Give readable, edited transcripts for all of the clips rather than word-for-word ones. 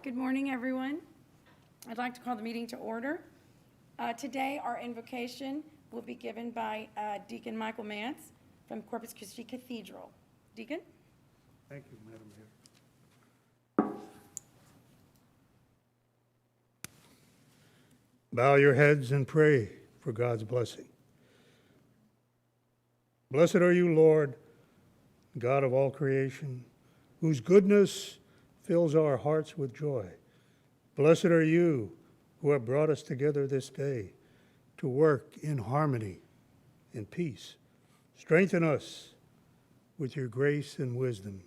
Good morning, everyone. I'd like to call the meeting to order. Today, our invocation will be given by Deacon Michael Mance from Corpus Christi Cathedral. Deacon? Thank you, Madam Mayor. Bow your heads and pray for God's blessing. Blessed are you, Lord, God of all creation, whose goodness fills our hearts with joy. Blessed are you who have brought us together this day to work in harmony and peace. Strengthen us with your grace and wisdom.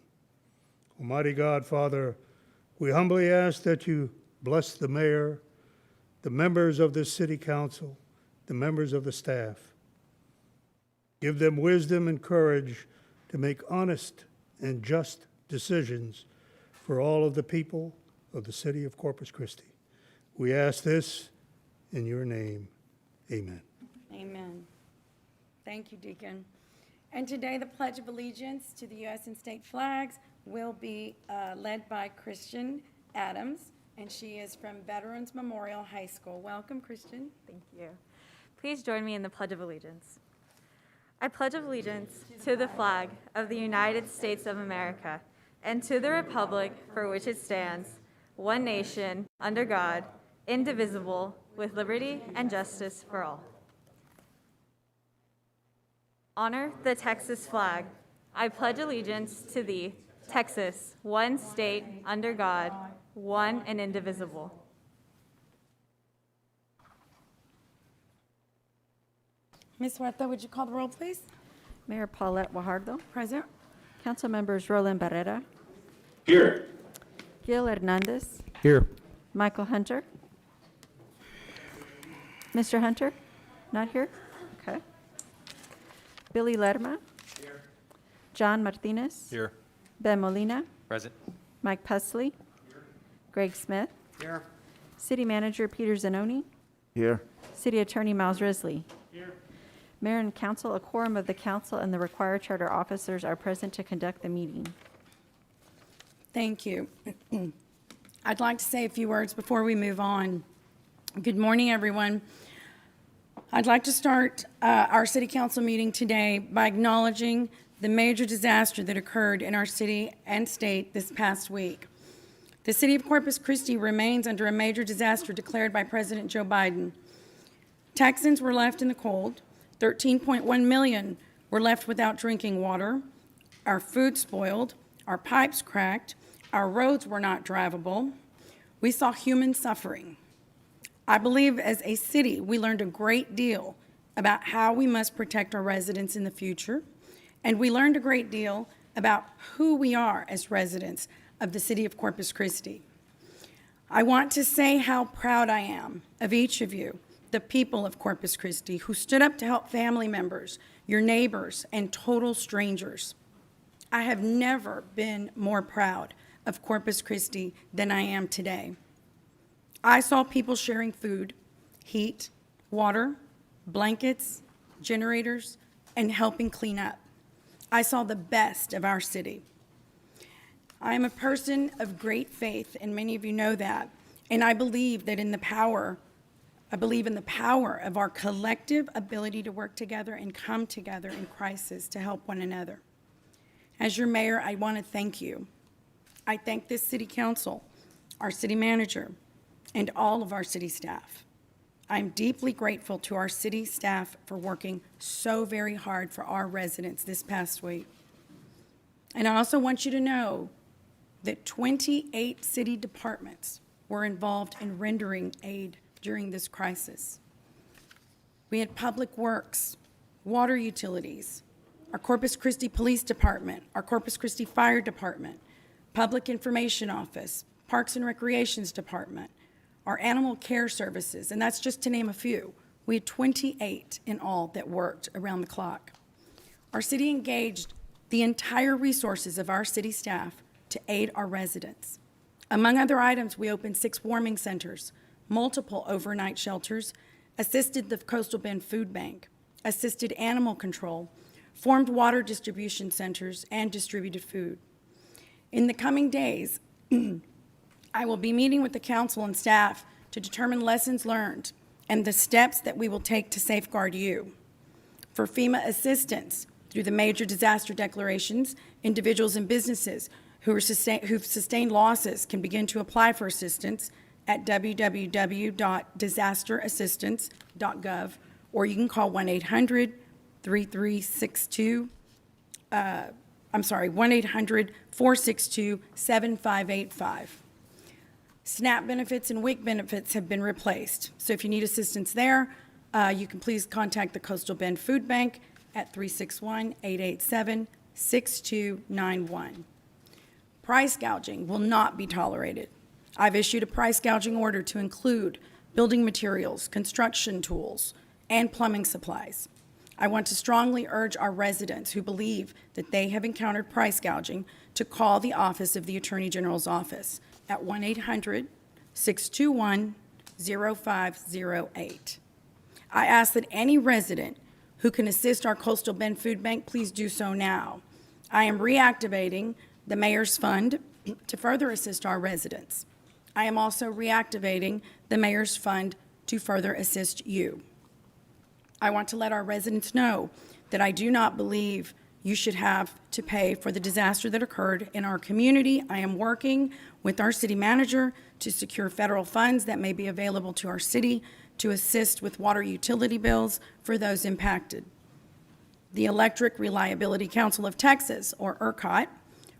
Almighty God, Father, we humbly ask that you bless the mayor, the members of the city council, the members of the staff. Give them wisdom and courage to make honest and just decisions for all of the people of the city of Corpus Christi. We ask this in your name. Amen. Amen. Thank you, Deacon. And today, the Pledge of Allegiance to the U.S. and state flags will be led by Christian Adams, and she is from Veterans Memorial High School. Welcome, Christian. Thank you. Please join me in the Pledge of Allegiance. I pledge allegiance to the flag of the United States of America and to the republic for which it stands, one nation, under God, indivisible, with liberty and justice for all. Honor the Texas flag. I pledge allegiance to thee, Texas, one state, under God, one and indivisible. Ms. Huerta, would you call the roll, please? Mayor Paulette Guajardo, Present. Council members Roland Barrera, Here. Gil Hernandez, Here. Michael Hunter. Mr. Hunter, not here? Okay. Billy Lerma. Here. John Martinez. Here. Ben Molina, Present. Mike Pusley. Here. Greg Smith. Here. City Manager Peter Zanoni. Here. City Attorney Miles Risley. Here. Mayor and council, a quorum of the council and the required charter officers are present to conduct the meeting. Thank you. I'd like to say a few words before we move on. Good morning, everyone. I'd like to start our city council meeting today by acknowledging the major disaster that occurred in our city and state this past week. The city of Corpus Christi remains under a major disaster declared by President Joe Biden. Texans were left in the cold. 13.1 million were left without drinking water. Our food spoiled. Our pipes cracked. Our roads were not drivable. We saw human suffering. I believe as a city, we learned a great deal about how we must protect our residents in the future, and we learned a great deal about who we are as residents of the city of Corpus Christi. I want to say how proud I am of each of you, the people of Corpus Christi, who stood up to help family members, your neighbors, and total strangers. I have never been more proud of Corpus Christi than I am today. I saw people sharing food, heat, water, blankets, generators, and helping clean up. I saw the best of our city. I am a person of great faith, and many of you know that, and I believe in the power of our collective ability to work together and come together in crisis to help one another. As your mayor, I want to thank you. I thank this city council, our city manager, and all of our city staff. I'm deeply grateful to our city staff for working so very hard for our residents this past week. And I also want you to know that 28 city departments were involved in rendering aid during this crisis. We had Public Works, Water Utilities, our Corpus Christi Police Department, our Corpus Christi Fire Department, Public Information Office, Parks and Recreations Department, our Animal Care Services, and that's just to name a few. We had 28 in all that worked around the clock. Our city engaged the entire resources of our city staff to aid our residents. Among other items, we opened 6 warming centers, multiple overnight shelters, assisted the Coastal Bend Food Bank, assisted animal control, formed water distribution centers, and distributed food. In the coming days, I will be meeting with the council and staff to determine lessons learned and the steps that we will take to safeguard you. For FEMA assistance through the major disaster declarations, individuals and businesses who've sustained losses can begin to apply for assistance at www.disasterassistance.gov, or you can call 1-800-462-7585. SNAP benefits and WIC benefits have been replaced. So if you need assistance there, you can please contact the Coastal Bend Food Bank at 361-887-6291. Price gouging will not be tolerated. I've issued a price gouging order to include building materials, construction tools, and plumbing supplies. I want to strongly urge our residents who believe that they have encountered price gouging to call the office of the Attorney General's office at 1-800-621-0508. I ask that any resident who can assist our Coastal Bend Food Bank, please do so now. I am reactivating the Mayor's Fund to further assist our residents. I am also reactivating the Mayor's Fund to further assist you. I want to let our residents know that I do not believe you should have to pay for the disaster that occurred in our community. I am working with our city manager to secure federal funds that may be available to our city to assist with water utility bills for those impacted. The Electric Reliability Council of Texas, or ERCOT,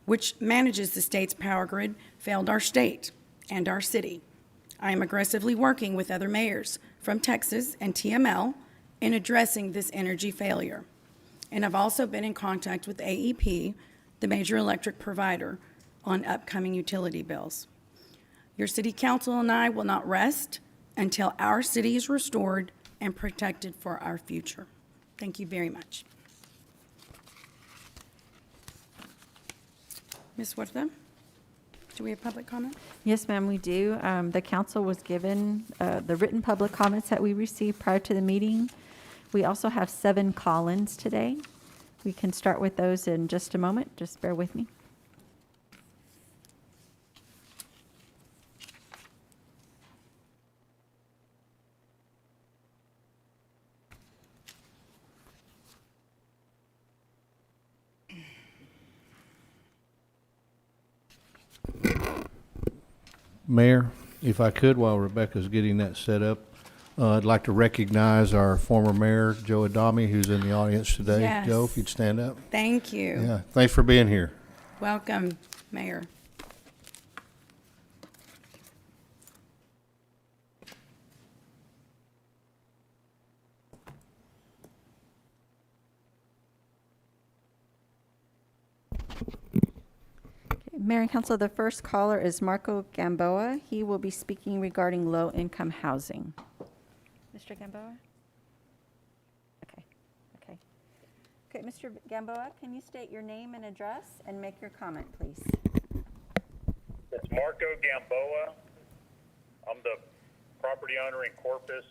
which manages the state's power grid, failed our state and our city. I am aggressively working with other mayors from Texas and TML in addressing this energy failure. And I've also been in contact with AEP, the major electric provider, on upcoming utility bills. Your city council and I will not rest until our city is restored and protected for our future. Thank you very much. Ms. Huerta, do we have public comment? Yes, ma'am, we do. The council was given the written public comments that we received prior to the meeting. We also have 7 call-ins today. We can start with those in just a moment. Just bear with me. Mayor, if I could, while Rebecca's getting that set up, I'd like to recognize our former mayor, Joe Adami, who's in the audience today. Yes. Joe, if you'd stand up. Thank you. Yeah, thanks for being here. Welcome, Mayor. Mayor and Council, the first caller is Marco Gamboa. He will be speaking regarding low-income housing. Mr. Gamboa? Okay. Mr. Gamboa, can you state your name and address and make your comment, please? It's Marco Gamboa. I'm the property owner in Corpus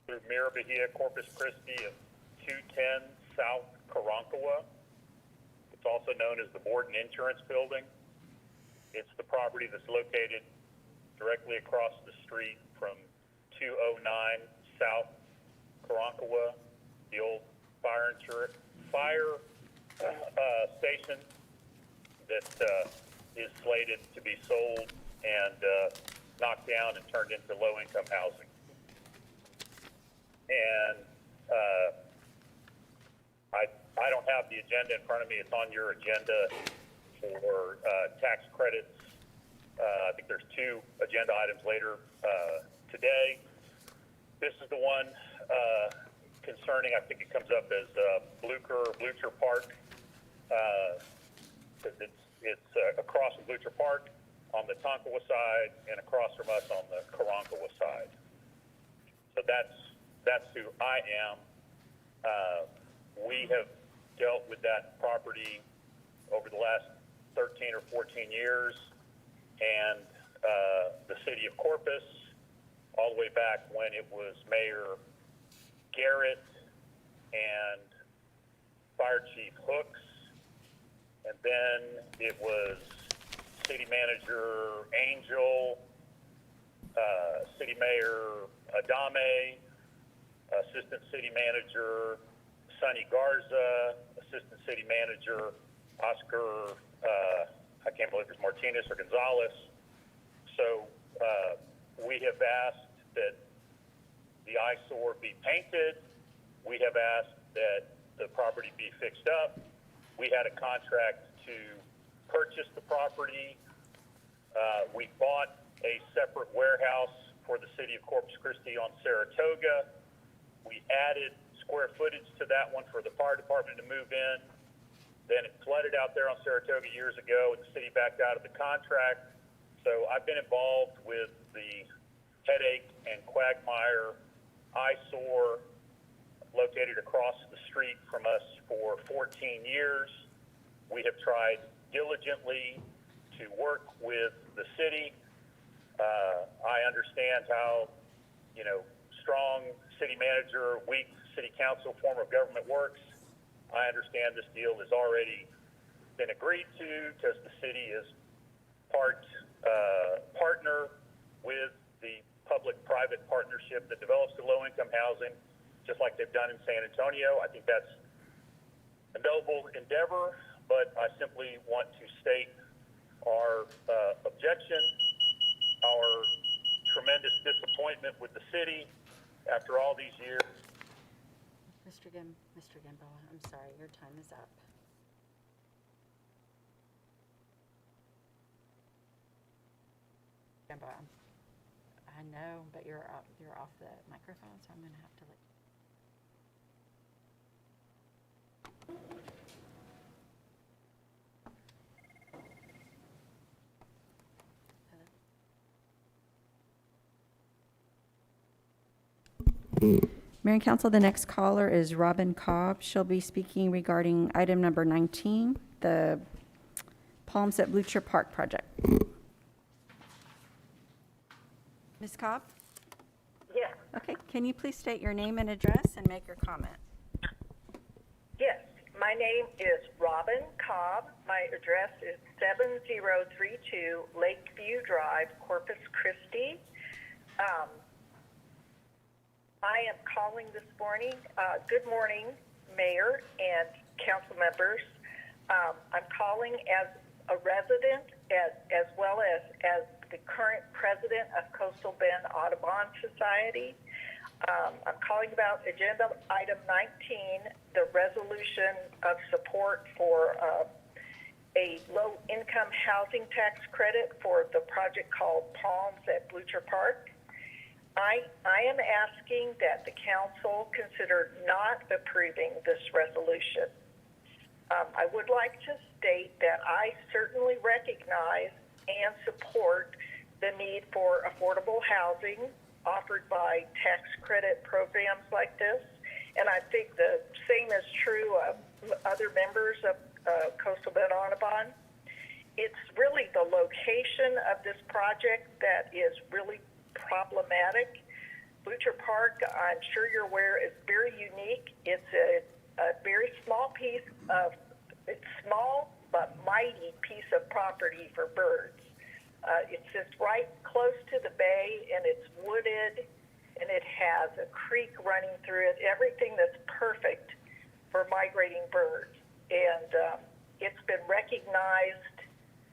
through Mira Bahia, Corpus Christi at 210 South Karankawa. It's also known as the Borden Insurance Building. It's the property that's located directly across the street from 209 South Karankawa, the old fire station that is slated to be sold and knocked down and turned into low-income housing. And I don't have the agenda in front of me. It's on your agenda for tax credits. I think there's 2 agenda items later today. This is the one concerning, I think it comes up as Blucher Park. It's across from Blucher Park on the Tonkawa side and across from us on the Karankawa side. So that's who I am. We have dealt with that property over the last 13 or 14 years, and the city of Corpus, all the way back when it was Mayor Garrett and Fire Chief Hooks, and then it was City Manager Angel, City Mayor Adame, Assistant City Manager Sonny Garza, Assistant City Manager Oscar, I can't believe it's Martinez or Gonzalez. So we have asked that the eyesore be painted. We have asked that the property be fixed up. We had a contract to purchase the property. We bought a separate warehouse for the city of Corpus Christi on Saratoga. We added square footage to that one for the fire department to move in. Then it flooded out there on Saratoga years ago, and the city backed out of the contract. So I've been involved with the headache and quagmire eyesore located across the street from us for 14 years. We have tried diligently to work with the city. I understand how, strong city manager, weak city council form of government works. I understand this deal has already been agreed to because the city is partner with the public-private partnership that develops the low-income housing, just like they've done in San Antonio. I think that's a noble endeavor, but I simply want to state our objection, our tremendous disappointment with the city after all these years. Mr. Gamboa, I'm sorry, your time is up. Gamboa, I know, but you're off the microphone, so I'm going to have to Mayor and Council, the next caller is Robin Cobb. She'll be speaking regarding item number 19, the Palms at Blucher Park project. Ms. Cobb? Yes, Okay, can you please state your name and address and make your comment? yes. My name is Robin Cobb. My address is 7032 Lakeview Drive, Corpus Christi. I am calling this morning. Good morning, Mayor and council members. I'm calling as a resident as well as the current president of Coastal Bend Audubon Society. I'm calling about agenda item 19, the resolution of support for a low-income housing tax credit for the project called Palms at Blucher Park. I am asking that the council consider not approving this resolution. I would like to state that I certainly recognize and support the need for affordable housing offered by tax credit programs like this. And I think the same is true of other members of Coastal Bend Audubon. It's really the location of this project that is really problematic. Blucher Park, I'm sure you're aware, is very unique. It's a very small piece of, it's small but mighty piece of property for birds. It's just right close to the bay, and it's wooded, and it has a creek running through it, everything that's perfect for migrating birds. And it's been recognized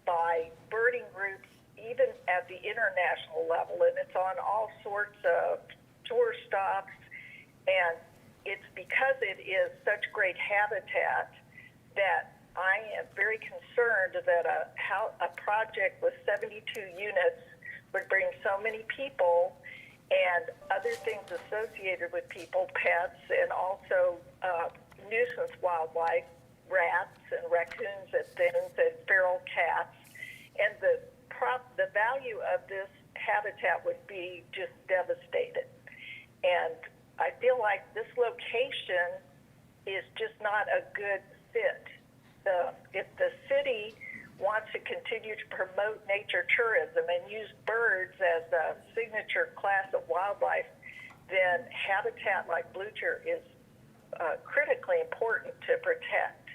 by birding groups even at the international level, and it's on all sorts of tour stops. And it's because it is such great habitat that I am very concerned that a project with 72 units would bring so many people and other things associated with people, pets, and also nuisance wildlife, rats and raccoons and things, and feral cats. And the value of this habitat would be just devastated. And I feel like this location is just not a good fit. If the city wants to continue to promote nature tourism and use birds as a signature class of wildlife, then habitat like Blucher is critically important to protect.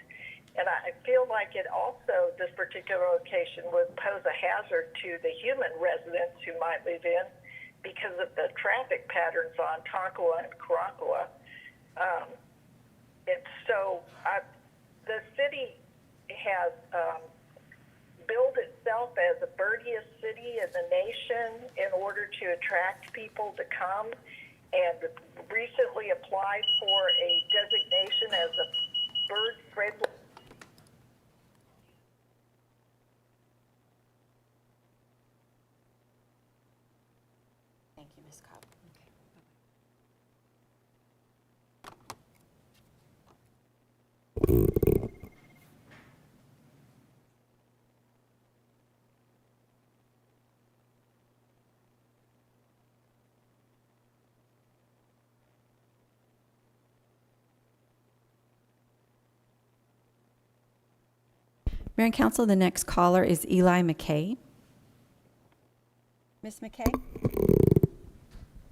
And I feel like it also, this particular location would pose a hazard to the human residents who might live in because of the traffic patterns on Tonkawa and Karankawa. And so the city has billed itself as the birdiest city in the nation in order to attract people to come, and recently applied for a designation as a bird-friendly. Thank you, Ms. Cobb. Mayor and Council, the next caller is Eli McKay. Ms. McKay?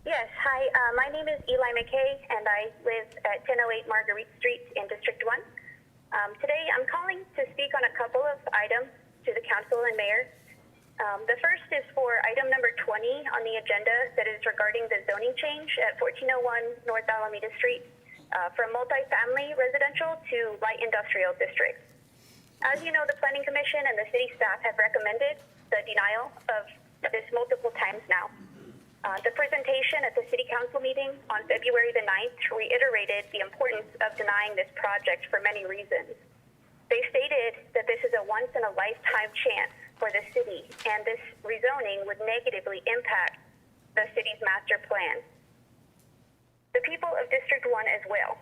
Yes, hi. My name is Eli McKay, and I live at 1008 Marguerite Street in District 1. Today, I'm calling to speak on a couple of items to the council and mayor. The first is for item number 20 on the agenda that is regarding the zoning change at 1401 North Alameda Street from multifamily residential to light industrial district. As you know, the Planning Commission and the city staff have recommended the denial of this multiple times now. The presentation at the City Council meeting on February the 9th reiterated the importance of denying this project for many reasons. They stated that this is a once-in-a-lifetime chance for the city, and this rezoning would negatively impact the city's master plan. The people of District 1 as well.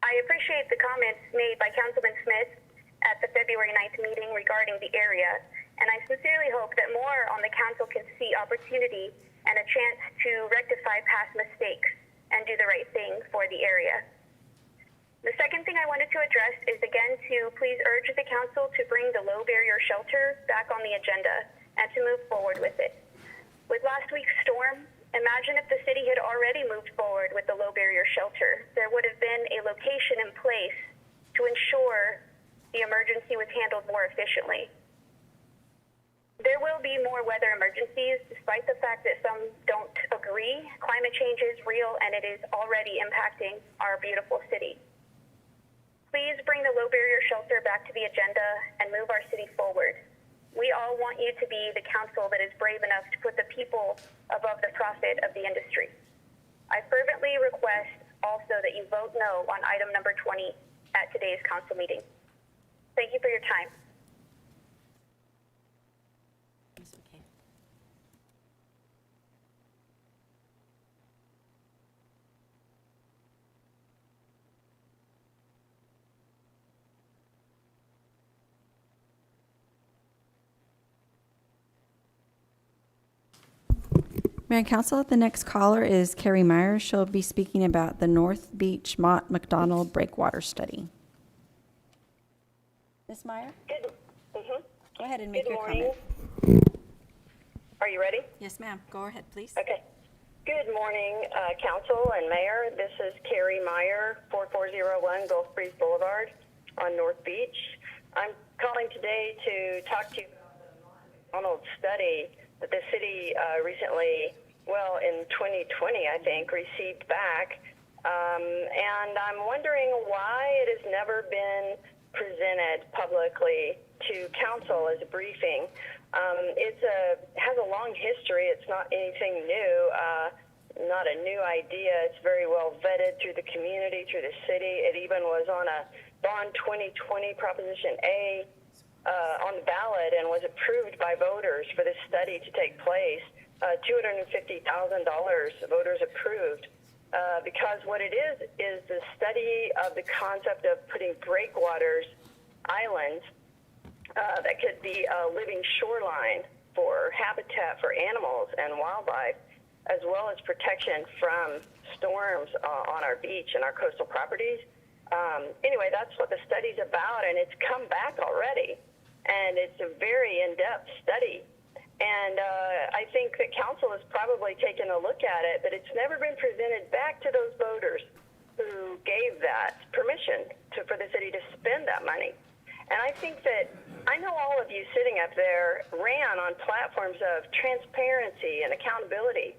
I appreciate the comments made by Councilman Smith at the February 9th meeting regarding the area, and I sincerely hope that more on the council can see opportunity and a chance to rectify past mistakes and do the right thing for the area. The second thing I wanted to address is again to please urge the council to bring the low barrier shelter back on the agenda and to move forward with it. With last week's storm, imagine if the city had already moved forward with the low barrier shelter. There would have been a location in place to ensure the emergency was handled more efficiently. There will be more weather emergencies, despite the fact that some don't agree. Climate change is real, and it is already impacting our beautiful city. Please bring the low barrier shelter back to the agenda and move our city forward. We all want you to be the council that is brave enough to put the people above the profit of the industry. I fervently request also that you vote no on item number 20 at today's council meeting. Thank you for your time. Mayor and Council, the next caller is Carrie Myers. She'll be speaking about the North Beach Mott McDonald Breakwater Study. Ms. Meyer? Go ahead and make your comment. Are you ready? Yes, ma'am. Go ahead, please. Okay. Good morning, council and mayor. This is Carrie Meyer, 4401 Gulf Breeze Boulevard on North Beach. I'm calling today to talk to you about the McDonald study that the city recently, in 2020, I think, received back. And I'm wondering why it has never been presented publicly to council as a briefing. It has a long history. It's not anything new, not a new idea. It's very well vetted through the community, through the city. It even was on a Bond 2020 Proposition A on the ballot and was approved by voters for this study to take place. $250,000 voters approved. Because what it is the study of the concept of putting breakwaters, islands, that could be a living shoreline for habitat for animals and wildlife, as well as protection from storms on our beach and our coastal properties. Anyway, that's what the study's about, and it's come back already, and it's a very in-depth study. And I think that council has probably taken a look at it, but it's never been presented back to those voters who gave that permission for the city to spend that money. And I think that, I know all of you sitting up there ran on platforms of transparency and accountability.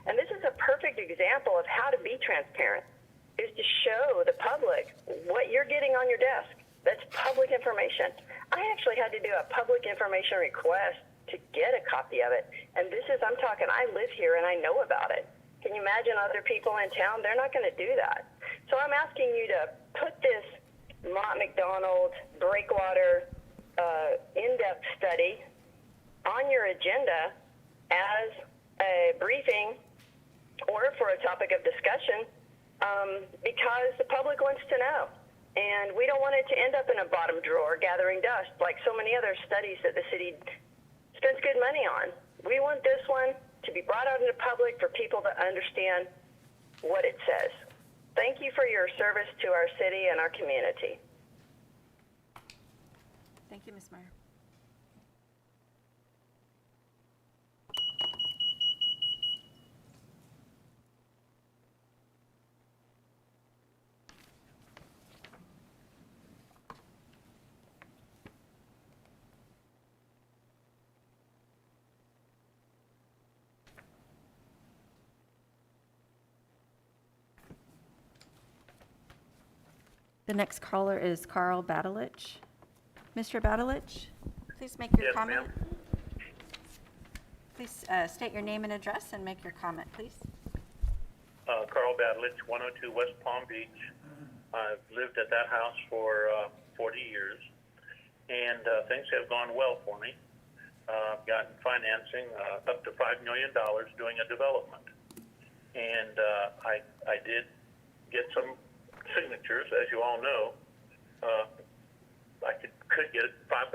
And this is a perfect example of how to be transparent, is to show the public what you're getting on your desk. That's public information. I actually had to do a public information request to get a copy of it. And this is, I'm talking, I live here and I know about it. Can you imagine other people in town? They're not going to do that. So I'm asking you to put this Mott McDonald Breakwater in-depth study on your agenda as a briefing or for a topic of discussion, because the public wants to know. And we don't want it to end up in a bottom drawer gathering dust like so many other studies that the city spends good money on. We want this one to be brought out into the public for people to understand what it says. Thank you for your service to our city and our community. Thank you, Ms. Meyer. The next caller is Carl Badalich. Mr. Badalich, please make your Yes, comment. ma'am. Please state your name and address and make your comment, please. Carl Badlich, 102 West Palm Beach. I've lived at that house for 40 years, and things have gone well for me. I've gotten financing up to $5 million doing a development. And I did get some signatures, as you all know. I could get 5,000,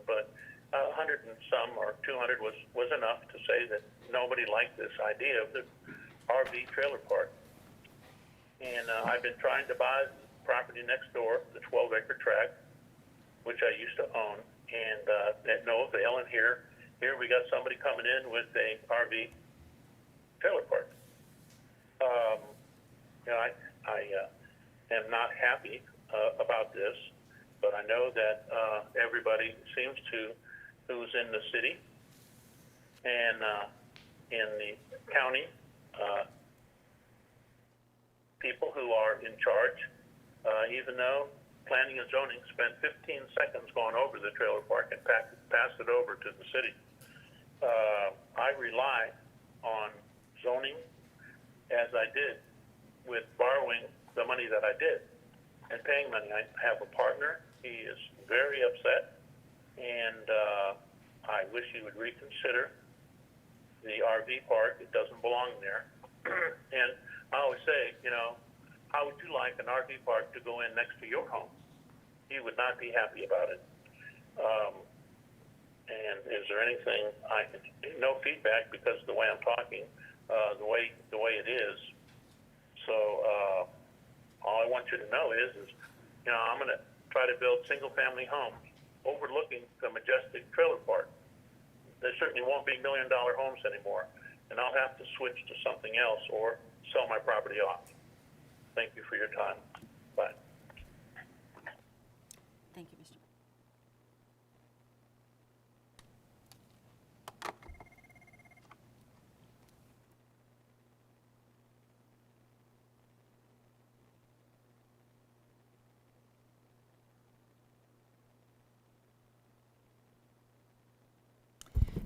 but 100 and some or 200 was enough to say that nobody liked this idea of the RV trailer park. And I've been trying to buy property next door, the 12-acre tract, which I used to own, and at no avail. And here we got somebody coming in with a RV trailer park. I am not happy about this, but I know that everybody seems to, who's in the city and in the county, people who are in charge, even though planning and zoning spent 15 seconds going over the trailer park and passed it over to the city. I rely on zoning as I did with borrowing the money that I did and paying money. I have a partner. He is very upset, and I wish he would reconsider the RV park. It doesn't belong there. And I always say, how would you like an RV park to go in next to your home? He would not be happy about it. And is there anything no feedback because of the way I'm talking, the way it is. So all I want you to know is I'm going to try to build single-family homes overlooking the majestic trailer park. There certainly won't be $1 million homes anymore, and I'll have to switch to something else or sell my property off. Thank you for your time. Bye. Thank you, Mr.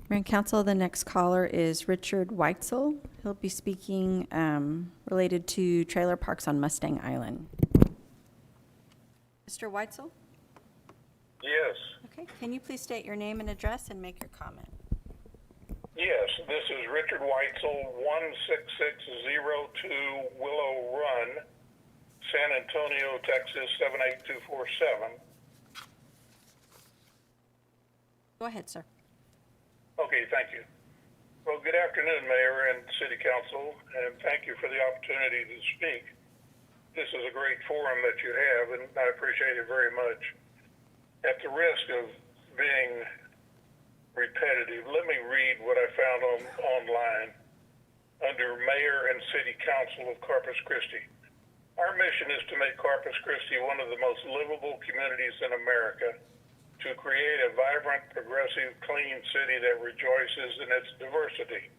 Mayor and Council, the next caller is Richard Weitzel. He'll be speaking related to trailer parks on Mustang Island. Mr. Weitzel? Yes. Okay, can you please state your name and address and make your comment? Yes, this is Richard Weitzel, 16602 Willow Run, San Antonio, Texas, 78247. Go ahead, sir. Okay, thank you. Well, good afternoon, Mayor and City Council, and thank you for the opportunity to speak. This is a great forum that you have, and I appreciate it very much. At the risk of being repetitive, let me read what I found online under Mayor and City Council of Corpus Christi. Our mission is to make Corpus Christi one of the most livable communities in America, to create a vibrant, progressive, clean city that rejoices in its diversity,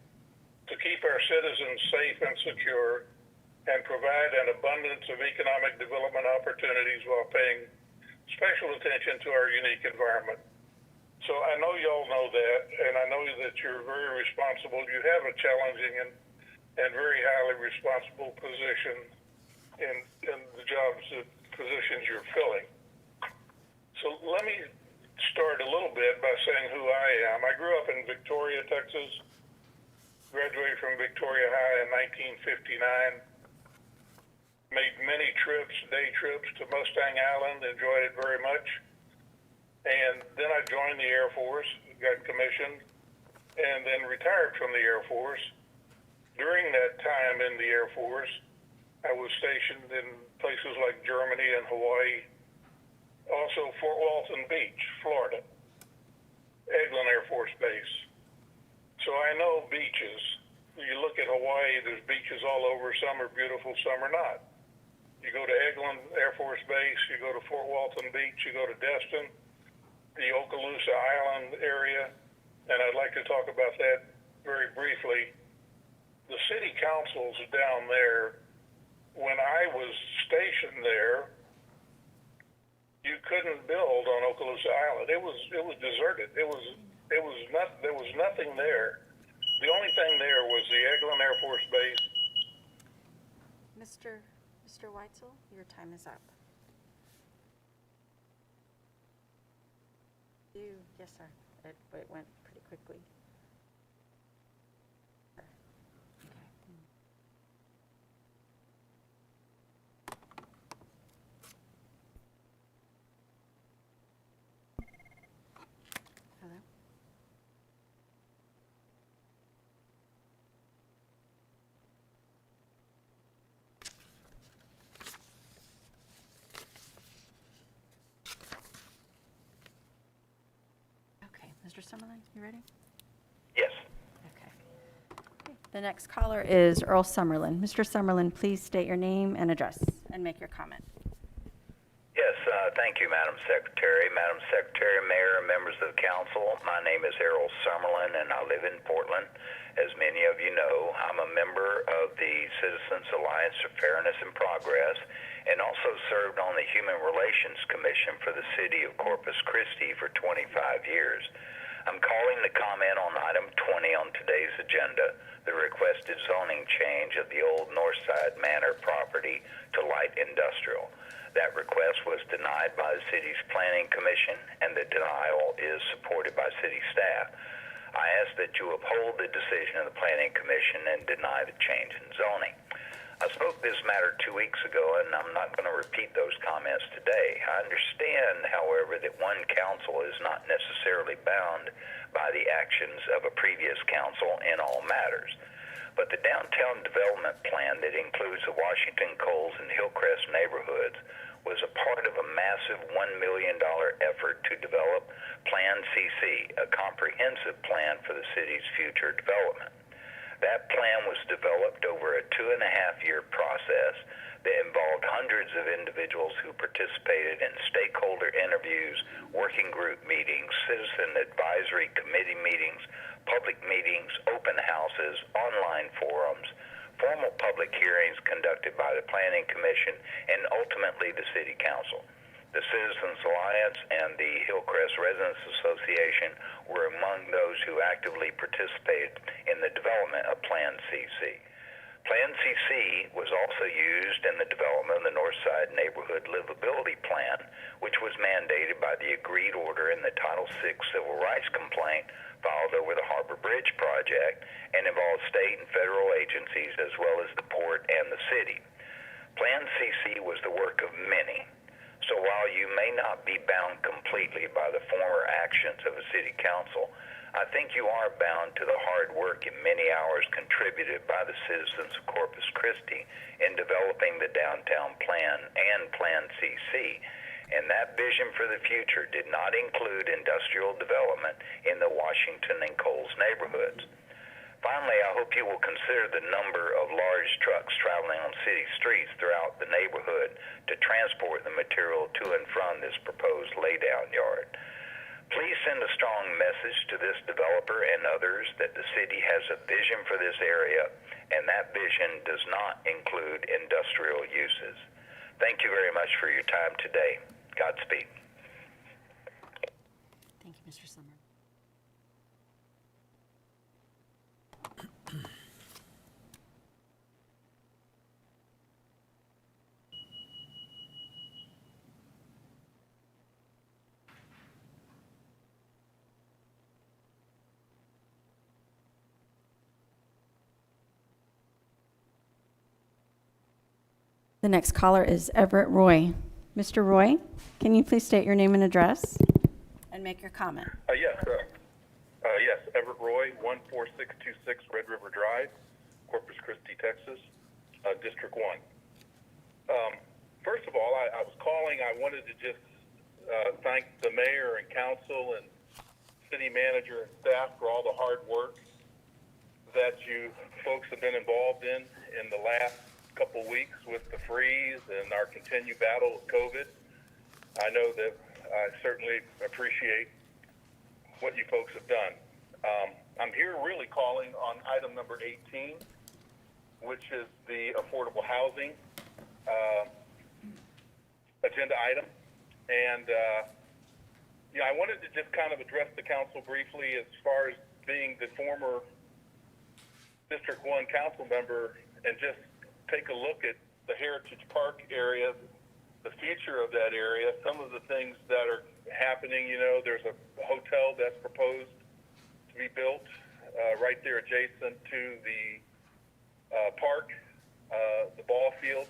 to keep our citizens safe and secure, and provide an abundance of economic development opportunities while paying special attention to our unique environment. So I know y'all know that, and I know that you're very responsible. You have a challenging and very highly responsible position in the jobs and positions you're filling. So let me start a little bit by saying who I am. I grew up in Victoria, Texas, graduated from Victoria High in 1959, made many trips, day trips to Mustang Island, enjoyed it very much. And then I joined the Air Force, got commissioned, and then retired from the Air Force. During that time in the Air Force, I was stationed in places like Germany and Hawaii, also Fort Walton Beach, Florida, Eglin Air Force Base. So I know beaches. You look at Hawaii, there's beaches all over. Some are beautiful, some are not. You go to Eglin Air Force Base, you go to Fort Walton Beach, you go to Destin, the Okaloosa Island area, and I'd like to talk about that very briefly. The city councils down there, when I was stationed there, you couldn't build on Okaloosa Island. It was deserted. There was nothing there. The only thing there was the Eglin Air Force Base. Mr. Weitzel, your time is up. Yes, sir. It went pretty quickly. Hello? Okay, Mr. Summerlin, you ready? Yes. Okay. The next caller is Earl Summerlin. Mr. Summerlin, please state your name and address and make your comment. Yes, thank you, Madam Secretary. Madam Secretary, Mayor, and members of the council, my name is Errol Summerlin, and I live in Portland. As many of you know, I'm a member of the Citizens Alliance for Fairness and Progress, and also served on the Human Relations Commission for the city of Corpus Christi for 25 years. I'm calling to comment on item 20 on today's agenda, the requested zoning change of the old Northside Manor property to light industrial. That request was denied by the city's planning commission, and the denial is supported by city staff. I ask that you uphold the decision of the planning commission and deny the change in zoning. I spoke this matter 2 weeks ago, and I'm not going to repeat those comments today. I understand, however, that one council is not necessarily bound by the actions of a previous council in all matters. But the downtown development plan that includes the Washington, Coles, and Hillcrest neighborhoods was a part of a massive $1 million effort to develop Plan CC, a comprehensive plan for the city's future development. That plan was developed over a 2.5-year process that involved hundreds of individuals who participated in stakeholder interviews, working group meetings, citizen advisory committee meetings, public meetings, open houses, online forums, formal public hearings conducted by the Planning Commission, and ultimately the City Council. The Citizens Alliance and the Hillcrest Residents Association were among those who actively participated in the development of Plan CC. Plan CC was also used in the development of the Northside Neighborhood Livability Plan, which was mandated by the agreed order in the Title VI Civil Rights Complaint filed over the Harbor Bridge project and involved state and federal agencies as well as the port and the city. Plan CC was the work of many. So while you may not be bound completely by the former actions of a city council, I think you are bound to the hard work and many hours contributed by the citizens of Corpus Christi in developing the downtown plan and Plan CC. And that vision for the future did not include industrial development in the Washington and Coles neighborhoods. Finally, I hope you will consider the number of large trucks traveling on city streets throughout the neighborhood to transport the material to and from this proposed laydown yard. Please send a strong message to this developer and others that the city has a vision for this area, and that vision does not include industrial uses. Thank you very much for your time today. Godspeed. Thank you, Mr. Summer. The next caller is Everett Roy. Mr. Roy, can you please state your name and address and make your comment? Yes, Everett Roy, 14626 Red River Drive, Corpus Christi, Texas, District 1. First of all, I was calling, I wanted to just thank the mayor and council and city manager and staff for all the hard work that you folks have been involved in the last couple weeks with the freeze and our continued battle with COVID. I know that I certainly appreciate what you folks have done. I'm here really calling on item number 18, which is the affordable housing agenda item. And I wanted to just kind of address the council briefly as far as being the former District 1 council member and just take a look at the Heritage Park area, the future of that area, some of the things that are happening. You know, there's a hotel that's proposed to be built right there adjacent to the park, the ball field.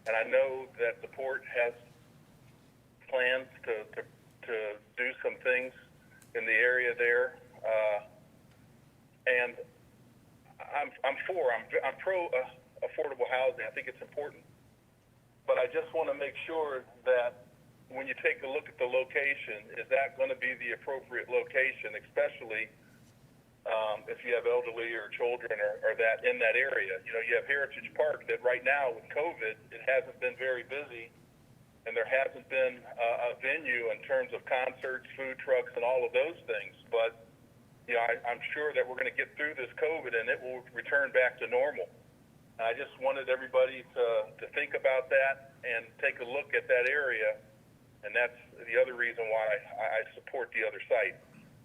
And I know that the port has plans to do some things in the area there. And I'm pro affordable housing. I think it's important. But I just want to make sure that when you take a look at the location, is that going to be the appropriate location, especially if you have elderly or children or that in that area. You know, you have Heritage Park that right now with COVID, it hasn't been very busy, and there hasn't been a venue in terms of concerts, food trucks, and all of those things. But, you know, I'm sure that we're going to get through this COVID and it will return back to normal. I just wanted everybody to think about that and take a look at that area, and that's the other reason why I support the other site.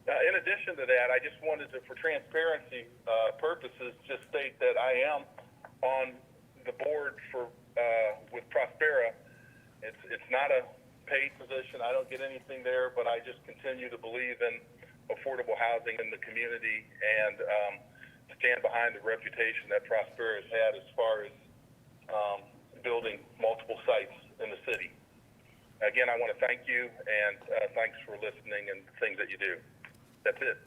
In addition to that, I just wanted to, for transparency purposes, just state that I am on the board for with Prospera. It's not a paid position. I don't get anything there, but I just continue to believe in affordable housing in the community and stand behind the reputation that Prospera has had as far as building multiple sites in the city. Again, I want to thank you, and thanks for listening and the things that you do. That's it.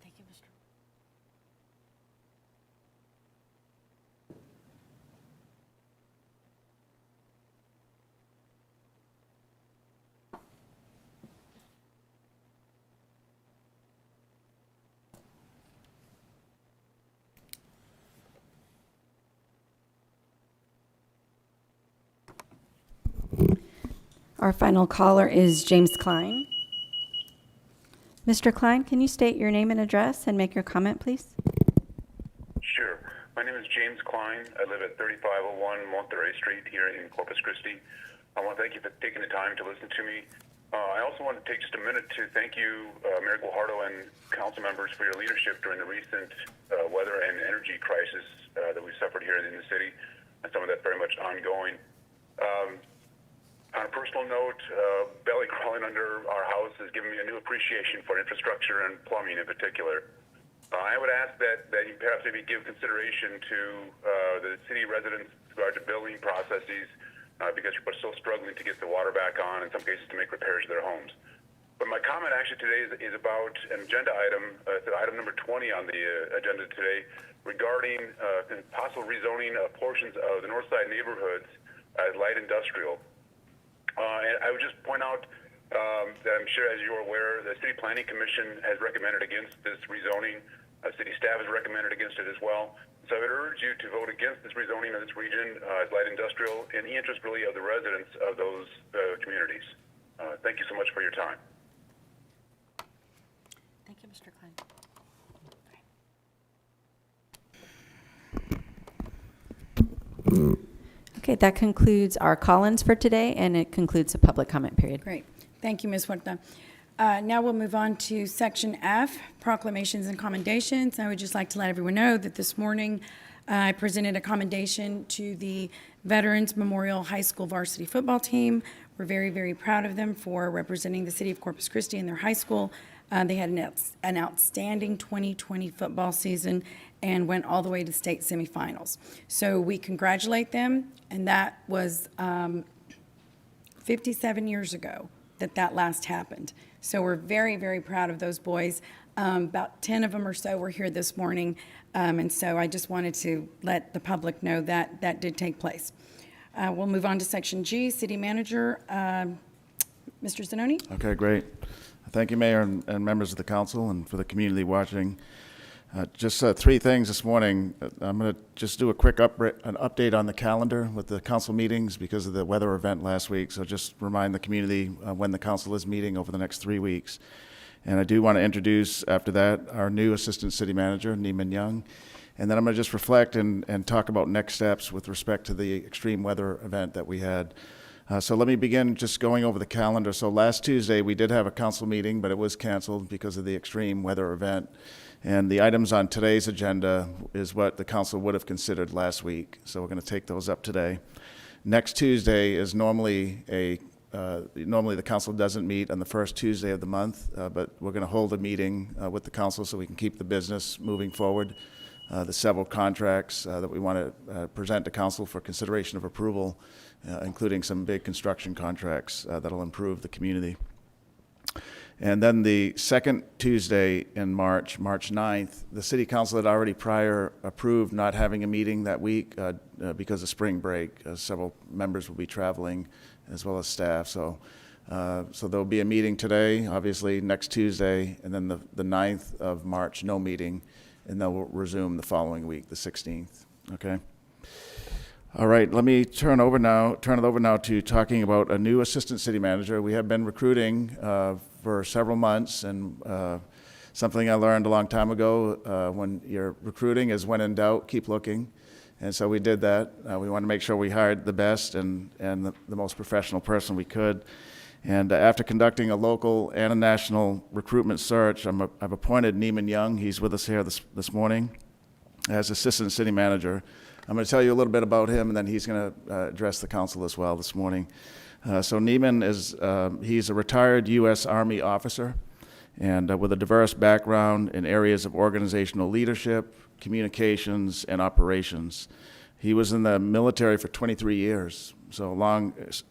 Thank you, Mr. Our final caller is James Klein. Mr. Klein, can you state your name and address and make your comment, please? Sure. My name is James Klein. I live at 3501 Monterey Street here in Corpus Christi. I want to thank you for taking the time to listen to me. I also want to take just a minute to thank you, Mayor Guajardo and council members, for your leadership during the recent weather and energy crisis that we suffered here in the city, and some of that's very much ongoing. On a personal note, belly crawling under our house has given me a new appreciation for infrastructure and plumbing in particular. I would ask that you perhaps maybe give consideration to the city residents with regard to building processes because people are still struggling to get the water back on, in some cases to make repairs to their homes. But my comment actually today is about an agenda item, item number 20 on the agenda today, regarding possible rezoning of portions of the north side neighborhoods as light industrial. And I would just point out I'm sure, as you're aware, the City Planning Commission has recommended against this rezoning. City staff has recommended against it as well. So I would urge you to vote against this rezoning of this region as light industrial in the interest really of the residents of those communities. Thank you so much for your time. Thank you, Mr. Klein. Okay, that concludes our call-ins for today, and it concludes the public comment period. Great. Thank you, Ms. Huerta. Now we'll move on to Section F, Proclamations and Commendations. I would just like to let everyone know that this morning I presented a commendation to the Veterans Memorial High School varsity football team. We're very, very proud of them for representing the city of Corpus Christi in their high school. They had an outstanding 2020 football season and went all the way to state semifinals. So we congratulate them, and that was 57 years ago that last happened. So we're very, very proud of those boys. About 10 of them or so were here this morning, and so I just wanted to let the public know that that did take place. We'll move on to Section G, City Manager, Mr. Zanoni. Okay, great. Thank you, Mayor and members of the council, and for the community watching. Just three things this morning. I'm going to just do a quick an update on the calendar with the council meetings because of the weather event last week. So just remind the community when the council is meeting over the next 3 weeks. And I do want to introduce, after that, our new Assistant City Manager, Neiman Young. And then I'm going to just reflect and talk about next steps with respect to the extreme weather event that we had. So let me begin just going over the calendar. So last Tuesday, we did have a council meeting, but it was canceled because of the extreme weather event. And the items on today's agenda is what the council would have considered last week. So we're going to take those up today. Next Tuesday is normally normally the council doesn't meet on the first Tuesday of the month, but we're going to hold a meeting with the council so we can keep the business moving forward. The several contracts that we want to present to council for consideration of approval, including some big construction contracts that'll improve the community. And then the second Tuesday in March 9th, the City Council had already prior approved not having a meeting that week because of spring break. Several members will be traveling as well as staff. So there'll be a meeting today, obviously next Tuesday, and then the 9th of March, no meeting, and then we'll resume the following week, the 16th, okay? All right, let me turn it over now to talking about a new assistant city manager. We have been recruiting for several months, and something I learned a long time ago when you're recruiting is when in doubt, keep looking. And so we did that. We want to make sure we hired the best and the most professional person we could. And after conducting a local and a national recruitment search, I've appointed Neiman Young. He's with us here this morning as assistant city manager. I'm going to tell you a little bit about him, and then he's going to address the council as well this morning. So Neiman he's a retired U.S. Army officer, and with a diverse background in areas of organizational leadership, communications, and operations. He was in the military for 23 years, so a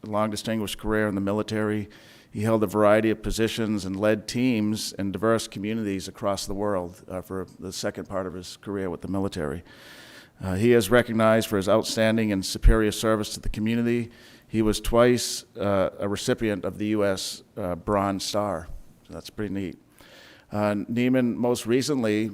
long distinguished career in the military. He held a variety of positions and led teams in diverse communities across the world for the second part of his career with the military. He is recognized for his outstanding and superior service to the community. He was twice a recipient of the U.S. Bronze Star, so that's pretty neat. Neiman most recently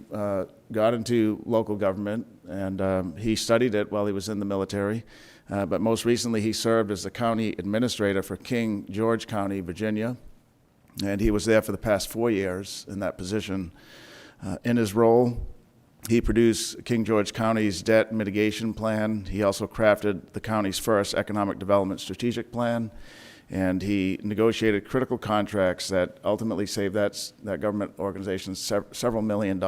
got into local government, and he studied it while he was in the military. But most recently, he served as the county administrator for King George County, Virginia, and he was there for the past 4 years in that position. In his role, he produced King George County's debt mitigation plan. He also crafted the county's first economic development strategic plan, and he negotiated critical contracts that ultimately saved that government organization several $1 million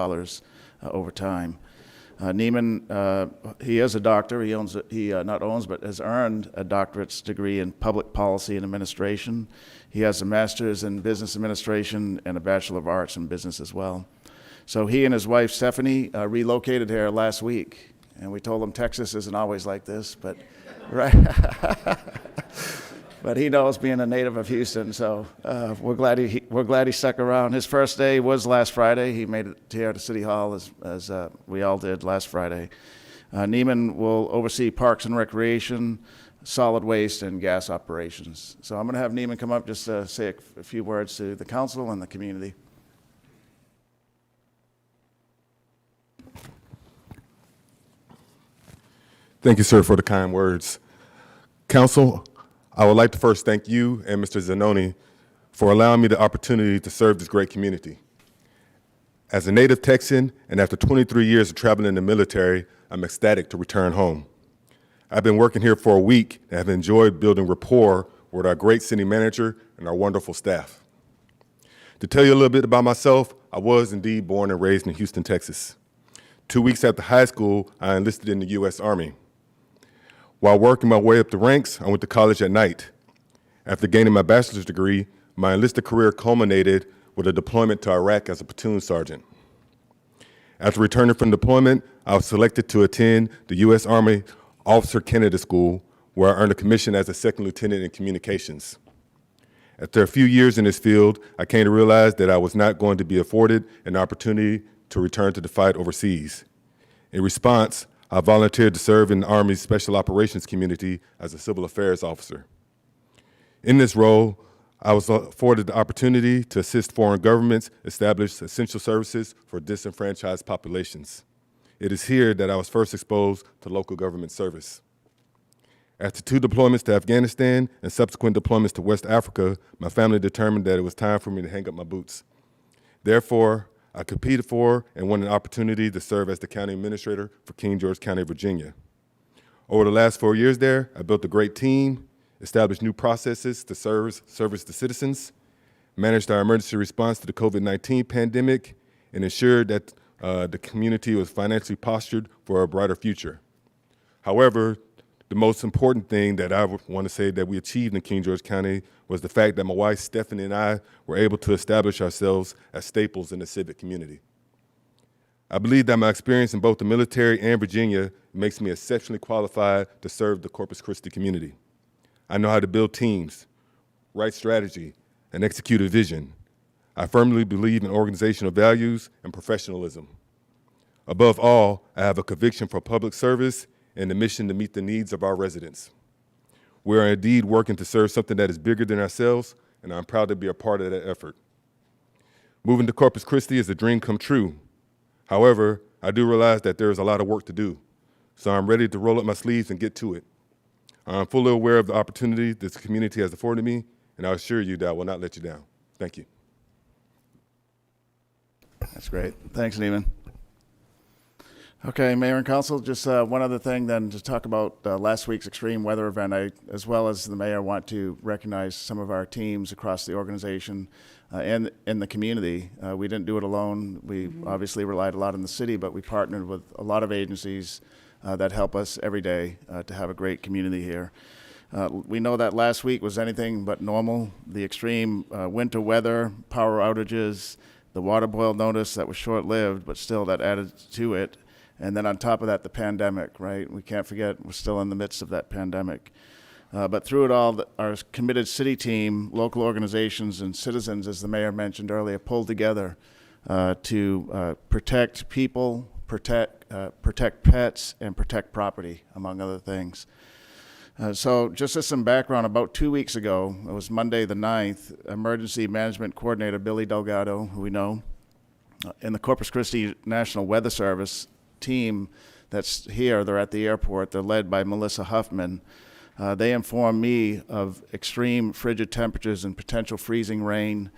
over time. Neiman, he is a doctor. He has earned a doctorate's degree in public policy and administration. He has a master's in business administration and a Bachelor of Arts in business as well. So he and his wife, Stephanie, relocated here last week, and we told him Texas isn't always like this, but right. But he knows, being a native of Houston, so we're glad he stuck around. His first day was last Friday. He made it here to City Hall as we all did last Friday. Neiman will oversee Parks and Recreation, solid waste and gas operations. So I'm going to have Neiman come up just to say a few words to the council and the community. Thank you, sir, for the kind words. Council, I would like to first thank you and Mr. Zanoni for allowing me the opportunity to serve this great community. As a native Texan, and after 23 years of traveling in the military, I'm ecstatic to return home. I've been working here for a week and have enjoyed building rapport with our great city manager and our wonderful staff. To tell you a little bit about myself, I was indeed born and raised in Houston, Texas. 2 weeks after high school, I enlisted in the U.S. Army. While working my way up the ranks, I went to college at night. After gaining my bachelor's degree, my enlisted career culminated with a deployment to Iraq as a platoon sergeant. After returning from deployment, I was selected to attend the U.S. Army Officer Candidate School, where I earned a commission as a second lieutenant in communications. After a few years in this field, I came to realize that I was not going to be afforded an opportunity to return to the fight overseas. In response, I volunteered to serve in the Army's Special Operations community as a civil affairs officer. In this role, I was afforded the opportunity to assist foreign governments establish essential services for disenfranchised populations. It is here that I was first exposed to local government service. After 2 deployments to Afghanistan and subsequent deployments to West Africa, my family determined that it was time for me to hang up my boots. Therefore, I competed for and won an opportunity to serve as the county administrator for King George County, Virginia. Over the last 4 years there, I built a great team, established new processes to service the citizens, managed our emergency response to the COVID-19 pandemic, and ensured that the community was financially postured for a brighter future. However, the most important thing that I want to say that we achieved in King George County was the fact that my wife, Stephanie, and I were able to establish ourselves as staples in the civic community. I believe that my experience in both the military and Virginia makes me exceptionally qualified to serve the Corpus Christi community. I know how to build teams, write strategy, and execute a vision. I firmly believe in organizational values and professionalism. Above all, I have a conviction for public service and the mission to meet the needs of our residents. We are indeed working to serve something that is bigger than ourselves, and I'm proud to be a part of that effort. Moving to Corpus Christi is a dream come true. However, I do realize that there is a lot of work to do, so I'm ready to roll up my sleeves and get to it. I'm fully aware of the opportunity this community has afforded me, and I assure you that I will not let you down. Thank you. That's great. Thanks, Neiman. Okay, Mayor and Council, just one other thing then to talk about last week's extreme weather event. I, as well as the mayor, want to recognize some of our teams across the organization and in the community. We didn't do it alone. We obviously relied a lot on the city, but we partnered with a lot of agencies that help us every day to have a great community here. We know that last week was anything but normal. The extreme winter weather, power outages, the water boil notice that was short-lived, but still that added to it. And then on top of that, the pandemic, right? We can't forget we're still in the midst of that pandemic. But through it all, our committed city team, local organizations, and citizens, as the mayor mentioned earlier, pulled together to protect people, protect pets, and protect property, among other things. So just as some background, about 2 weeks ago, it was Monday the 9th, Emergency Management Coordinator Billy Delgado, who we know, and the Corpus Christi National Weather Service team that's here, they're at the airport, they're led by Melissa Huffman. They informed me of extreme frigid temperatures and potential freezing rain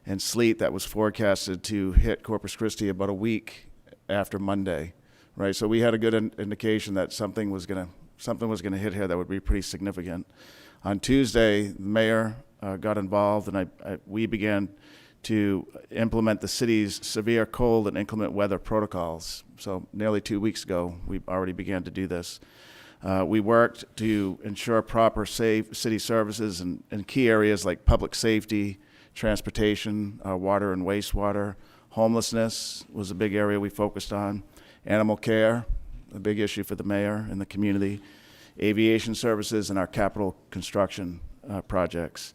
and sleet that was forecasted to hit Corpus Christi about a week after Monday, right? So we had a good indication that something was gonna hit here that would be pretty significant. On Tuesday, the mayor got involved, and we began to implement the city's severe cold and inclement weather protocols. So nearly 2 weeks ago, we already began to do this. We worked to ensure proper safe city services in key areas like public safety, transportation, water and wastewater. Homelessness was a big area we focused on. Animal care, a big issue for the mayor and the community. Aviation services and our capital construction projects.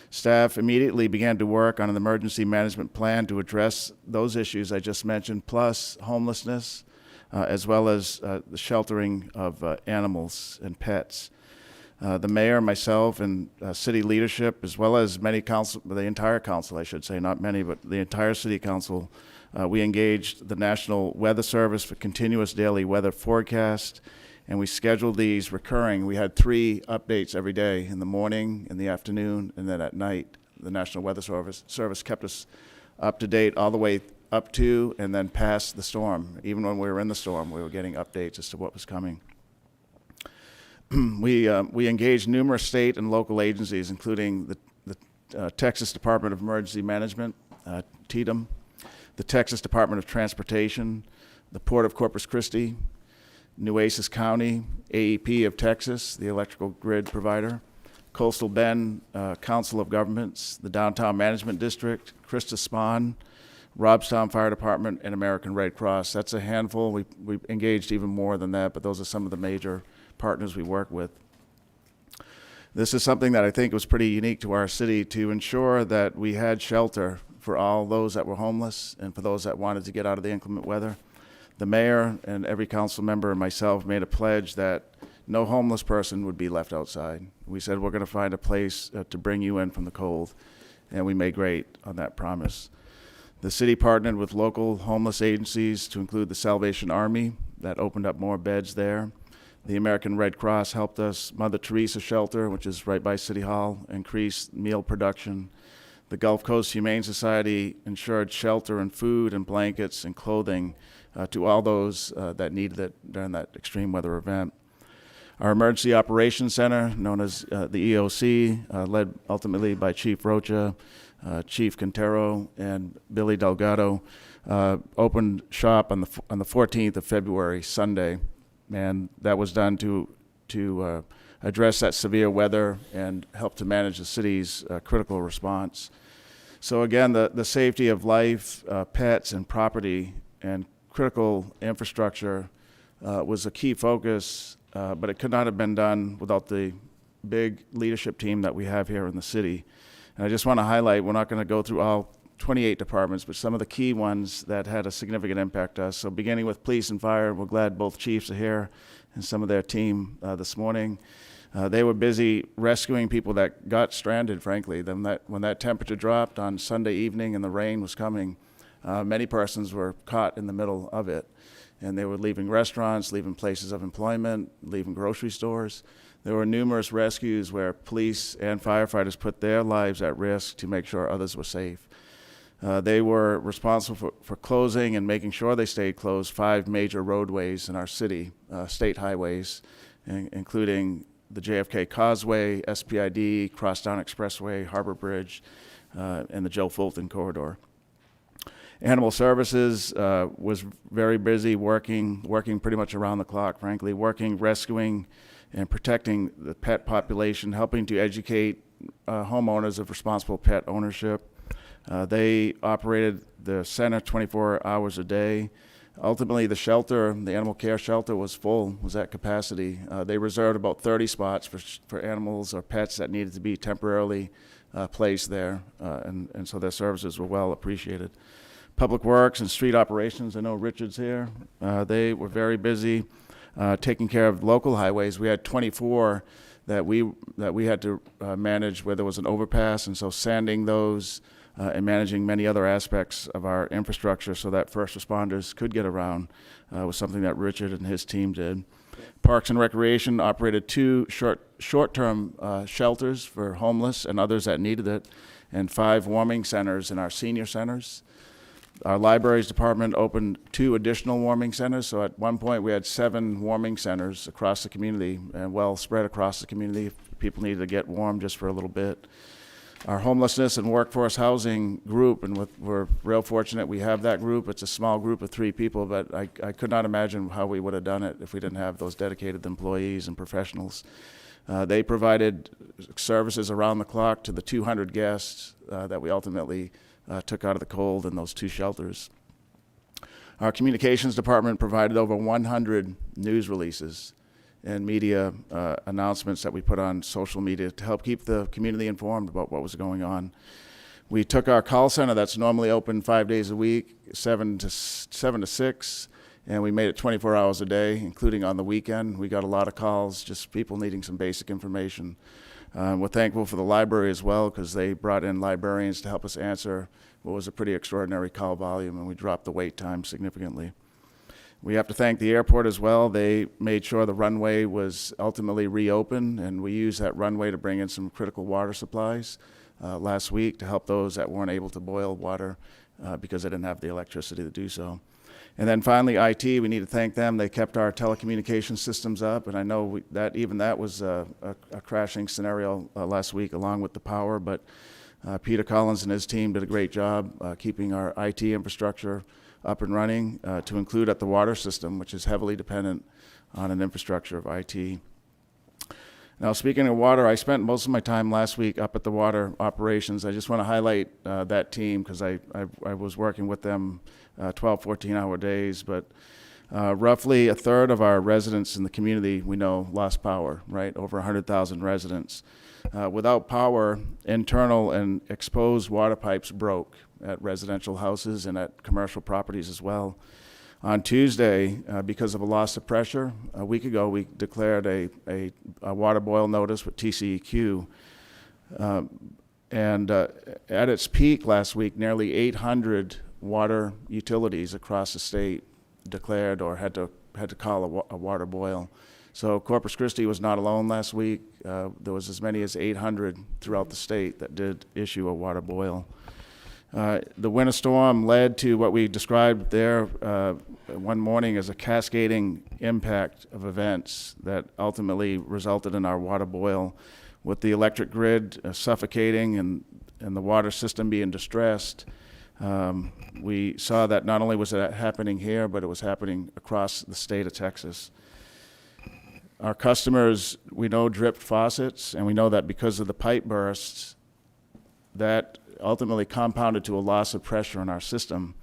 Staff immediately began to work on an emergency management plan to address those issues I just mentioned, plus homelessness, as well as the sheltering of animals and pets. The mayor, myself, and city leadership, as well as the entire council, I should say, not many, but the entire city council, we engaged the National Weather Service for continuous daily weather forecast, and we scheduled these recurring. We had 3 updates every day, in the morning, in the afternoon, and then at night. The National Weather Service kept us up to date all the way up to and then past the storm. Even when we were in the storm, we were getting updates as to what was coming. We engaged numerous state and local agencies, including the Texas Department of Emergency Management, TDEM, the Texas Department of Transportation, the Port of Corpus Christi, Nueces County, AEP of Texas, the electrical grid provider, Coastal Bend Council of Governments, the Downtown Management District, Christi Spawn, Robstown Fire Department, and American Red Cross. That's a handful. We engaged even more than that, but those are some of the major partners we work with. This is something that I think was pretty unique to our city, to ensure that we had shelter for all those that were homeless and for those that wanted to get out of the inclement weather. The mayor and every council member and myself made a pledge that no homeless person would be left outside. We said, we're going to find a place to bring you in from the cold, and we made great on that promise. The city partnered with local homeless agencies, to include the Salvation Army, that opened up more beds there. The American Red Cross helped us. Mother Teresa Shelter, which is right by City Hall, increased meal production. The Gulf Coast Humane Society ensured shelter and food and blankets and clothing to all those that needed it during that extreme weather event. Our Emergency Operations Center, known as the EOC, led ultimately by Chief Rocha, Chief Quintero, and Billy Delgado, opened shop on the 14th of February, Sunday. And that was done to address that severe weather and help to manage the city's critical response. So again, the safety of life, pets, and property, and critical infrastructure was a key focus, but it could not have been done without the big leadership team that we have here in the city. And I just want to highlight, we're not going to go through all 28 departments, but some of the key ones that had a significant impact to us. So beginning with police and fire, we're glad both chiefs are here and some of their team this morning. They were busy rescuing people that got stranded, frankly. When that temperature dropped on Sunday evening and the rain was coming, many persons were caught in the middle of it. And they were leaving restaurants, leaving places of employment, leaving grocery stores. There were numerous rescues where police and firefighters put their lives at risk to make sure others were safe. They were responsible for closing and making sure they stayed closed 5 major roadways in our city, state highways, including the JFK Causeway, SPID, Crosstown Expressway, Harbor Bridge, and the Joe Fulton Corridor. Animal Services was very busy working pretty much around the clock, frankly, rescuing and protecting the pet population, helping to educate homeowners of responsible pet ownership. They operated the center 24 hours a day. Ultimately, the shelter, the animal care shelter, was at capacity. They reserved about 30 spots for animals or pets that needed to be temporarily placed there, and so their services were well appreciated. Public Works and Street Operations, I know Richard's here. They were very busy taking care of local highways. We had 24 that we had to manage where there was an overpass, and so sanding those and managing many other aspects of our infrastructure so that first responders could get around was something that Richard and his team did. Parks and Recreation operated 2 short-term shelters for homeless and others that needed it, and 5 warming centers in our senior centers. Our Libraries Department opened 2 additional warming centers, so at one point we had 7 warming centers across the community and well spread across the community if people needed to get warm just for a little bit. Our homelessness and workforce housing group, and we're real fortunate we have that group. It's a small group of 3 people, but I could not imagine how we would have done it if we didn't have those dedicated employees and professionals. They provided services around the clock to the 200 guests that we ultimately took out of the cold in those 2 shelters. Our communications department provided over 100 news releases and media announcements that we put on social media to help keep the community informed about what was going on. We took our call center that's normally open 5 days a week, 7 to 6, and we made it 24 hours a day, including on the weekend. We got a lot of calls, just people needing some basic information. We're thankful for the library as well, because they brought in librarians to help us answer what was a pretty extraordinary call volume, and we dropped the wait time significantly. We have to thank the airport as well. They made sure the runway was ultimately reopened, and we used that runway to bring in some critical water supplies last week to help those that weren't able to boil water because they didn't have the electricity to do so. And then finally, IT, we need to thank them. They kept our telecommunication systems up, and I know that was a crashing scenario last week along with the power, but Peter Collins and his team did a great job keeping our IT infrastructure up and running, to include at the water system, which is heavily dependent on an infrastructure of IT. Now, speaking of water, I spent most of my time last week up at the water operations. I just want to highlight that team because I was working with them 12, 14-hour days, but roughly a third of our residents in the community we know lost power, right? Over 100,000 residents. Without power, internal and exposed water pipes broke at residential houses and at commercial properties as well. On Tuesday, because of a loss of pressure, a week ago we declared a water boil notice with TCEQ. And at its peak last week, nearly 800 water utilities across the state declared or had to call a water boil. So Corpus Christi was not alone last week. There was as many as 800 throughout the state that did issue a water boil. The winter storm led to what we described there one morning as a cascading impact of events that ultimately resulted in our water boil, with the electric grid suffocating and the water system being distressed. We saw that not only was it happening here, but it was happening across the state of Texas. Our customers, we know, dripped faucets, and we know that because of the pipe bursts, that ultimately compounded to a loss of pressure in our system.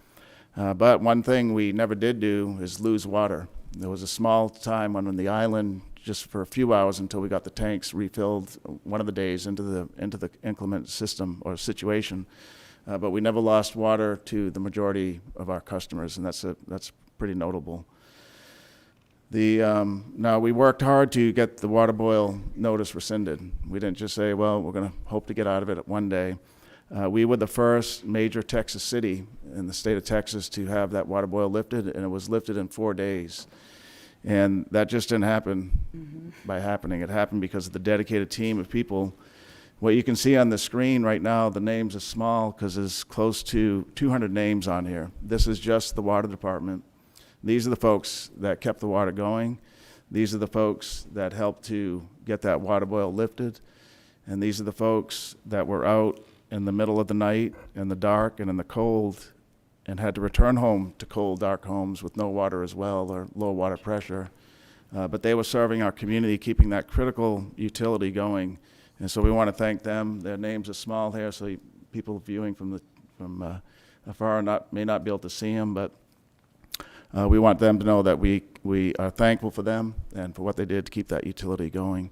But one thing we never did do is lose water. There was a small time on the island, just for a few hours until we got the tanks refilled one of the days into the inclement system or situation. But we never lost water to the majority of our customers, and that's pretty notable. Now, we worked hard to get the water boil notice rescinded. We didn't just say, well, we're going to hope to get out of it one day. We were the first major Texas city in the state of Texas to have that water boil lifted, and it was lifted in 4 days. And that just didn't happen by happening. It happened because of the dedicated team of people. What you can see on the screen right now, the names are small because there's close to 200 names on here. This is just the water department. These are the folks that kept the water going. These are the folks that helped to get that water boil lifted. And these are the folks that were out in the middle of the night, in the dark and in the cold, and had to return home to cold, dark homes with no water as well, or low water pressure. But they were serving our community, keeping that critical utility going. And so we want to thank them. Their names are small here, so people viewing from afar may not be able to see them, but we want them to know that we are thankful for them and for what they did to keep that utility going.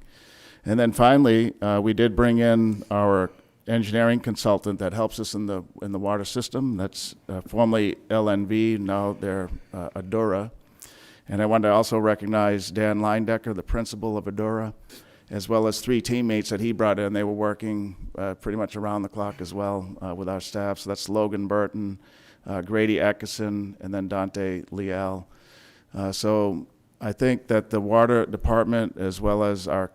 And then finally, we did bring in our engineering consultant that helps us in the water system. That's formerly LNV, now they're Adura. And I want to also recognize Dan Leindecker, the principal of Adura, as well as 3 teammates that he brought in. They were working pretty much around the clock as well with our staff. So that's Logan Burton, Grady Atkinson, and then Dante Leal. So I think that the water department, as well as our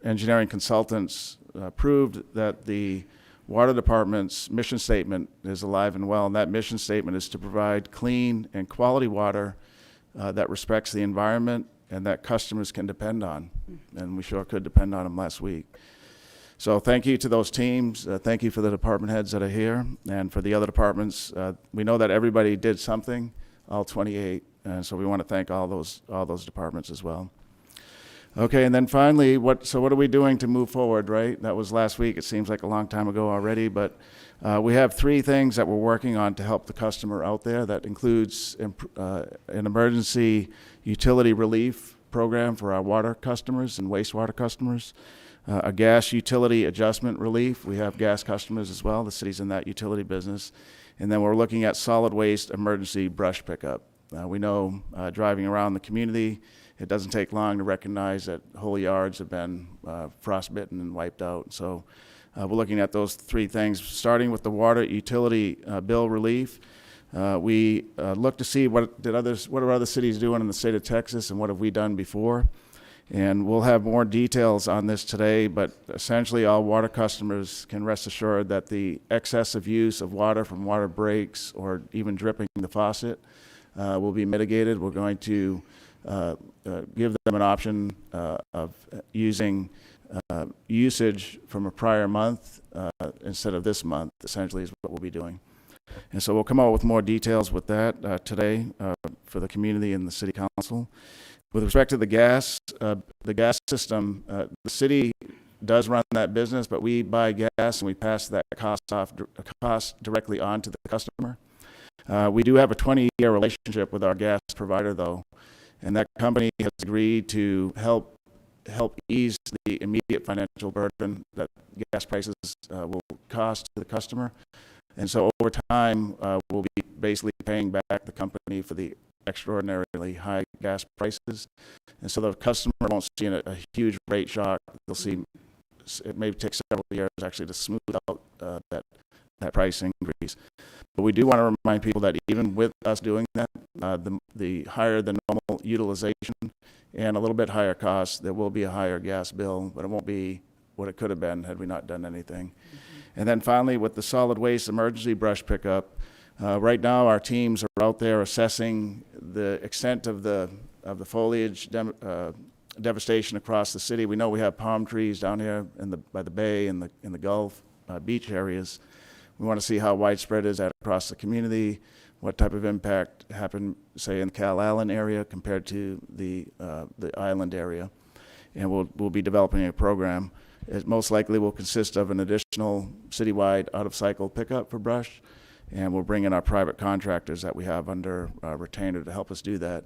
engineering consultants, proved that the water department's mission statement is alive and well, and that mission statement is to provide clean and quality water that respects the environment and that customers can depend on. And we sure could depend on them last week. So thank you to those teams. Thank you for the department heads that are here, and for the other departments. We know that everybody did something, all 28, and so we want to thank all those departments as well. Okay, and then finally, what are we doing to move forward, right? That was last week. It seems like a long time ago already, but we have 3 things that we're working on to help the customer out there. That includes an emergency utility relief program for our water customers and wastewater customers, a gas utility adjustment relief. We have gas customers as well. The city's in that utility business. And then we're looking at solid waste emergency brush pickup. We know driving around the community, it doesn't take long to recognize that whole yards have been frostbitten and wiped out. So we're looking at those three things, starting with the water utility bill relief. We look to see what are other cities doing in the state of Texas and what have we done before. And we'll have more details on this today, but essentially all water customers can rest assured that the excessive use of water from water breaks or even dripping the faucet will be mitigated. We're going to give them an option of using usage from a prior month instead of this month, essentially is what we'll be doing. And so we'll come out with more details with that today for the community and the city council. With respect to the gas system, the city does run that business, but we buy gas and we pass that cost directly on to the customer. We do have a 20-year relationship with our gas provider, though, and that company has agreed to help ease the immediate financial burden that gas prices will cost to the customer. And so over time, we'll be basically paying back the company for the extraordinarily high gas prices. And so the customer won't see a huge rate shock. They'll see it may take several years actually to smooth out that price increase. But we do want to remind people that even with us doing that, the higher than normal utilization and a little bit higher cost, there will be a higher gas bill, but it won't be what it could have been had we not done anything. Mm-hmm. And then finally, with the solid waste emergency brush pickup, right now our teams are out there assessing the extent of the foliage devastation across the city. We know we have palm trees down here by the bay and in the Gulf beach areas. We want to see how widespread is that across the community, what type of impact happened, say, in the Cal Allen area compared to the island area. And we'll be developing a program. It most likely will consist of an additional citywide out-of-cycle pickup for brush, and we'll bring in our private contractors that we have under retainer to help us do that.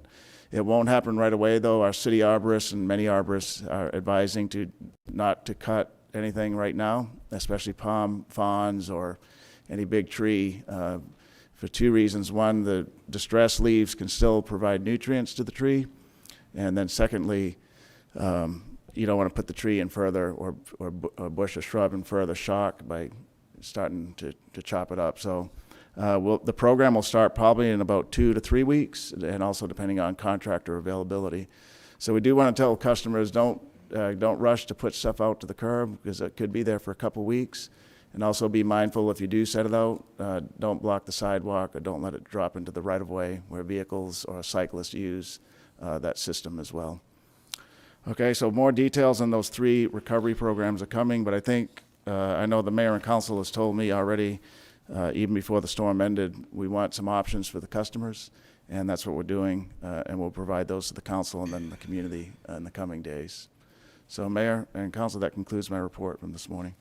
It won't happen right away, though. Our city arborists and many arborists are advising not to cut anything right now, especially palm fronds or any big tree, for two reasons. One, the distressed leaves can still provide nutrients to the tree, and then secondly, you don't want to put the tree in further or bush or shrub in further shock by starting to chop it up. So the program will start probably in about 2 to 3 weeks, and also depending on contractor availability. So we do want to tell customers don't rush to put stuff out to the curb because it could be there for a couple weeks. And also be mindful if you do set it out, don't block the sidewalk or don't let it drop into the right-of-way where vehicles or cyclists use that system as well. Okay, so more details on those 3 recovery programs are coming, but I think, I know the mayor and council has told me already, even before the storm ended, we want some options for the customers, and that's what we're doing, and we'll provide those to the council and then the community in the coming days. So Mayor and council, that concludes my report from this morning.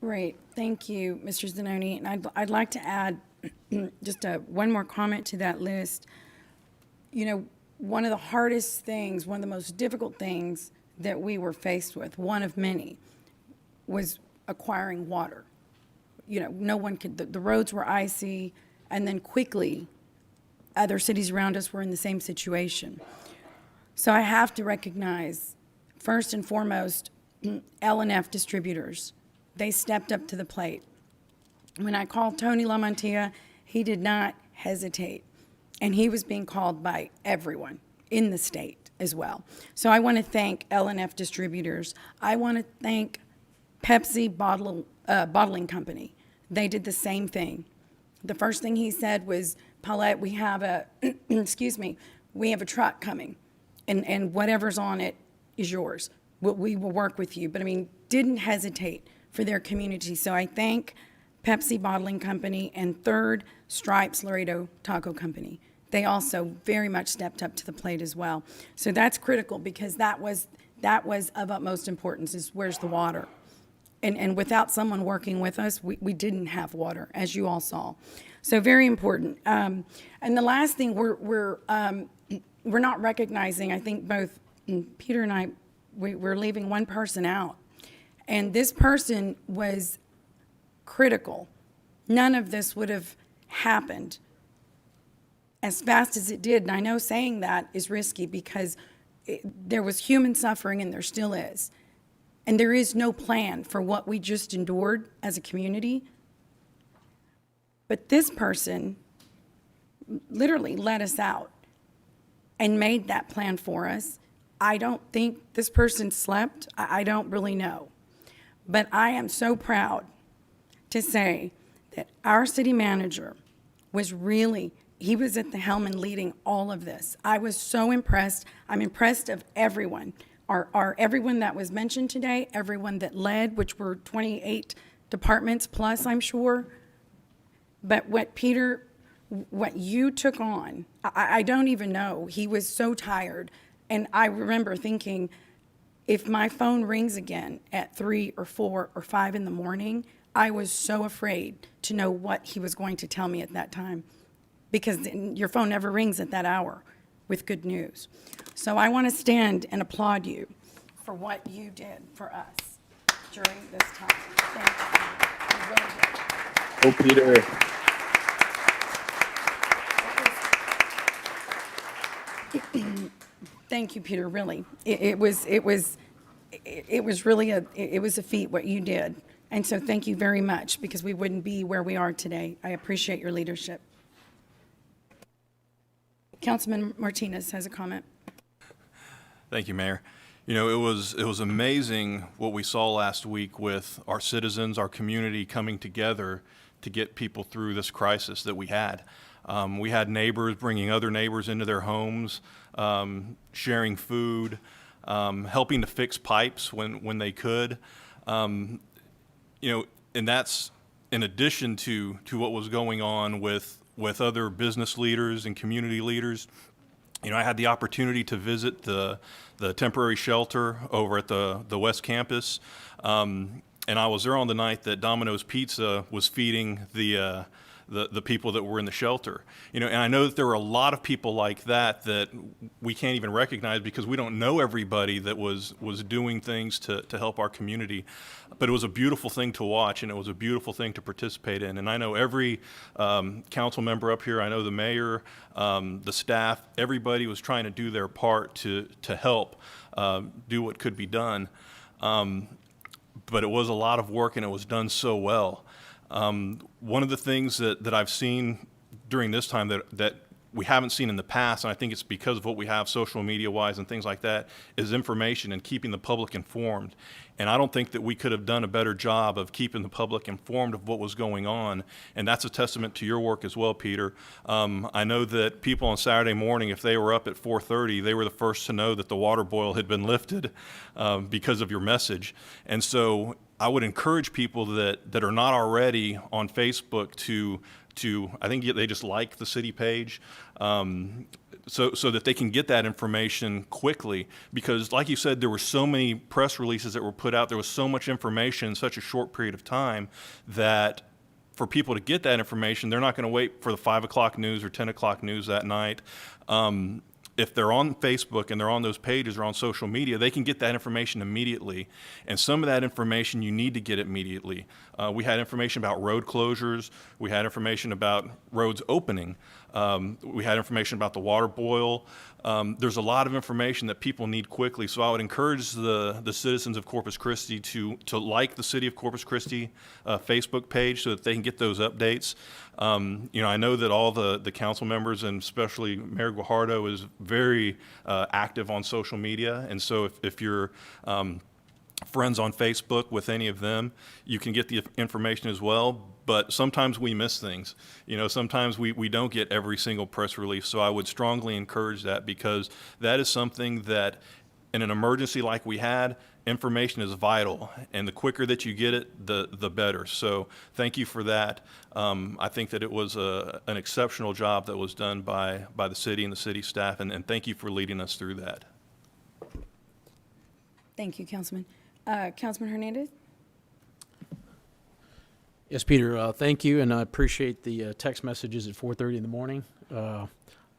Great, thank you, Mr. Zanoni. And I'd like to add just one more comment to that list. You know, one of the hardest things, one of the most difficult things that we were faced with, one of many, was acquiring water. You know, no one could, the roads were icy, and then quickly, other cities around us were in the same situation. So I have to recognize, first and foremost, L&F distributors. They stepped up to the plate. When I called Tony LaMantia, he did not hesitate. And he was being called by everyone in the state as well. So I want to thank L&F distributors. I want to thank Pepsi Bottling Company. They did the same thing. The first thing he said was, Paulette, we have a, we have a truck coming, and whatever's on it is yours. We will work with you. But I mean, didn't hesitate for their community. So I thank Pepsi Bottling Company, and third, Stripes Laredo Taco Company. They also very much stepped up to the plate as well. So that's critical because that was of utmost importance, is where's the water? And without someone working with us, we didn't have water, as you all saw. So very important. And the last thing we're not recognizing, I think both Peter and I, we're leaving one person out. And this person was critical. None of this would have happened as fast as it did. And I know saying that is risky because there was human suffering and there still is. And there is no plan for what we just endured as a community. But this person literally let us out and made that plan for us. I don't think this person slept. I don't really know. But I am so proud to say that our city manager was really, he was at the helm and leading all of this. I was so impressed. I'm impressed of everyone. Everyone that was mentioned today, everyone that led, which were 28 departments plus, I'm sure. But what you took on, I don't even know. He was so tired. And I remember thinking, if my phone rings again at 3 or 4 or 5 in the morning, I was so afraid to know what he was going to tell me at that time, because your phone never rings at that hour with good news. So I want to stand and applaud you for what you did for us during this time. Thank you. You really did. Oh, Peter. Thank you, Peter, really. It was really a feat what you did. And so thank you very much, because we wouldn't be where we are today. I appreciate your leadership. Councilman Martinez has a comment. Thank you, Mayor. You know, it was amazing what we saw last week with our citizens, our community coming together to get people through this crisis that we had. We had neighbors bringing other neighbors into their homes, sharing food, helping to fix pipes when they could. And that's in addition to what was going on with other business leaders and community leaders. You know, I had the opportunity to visit the temporary shelter over at the West Campus, and I was there on the night that Domino's Pizza was feeding the people that were in the shelter. You know, and I know that there were a lot of people like that we can't even recognize because we don't know everybody that was doing things to help our community. But it was a beautiful thing to watch, and it was a beautiful thing to participate in. And I know every council member up here, I know the mayor, the staff, everybody was trying to do their part to help do what could be done. But it was a lot of work, and it was done so well. One of the things that I've seen during this time that we haven't seen in the past, and I think it's because of what we have social media-wise and things like that, is information and keeping the public informed. And I don't think that we could have done a better job of keeping the public informed of what was going on, and that's a testament to your work as well, Peter. I know that people on Saturday morning, if they were up at 4:30, they were the first to know that the water boil had been lifted because of your message. And so I would encourage people that are not already on Facebook to I think they just like the city page, so that they can get that information quickly. Because like you said, there were so many press releases that were put out, there was so much information in such a short period of time that for people to get that information, they're not going to wait for the 5 o'clock news or 10 o'clock news that night. If they're on Facebook and they're on those pages or on social media, they can get that information immediately. And some of that information you need to get immediately. We had information about road closures. We had information about roads opening. We had information about the water boil. There's a lot of information that people need quickly. So I would encourage the citizens of Corpus Christi to like the City of Corpus Christi Facebook page so that they can get those updates. I know that all the council members, and especially Mayor Guajardo, is very active on social media. And so if you're friends on Facebook with any of them, you can get the information as well. But sometimes we miss things. Sometimes we don't get every single press release. So I would strongly encourage that, because that is something that in an emergency like we had, information is vital, and the quicker that you get it, the better. So thank you for that. I think that it was an exceptional job that was done by the city and the city staff, and thank you for leading us through that. Thank you, Councilman. Councilman Hernandez? Yes, Peter, thank you, and I appreciate the text messages at 4:30 in the morning. I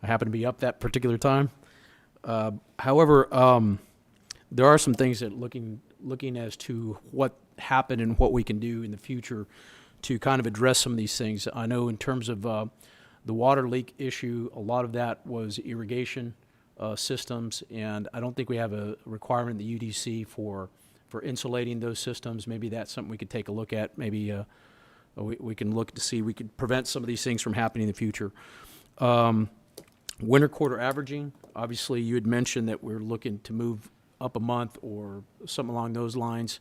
happen to be up that particular time. However, there are some things that looking as to what happened and what we can do in the future to kind of address some of these things. I know in terms of The water leak issue, a lot of that was irrigation systems, and I don't think we have a requirement in the UDC for insulating those systems. Maybe that's something we could take a look at. Maybe we can look to see we could prevent some of these things from happening in the future. Winter quarter averaging, obviously you had mentioned that we're looking to move up a month or something along those lines.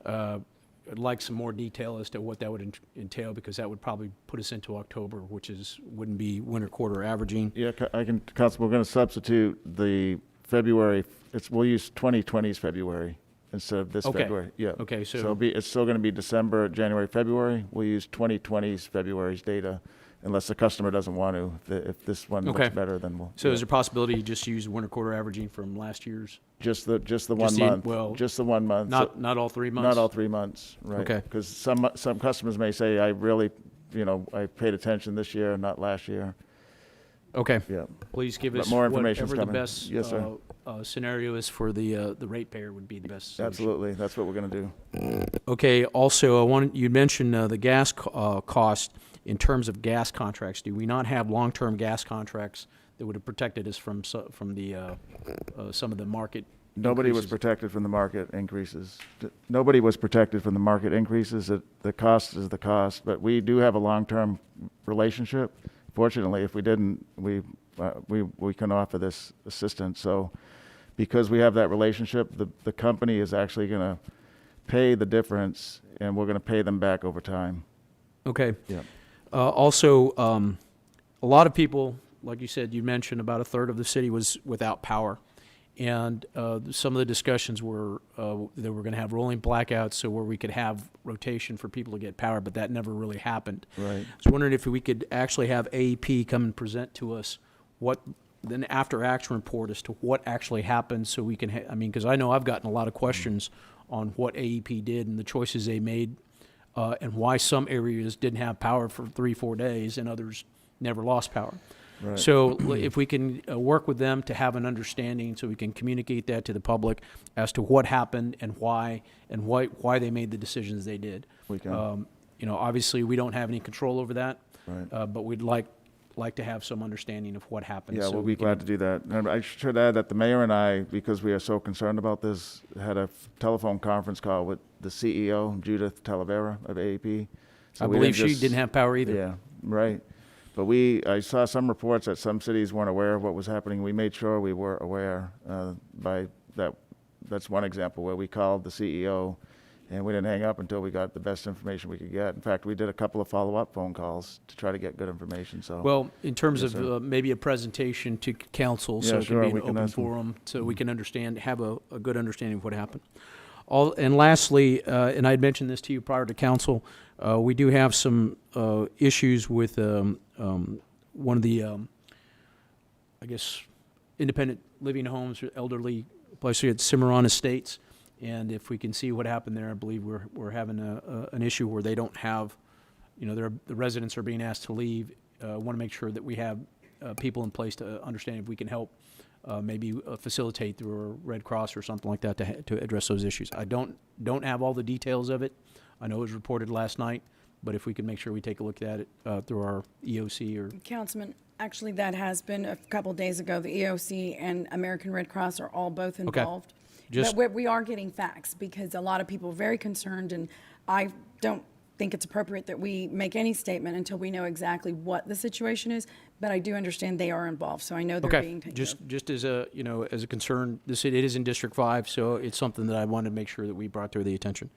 I'd like some more detail as to what that would entail, because that would probably put us into October, which wouldn't be winter quarter averaging. Yeah, Council, we're going to substitute the February, we'll use 2020's February instead of this Okay. February. Yeah. Okay, so- It's still going to be December, January, February. We'll use 2020's February's data unless the customer doesn't want to. If this one Okay. looks better, then we'll. So yeah. is there a possibility to just use winter quarter averaging from last year's? Just the 1 month. Well, just the 1 month. not all 3 months? Not all 3 months, right. Okay. Because some customers may say, I really, I paid attention this year, not last year. Okay. Yeah. Please give But us more information's whatever the coming. best Yes, sir. scenario is for the ratepayer would be the best solution. Absolutely. That's what we're going to do. Okay, also, you mentioned the gas cost in terms of gas contracts. Do we not have long-term gas contracts that would have protected us from some of the market Nobody was increases? protected from the market increases. Nobody was protected from the market increases. The cost is the cost, but we do have a long-term relationship. Fortunately, if we didn't, we can offer this assistance. So because we have that relationship, the company is actually going to pay the difference, and we're going to pay them back over time. Okay. Yeah. Also, a lot of people, like you said, you mentioned about a third of the city was without power. And some of the discussions were that we're going to have rolling blackouts, so where we could have rotation for people to get power, but that never really happened. Right. I was wondering if we could actually have AEP come and present to us then after action report as to what actually happened, so we can, because I know I've gotten a lot of questions on what AEP did and the choices they made, and why some areas didn't have power for 3-4 days and others never lost power. Right. So if we can work with them to have an understanding, so we can communicate that to the public as to what happened and why they made the decisions they did. We can. Obviously we don't have any control over that, Right. but we'd like to have some understanding of what happened. Yeah, so we'll we be can- glad to do that. And I should add that the mayor and I, because we are so concerned about this, had a telephone conference call with the CEO, Judith Talavera of AEP. So I we believe she just- didn't have power either. Yeah, right. But I saw some reports that some cities weren't aware of what was happening. We made sure we were aware by that. That's one example where we called the CEO, and we didn't hang up until we got the best information we could get. In fact, we did a couple of follow-up phone calls to try to get good information. So, Well, in terms Yes, of sir. maybe a presentation to council, so Yeah, it sure, can be we an can open ask them. forum, so we can have a good understanding of what happened. And lastly, and I had mentioned this to you prior to council, we do have some issues with one of the, independent living homes, or elderly places at Cimarron Estates. And if we can see what happened there, I believe we're having an issue where they don't have, the residents are being asked to leave. Want to make sure that we have people in place to understand if we can help, maybe facilitate through a Red Cross or something like that to address those issues. I don't have all the details of it. I know it was reported last night, but if we can make sure we take a look at it through our EOC or. Councilman, actually, that has been a couple days ago. The EOC and American Red Cross are all both involved. Just- But we are getting facts, because a lot of people are very concerned, and I don't think it's appropriate that we make any statement until we know exactly what the situation is, but I do understand they are involved, so I know they're being taken care of. Just as a, as a concern, it is in District 5, so it's something that I wanted to make sure that we brought to the attention.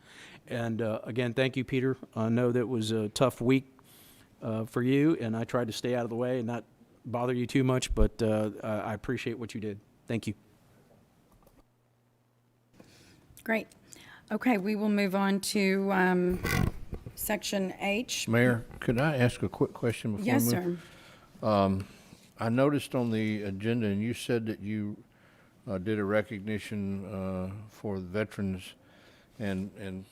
And again, thank you, Peter. I know that was a tough week for you, and I tried to stay out of the way and not bother you too much, but I appreciate what you did. Thank you. Great. Okay, we will move on to Section H. Mayor, could I ask a quick question before Yes, we move? sir. I noticed on the agenda, and you said that you did a recognition for the veterans, and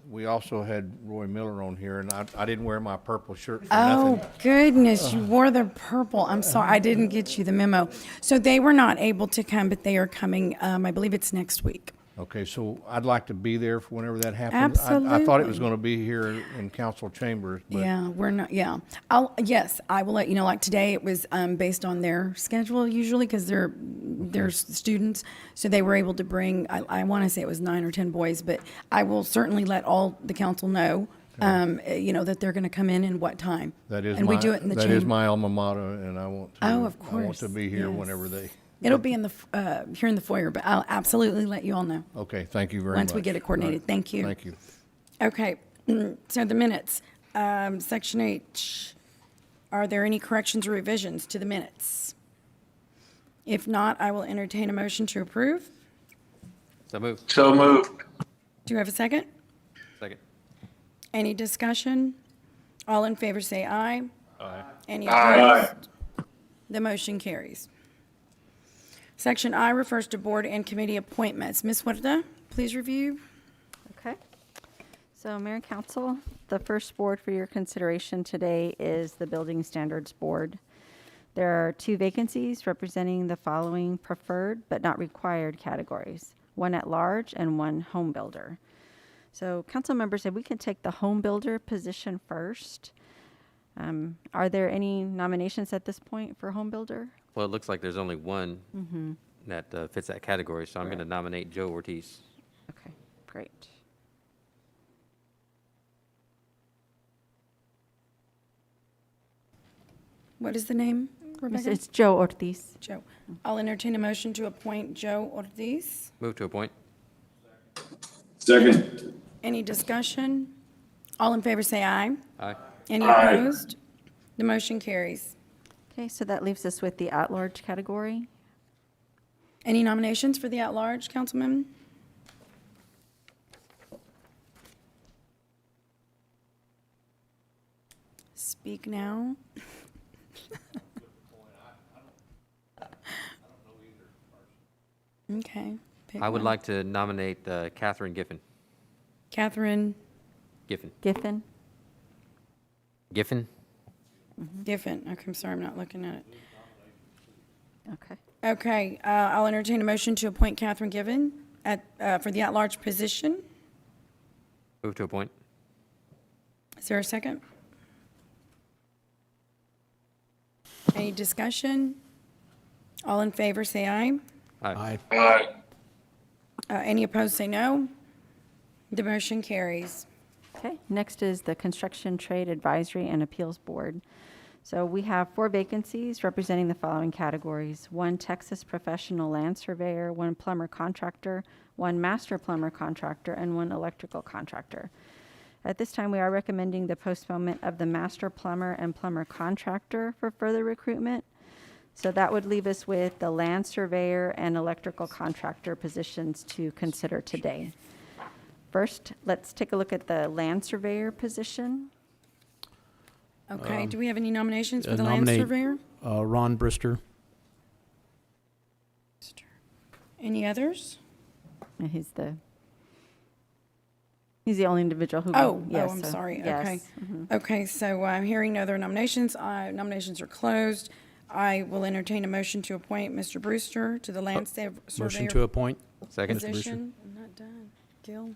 we also had Roy Miller on here, and I didn't wear my purple shirt for Oh, nothing. goodness, you wore the purple. I'm sorry, I didn't get you the memo. So they were not able to come, but they are coming, I believe it's next week. Okay, so I'd like to be there for whenever that happens. I thought it was Absolutely. going to be here in council chambers, but Yeah, we're not, yeah. Yes, I will let you know, like today, it was based on their schedule usually, because they're students, so they were able to bring, I want to say it was 9 or 10 boys, but I will certainly let all the council know, that they're going to come in and what time. that is And we do it in the that is chamber. my alma mater, and I want to. Oh, of I want to course, be here yes. whenever they. It'll be in the, here in the foyer, but I'll absolutely let you all know. Okay, thank you very much. Once we get it coordinated. All right. Thank you. Thank you. Okay, so the minutes, Section H, are there any corrections or revisions to the minutes? If not, I will entertain a motion to approve. So moved. So moved. Do you have a second? Second. Any discussion? All in favor say aye. Aye. Any Aye. opposed? The motion carries. Section I refers to board and committee appointments. Ms. Huerta, please review. Okay. So Mayor and Council, the first board for your consideration today is the Building Standards Board. There are 2 vacancies representing the following preferred but not required categories, 1 at large and 1 home builder. So council members, if we can take the home builder position first. Are there any nominations at this point for home builder? Well, it looks like there's only one that fits that category, so I'm going to nominate Joe Ortiz. Okay, great. What is the name, Rebecca? It's Joe Ortiz. Joe. I'll entertain a motion to appoint Joe Ortiz. Move to appoint. Second. Any discussion? All in favor say aye. Aye. Any opposed? The motion carries. Okay, so that leaves us with the at-large category. Any nominations for the at-large, councilman? Speak now. Okay. pick I would one. like to nominate Catherine Giffen. Catherine Giffen. Giffen? Giffen? Giffen. Okay, I'm sorry, I'm not looking at it. Okay. Okay, I'll entertain a motion to appoint Catherine Giffen for the at-large position. Move to appoint. Is there a second? Any discussion? All in favor, say aye. Aye. Aye. Any opposed, say no. The motion carries. Okay, next is the Construction Trade Advisory and Appeals Board. So we have 4 vacancies representing the following categories: 1 Texas professional land surveyor, 1 plumber contractor, 1 master plumber contractor, and 1 electrical contractor. At this time, we are recommending the postponement of the master plumber and plumber contractor for further recruitment. So that would leave us with the land surveyor and electrical contractor positions to consider today. First, let's take a look at the land surveyor position. Okay, do we have any nominations for the land Nominate surveyor? Ron Brister. Any others? And he's the only individual who. yes, I'm so, sorry. yes, Okay. mhm. Okay, so I'm hearing no other nominations. Nominations are closed. I will entertain a motion to appoint Mr. Brewster to the land surveyor Motion to appoint. Second. Mr. Brewster. position. I'm not done. Gil?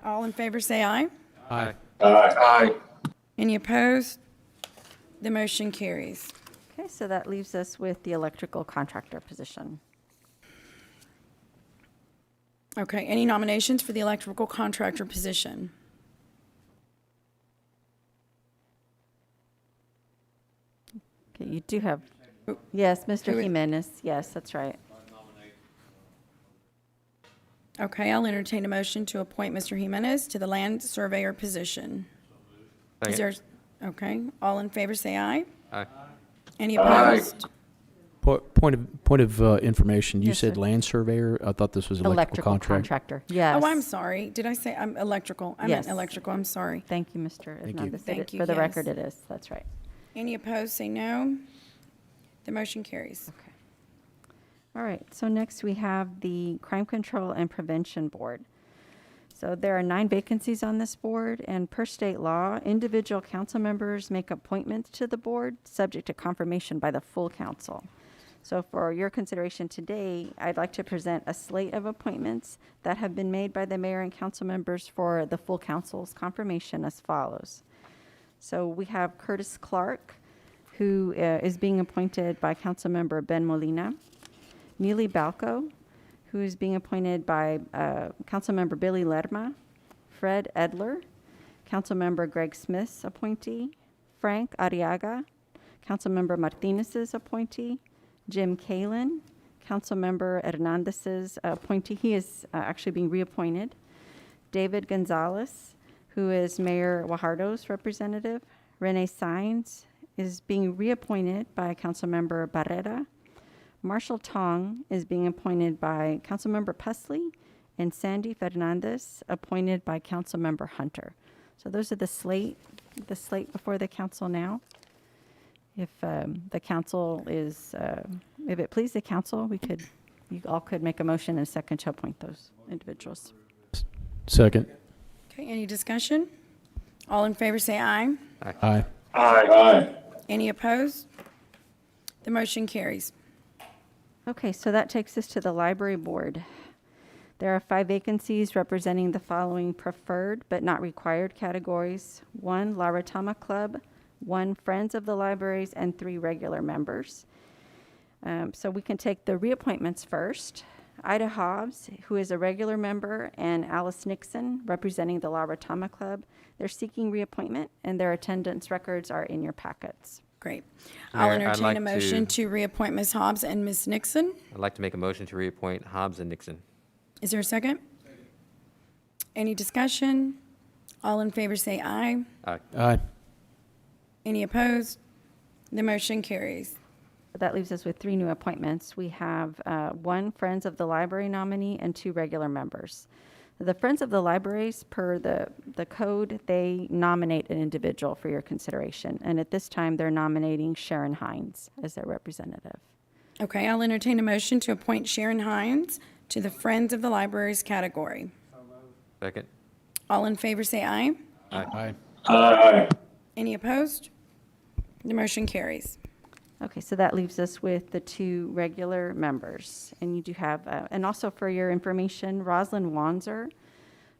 All in favor, say aye. Aye. Aye. Any opposed? The motion carries. Okay, so that leaves us with the electrical contractor position. Okay, any nominations for the electrical contractor position? Okay, you do have, yes, Mr. Who- Jimenez, yes, that's right. Okay, I'll entertain a motion to appoint Mr. Jimenez to the land surveyor position. Is there, okay, all in favor, say aye. Aye. Any opposed? Point of information. You Yes, said sir. land surveyor. I thought this was electrical contract. contractor, yes. Oh, I'm sorry. Did I say I'm electrical? I meant Yes. electrical, I'm sorry. Thank you, Mr. Thank you. Hernandez. Thank you, For the yes. record, it is, that's right. Any opposed, say no. The motion carries. Okay. All right, so next we have the Crime Control and Prevention Board. So there are 9 vacancies on this board, and per state law, individual council members make appointments to the board, subject to confirmation by the full council. So for your consideration today, I'd like to present a slate of appointments that have been made by the mayor and council members for the full council's confirmation as follows. So we have Curtis Clark, who is being appointed by Councilmember Ben Molina. Neely Balco, who is being appointed by Councilmember Billy Lerma. Fred Edler, Councilmember Greg Smith's appointee. Frank Arriaga, Councilmember Martinez's appointee. Jim Kalin, Councilmember Hernandez's appointee. He is actually being reappointed. David Gonzalez, who is Mayor Guajardo's representative. Renee Sines is being reappointed by Councilmember Barrera. Marshall Tong is being appointed by Councilmember Pusley, and Sandy Fernandez appointed by Councilmember Hunter. So those are the slate before the council now. If the council is, if it please the council, you all could make a motion and a second to appoint those individuals. Second. Okay, any discussion? All in favor say aye. Aye. Aye. Any opposed? The motion carries. Okay, so that takes us to the library board. There are 5 vacancies representing the following preferred but not required categories: 1 La Retama Club, 1 Friends of the Libraries, and 3 regular members. So we can take the reappointments first. Ida Hobbs, who is a regular member, and Alice Nixon, representing the La Retama Club. They're seeking reappointment, and their attendance records are in your packets. Great. I'll Mayor, I'd entertain like a motion to- to reappoint Ms. Hobbs and Ms. Nixon. I'd like to make a motion to reappoint Hobbs and Nixon. Is there a second? Any discussion? All in favor say aye. Aye. Aye. Any opposed? The motion carries. That leaves us with 3 new appointments. We have 1 Friends of the Library nominee and 2 regular members. The Friends of the Libraries, per the code, they nominate an individual for your consideration. And at this time, they're nominating Sharon Hines as their representative. Okay, I'll entertain a motion to appoint Sharon Hines to the Friends of the Libraries category. Second. All in favor say aye. Aye. Aye. Any opposed? The motion carries. Okay, so that leaves us with the 2 regular members. And you do have, and also for your information, Rosalind Wanzer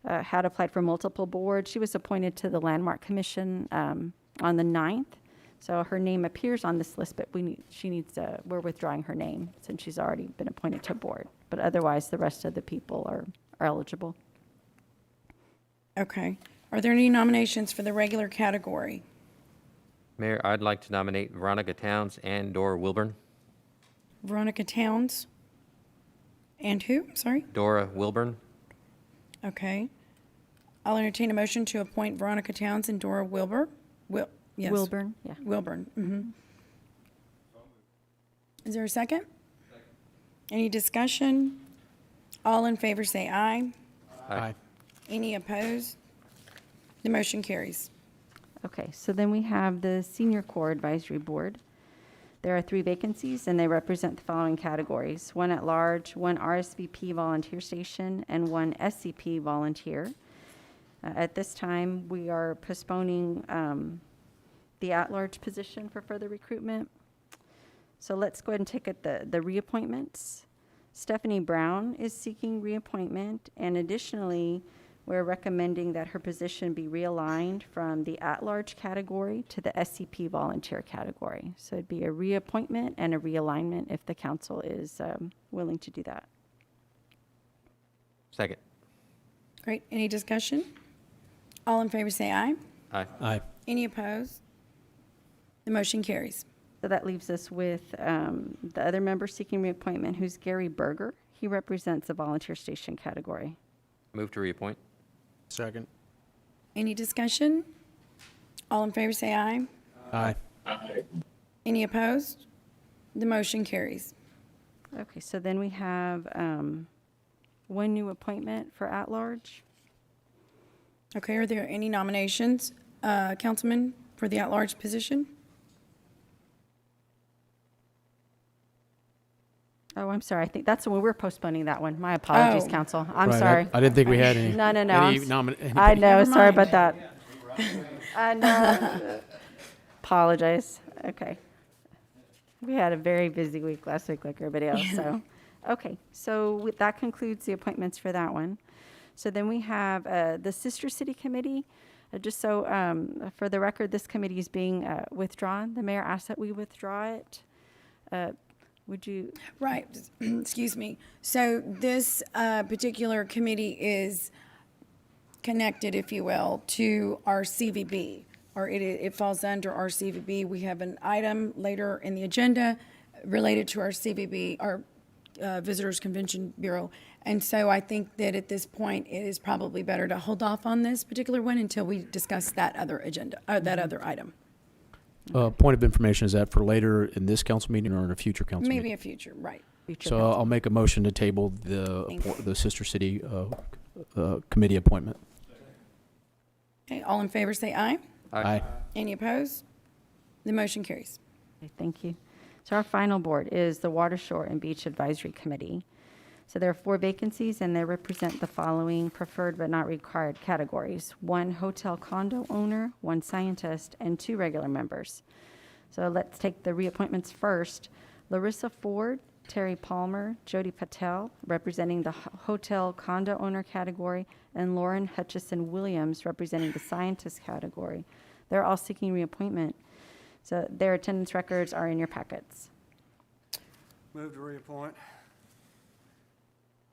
had applied for multiple boards. She was appointed to the Landmark Commission on the 9th. So her name appears on this list, but we're withdrawing her name since she's already been appointed to board. But otherwise, the rest of the people are eligible. Okay. Are there any nominations for the regular category? Mayor, I'd like to nominate Veronica Towns and Dora Wilburn. Veronica Towns? And who? Sorry? Dora Wilburn. Okay. I'll entertain a motion to appoint Veronica Towns and Dora Wilbur. Yes. Wilburn, yeah. Wilburn. Mm-hmm. Is there a second? Any discussion? All in favor say aye. Aye. Any opposed? The motion carries. Okay, so then we have the Senior Corps Advisory Board. There are 3 vacancies, and they represent the following categories: 1 at large, 1 RSVP volunteer station, and 1 SCP volunteer. At this time, we are postponing the at-large position for further recruitment. So let's go ahead and take the reappointments. Stephanie Brown is seeking reappointment, and additionally, we're recommending that her position be realigned from the at-large category to the SCP volunteer category. So it'd be a reappointment and a realignment if the council is willing to do that. Second. Great. Any discussion? All in favor say aye. Aye. Aye. Any opposed? The motion carries. So that leaves us with the other member seeking reappointment, who's Gary Berger. He represents the volunteer station category. Move to reappoint. Second. Any discussion? All in favor say aye. Aye. Any opposed? The motion carries. Okay, so then we have 1 new appointment for at-large. Okay, are there any nominations, Councilman, for the at-large position? Oh, I'm sorry. I think that's when we're postponing that one. My apologies, Oh. Council. I'm Right, sorry. I didn't think we had any. No. any I anybody- know. Never Sorry mind. about that. I know. Apologize. Okay. We had a very busy week last week, like everybody else, so. Okay, so that concludes the appointments for that one. So then we have the Sister City Committee. Just so, for the record, this committee is being withdrawn. The mayor asked that we withdraw it. Would you? Right, excuse me. So this particular committee is connected, if you will, to our CVB, or it falls under our CVB. We have an item later in the agenda related to our CVB, our Visitors Convention Bureau. And so I think that at this point, it is probably better to hold off on this particular one until we discuss that other agenda, that other item. Point of information, is that for later in this council meeting or in a future council meeting? Maybe a future, right. Future So I'll make a motion to table the Sister City committee appointment. Okay, all in favor say aye. Aye. Any opposed? The motion carries. Okay, thank you. So our final board is the Water Shore and Beach Advisory Committee. So there are 4 vacancies, and they represent the following preferred but not required categories: 1 hotel condo owner, 1 scientist, and 2 regular members. So let's take the reappointments first. Larissa Ford, Terry Palmer, Jody Patel, representing the hotel condo owner category, and Lauren Hutchison Williams, representing the scientist category. They're all seeking reappointment. So their attendance records are in your packets. Move to reappoint.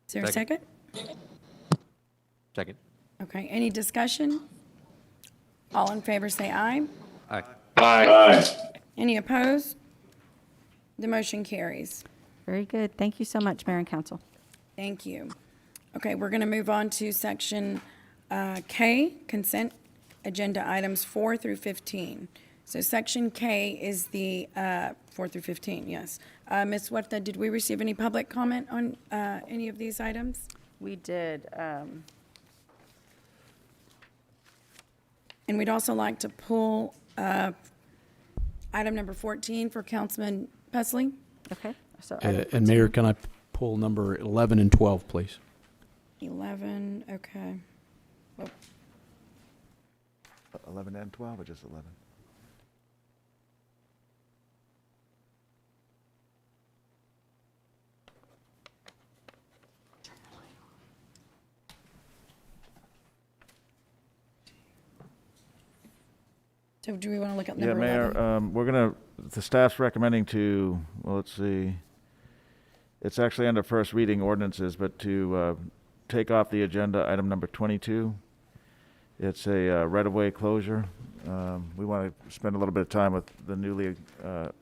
Is there a second? Second. Okay, any discussion? All in favor say aye. Aye. Aye. Any opposed? The motion carries. Very good. Thank you so much, Mayor and Council. Thank you. Okay, we're going to move on to section K, consent agenda items 4 through 15. So section K is the 4 through 15, yes. Ms. Huerta, did we receive any public comment on any of these items? We did. And we'd also like to pull item number 14 for Councilman Pesley. Okay. So And Mayor, can I pull number 11 and 12, please? 11, okay. Oh, 11 and 12 or just 11? so do we want to look at Yeah, number Mayor, 11? the staff's recommending to, well, let's see, it's actually under first reading ordinances, but to take off the agenda item number 22. It's a right-of-way closure. We want to spend a little bit of time with the newly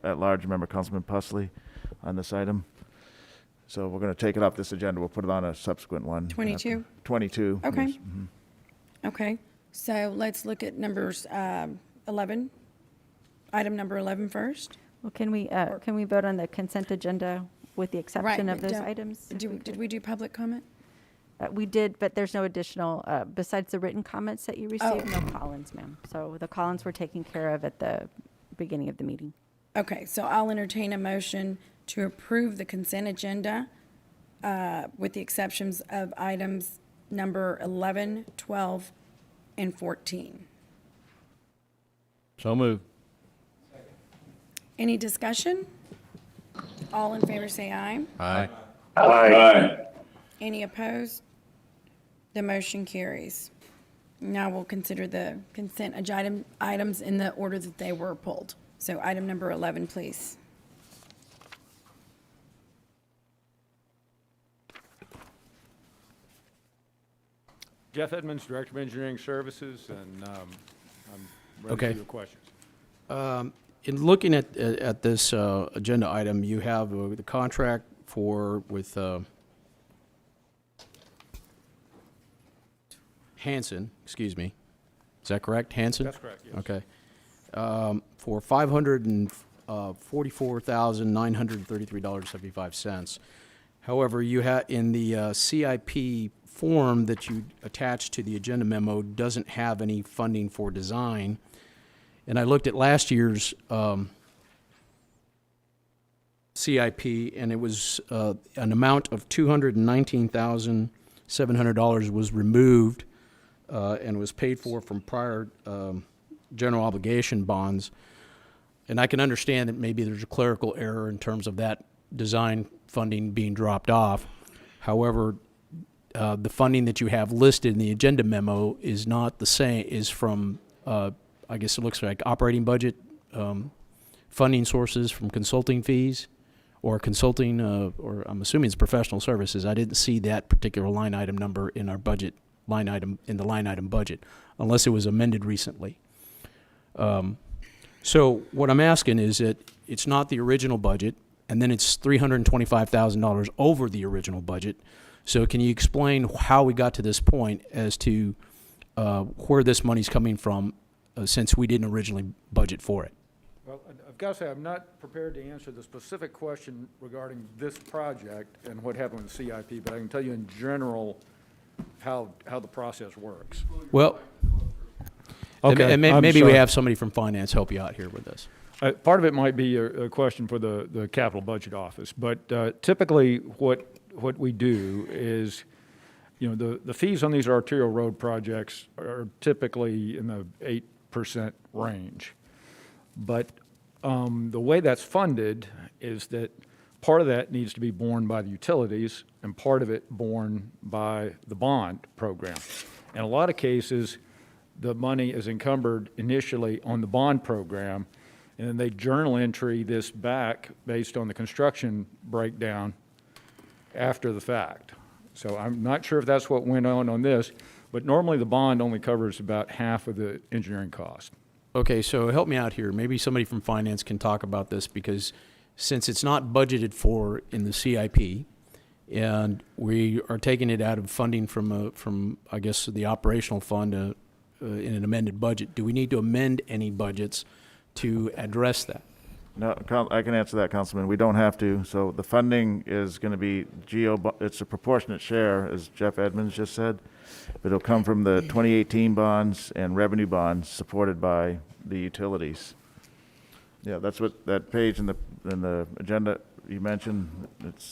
at-large member, Councilman Pusley, on this item. So we're going to take it off this agenda. We'll put it on a subsequent one. 22? 22. Okay. Yes. Mhm. Okay, so let's look at numbers 11, item number 11 first. Well, can we vote on the consent agenda with the exception Right, of those don't- items? Did we do public comment? We did, but there's no additional, besides the written comments that you received, no Oh. Collins, ma'am. So the Collins were taken care of at the beginning of the meeting. Okay, so I'll entertain a motion to approve the consent agenda with the exceptions of items number 11, 12, and 14. So moved. Any discussion? All in favor say aye. Aye. Aye. Any opposed? The motion carries. Now we'll consider the consent items in the order that they were pulled. So item number 11, please. Jeff Edmonds, Director of Engineering Services, and I'm ready Okay. for your questions. In looking at this agenda item, you have the contract with Hanson, excuse me. Is that correct? Hanson? That's correct, yes. Okay. For $544,933.75. However, you have, in the CIP form that you attached to the agenda memo, doesn't have any funding for design. And I looked at last year's CIP, and it was an amount of $219,700 was removed and was paid for from prior general obligation bonds. and I can understand that maybe there's a clerical error in terms of that design funding being dropped off. However, the funding that you have listed in the agenda memo is not the same, is from, I guess it looks like operating budget, funding sources from consulting fees, or consulting, or I'm assuming it's professional services. I didn't see that particular line item number in our budget, line item, in the line item budget, unless it was amended recently. So what I'm asking is that it's not the original budget, and then it's $325,000 over the original budget. So can you explain how we got to this point as to where this money's coming from, since we didn't originally budget for it? Well, I've got to say, I'm not prepared to answer the specific question regarding this project and what happened with the CIP, but I can tell you in general how the process works. Well, Okay, and I'm maybe sorry. we have somebody from finance help you out here with this. Part of it might be a question for the capital budget office, but typically what we do is, the fees on these arterial road projects are typically in the 8% range. But the way that's funded is that part of that needs to be borne by the utilities and part of it borne by the bond program. In a lot of cases, the money is encumbered initially on the bond program, and then they journal entry this back based on the construction breakdown after the fact. So I'm not sure if that's what went on this, but normally the bond only covers about half of the engineering cost. Okay, so help me out here. Maybe somebody from finance can talk about this, because since it's not budgeted for in the CIP, and we are taking it out of funding from I guess, the operational fund in an amended budget, do we need to amend any budgets to address that? No, I can answer that, Councilman. We don't have to. So the funding is going to be it's a proportionate share, as Jeff Edmonds just said. But it'll come from the 2018 bonds and revenue bonds supported by the utilities. Yeah, that's what that page in the agenda you mentioned.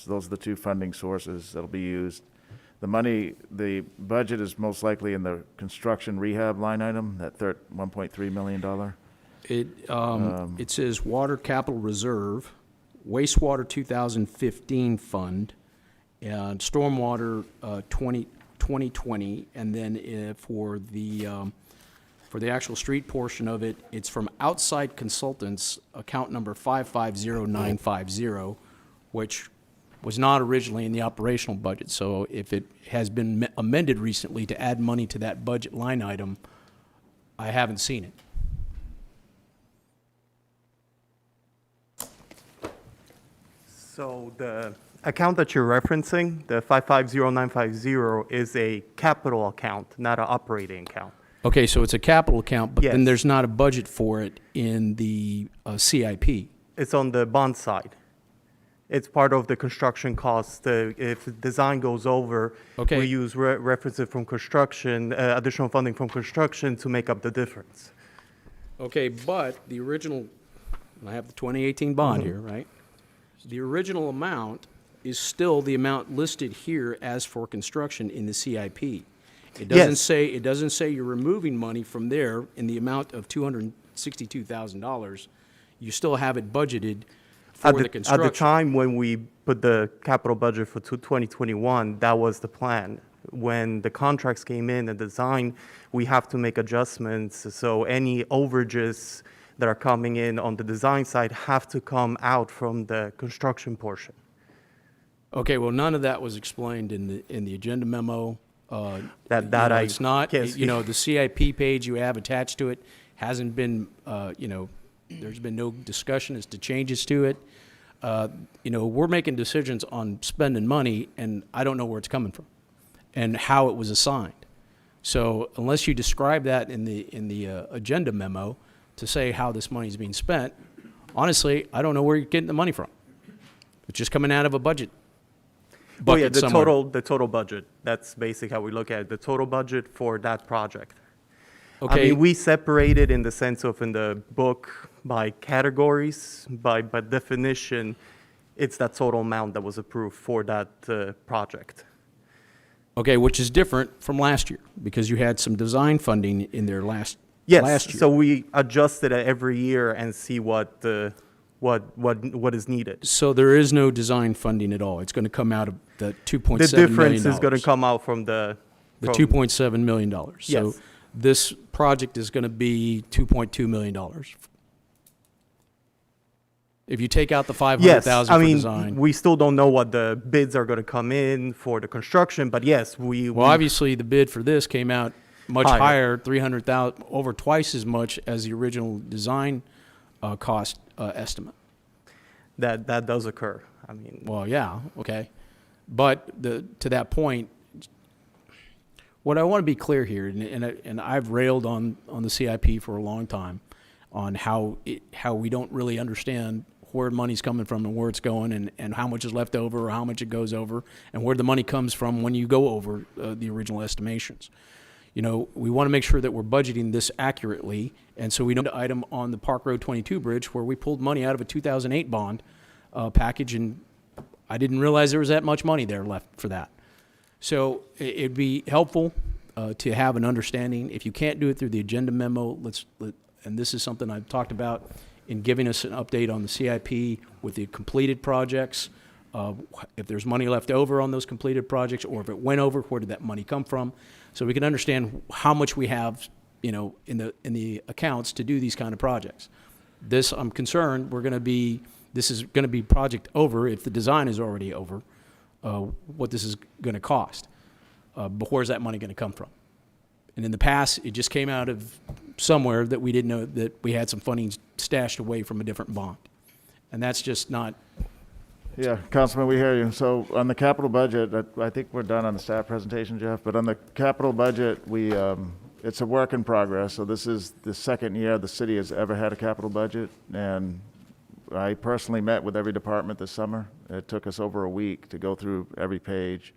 Those are the two funding sources that'll be used. The budget is most likely in the construction rehab line item, that $1.3 million. It says Water Capital Reserve, Wastewater 2015 Fund, and Stormwater 2020, and then for the actual street portion of it, it's from outside consultants, account number 550950, which was not originally in the operational budget. So if it has been amended recently to add money to that budget line item, I haven't seen it. So the account that you're referencing, the 550950, is a capital account, not an operating account. Okay, so it's a capital account, but then Yes. there's not a budget for it in the CIP. It's on the bond side. It's part of the construction cost. If design goes over, Okay. we use references from construction, additional funding from construction to make up the difference. Okay, but the original, and I have the 2018 bond here, right? The original amount is still the amount listed here as for construction in the CIP. It doesn't Yes. say you're removing money from there in the amount of $262,000. You still have it budgeted for the construction. At the time when we put the capital budget for 2021, that was the plan. When the contracts came in and design, we have to make adjustments. So any overages that are coming in on the design side have to come out from the construction portion. Okay, well, none of that was explained in the agenda memo. It's not, yes. the CIP page you have attached to it hasn't been, there's been no discussion as to changes to it. We're making decisions on spending money, and I don't know where it's coming from and how it was assigned. So unless you describe that in the agenda memo to say how this money is being spent, honestly, I don't know where you're getting the money from. It's just coming out of a budget. Oh yeah, the somewhere. total budget. That's basically how we look at it, the total budget for that project. Okay. I mean, we separate it in the sense of in the book by categories, by definition, it's that total amount that was approved for that project. Okay, which is different from last year, because you had some design funding in there last Yes, last year. so we adjusted it every year and see what is needed. So there is no design funding at all. It's going to come out of the $2.7 million. The difference is going to come out from the $2.7 million. So Yes. this project is going to be $2.2 million. If you take out the Yes, $500,000 I for mean, design. we still don't know what the bids are going to come in for the construction, but yes, Well, obviously, the bid for this came out much Higher. higher, 300,000, over twice as much as the original design cost estimate. that does occur. I mean, Well, yeah, okay. But to that point, what I want to be clear here, and I've railed on the CIP for a long time, on how we don't really understand where money's coming from and where it's going, and how much is left over or how much it goes over, and where the money comes from when you go over the original estimations. You know, we want to make sure that we're budgeting this accurately, and so we know the item on the Park Road 22 bridge where we pulled money out of a 2008 bond package, and I didn't realize there was that much money there left for that. So it'd be helpful to have an understanding. If you can't do it through the agenda memo, and this is something I've talked about in giving us an update on the CIP with the completed projects, if there's money left over on those completed projects, or if it went over, where did that money come from? So we can understand how much we have, you know, in the accounts to do these kind of projects. This, I'm concerned, this is going to be project over if the design is already over, what this is going to cost. But where's that money going to come from? And in the past, it just came out of somewhere that we didn't know that we had some funding stashed away from a different bond. And that's just not. Yeah, Councilman, we hear you. So on the capital budget, I think we're done on the staff presentation, Jeff, but on the capital budget, it's a work in progress. So this is the second year the city has ever had a capital budget, and I personally met with every department this summer. It took us over a week to go through every page.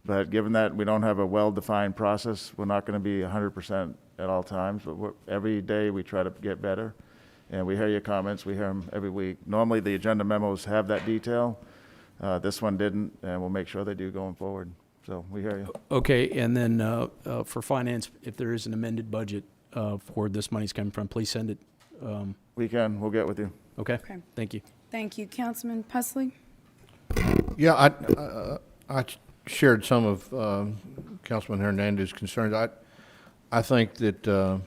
But given that we don't have a well-defined process, we're not going to be 100% at all times, but every day we try to get better. And we hear your comments, we hear them every week. Normally, the agenda memos have that detail. This one didn't, and we'll make sure they do going forward. So we hear you. Okay, and then for finance, if there is an amended budget for where this money's coming from, please send it. We'll get with you. Okay, thank you. Thank you. Councilman Pusley? Yeah, I shared some of Councilman Hernandez's concerns. I think that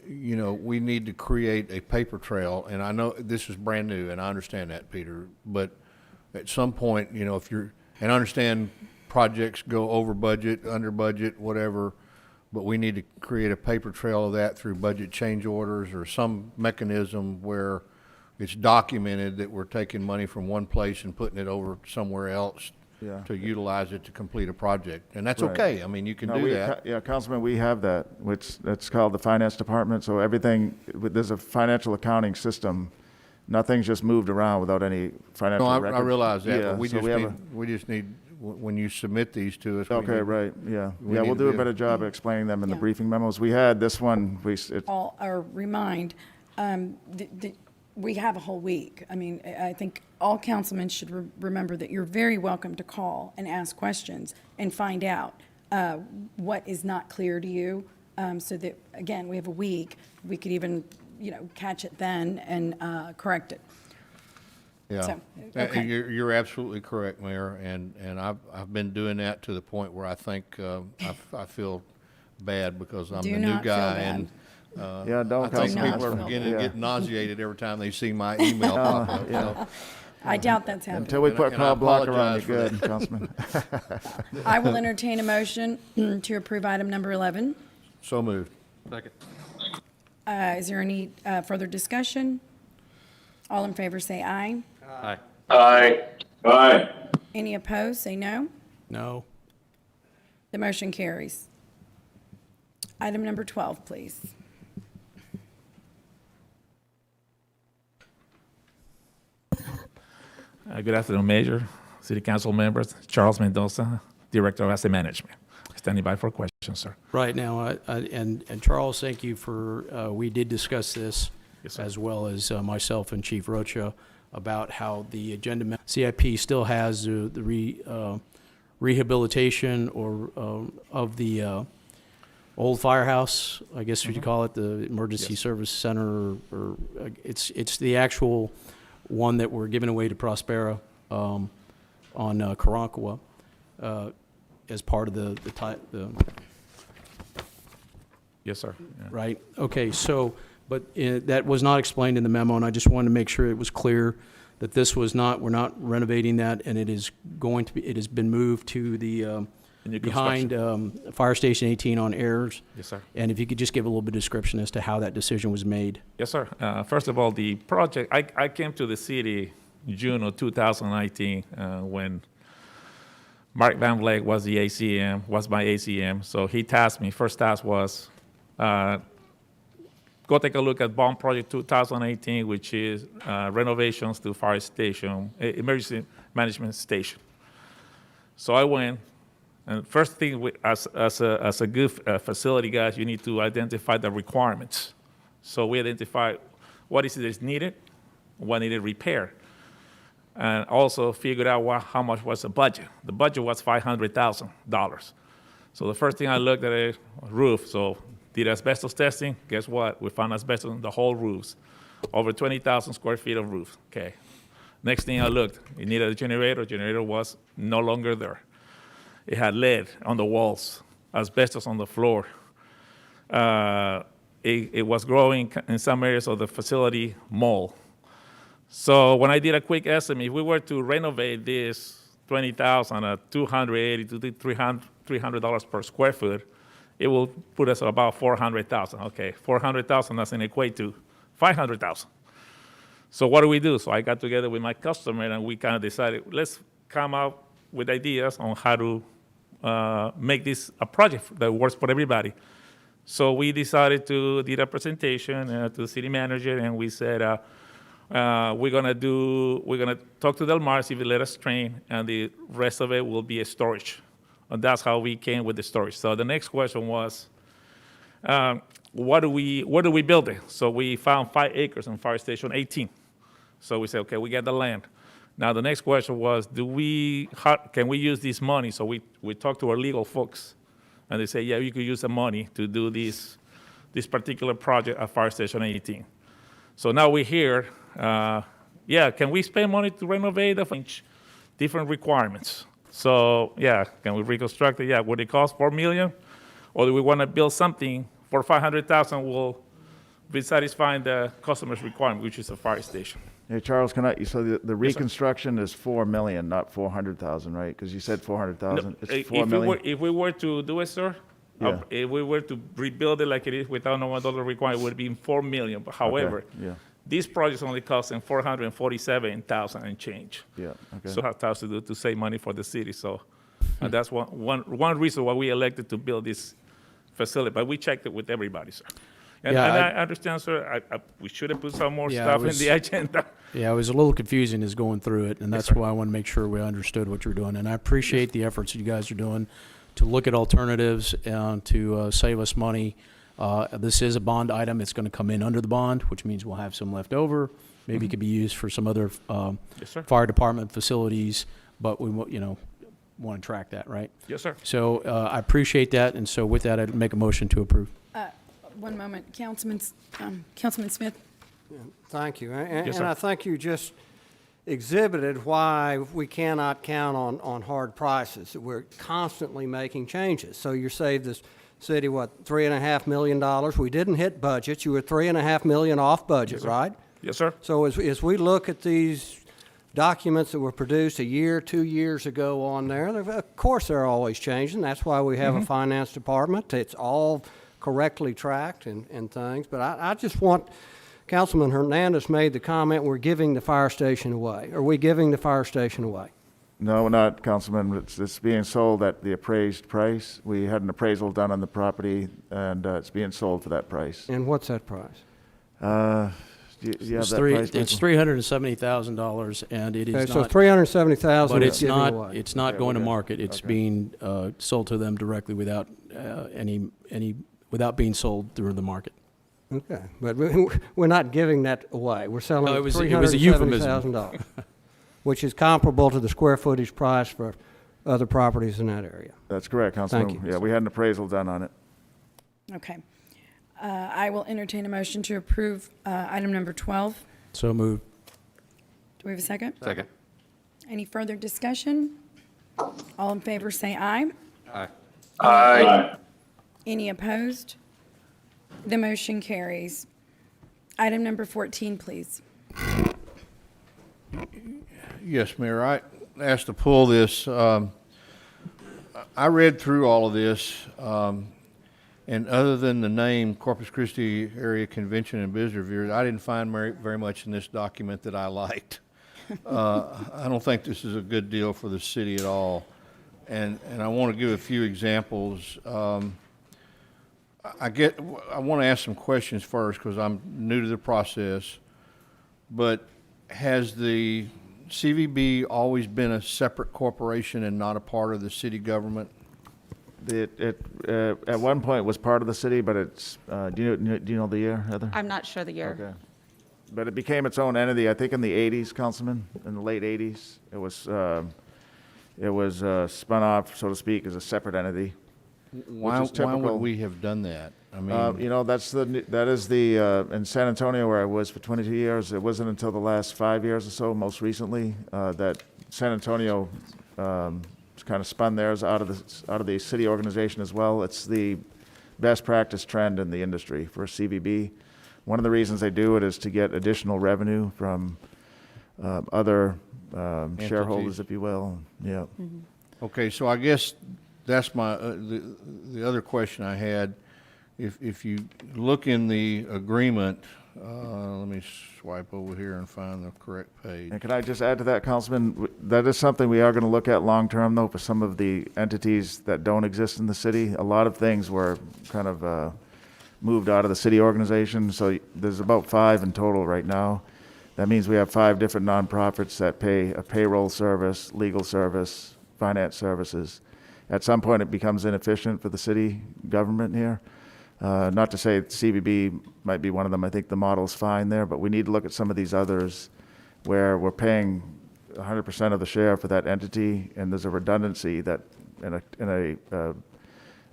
you know, we need to create a paper trail, and I know this is brand new, and I understand that, Peter, but at some point, you know, and I understand projects go over budget, under budget, whatever, but we need to create a paper trail of that through budget change orders or some mechanism where it's documented that we're taking money from one place and putting it over somewhere else to utilize it to complete a project. And that's okay. I mean, you can do that. Yeah, Councilman, we have that, which that's called the finance department. So everything, there's a financial accounting system. Nothing's just moved around without any financial record. I realize that, Yeah, but we so just need, when you submit these to us. Okay, right, yeah. Yeah, we'll do a better job of explaining them in the briefing memos. We had this one, We have a whole week. I mean, I think all councilmen should remember that you're very welcome to call and ask questions and find out what is not clear to you, so that, again, we have a week. We could even, you know, catch it then and correct it. Yeah, So, okay. You're absolutely correct, Mayor, and I've been doing that to the point where I think I feel bad because I'm the new guy, and I think people are beginning to get nauseated every time they see my email pop up. So. I doubt that's happening. Until we put a call blocker on, you're good, Councilman. I will entertain a motion to approve item number 11. So moved. Second. Is there any further discussion? All in favor say aye. Aye. Aye. Aye. Any opposed, say no. No. The motion carries. Item number 12, please. Good afternoon, Mayor, City Council members, Charles Mendoza, Director of Asset Management. Standing by for questions, sir. Right now, and Charles, thank you for, we did discuss this, as well as myself and Chief Rocha, about how the agenda CIP still has the rehabilitation or of the old firehouse, I guess would you call it, the Emergency Service Center, or it's the actual one that we're giving away to Prospera on Karankawa as part of the Yes, sir. Yeah. right? Okay, so, but that was not explained in the memo, and I just wanted to make sure it was clear that this was not, we're not renovating that, and it is going to be, it has been moved to the, new behind Fire Station 18 on Ayers. Yes, sir. And if you could just give a little bit of description as to how that decision was made. Yes, sir. First of all, the project, I came to the city June of 2019 when Mark Van Vleck was the ACM, was my ACM. So he tasked me, first task was, go take a look at bond project 2018, which is renovations to fire station, emergency management station. So I went, and first thing, as a good facility guys, you need to identify the requirements. So we identified what is it that's needed, what needed repair, and also figured out how much was the budget. The budget was $500,000. So the first thing I looked at is roof. So did asbestos testing. Guess what? We found asbestos in the whole roofs, over 20,000 square feet of roof. Okay. Next thing I looked, it needed a generator. Generator was no longer there. It had lead on the walls, asbestos on the floor. It was growing in some areas of the facility, mold. So when I did a quick estimate, if we were to renovate this 20,000 at $280 to $300 per square foot, it will put us at about $400,000. Okay, $400,000 doesn't equate to $500,000. So what do we do? So I got together with my customer and we kind of decided, let's come up with ideas on how to make this a project that works for everybody. So we decided to do a presentation to the city manager, and we said we're gonna talk to Del Mar, see if they let us train, and the rest of it will be a storage. And that's how we came with the storage. So the next question was, what are we building? So we found 5 acres on Fire Station 18. So we said, okay, we get the land. Now the next question was, can we use this money? So we talked to our legal folks, and they say, yeah, you could use the money to do this particular project at Fire Station 18. So now we're here. Yeah, can we spend money to renovate the different requirements? So yeah, can we reconstruct it? Yeah, would it cost $4 million, or do we want to build something for $500,000 will be satisfying the customer's requirement, which is a fire station? Hey, Charles, so the reconstruction is $4 million, not $400,000, right? Because you said $400,000. It's $4 million. If we were to do it, sir, Yeah. if we were to rebuild it like it is without no $1 requirement, it would be $4 million. But however, yeah. This project only costing $447,000 and change. Yeah, okay. So it has to do to save money for the city. So that's one reason why we elected to build this facility. But we checked it with everybody, sir. And I understand, sir, we should have put some more stuff in the agenda. Yeah, it was a little confusing as going through it, and that's why I want to make sure we understood what you're doing. And I appreciate the efforts that you guys are doing to look at alternatives and to save us money. This is a bond item. It's going to come in under the bond, which means we'll have some left over. Maybe it could be used for some other fire department facilities, but we want to track that, right? Yes, sir. So I appreciate that, and so with that, I'd make a motion to approve. One moment, Councilman Smith. Yeah, thank you. And, Yes, and sir. I think you just exhibited why we cannot count on hard prices. We're constantly making changes. So you saved this city, what, $3.5 million? We didn't hit budget. You were $3.5 million off budget, Yes, right? Yes, sir. So as we look at these documents that were produced a year, 2 years ago on there, of course they're always changing. That's why we have a finance department. It's all correctly tracked and things. But I just want, Councilman Hernandez made the comment, we're giving the fire station away. Are we giving the fire station away? No, we're not, Councilman. It's being sold at the appraised price. We had an appraisal done on the property, and it's being sold for that price. And what's that price? Do you have that price, It's Michael? $370,000, and it is Okay, not. so $370,000 But is it's given not. away. It's not Okay, going to okay. market. It's Okay. being sold to them directly without without being sold through the market. Okay, but we're not giving that away. We're selling No, it it was a euphemism. $370,000, which is comparable to the square footage price for other properties in that area. That's correct, Councilman. Thank you. Yeah, we had an appraisal done on it. Okay. I will entertain a motion to approve item number 12. So moved. Do we have a second? Second. Any further discussion? All in favor say aye. Aye. Aye. Any opposed? The motion carries. Item number 14, please. Yes, Mayor, I asked to pull this. I read through all of this, and other than the name Corpus Christi Area Convention and Visitor Bureau, I didn't find very much in this document that I liked. I don't think this is a good deal for the city at all. And I want to give a few examples. I want to ask some questions first because I'm new to the process. But has the CVB always been a separate corporation and not a part of the city government? It at one point was part of the city, but it's, do you know the year, Heather? I'm not sure the year. Okay. But it became its own entity, I think in the 80s, Councilman, in the late 80s. It was spun off, so to speak, as a separate entity. Why would we have done that? I mean, You know, that is in San Antonio where I was for 22 years. It wasn't until the last 5 years or so, most recently, that San Antonio kind of spun theirs out of the city organization as well. It's the best practice trend in the industry for CVB. One of the reasons they do it is to get additional revenue from other shareholders, if you will. Yeah. Okay, so I guess that's my the other question I had. If you look in the agreement, let me swipe over here and find the correct page. And can I just add to that, Councilman? That is something we are going to look at long-term, though, for some of the entities that don't exist in the city. A lot of things were kind of moved out of the city organization, so there's about 5 in total right now. That means we have 5 different nonprofits that pay a payroll service, legal service, finance services. At some point, it becomes inefficient for the city government here. Not to say CVB might be one of them. I think the model's fine there, but we need to look at some of these others where we're paying 100% of the share for that entity, and there's a redundancy that in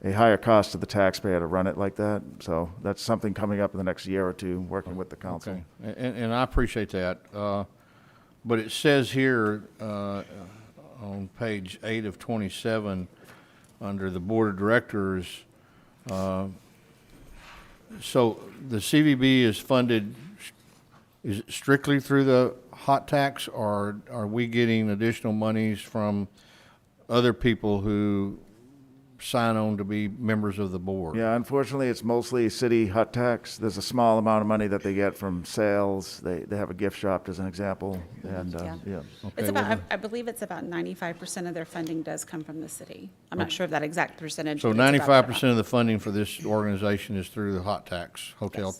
a higher cost to the taxpayer to run it like that. So that's something coming up in the next year or two, working with the council. Okay. And I appreciate that. But it says here on page 8 of 27, under the board of directors, so the CVB is funded, is it strictly through the hot tax, or are we getting additional monies from other people who sign on to be members of the board? Yeah, unfortunately, it's mostly city hut tax. There's a small amount of money that they get from sales. They have a gift shop, as an example, and yeah. Okay, It's about, I believe it's about 95% of their funding does come from the city. I'm not sure of that exact percentage. So but it's about 95% of the funding for this organization is through the hot tax, hotel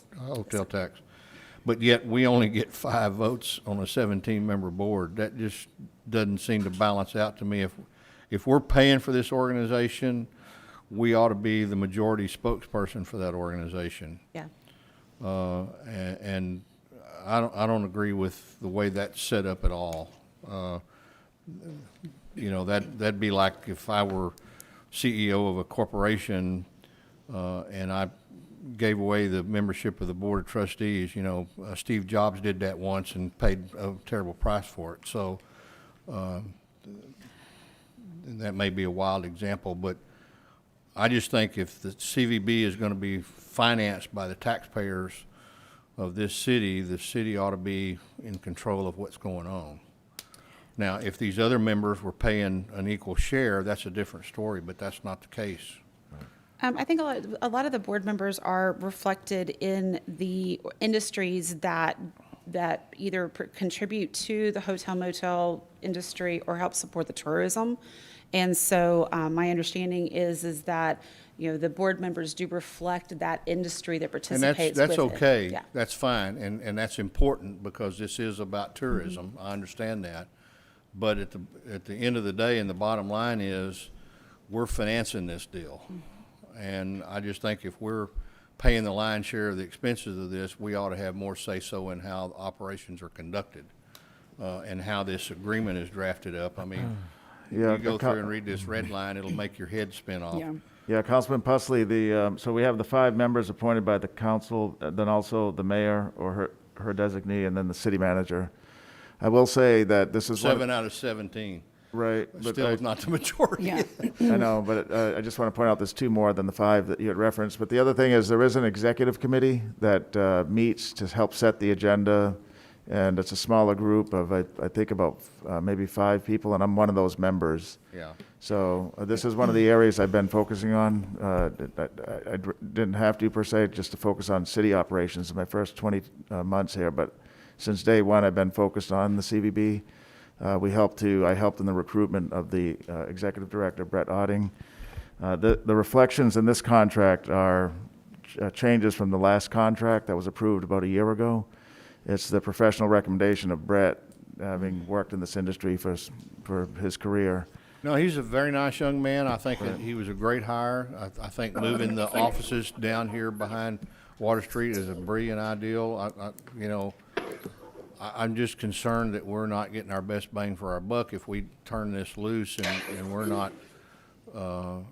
tax. But yet we only get 5 votes on a 17-member board. That just doesn't seem to balance out to me. If we're paying for this organization, we ought to be the majority spokesperson for that organization. Yeah. And I don't agree with the way that's set up at all. You know, that'd be like if I were CEO of a corporation and I gave away the membership of the board of trustees. You know, Steve Jobs did that once and paid a terrible price for it. So that may be a wild example, but I just think if the CVB is going to be financed by the taxpayers of this city, the city ought to be in control of what's going on. Now, if these other members were paying an equal share, that's a different story, but that's not the case. I think a lot of the board members are reflected in the industries that either contribute to the hotel motel industry or help support the tourism. And so my understanding is that, you know, the board members do reflect that industry that participates And that's with okay. it. Yeah. That's fine. And that's important because this is about tourism. I understand that. But at the end of the day, and the bottom line is, we're financing this deal. And I just think if we're paying the lion's share of the expenses of this, we ought to have more say-so in how operations are conducted and how this agreement is drafted up. I mean, Yeah, you go through and read this red line, it'll make your head spin off. Yeah. Yeah, Councilman Pusley, so we have the 5 members appointed by the council, then also the mayor or her designee, and then the city manager. I will say that this is 7 out of 17. Right. But still not the majority. Yeah. I know, but I just want to point out there's 2 more than the 5 that you had referenced. But the other thing is there is an executive committee that meets to help set the agenda, and it's a smaller group of, I think, about maybe 5 people, and I'm one of those members. Yeah. So this is one of the areas I've been focusing on. I didn't have to, per se, just to focus on city operations in my first 20 months here, but since day one, I've been focused on the CVB. I helped in the recruitment of the executive director, Brett Otting. The reflections in this contract are changes from the last contract that was approved about a year ago. It's the professional recommendation of Brett, having worked in this industry for his career. No, he's a very nice young man. I think that he was a great hire. I think moving the offices down here behind Water Street is a brilliant ideal. I'm just concerned that we're not getting our best bang for our buck if we turn this loose and we're not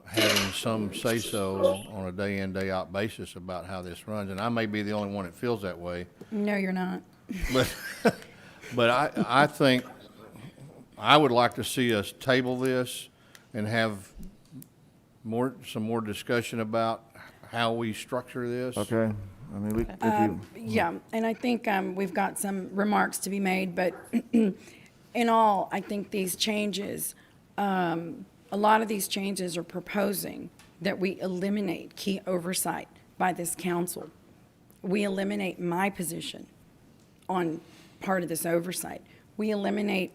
having some say-so on a day-in, day-out basis about how this runs. And I may be the only one that feels that way. No, you're not. But I think I would like to see us table this and have some more discussion about how we structure this. Okay. I mean, Yeah, and I think we've got some remarks to be made, but in all, I think these changes, a lot of these changes are proposing that we eliminate key oversight by this council. We eliminate my position on part of this oversight. We eliminate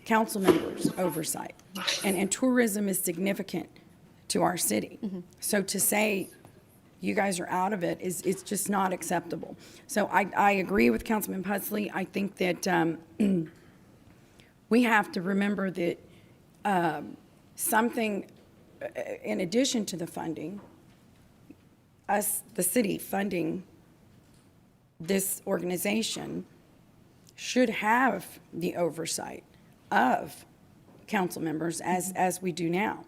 council members' oversight. And tourism is significant to our city. So to say you guys are out of it's just not acceptable. So I agree with Councilman Pusley. I think that we have to remember that something, in addition to the funding, the city funding this organization should have the oversight of council members as we do now.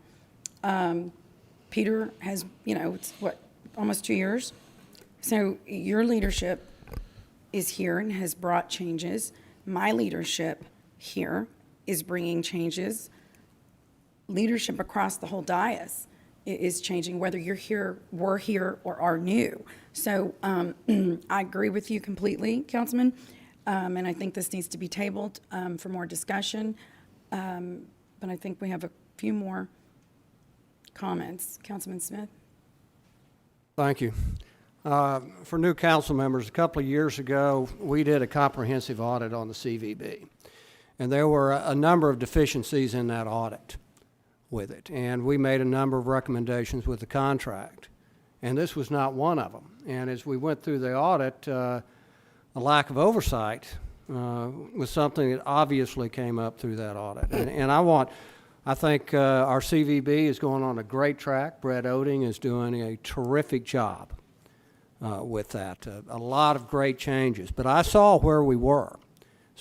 Peter has, it's what, almost 2 years? So your leadership is here and has brought changes. My leadership here is bringing changes. Leadership across the whole dais is changing, whether you're here, were here, or are new. So I agree with you completely, Councilman, and I think this needs to be tabled for more discussion. But I think we have a few more comments. Councilman Smith? Thank you. For new council members, a couple of years ago, we did a comprehensive audit on the CVB. And there were a number of deficiencies in that audit with it. And we made a number of recommendations with the contract. And this was not one of them. And as we went through the audit, a lack of oversight was something that obviously came up through that audit. And I think our CVB is going on a great track. Brett Oding is doing a terrific job with that. A lot of great changes. But I saw where we were.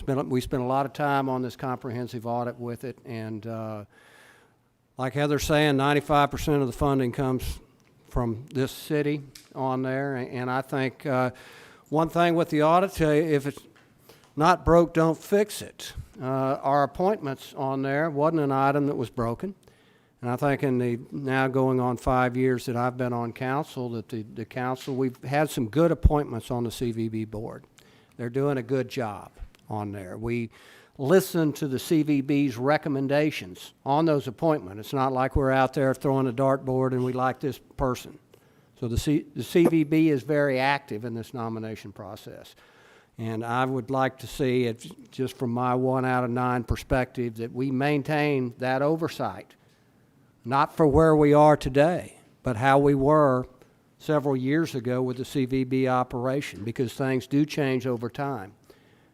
We spent a lot of time on this comprehensive audit with it. And like Heather's saying, 95% of the funding comes from this city on there. And I think one thing with the audit, if it's not broke, don't fix it. Our appointments on there wasn't an item that was broken. And I think in the now going on 5 years that I've been on council, that the council, we've had some good appointments on the CVB board. They're doing a good job on there. We listen to the CVB's recommendations on those appointments. It's not like we're out there throwing a dartboard and we like this person. So the CVB is very active in this nomination process. And I would like to see it, just from my 1 out of 9 perspective, that we maintain that oversight, not for where we are today, but how we were several years ago with the CVB operation, because things do change over time.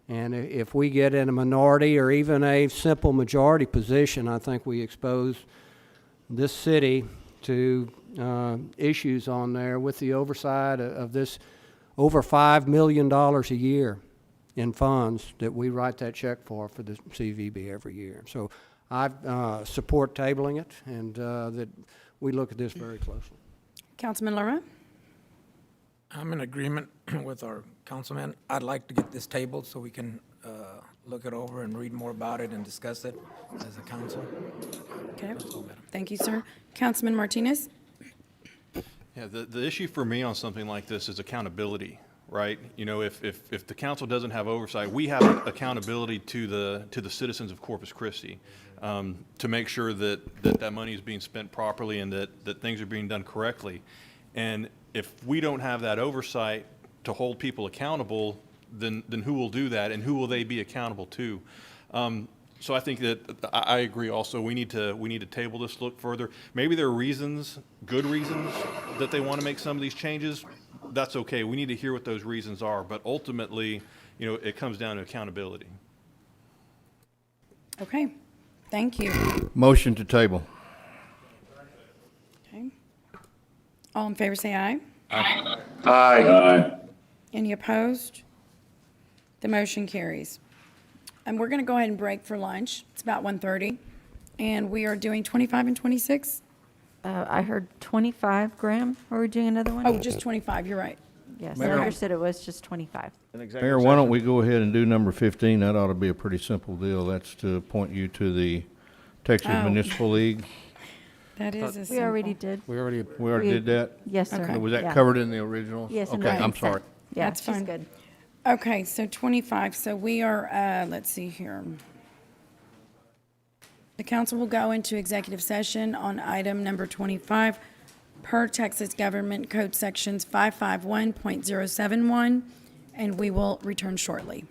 And if we get in a minority or even a simple majority position, I think we expose this city to issues on there with the oversight of this over $5 million a year in funds that we write that check for the CVB every year. So I support tabling it, and that we look at this very closely. Councilman Lara? I'm in agreement with our councilman. I'd like to get this tabled so we can look it over and read more about it and discuss it as a council. Okay. Thank you, sir. Councilman Martinez? Yeah, the issue for me on something like this is accountability, right? You know, if the council doesn't have oversight, we have accountability to the citizens of Corpus Christi, to make sure that money is being spent properly and that things are being done correctly. And if we don't have that oversight to hold people accountable, then who will do that, and who will they be accountable to? So I think that I agree also, we need to table this, look further. Maybe there are reasons, good reasons, that they want to make some of these changes. That's okay. We need to hear what those reasons are. But ultimately, you know, it comes down to accountability. Okay. Thank you. Motion to table. Okay. All in favor say aye. Aye. Aye. Any opposed? The motion carries. And we're going to go ahead and break for lunch. It's about 1:30. And we are doing 25 and 26? I heard 25, Graham. Are we doing another one? Oh, just 25. You're right. Yes, Mayor- I understood it was just 25. Mayor, why don't we go ahead and do number 15? That ought to be a pretty simple deal. That's to appoint you to the Texas Oh. Municipal League. That is a We simple. already did. We already did that? Yes, sir. Okay. Was that Yeah. covered in the original? Yes, in Okay, the I'm consent. sorry. Yeah, That's she's fine. good. Okay, so 25. So we are, let's see here. The council will go into executive session on item number 25 per Texas Government Code Sections 551.071, and we will return shortly.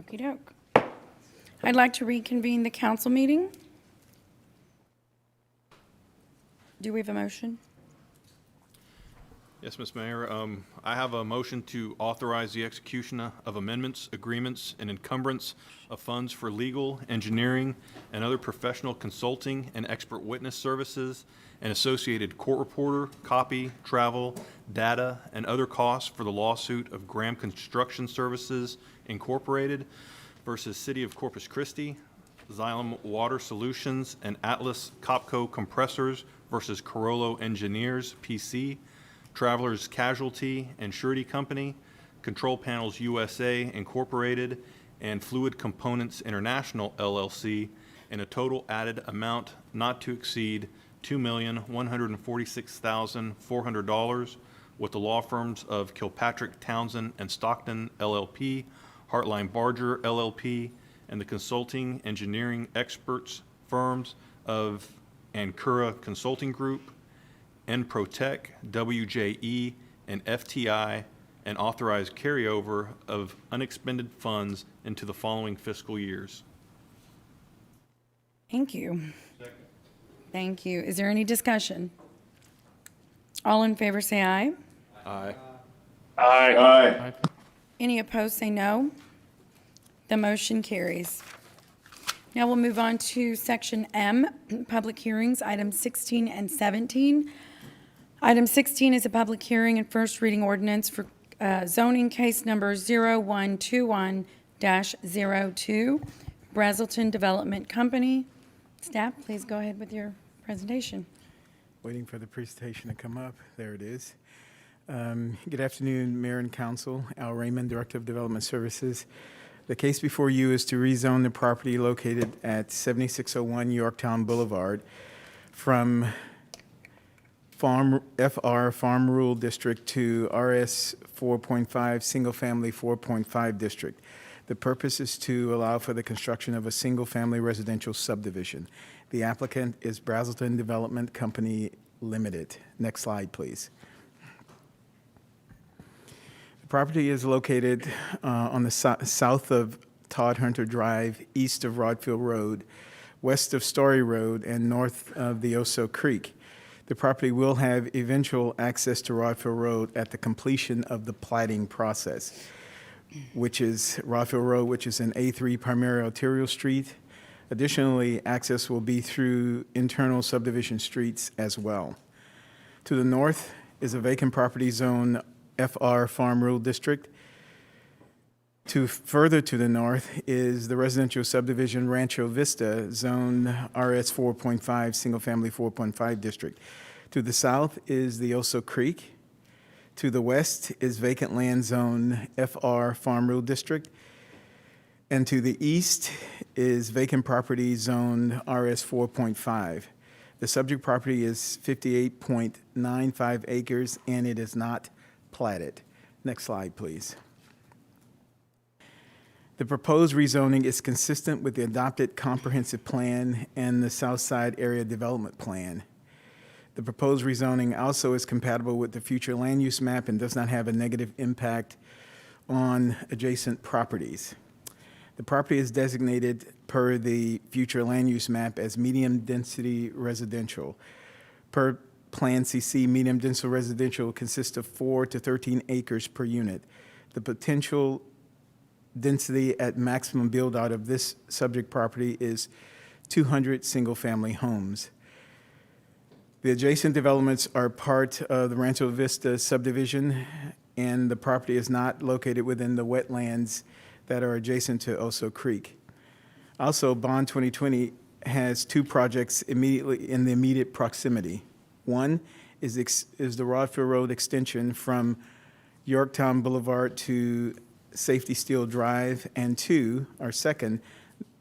Okey-doke. I'd like to reconvene the council meeting. Do we have a motion? Yes, Ms. Mayor. I have a motion to authorize the execution of amendments, agreements, and encumbrance of funds for legal, engineering, and other professional consulting and expert witness services and associated court reporter, copy, travel, data, and other costs for the lawsuit of Graham Construction Services Incorporated versus City of Corpus Christi, Xylem Water Solutions, and Atlas Copco Compressors versus Carollo Engineers, PC, Travelers Casualty and Surety Company, Control Panels USA Incorporated, and Fluid Components International LLC, in a total added amount not to exceed $2,146,400, with the law firms of Kilpatrick, Townsend, and Stockton LLP, Heartline Barger LLP, and the consulting engineering experts firms of Ancura Consulting Group, Enprotech, WJE, and FTI, and authorize carryover of unexpended funds into the following fiscal years. Thank you. Thank you. Is there any discussion? All in favor say aye. Aye. Aye. Any opposed say no. The motion carries. Now we'll move on to Section M, Public Hearings, items 16 and 17. Item 16 is a public hearing and first reading ordinance for zoning case number 0121-02, Brazelton Development Company. Staff, please go ahead with your presentation. Waiting for the presentation to come up. There it is. Good afternoon, Mayor and Council. Al Raymond, Director of Development Services. The case before you is to rezone the property located at 7601 Yorktown Boulevard from FR Farm Rural District to RS 4.5 Single Family 4.5 District. The purpose is to allow for the construction of a single-family residential subdivision. The applicant is Brazelton Development Company Limited. Next slide, please. The property is located on the south of Todd Hunter Drive, east of Rodfield Road, west of Story Road, and north of the Oso Creek. The property will have eventual access to Rodfield Road at the completion of the plating process, which is Rodfield Road, which is an A3 primary arterial street. Additionally, access will be through internal subdivision streets as well. To the north is a vacant property zone, FR Farm Rural District. Further to the north is the residential subdivision Rancho Vista, zone RS 4.5, single family 4.5 district. To the south is the Oso Creek. To the west is vacant land zone FR Farm Rural District. And to the east is vacant property zone RS 4.5. The subject property is 58.95 acres and it is not platted. Next slide, please. The proposed rezoning is consistent with the adopted comprehensive plan and the Southside Area Development Plan. The proposed rezoning also is compatible with the future land use map and does not have a negative impact on adjacent properties. The property is designated per the future land use map as medium-density residential. Per Plan CC, medium-density residential consists of 4 to 13 acres per unit. The potential density at maximum build-out of this subject property is 200 single-family homes. The adjacent developments are part of the Rancho Vista subdivision, and the property is not located within the wetlands that are adjacent to Oso Creek. Also, Bond 2020 has two projects immediately in the immediate proximity. One is the Rodfield Road extension from Yorktown Boulevard to Safety Steel Drive, and two, our second,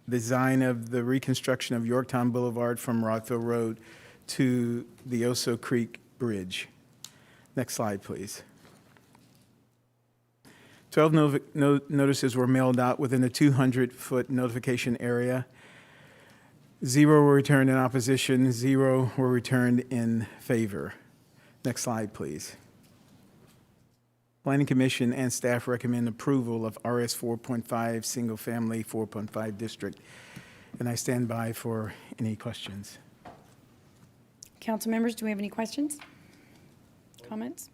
design of the reconstruction of Yorktown Boulevard from Rodfield Road to the Oso Creek Bridge. Next slide, please. 12 notices were mailed out within a 200-foot notification area. 0 were returned in opposition, 0 were returned in favor. Next slide, please. Planning Commission and staff recommend approval of RS 4.5, Single Family 4.5 District. And I stand by for any questions. Council members, do we have any questions? Comments?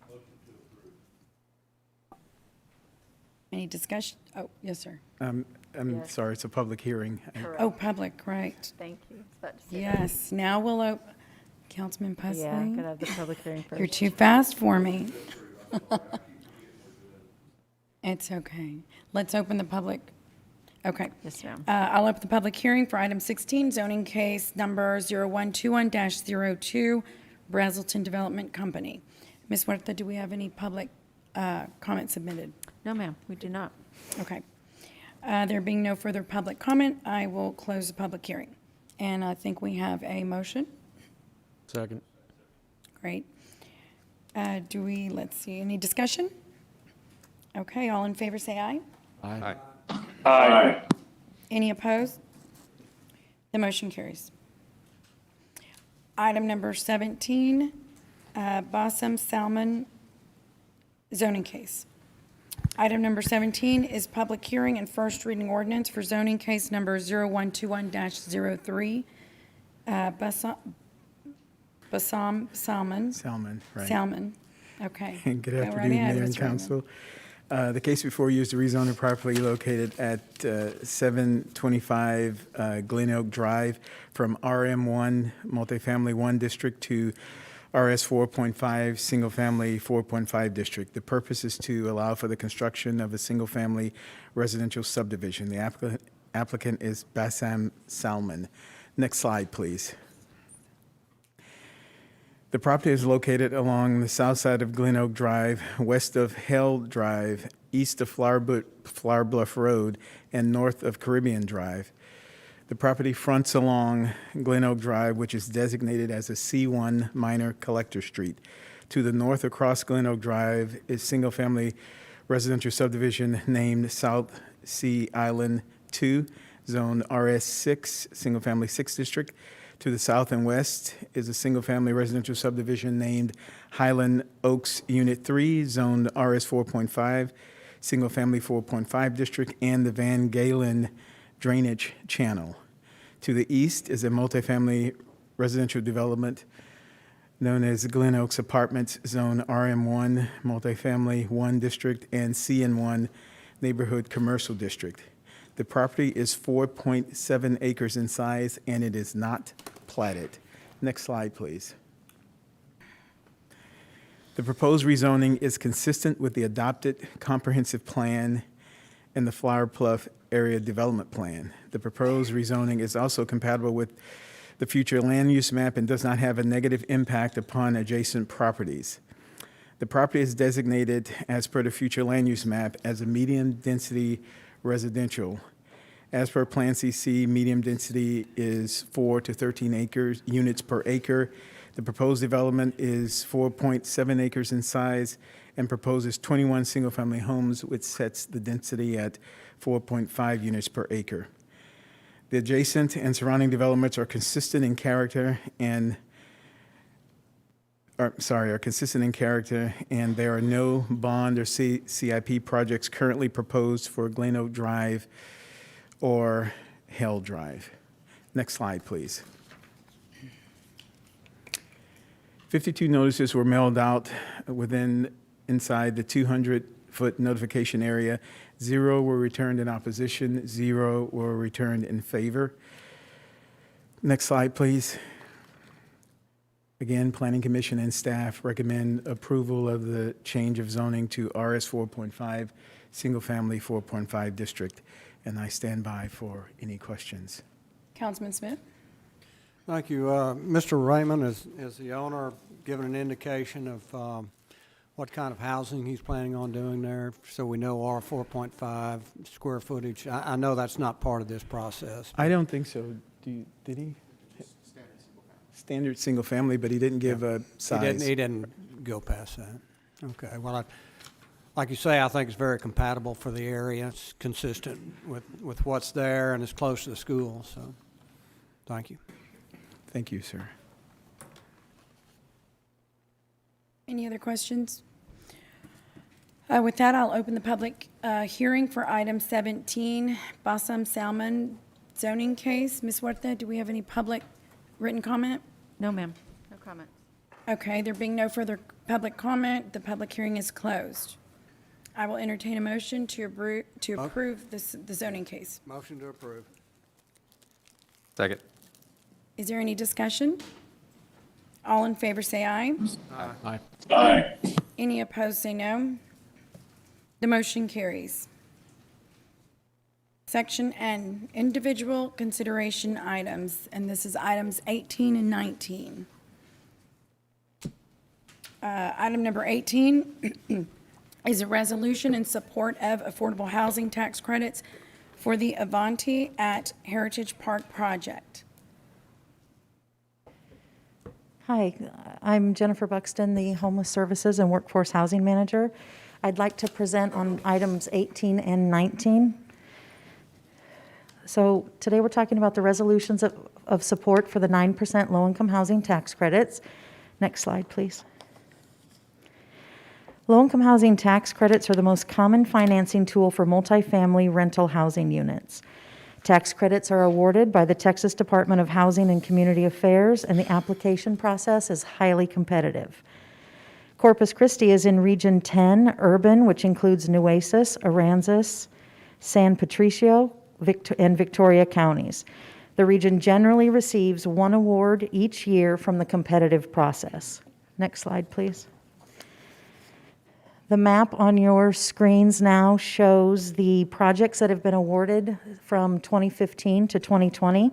Any discussion? Oh, yes, sir. I'm Yes. sorry, it's a public hearing. Oh, public, right. Thank you. I was about to say that. Yes, now we'll open. Councilman Pusley? Yeah, I'm gonna have the public hearing first. You're too fast for me. It's okay. Let's open the public. Okay. Yes, ma'am. I'll open the public hearing for item 16, zoning case number 0121-02, Brazelton Development Company. Ms. Huerta, do we have any public comment submitted? No, ma'am, we do not. Okay. There being no further public comment, I will close the public hearing. And I think we have a motion. Second. Great. Let's see, any discussion? Okay, all in favor say aye. Aye. Aye. Any opposed? The motion carries. Item number 17, Bassam Salmon zoning case. Item number 17 is public hearing and first reading ordinance for zoning case number 0121-03, Bassam Salmon. Salmon, right. Salmon, okay. Good Go right afternoon, ahead, Mayor and Mr. Raymond. Council. The case before you is the rezoning property located at 725 Glen Oak Drive from RM1 Multifamily 1 District to RS 4.5 Single Family 4.5 District. The purpose is to allow for the construction of a single-family residential subdivision. The applicant is Bassam Salmon. Next slide, please. The property is located along the south side of Glen Oak Drive, west of Hell Drive, east of Flower Bluff Road, and north of Caribbean Drive. The property fronts along Glen Oak Drive, which is designated as a C1 minor collector street. To the north across Glen Oak Drive is single-family residential subdivision named South Sea Island 2, Zone RS6, Single Family 6 District. To the south and west is a single-family residential subdivision named Highland Oaks Unit 3, zoned RS 4.5, single-family 4.5 district, and the Van Galen Drainage Channel. To the east is a multifamily residential development known as Glen Oaks Apartments, zone RM1, multifamily 1 district, and CN1 neighborhood commercial district. The property is 4.7 acres in size, and it is not platted. Next slide, please. The proposed rezoning is consistent with the adopted comprehensive plan and the Flower Bluff Area Development Plan. The proposed rezoning is also compatible with the future land use map and does not have a negative impact upon adjacent properties. The property is designated, as per the future land use map, as a medium-density residential. As per Plan CC, medium density is 4 to 13 units per acre. The proposed development is 4.7 acres in size and proposes 21 single-family homes, which sets the density at 4.5 units per acre. The adjacent and surrounding developments are consistent in character and there are no bond or CIP projects currently proposed for Glen Oak Drive or Hell Drive. Next slide, please. 52 notices were mailed out inside the 200-foot notification area. 0 were returned in opposition, 0 were returned in favor. Next slide, please. Again, Planning Commission and staff recommend approval of the change of zoning to RS 4.5, Single Family 4.5 District. And I stand by for any questions. Councilman Smith? Thank you. Mr. Raymond, is the owner given an indication of what kind of housing he's planning on doing there, so we know our 4.5 square footage? I know that's not part of this process. I don't think so. Did he? Standard single family, but he didn't give a size. He didn't go past that. Okay. Well, like you say, I think it's very compatible for the area. It's consistent with what's there, and it's close to the school. So, thank you. Thank you, sir. Any other questions? With that, I'll open the public hearing for item 17, Bassam Salmon zoning case. Ms. Huerta, do we have any public written comment? No, ma'am. No comment. Okay, there being no further public comment, the public hearing is closed. I will entertain a motion to approve the zoning case. Motion to approve. Second. Is there any discussion? All in favor say aye. Aye. Aye. Any opposed say no. The motion carries. Section N, individual consideration items, and this is items 18 and 19. Item number 18 is a resolution in support of affordable housing tax credits for the Avanti at Heritage Park project. Hi, I'm Jennifer Buxton, the Homeless Services and Workforce Housing Manager. I'd like to present on items 18 and 19. So today we're talking about the resolutions of support for the 9% low-income housing tax credits. Next slide, please. Low-income housing tax credits are the most common financing tool for multifamily rental housing units. Tax credits are awarded by the Texas Department of Housing and Community Affairs, and the application process is highly competitive. Corpus Christi is in Region 10, urban, which includes Nueces, Aransas, San Patricio, and Victoria counties. The region generally receives one award each year from the competitive process. Next slide, please. The map on your screens now shows the projects that have been awarded from 2015 to 2020.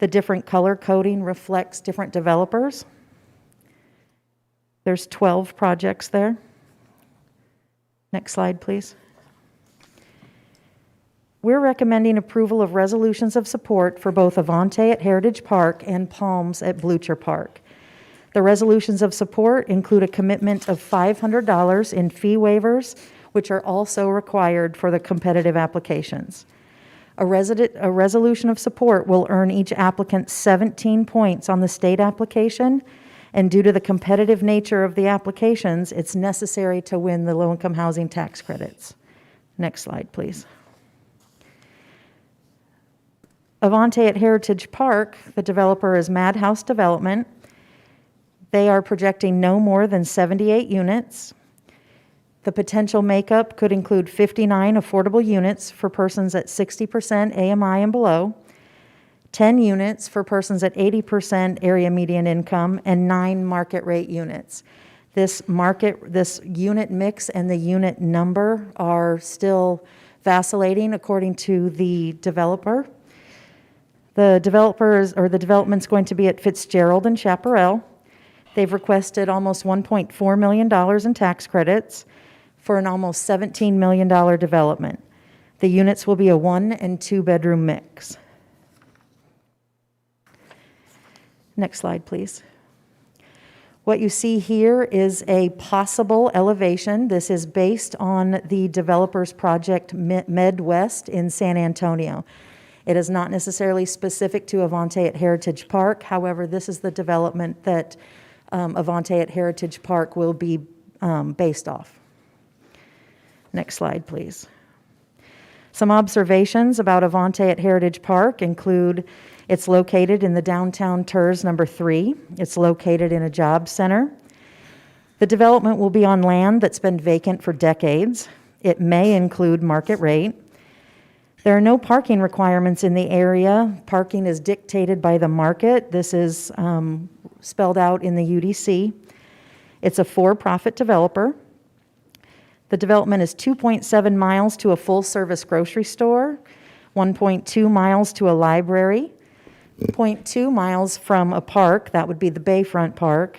The different color coding reflects different developers. There's 12 projects there. Next slide, please. We're recommending approval of resolutions of support for both Avanti at Heritage Park and Palms at Blucher Park. The resolutions of support include a commitment of $500 in fee waivers, which are also required for the competitive applications. A resolution of support will earn each applicant 17 points on the state application, and due to the competitive nature of the applications, it's necessary to win the low-income housing tax credits. Next slide, please. Avanti at Heritage Park, the developer is Madhouse Development. They are projecting no more than 78 units. The potential makeup could include 59 affordable units for persons at 60% AMI and below, 10 units for persons at 80% area median income, and 9 market rate units. This unit mix and the unit number are still vacillating according to the developer. The development's going to be at Fitzgerald and Chaparral. They've requested almost $1.4 million in tax credits for an almost $17 million development. The units will be a 1 and 2 bedroom mix. Next slide, please. What you see here is a possible elevation. This is based on the developer's project Midwest in San Antonio. It is not necessarily specific to Avanti at Heritage Park. However, this is the development that Avanti at Heritage Park will be based off. Next slide, please. Some observations about Avanti at Heritage Park include it's located in the downtown TERS number 3. It's located in a job center. The development will be on land that's been vacant for decades. It may include market rate. There are no parking requirements in the area. Parking is dictated by the market. This is spelled out in the UDC. It's a for-profit developer. The development is 2.7 miles to a full-service grocery store, 1.2 miles to a library, 0.2 miles from a park, that would be the Bayfront Park,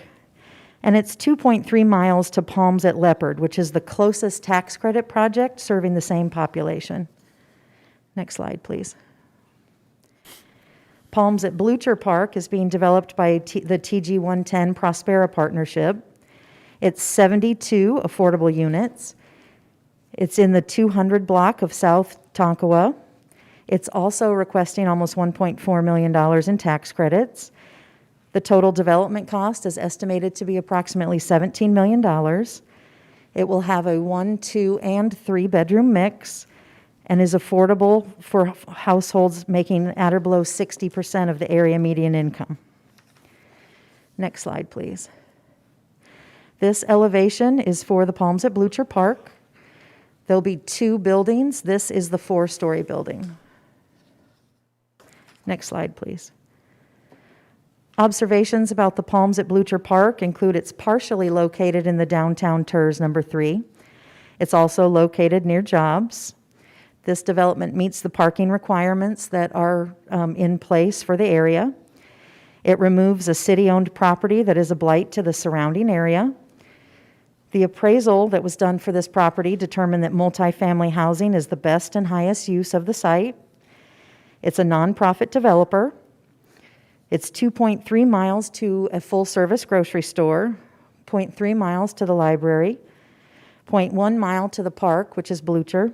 and it's 2.3 miles to Palms at Leopard, which is the closest tax credit project serving the same population. Next slide, please. Palms at Blucher Park is being developed by the TG 110 Prospera Partnership. It's 72 affordable units. It's in the 200 block of South Tonkawa. It's also requesting almost $1.4 million in tax credits. The total development cost is estimated to be approximately $17 million. It will have a 1, 2, and 3-bedroom mix and is affordable for households making at or below 60% of the area median income. Next slide, please. This elevation is for the Palms at Blucher Park. There'll be 2 buildings. This is the 4-story building. Next slide, please. Observations about the Palms at Blucher Park include it's partially located in the downtown TERS number 3. It's also located near jobs. This development meets the parking requirements that are in place for the area. It removes a city-owned property that is a blight to the surrounding area. The appraisal that was done for this property determined that multifamily housing is the best and highest use of the site. It's a nonprofit developer. It's 2.3 miles to a full-service grocery store, 0.3 miles to the library, 0.1 mile to the park, which is Blucher,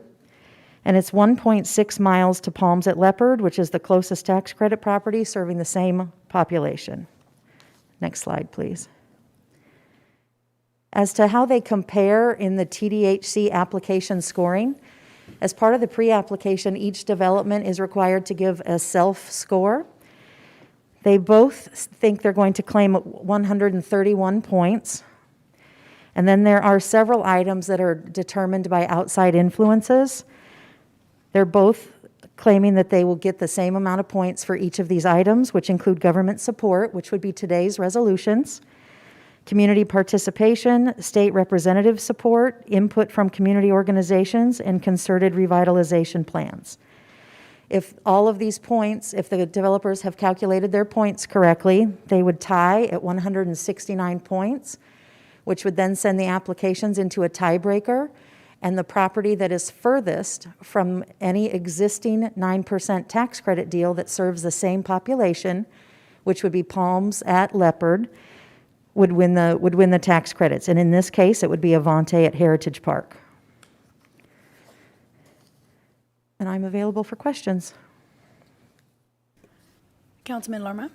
and it's 1.6 miles to Palms at Leopard, which is the closest tax credit property serving the same population. Next slide, please. As to how they compare in the TDHC application scoring, as part of the pre-application, each development is required to give a self-score. They both think they're going to claim 131 points. And then there are several items that are determined by outside influences. They're both claiming that they will get the same amount of points for each of these items, which include government support, which would be today's resolutions, community participation, state representative support, input from community organizations, and concerted revitalization plans. If all of these points, if the developers have calculated their points correctly, they would tie at 169 points, which would then send the applications into a tiebreaker, and the property that is furthest from any existing 9% tax credit deal that serves the same population, which would be Palms at Leopard, would win the tax credits. And in this case, it would be Avante at Heritage Park. And I'm available for questions. Councilman Lerma?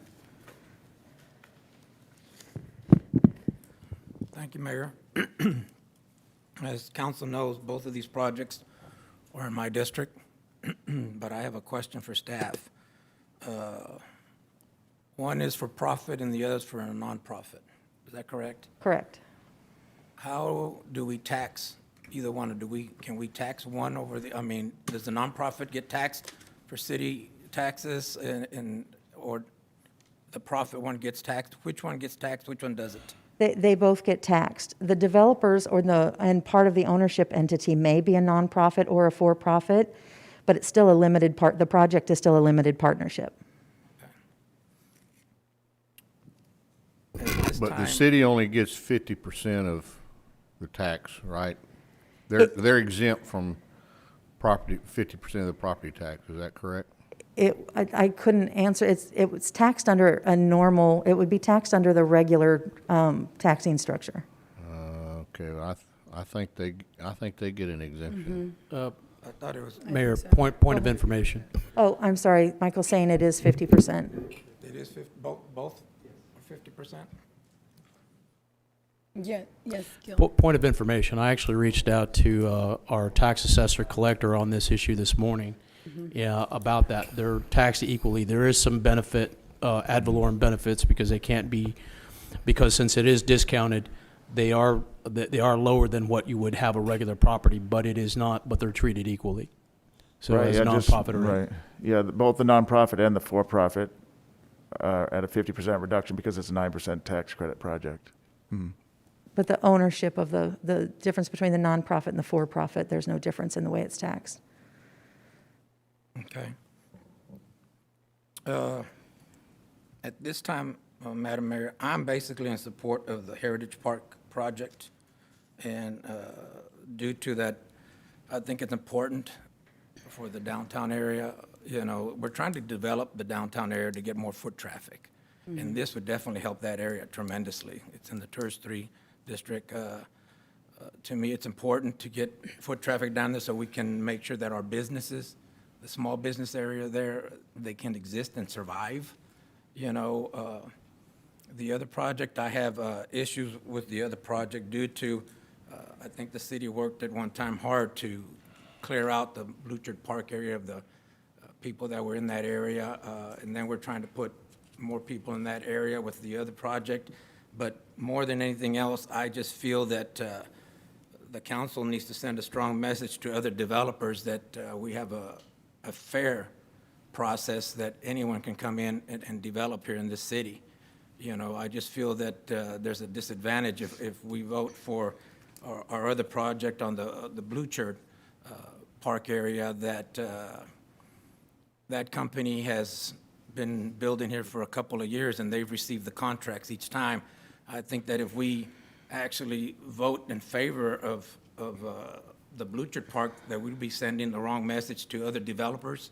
Thank you, Mayor. As council knows, both of these projects are in my district, but I have a question for staff. One is for profit and the other is for a nonprofit. Is that correct? Correct. How do we tax either one? Can we tax one over the, does the nonprofit get taxed for city taxes or the profit one gets taxed? Which one gets taxed? Which one doesn't? They both get taxed. The developers and part of the ownership entity may be a nonprofit or a for-profit, but it's still a limited the project is still a limited partnership. But the city only gets 50% of the tax, right? They're exempt from 50% of the property tax, is that correct? I couldn't answer. It was taxed under a normal, it would be taxed under the regular taxing structure. Okay, well, I think they get an exemption. I thought it was. Mayor, point of information. Oh, I'm sorry, Michael's saying it is 50%. It is 50, both are 50%? Yeah, yes, Gil. Point of information, I actually reached out to our tax assessor collector on this issue this morning. Yeah, about that. They're taxed equally. There is some benefit, ad valorem benefits, because they can't be, because since it is discounted, they are lower than what you would have a regular property, but it is not, but they're treated equally. So Right, as yeah, nonprofit already. Right, yeah, both the nonprofit and the for-profit are at a 50% reduction because it's a 9% tax credit project. But the ownership of the difference between the nonprofit and the for-profit, there's no difference in the way it's taxed. Okay. At this time, Madam Mayor, I'm basically in support of the Heritage Park project. And due to that, I think it's important for the downtown area. You know, we're trying to develop the downtown area to get more foot traffic. And this would definitely help that area tremendously. It's in the TERS 3 district. To me, it's important to get foot traffic down there so we can make sure that our businesses, the small business area there, they can exist and survive. You know, the other project, I have issues with the other project due to I think the city worked at one time hard to clear out the Bluchard Park area of the people that were in that area, and then we're trying to put more people in that area with the other project. But more than anything else, I just feel that the council needs to send a strong message to other developers that we have a fair process that anyone can come in and develop here in this city. You know, I just feel that there's a disadvantage if we vote for our other project on the Bluchard Park area that that company has been building here for a couple of years, and they've received the contracts each time. I think that if we actually vote in favor of the Bluchard Park, that we'd be sending the wrong message to other developers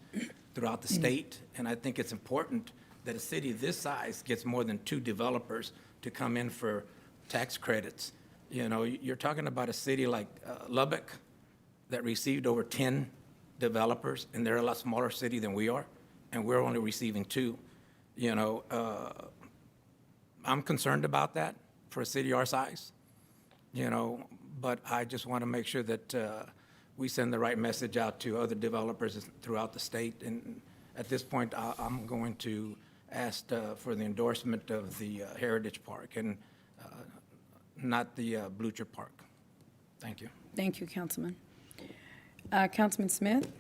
throughout the state. And I think it's important that a city this size gets more than 2 developers to come in for tax credits. You know, you're talking about a city like Lubbock that received over 10 developers, and they're a lot smaller city than we are, and we're only receiving 2. You know, I'm concerned about that for a city our size, you know, but I just want to make sure that we send the right message out to other developers throughout the state. And at this point, I'm going to ask for the endorsement of the Heritage Park and not the Bluchard Park. Thank you. Thank you, Councilman. Councilman Smith?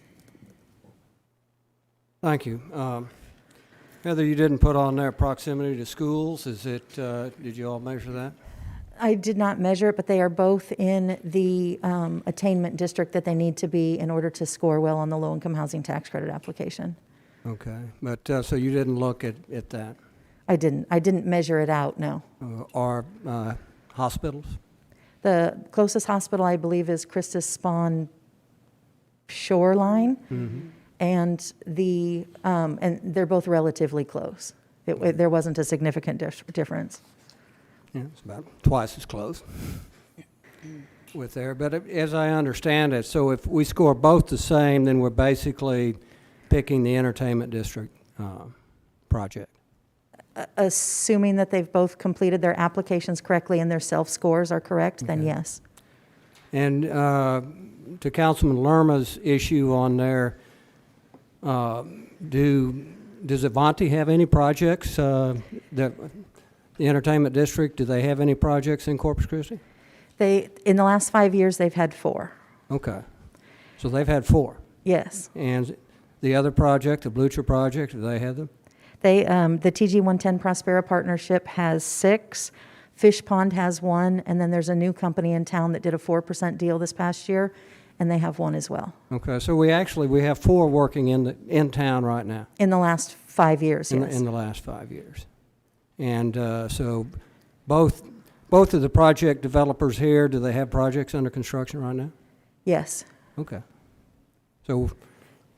Thank you. Heather, you didn't put on there proximity to schools. Is it, did you all measure that? I did not measure it, but they are both in the attainment district that they need to be in order to score well on the low-income housing tax credit application. Okay, but so you didn't look at that? I didn't measure it out, no. Or hospitals? The closest hospital, I believe, is Christus Spawn Shoreline. Mm-hmm. And and they're both relatively close. There wasn't a significant difference. Yeah, it's about twice as close with there. But as I understand it, so if we score both the same, then we're basically picking the entertainment district project. Assuming that they've both completed their applications correctly and their self-scores are correct, then yes. And to Councilman Lerma's issue on there, does Avanti have any projects, that the entertainment district, do they have any projects in Corpus Christi? In the last 5 years, they've had 4. Okay. So they've had 4? Yes. And the other project, the Blucher project, do they have them? The TG 110 Prospera Partnership has 6. Fish Pond has 1, and then there's a new company in town that did a 4% deal this past year, and they have 1 as well. Okay, so we have 4 working in town right now. In the last 5 years, yes. In the last 5 years. And so both of the project developers here, do they have projects under construction right now? Yes. Okay. So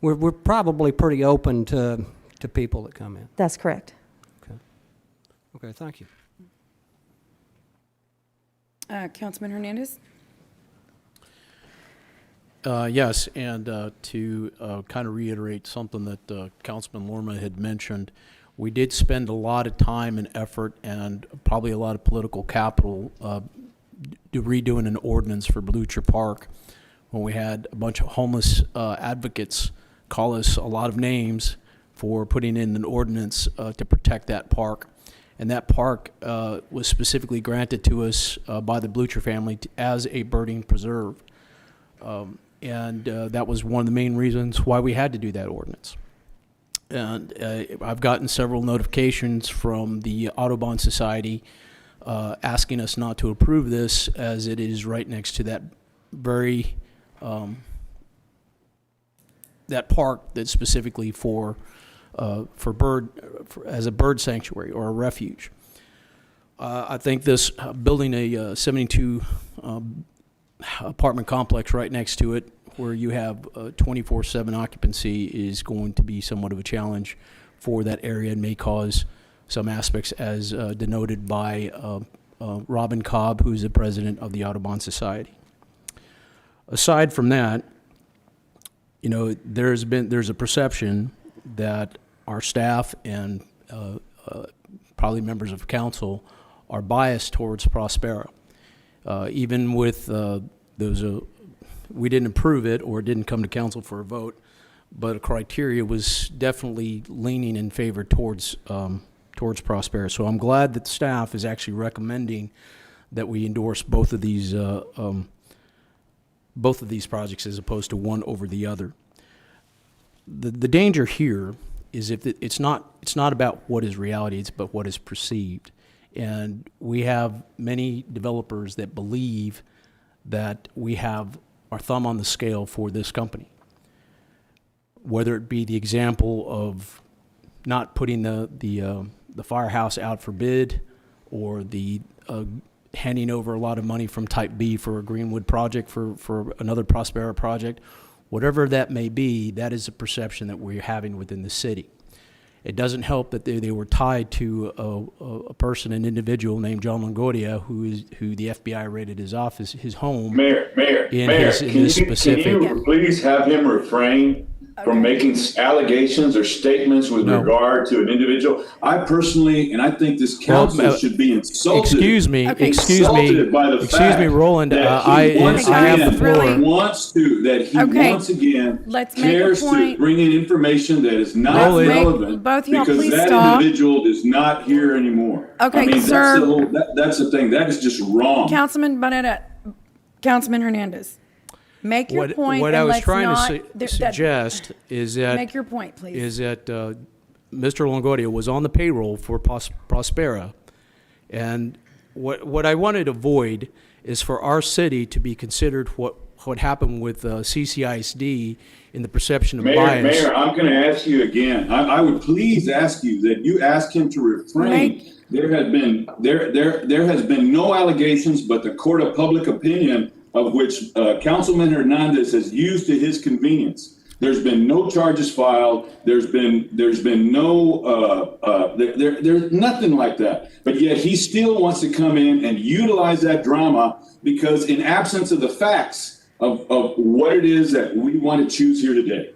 we're probably pretty open to people that come in. That's correct. Okay. Okay, thank you. Councilman Hernandez? Yes, and to kind of reiterate something that Councilman Lorma had mentioned, we did spend a lot of time and effort and probably a lot of political capital redoing an ordinance for Blucher Park when we had a bunch of homeless advocates call us a lot of names for putting in an ordinance to protect that park. And that park was specifically granted to us by the Blucher family as a birding preserve. And that was one of the main reasons why we had to do that ordinance. And I've gotten several notifications from the Audubon Society asking us not to approve this, as it is right next to that very that park that's specifically for as a bird sanctuary or a refuge. I think this building a 72 apartment complex right next to it, where you have 24/7 occupancy, is going to be somewhat of a challenge for that area and may cause some aspects as denoted by Robin Cobb, who's the president of the Audubon Society. Aside from that, you know, there's a perception that our staff and probably members of council are biased towards Prospera. Even with we didn't approve it or it didn't come to council for a vote, but a criteria was definitely leaning in favor towards Prospera. So I'm glad that staff is actually recommending that we endorse both of these projects as opposed to one over the other. The danger here is if it's not about what is reality, it's about what is perceived. And we have many developers that believe that we have our thumb on the scale for this company. Whether it be the example of not putting the firehouse out for bid, or the handing over a lot of money from Type B for a Greenwood project for another Prospera project, whatever that may be, that is a perception that we're having within the city. It doesn't help that they were tied to a person, an individual named John Longoria, who the FBI raided his office, his home. Mayor, in this specific. Can you please have him refrain from making allegations or statements with regard to an individual? I personally, and I think this council should be insulted. Excuse me, by the fact excuse me, Roland. I have the floor. Once again Let's make a cares to point. bring in information that is not relevant both y'all because please that stop. individual is not here anymore. Okay, I mean, sir. That's the thing. That is just wrong. Councilman Bonetta, Councilman Hernandez, make your point. What and I was let's trying not, to suggest is that make your point, please. Is that Mr. Longoria was on the payroll for Prospera, and what I wanted to avoid is for our city to be considered what happened with CCISD in the perception of bias. Mayor, I'm going to ask you again. I would please ask you that you ask him to refrain. There has been no allegations, but the court of public opinion of which Councilman Hernandez has used to his convenience. There's been no charges filed. There's been no there's nothing like that. But yet he still wants to come in and utilize that drama because in absence of the facts of what it is that we want to choose here today.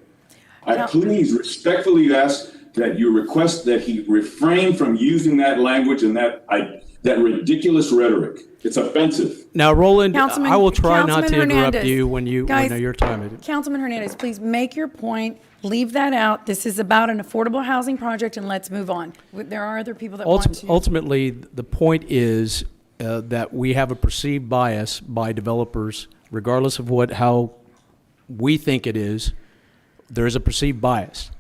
I please respectfully ask that you request that he refrain from using that language and that ridiculous rhetoric. It's offensive. Now, Roland, Councilman- I will try not to Councilman interrupt Hernandez. you when Guys, your time is. Councilman Hernandez, please make your point. Leave that out. This is about an affordable housing project, and let's move on. There are other people that want to. Ultimately, the point is that we have a perceived bias by developers, regardless of how we think it is. There is a perceived bias.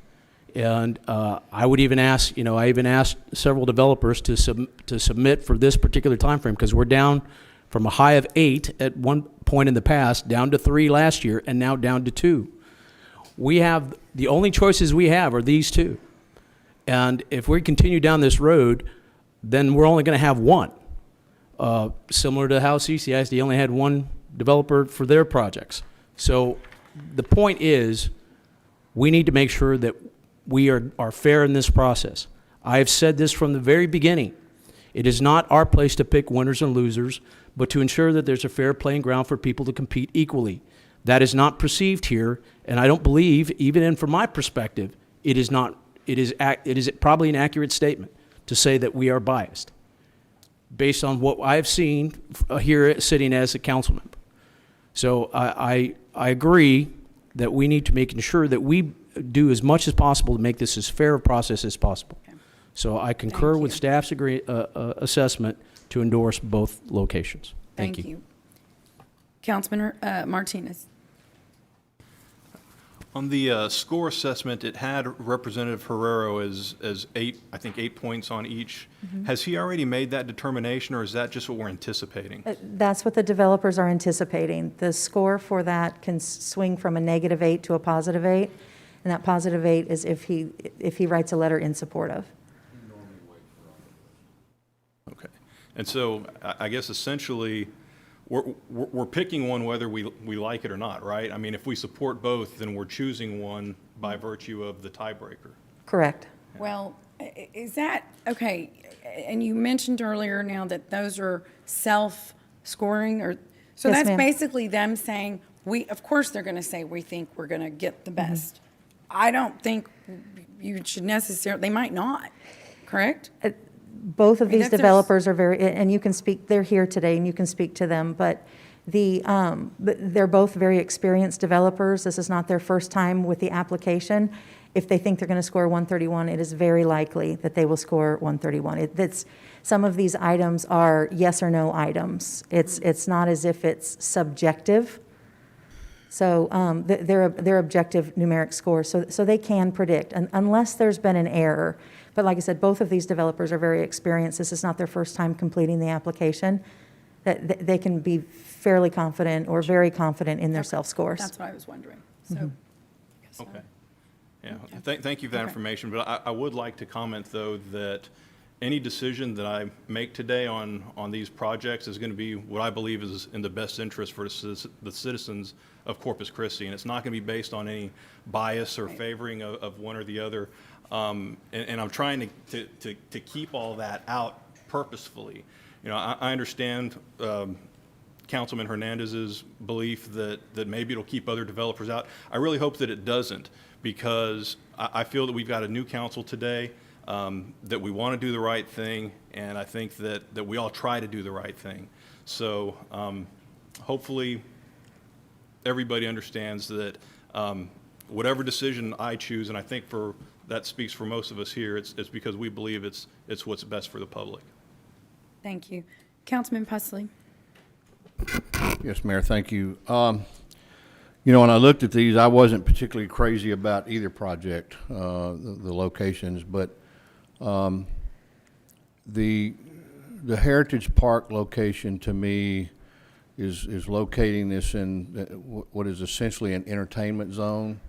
And I would even ask, I even asked several developers to submit for this particular time frame because we're down from a high of 8 at one point in the past, down to 3 last year, and now down to 2. We have, the only choices we have are these 2. And if we continue down this road, then we're only going to have one. Similar to how CCISD only had one developer for their projects. So the point is, we need to make sure that we are fair in this process. I have said this from the very beginning. It is not our place to pick winners and losers, but to ensure that there's a fair playing ground for people to compete equally. That is not perceived here, and I don't believe, even from my perspective, it is not. It is probably an accurate statement to say that we are biased, based on what I've seen here sitting as a council member. So I agree that we need to make sure that we do as much as possible to make this as fair a process as possible. Okay. So I concur with staff's assessment to endorse both locations. Thank you. Councilman Martinez. On the score assessment, it had Representative Herrero as 8 points on each. Mm-hmm. Has he already made that determination, or is that just what we're anticipating? That's what the developers are anticipating. The score for that can swing from a -8 to a +8, and that +8 is if he writes a letter in support of. Okay. And so I guess essentially, we're picking one whether we like it or not, right? I mean, if we support both, then we're choosing one by virtue of the tiebreaker. Correct. Well, is that, okay, and you mentioned earlier now that those are self-scoring, or, so Yes, that's ma'am. basically them saying, of course they're going to say, we think we're going to get the best. I don't think you should necessarily, they might not, correct? both of I mean, these if there's- developers are very, and you can speak, they're here today and you can speak to them, but they're both very experienced developers. This is not their first time with the application. If they think they're going to score 131, it is very likely that they will score 131. Some of these items are yes or no items. It's not as if it's subjective. So they're objective numeric scores, so they can predict, unless there's been an error. But like I said, both of these developers are very experienced. This is not their first time completing the application. That they can be fairly confident or very confident in their self-scores. That's what I was wondering, so. Okay. Yeah, thank you for that information, but I would like to comment, though, that any decision that I make today on these projects is going to be what I believe is in the best interest for the citizens of Corpus Christi, and it's not going to be based on any bias or favoring of one or the other, and I'm trying to keep all that out purposefully. You know, I understand Councilman Hernandez's belief that maybe it'll keep other developers out. I really hope that it doesn't, because I feel that we've got a new council today, that we want to do the right thing, and I think that we all try to do the right thing. So hopefully everybody understands that whatever decision I choose, and I think that speaks for most of us here, it's because we believe it's what's best for the public. Thank you. Councilman Pusley. Yes, Mayor, thank you. You know, when I looked at these, I wasn't particularly crazy about either project, the locations, but the Heritage Park location to me is locating this in what is essentially an entertainment zone.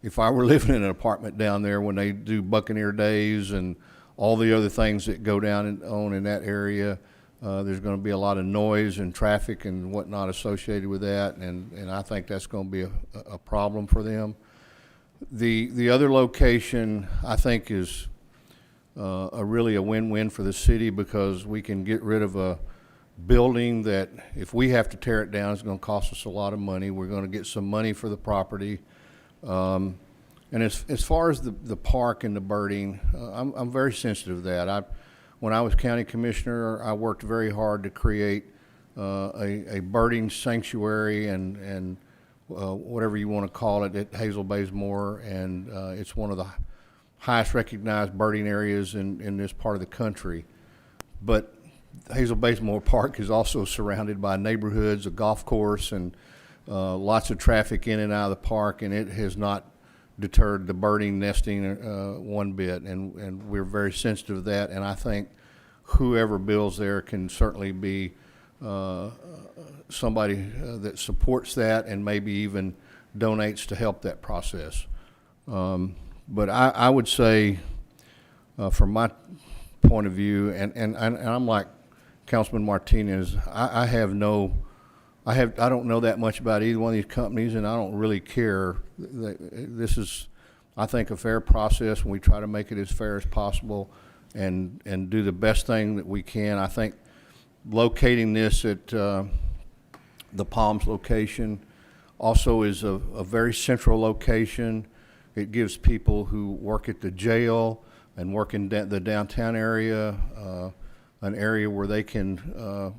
If I were living in an apartment down there when they do Buccaneer Days and all the other things that go down on in that area, there's going to be a lot of noise and traffic and whatnot associated with that, and I think that's going to be a problem for them. The other location, I think, is really a win-win for the city, because we can get rid of a building that, if we have to tear it down, it's going to cost us a lot of money. We're going to get some money for the property. And as far as the park and the birding, I'm very sensitive to that. When I was county commissioner, I worked very hard to create a birding sanctuary and whatever you want to call it at Hazel Baysmore, and it's one of the highest recognized birding areas in this part of the country. But Hazel Baysmore Park is also surrounded by neighborhoods, a golf course, and lots of traffic in and out of the park, and it has not deterred the birding, nesting one bit, and we're very sensitive to that, and I think whoever builds there can certainly be somebody that supports that and maybe even donates to help that process. But I would say, from my point of view, and I'm like Councilman Martinez, I don't know that much about either one of these companies, and I don't really care. This is, I think, a fair process, and we try to make it as fair as possible and do the best thing that we can. I think locating this at the Palms location also is a very central location. It gives people who work at the jail and work in the downtown area an area where they can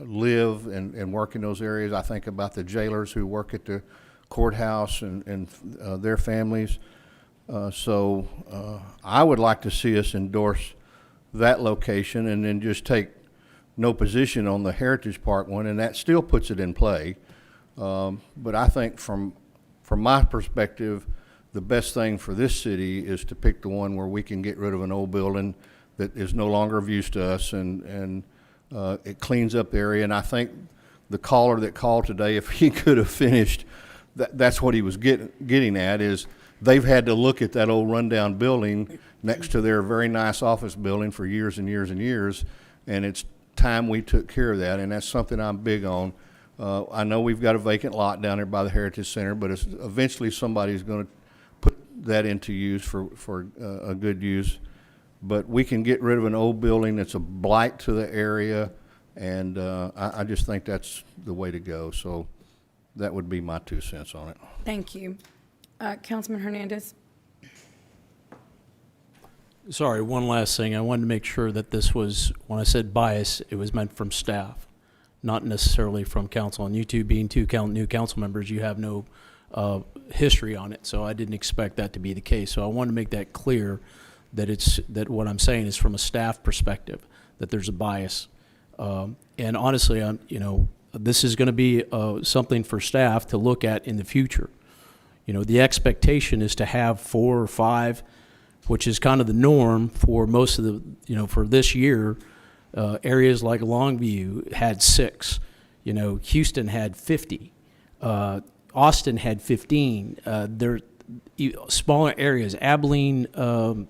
live and work in those areas. I think about the jailers who work at the courthouse and their families. So I would like to see us endorse that location and then just take no position on the Heritage Park one, and that still puts it in play. But I think from my perspective, the best thing for this city is to pick the one where we can get rid of an old building that is no longer of use to us, and it cleans up the area. And I think the caller that called today, if he could have finished, that's what he was getting at, is they've had to look at that old rundown building next to their very nice office building for years and years and years, and it's time we took care of that, and that's something I'm big on. I know we've got a vacant lot down there by the Heritage Center, but eventually somebody's going to put that into use for a good use. But we can get rid of an old building that's a blight to the area, and I just think that's the way to go. So that would be my 2 cents on it. Thank you. Councilman Hernandez. Sorry, one last thing. I wanted to make sure that this was, when I said bias, it was meant from staff, not necessarily from council. And you two being new council members, you have no history on it, so I didn't expect that to be the case. So I wanted to make that clear, that what I'm saying is from a staff perspective, that there's a bias. And honestly, this is going to be something for staff to look at in the future. The expectation is to have 4 or 5, which is kind of the norm for most of the, for this year. Areas like Longview had 6. Houston had 50. Austin had 15. There, smaller areas. Abilene, I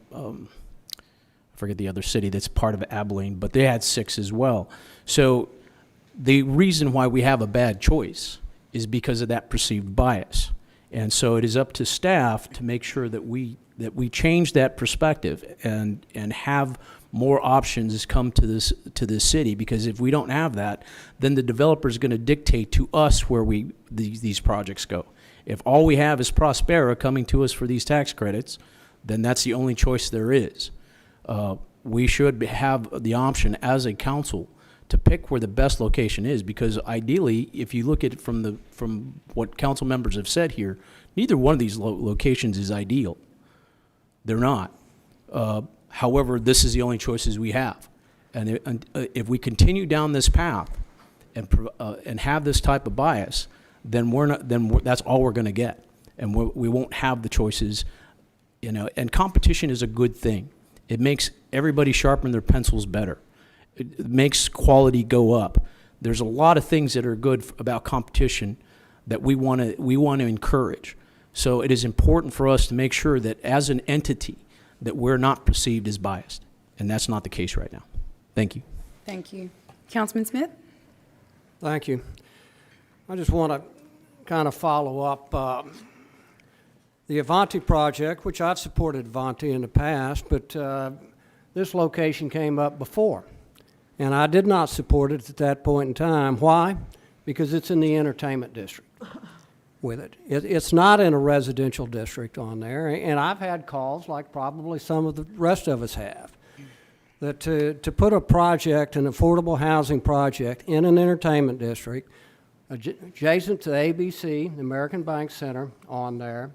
forget the other city that's part of Abilene, but they had 6 as well. So the reason why we have a bad choice is because of that perceived bias. And so it is up to staff to make sure that we change that perspective and have more options come to this city, because if we don't have that, then the developer is going to dictate to us where these projects go. If all we have is Prospera coming to us for these tax credits, then that's the only choice there is. We should have the option as a council to pick where the best location is, because ideally, if you look at it from what council members have said here, neither one of these locations is ideal. They're not. However, this is the only choices we have. And if we continue down this path and have this type of bias, then that's all we're going to get. And we won't have the choices, and competition is a good thing. It makes everybody sharpen their pencils better. It makes quality go up. There's a lot of things that are good about competition that we want to encourage. So it is important for us to make sure that as an entity that we're not perceived as biased, and that's not the case right now. Thank you. Thank you. Councilman Smith? Thank you. I just want to kind of follow up the Avanti project, which I've supported Avanti in the past, but this location came up before. And I did not support it at that point in time. Why? Because it's in the entertainment district with it. It's not in a residential district on there. And I've had calls, like probably some of the rest of us have, that to put a project, an affordable housing project, in an entertainment district, adjacent to ABC, the American Bank Center on there,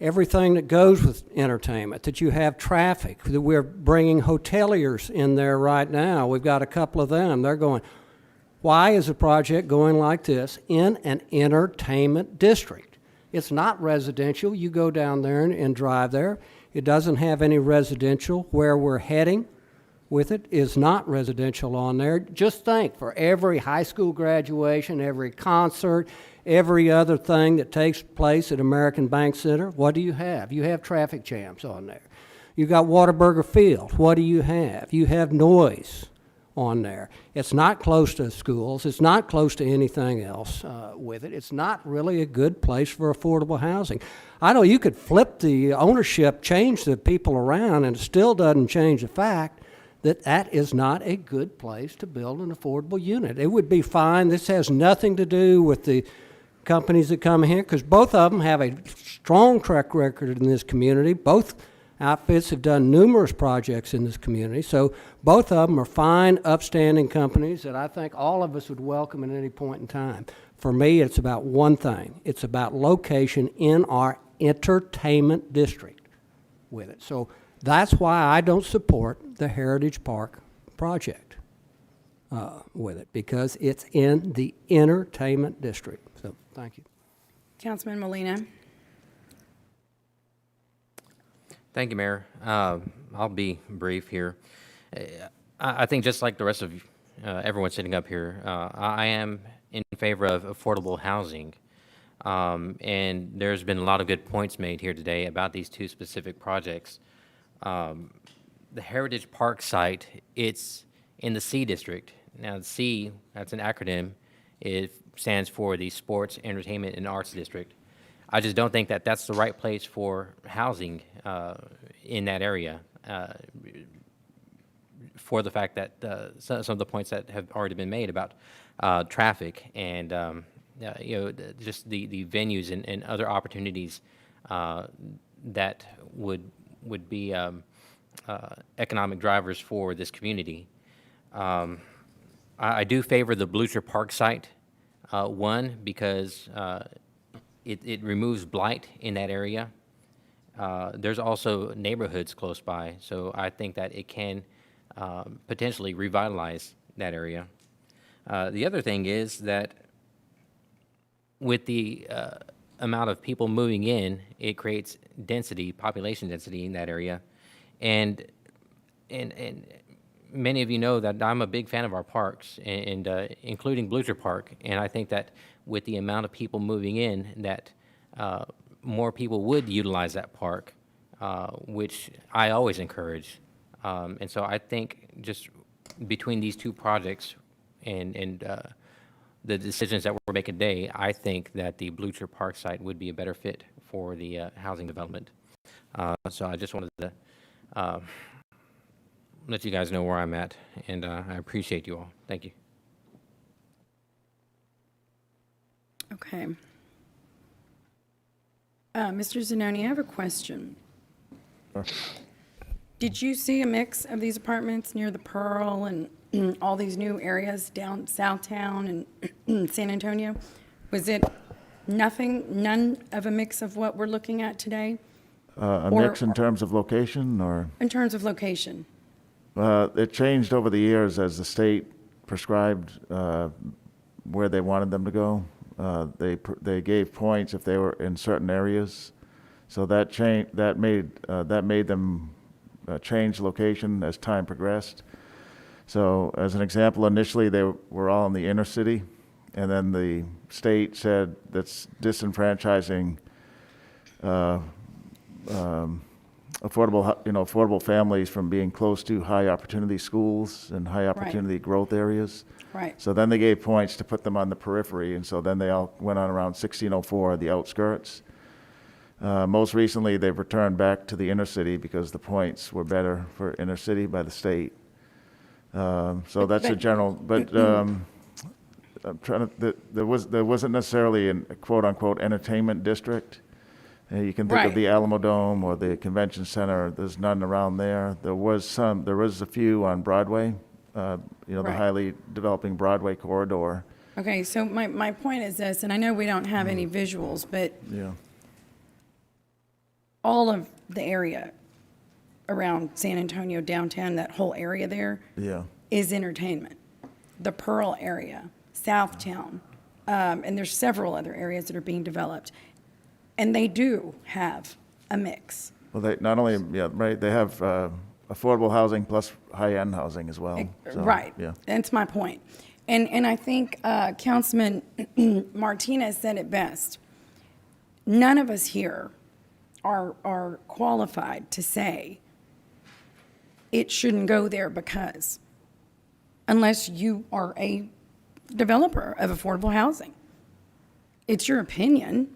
everything that goes with entertainment, that you have traffic, that we're bringing hoteliers in there right now. We've got a couple of them. They're going, why is a project going like this in an entertainment district? It's not residential. You go down there and drive there. It doesn't have any residential. Where we're heading with it is not residential on there. Just think, for every high school graduation, every concert, every other thing that takes place at American Bank Center, what do you have? You have traffic jams on there. You got Whataburger Field. What do you have? You have noise on there. It's not close to schools. It's not close to anything else with it. It's not really a good place for affordable housing. I know you could flip the ownership, change the people around, and it still doesn't change the fact that that is not a good place to build an affordable unit. It would be fine. This has nothing to do with the companies that come here, because both of them have a strong track record in this community. Both outfits have done numerous projects in this community, so both of them are fine, upstanding companies that I think all of us would welcome at any point in time. For me, it's about one thing. It's about location in our entertainment district with it. So that's why I don't support the Heritage Park project with it, because it's in the entertainment district. So thank you. Councilman Molina? Thank you, Mayor. I'll be brief here. I think just like the rest of everyone sitting up here, I am in favor of affordable housing. And there's been a lot of good points made here today about these 2 specific projects. The Heritage Park site, it's in the C district. Now, the C, that's an acronym. It stands for the Sports, Entertainment, and Arts District. I just don't think that that's the right place for housing in that area, for the fact that some of the points that have already been made about traffic and just the venues and other opportunities that would be economic drivers for this community. I do favor the Blucher Park site, one, because it removes blight in that area. There's also neighborhoods close by, so I think that it can potentially revitalize that area. The other thing is that with the amount of people moving in, it creates density, population density in that area. And many of you know that I'm a big fan of our parks, and including Blucher Park. And I think that with the amount of people moving in, that more people would utilize that park, which I always encourage. And so I think just between these two projects and the decisions that we're making today, I think that the Blucher Park site would be a better fit for the housing development. So I just wanted to let you guys know where I'm at, and I appreciate you all. Thank you. Okay. Mr. Zanoni, I have a question. Did you see a mix of these apartments near the Pearl and all these new areas down Southtown and San Antonio? Was it none of a mix of what we're looking at today? A mix in terms of location, or? In terms of location? It changed over the years as the state prescribed where they wanted them to go. They gave points if they were in certain areas, so that made them change location as time progressed. So, as an example, initially they were all in the inner city, and then the state said that's disenfranchising affordable families from being close to high opportunity schools and high opportunity growth areas. Right. So then they gave points to put them on the periphery, and so then they all went on around 1604, the outskirts. Most recently, they've returned back to the inner city because the points were better for inner city by the state. So that's a general, but I'm trying to, there wasn't necessarily a quote-unquote entertainment district. You can think of the Alamo Dome or the Convention Center. There's none around there. There was a few on Broadway, the highly developing Broadway corridor. Okay, so my point is this, and I know we don't have any visuals, but all of the area around San Antonio downtown, that whole area there, is entertainment. The Pearl area, Southtown, and there's several other areas that are being developed. And they do have a mix. Well, they not only, they have affordable housing plus high-end housing as well. So, right, that's my point. And I think Councilman Martinez said it best. None of us here are qualified to say it shouldn't go there because, unless you are a developer of affordable housing. It's your opinion.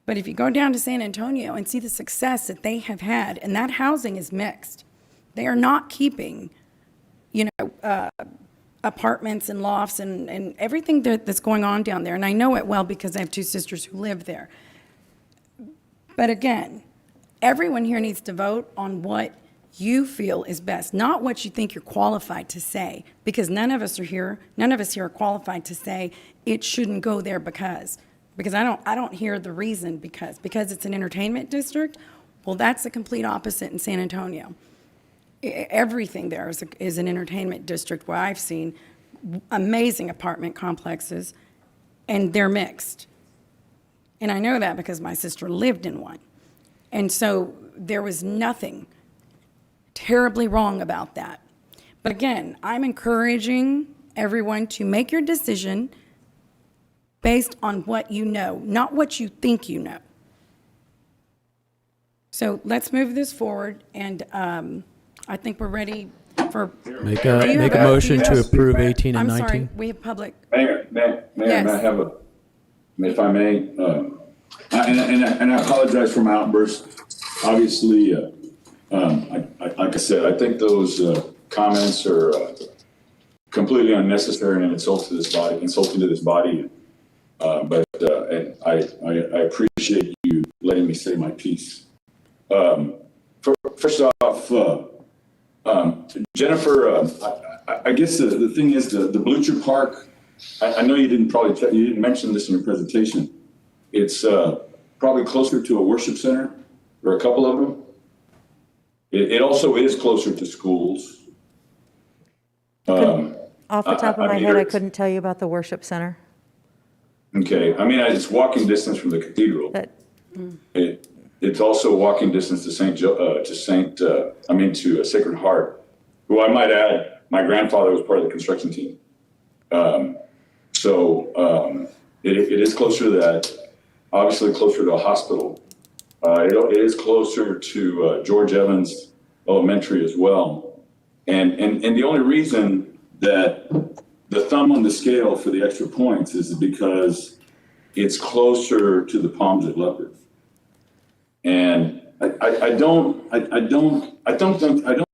But if you go down to San Antonio and see the success that they have had, and that housing is mixed, they are not keeping, apartments and lofts and everything that's going on down there. And I know it well because I have two sisters who live there. But again, everyone here needs to vote on what you feel is best, not what you think you're qualified to say, because none of us here are qualified to say it shouldn't go there because I don't hear the reason because it's an entertainment district. Well, that's the complete opposite in San Antonio. Everything there is an entertainment district where I've seen amazing apartment complexes, and they're mixed. And I know that because my sister lived in one. And so there was nothing terribly wrong about that. But again, I'm encouraging everyone to make your decision based on what you know, not what you think you know. So let's move this forward, and I think we're ready for... Make a motion to approve 18 and 19. I'm sorry, we have public... Mayor, Yes. may I have if I may, and I apologize for my outburst. Obviously, like I said, I think those comments are completely unnecessary and insulting to this body. But I appreciate you letting me say my piece. First off, Jennifer, I guess the thing is the Bleacher Park. I know you didn't you didn't mention this in your presentation. It's probably closer to a worship center, or a couple of them. It also is closer to schools. Off the top of my head, I couldn't. couldn't tell you about the worship center. Okay, I mean, it's walking distance from the cathedral. It's also walking distance to Sacred Heart, who I might add, my grandfather was part of the construction team. It is closer to that, obviously closer to a hospital. It is closer to George Evans Elementary as well. And the only reason that the thumb on the scale for the extra points is because it's closer to the Palms at Leopard. And I don't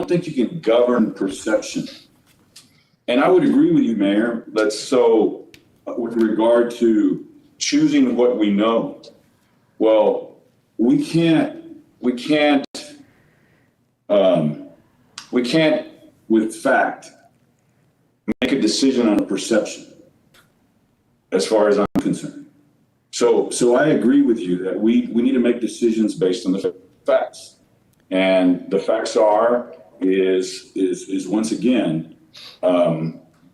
think you can govern perception. And I would agree with you, Mayor, with regard to choosing what we know. Well, we can't with fact make a decision on a perception, as far as I'm concerned. So I agree with you that we need to make decisions based on the facts. And the facts is once again,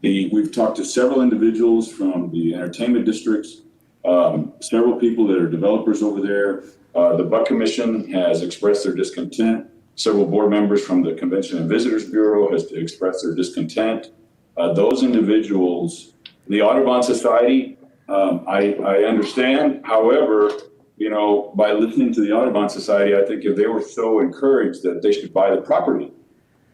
we've talked to several individuals from the entertainment districts, several people that are developers over there. The Buck Commission has expressed their discontent. Several board members from the Convention and Visitors Bureau has expressed their discontent. Those individuals, the Audubon Society, I understand. However, by listening to the Audubon Society, I think if they were so encouraged that they should buy the property,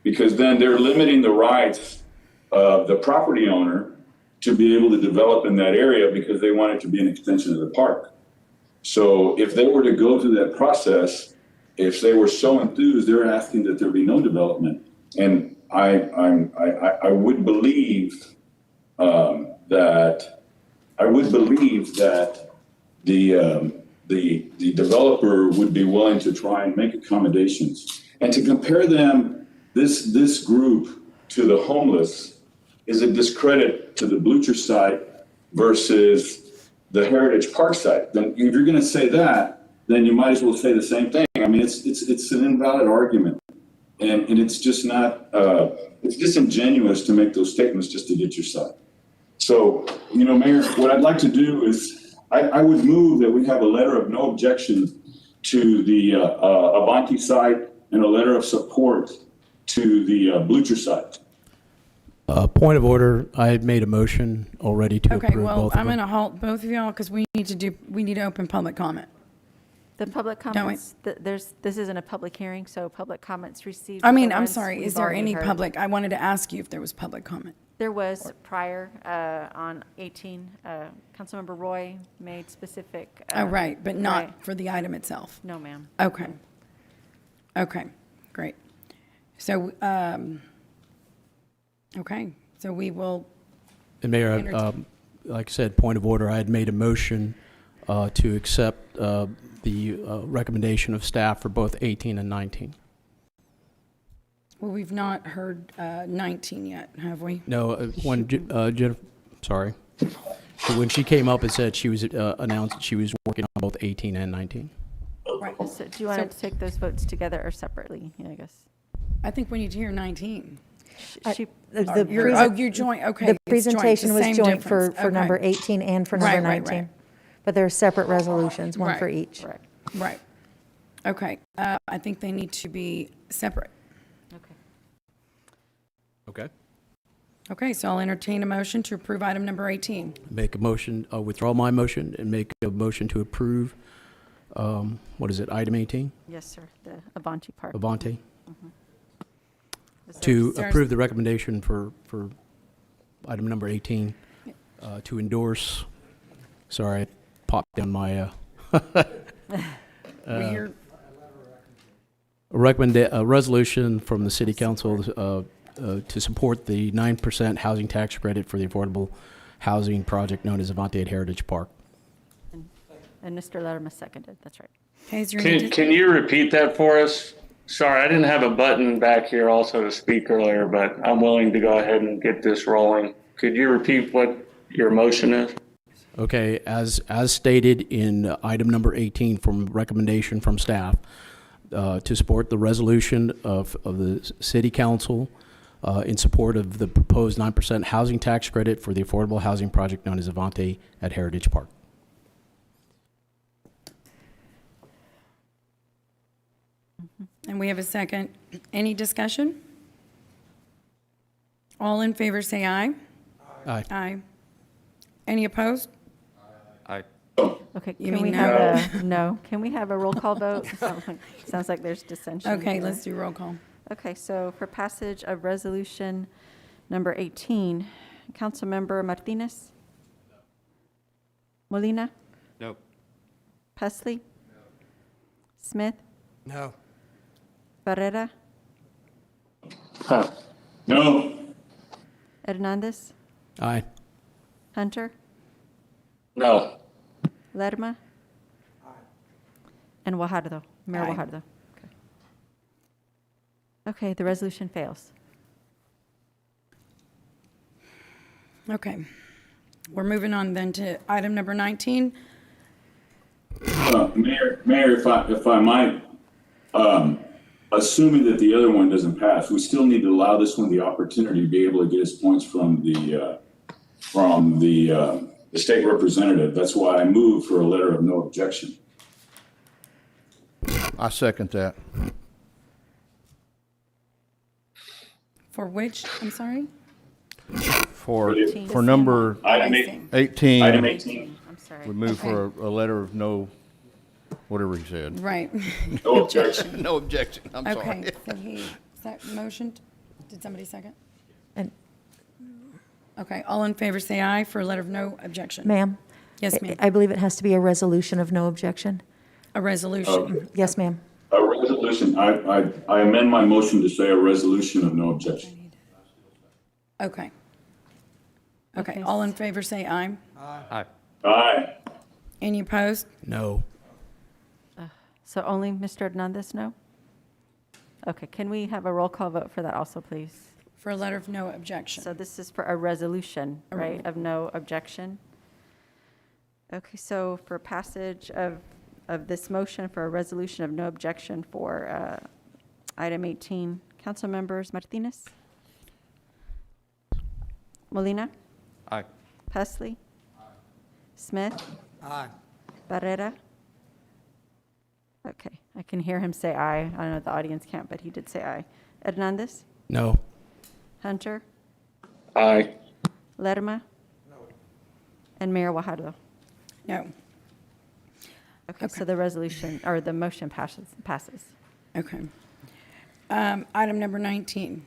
because then they're limiting the rights of the property owner to be able to develop in that area because they want it to be an extension of the park. So if they were to go through that process, if they were so enthused, they're asking that there be no development. And I would believe that the developer would be willing to try and make accommodations. And to compare them, this group to the homeless is a discredit to the Bleacher site versus the Heritage Park site. Then if you're going to say that, then you might as well say the same thing. I mean, it's an invalid argument, and it's just not. It's disingenuous to make those statements just to get your side. So, Mayor, what I'd like to do is I would move that we have a letter of no objection to the Avanti site and a letter of support to the Bleacher site. Point of order, I had made a motion already to Okay, approve well, both of I'm them. going to halt both of y'all because we need to open public comment. The public we? comments, this isn't a public hearing, so public comments received. I are mean, the I'm ones sorry, we've is there already any heard. public? I wanted to ask you if there was public comment. There was prior on 18. Councilmember Roy made specific. Right, but not right. for the item itself. No, ma'am. Okay. Okay, great. So, okay, so we will, And Mayor, Entertain. like I said, point of order, I had made a motion to accept the recommendation of staff for both 18 and 19. well, we've not heard 19 yet, have we? No, when Jennifer, sorry. So when she came up and said she was announced that she was working on both 18 and 19. Right. So do you want to take those votes together or separately? Yeah, I guess. I think we need to hear 19. She, You joined, okay. The it's joint, presentation the was same joint for difference. Okay. number 18 and for Right, number right, 19. right. But there are separate resolutions, one Right. for each. right. Right. Okay, I think they need to be separate. Okay. Okay. Okay, so I'll entertain a motion to approve item number 18. Make a motion, withdraw my motion and make a motion to approve, what is it, item 18? Yes, sir. The Avanti Park. Avante? Is there- To Is there- approve the recommendation for item number 18, to endorse, sorry, it popped down my, We hear, a resolution from the city council to support the 9% housing tax credit for the affordable housing project known as Avante at Heritage Park. And Mr. Lerma seconded. That's right. okay, is there any Can you repeat that for us? Sorry, I didn't have a button back here also to speak earlier, but I'm willing to go ahead and get this rolling. Could you repeat what your motion is? Okay, as stated in item number 18 from recommendation from staff, to support the resolution of the city council in support of the proposed 9% housing tax credit for the affordable housing project known as Avante at Heritage Park. And we have a second. Any discussion? All in favor say aye. Aye. Aye. Any opposed? Aye. Okay, You can we mean have a, no, can we have a roll call vote? Sounds like there's dissension. Okay, here. let's do roll call. Okay, so for passage of resolution number 18, Councilmember Martinez? Molina? Nope. Pesley? Smith? No. Barrera? No. Hernandez? Aye. Hunter? No. Lerma? And Guajardo? Mayor Aye. Guajardo? Okay. Okay, the resolution fails. Okay. We're moving on then to item number 19. Mayor, if I might, assuming that the other one doesn't pass, we still need to allow this one the opportunity to be able to get his points from the state representative. That's why I moved for a letter of no objection. I second that. For which, I'm sorry? For For number Item 18. Item 18. I'm sorry. We move for a letter of no, whatever he said. Right. No objection. No objection, I'm sorry. Okay, so he motioned. Did somebody second? And Okay, all in favor say aye for a letter of no objection. ma'am? Yes, ma'am. I believe it has to be a resolution of no objection. A resolution. Okay. Yes, ma'am. A resolution, I amend my motion to say a resolution of no objection. Okay. Okay, Okay. all in favor say aye. Aye. Aye. Any opposed? No. So only Mr. Hernandez, no? Okay, can we have a roll call vote for that also, please? For a letter of no objection. So this is for a resolution, right, of no objection? Okay, so for passage of this motion for a resolution of no objection for item 18, council members Martinez? Molina? Aye. Pesley? Smith? Aye. Barrera? Okay, I can hear him say aye. I don't know the audience can't, but he did say aye. Hernandez? No. Hunter? Aye. Lerma? And Mayor Guajardo? No. Okay, so the resolution, or the motion passes. Okay. Item number 19.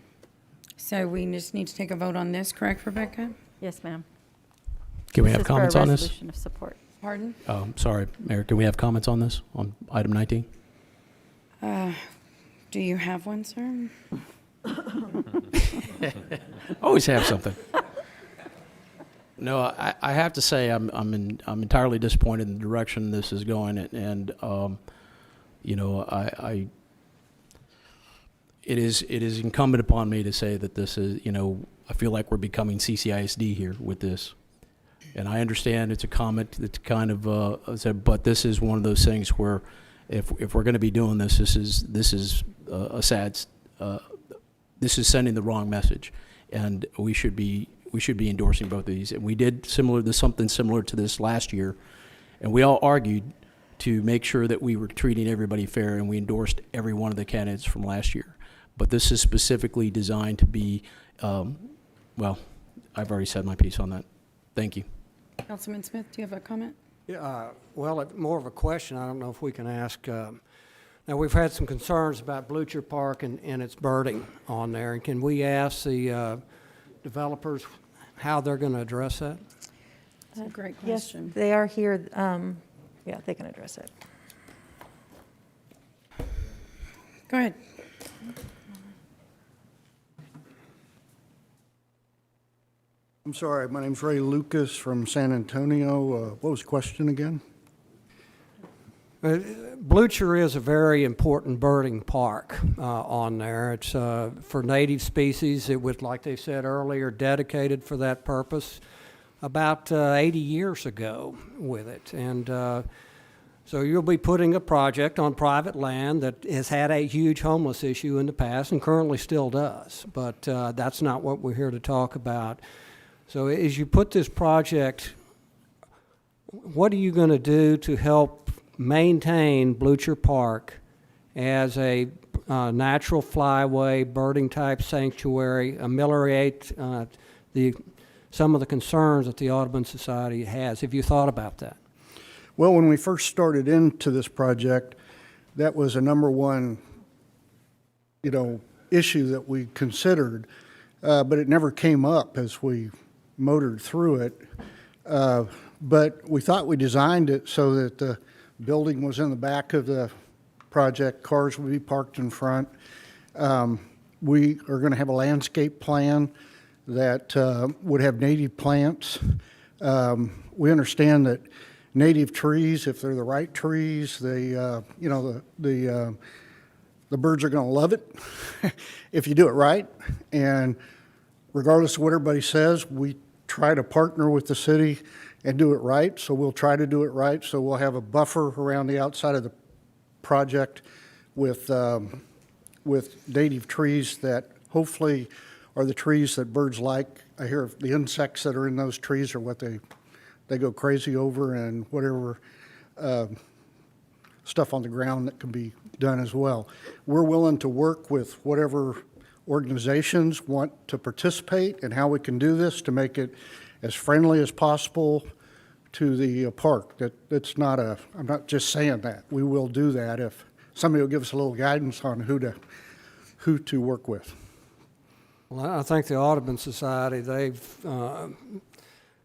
So we just need to take a vote on this, correct, Rebecca? Yes, ma'am. Can we have comments on This this? is for a resolution of support. Pardon? Oh, sorry, Mayor, can we have comments on this, on item 19? Do you have one, sir? Always have something. No, I have to say I'm entirely disappointed in the direction this is going, and you know, it is incumbent upon me to say that this is, you know, I feel like we're becoming CCISD here with this, and I understand it's a comment that's kind of said, but this is one of those things where if we're going to be doing this, this is a sad. This is sending the wrong message, and we should be endorsing both of these. And we did something similar to this last year, and we all argued to make sure that we were treating everybody fair, and we endorsed every one of the candidates from last year. But this is specifically designed to be, well, I've already said my piece on that. Thank you. Councilman Smith, do you have a comment? Yeah, well, more of a question. I don't know if we can ask. Now, we've had some concerns about Blucher Park and its birding on there. And can we ask the developers how they're going to address that? That's a great Yes, question. they are here. Yeah, they can address it. Go ahead. I'm sorry, my name's Ray Lucas from San Antonio. What was the question again? Blucher is a very important birding park on there. It's for native species. It was, like they said earlier, dedicated for that purpose about 80 years ago with it. And so you'll be putting a project on private land that has had a huge homeless issue in the past and currently still does. But that's not what we're here to talk about. So as you put this project, what are you going to do to help maintain Blucher Park as a natural flyway, birding type sanctuary, ameliorate some of the concerns that the Audubon Society has? Have you thought about that? Well, when we first started into this project, that was a number one, issue that we considered, but it never came up as we motored through it. But we thought we designed it so that the building was in the back of the project, cars would be parked in front. We are going to have a landscape plan that would have native plants. We understand that native trees, if they're the right trees, they, the birds are going to love it if you do it right. And regardless of what everybody says, we try to partner with the city and do it right. So we'll try to do it right. So we'll have a buffer around the outside of the project with native trees that hopefully are the trees that birds like. I hear the insects that are in those trees are what they go crazy over, and whatever stuff on the ground that can be done as well. We're willing to work with whatever organizations want to participate and how we can do this to make it as friendly as possible to the park. I'm not just saying that. We will do that if somebody will give us a little guidance on who to work with. Well, I think the Audubon Society, they've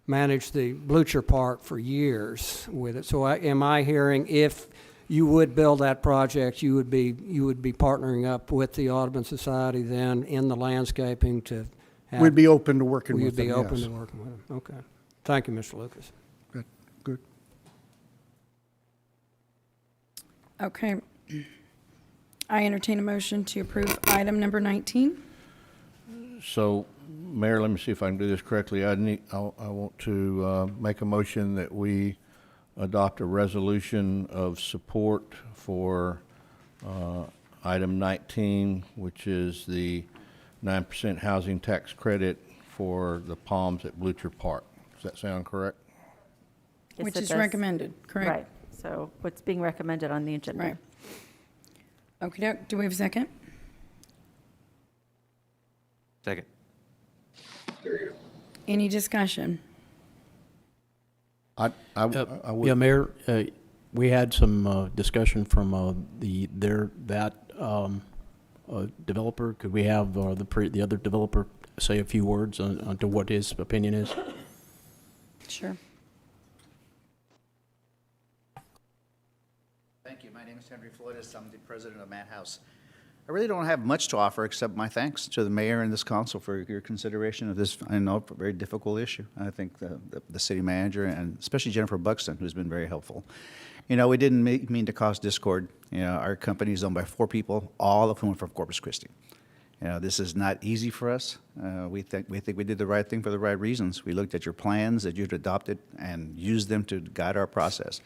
managed the Blucher Park for years with it. So am I hearing if you would build that project, you would be partnering up with the Audubon Society then in the landscaping to have... We'd be open to working with them, We'd be open yes. to working with them. Okay. Thank you, Mr. Lucas. Good. Okay. I entertain a motion to approve item number 19. So, Mayor, let me see if I can do this correctly. I want to make a motion that we adopt a resolution of support for item 19, which is the 9% housing tax credit for the palms at Blucher Park. Does that sound correct? Yes, Which it is does. recommended, correct? Right. So what's being recommended on the agenda? Right. Okay, do we have a second? Second. Any discussion? I would. Yeah, Mayor, we had some discussion from that developer. Could we have the other developer say a few words on to what his opinion is? Sure. Thank you. My name is Henry Floydis. I'm the president of Matt House. I really don't have much to offer except my thanks to the mayor and this council for your consideration of this, I know, very difficult issue. I think the city manager and especially Jennifer Buxton, who's been very helpful. We didn't mean to cause discord. Our company is owned by 4 people, all of whom are from Corpus Christi. This is not easy for us. We think we did the right thing for the right reasons. We looked at your plans that you'd adopted and used them to guide our process.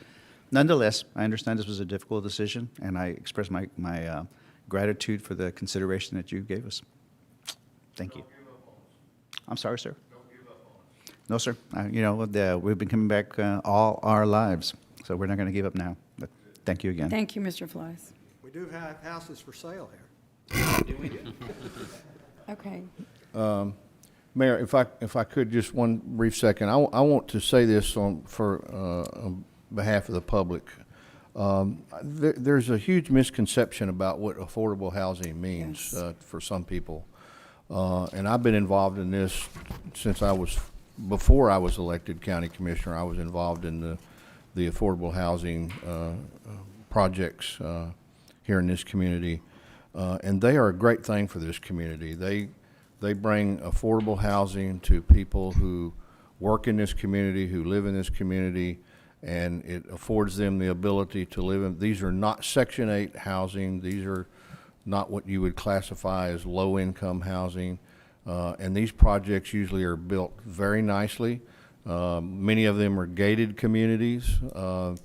Nonetheless, I understand this was a difficult decision, and I express my gratitude for the consideration that you gave us. Thank you. I'm sorry, sir. Don't give up on us. No, sir. We've been coming back all our lives, so we're not going to give up now. But thank you again. Thank you, Mr. Flies. We do have houses for sale here. Okay. Mayor, if I could, just one brief second. I want to say this on behalf of the public. There's a huge misconception about what affordable housing means for some people. And I've been involved in this since before I was elected county commissioner. I was involved in the affordable housing projects here in this community. And they are a great thing for this community. They bring affordable housing to people who work in this community, who live in this community, and it affords them the ability to live in. These are not Section 8 housing. These are not what you would classify as low-income housing. And these projects usually are built very nicely. Many of them are gated communities. The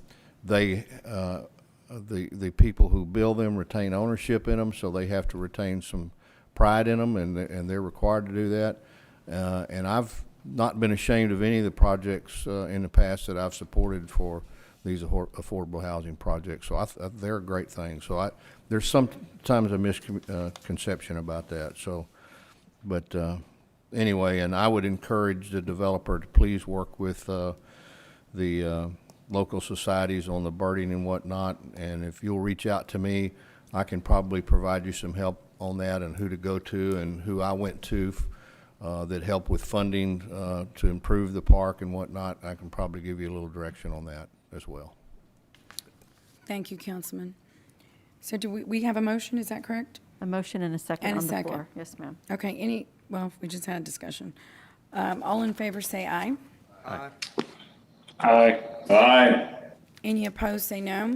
people who build them retain ownership in them, so they have to retain some pride in them, and they're required to do that. And I've not been ashamed of any of the projects in the past that I've supported for these affordable housing projects. So they're a great thing. So there's sometimes a misconception about that. So, but anyway, and I would encourage the developer to please work with the local societies on the birding and whatnot. And if you'll reach out to me, I can probably provide you some help on that and who to go to and who I went to that help with funding to improve the park and whatnot. I can probably give you a little direction on that as well. Thank you, Councilman. So do we have a motion, is that correct? A motion and a second And a on the second. floor. Yes, ma'am. Okay, we just had a discussion. All in favor say aye. Aye. Aye. Any opposed say no.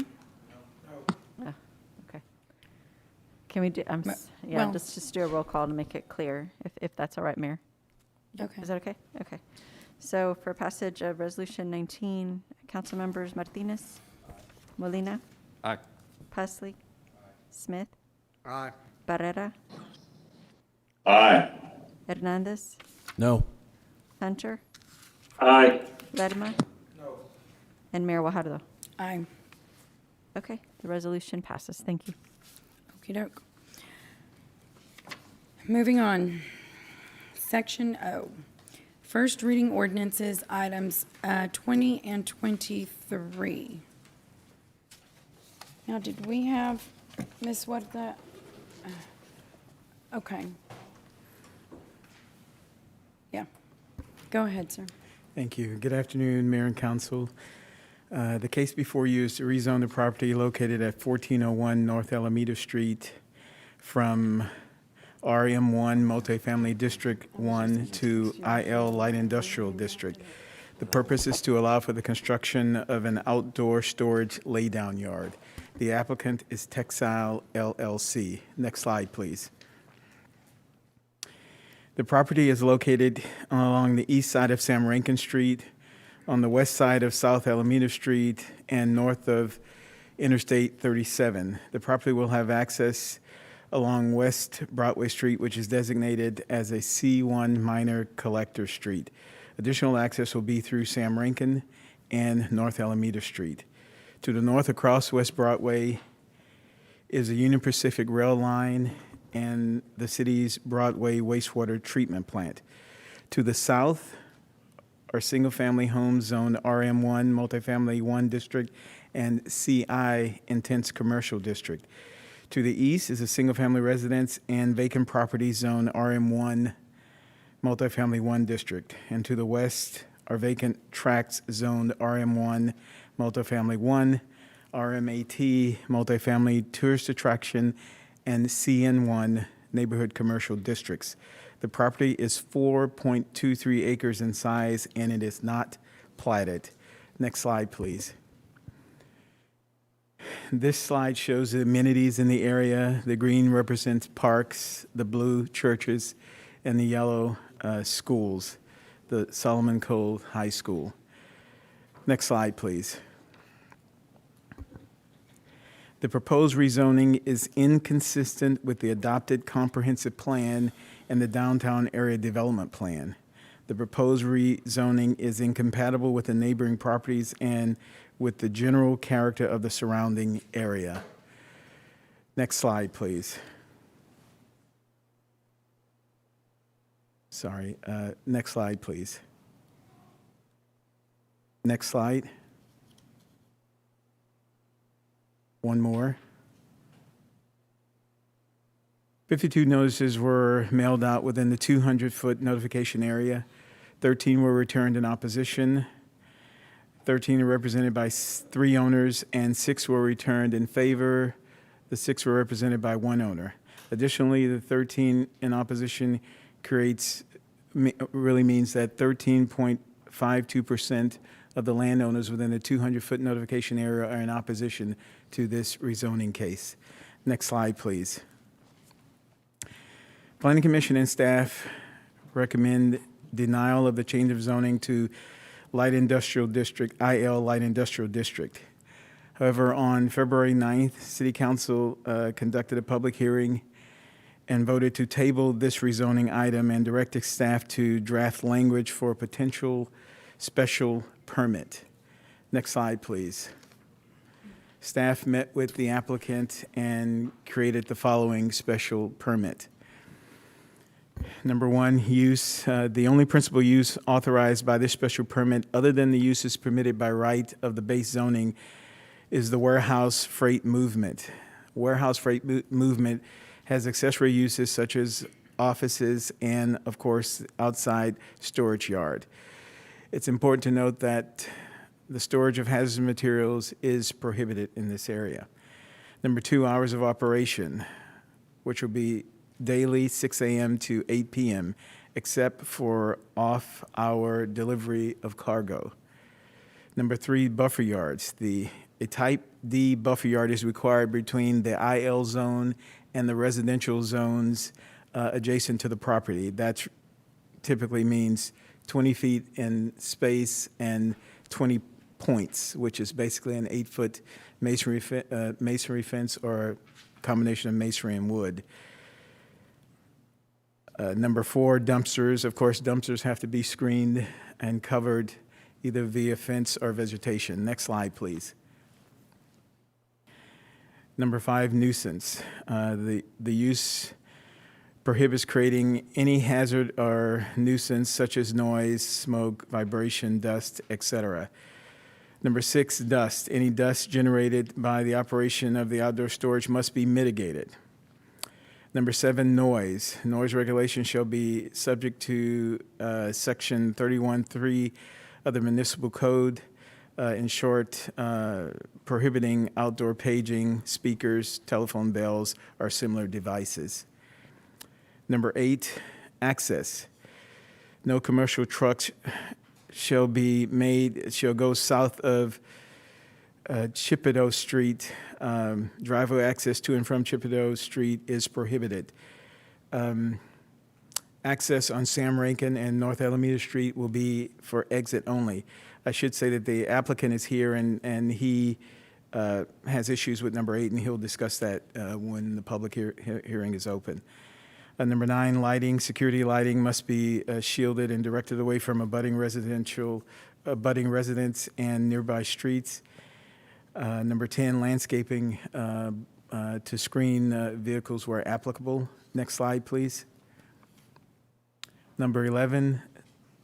Okay. Can we do, well- just do a roll call to make it clear, if that's all right, Mayor? Okay. Is that okay? Okay. So for passage of Resolution 19, council members Martinez? Molina? Aye. Pusley? Smith? Aye. Barrera? Aye. Hernandez? No. Hunter? Aye. Lerma? No. And Mayor Wajardo? Aye. Okay, the resolution passes. Thank you. Okey-doke. Moving on. Section O. First reading ordinances, items 20 and 23. Now, did we have, Ms. what the, okay. Yeah. Go ahead, sir. Thank you. Good afternoon, Mayor and Council. The case before you is to rezone the property located at 1401 North Alameda Street from RM1 Multifamily District 1 to IL Light Industrial District. The purpose is to allow for the construction of an outdoor storage laydown yard. The applicant is Textile LLC. Next slide, please. The property is located along the east side of Sam Rankin Street, on the west side of South Alameda Street, and north of Interstate 37. The property will have access along West Broadway Street, which is designated as a C1 minor collector street. Additional access will be through Sam Rankin and North Alameda Street. To the north across West Broadway is the Union Pacific Rail Line and the city's Broadway wastewater treatment plant. To the south are single-family homes zoned RM1 Multifamily 1 District and CI Intense Commercial District. To the east is a single-family residence and vacant property zone RM1 Multifamily 1 District. And to the west are vacant tracts zoned RM1 Multifamily 1, RMAT Multifamily Tourist Attraction, and CN1 Neighborhood Commercial Districts. The property is 4.23 acres in size, and it is not platted. Next slide, please. This slide shows the amenities in the area. The green represents parks, the blue churches, and the yellow schools, the Solomon Cole High School. Next slide, please. The proposed rezoning is inconsistent with the adopted comprehensive plan and the downtown area development plan. The proposed rezoning is incompatible with the neighboring properties and with the general character of the surrounding area. Next slide, please. Sorry, next slide, please. Next slide. One more. 52 notices were mailed out within the 200-foot notification area. 13 were returned in opposition. 13 are represented by 3 owners, and 6 were returned in favor. The 6 were represented by 1 owner. Additionally, the 13 in opposition really means that 13.52% of the landowners within the 200-foot notification area are in opposition to this rezoning case. Next slide, please. Planning Commission and staff recommend denial of the change of zoning to Light Industrial District, IL Light Industrial District. However, on February 9th, City Council conducted a public hearing and voted to table this rezoning item and directed staff to draft language for a potential special permit. Next slide, please. Staff met with the applicant and created the following special permit. Number one, use, the only principal use authorized by this special permit, other than the uses permitted by right of the base zoning, is the warehouse freight movement. Warehouse freight movement has accessory uses such as offices and, of course, outside storage yard. It's important to note that the storage of hazardous materials is prohibited in this area. Number two, hours of operation, which will be daily 6 a.m. to 8 p.m., except for off-hour delivery of cargo. Number three, buffer yards. A type D buffer yard is required between the IL zone and the residential zones adjacent to the property. That typically means 20 feet in space and 20 points, which is basically an 8-foot masonry fence or a combination of masonry and wood. Number four, dumpsters. Of course, dumpsters have to be screened and covered either via fence or vegetation. Next slide, please. Number five, nuisance. The use prohibits creating any hazard or nuisance such as noise, smoke, vibration, dust, etc. Number six, dust. Any dust generated by the operation of the outdoor storage must be mitigated. Number seven, noise. Noise regulation shall be subject to Section 31.3 of the Municipal Code. In short, prohibiting outdoor paging, speakers, telephone bells, or similar devices. Number eight, access. No commercial trucks shall go south of Chippewa Street. Driveway access to and from Chippewa Street is prohibited. Access on Sam Rankin and North Alameda Street will be for exit only. I should say that the applicant is here and he has issues with number 8, and he'll discuss that when the public hearing is open. Number 9, lighting. Security lighting must be shielded and directed away from abutting residents and nearby streets. Number 10, landscaping to screen vehicles where applicable. Next slide, please. Number 11,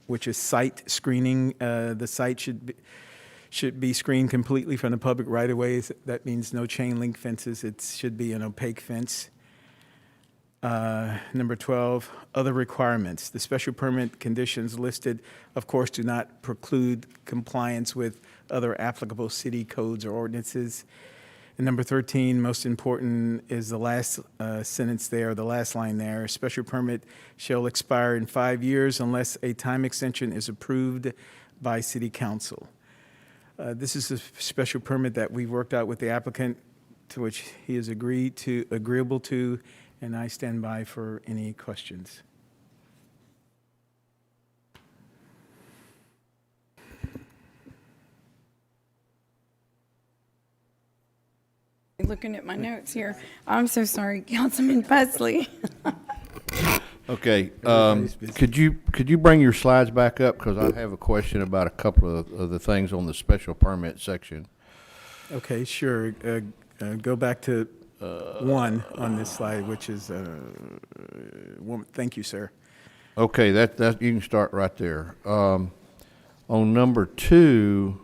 which is site screening. The site should be screened completely from the public right-of-ways. That means no chain link fences. It should be an opaque fence. Number 12, other requirements. The special permit conditions listed, of course, do not preclude compliance with other applicable city codes or ordinances. And number 13, most important, is the last sentence there, the last line there. Special permit shall expire in 5 years unless a time extension is approved by City Council. This is a special permit that we worked out with the applicant, to which he is agreeable to, and I stand by for any questions. Looking at my notes here. I'm so sorry, Councilman Pusley. Okay, could you bring your slides back up? Because I have a question about a couple of the things on the special permit section. Okay, sure. Go back to 1 on this slide, which is, thank you, sir. Okay, that you can start right there. On number 2,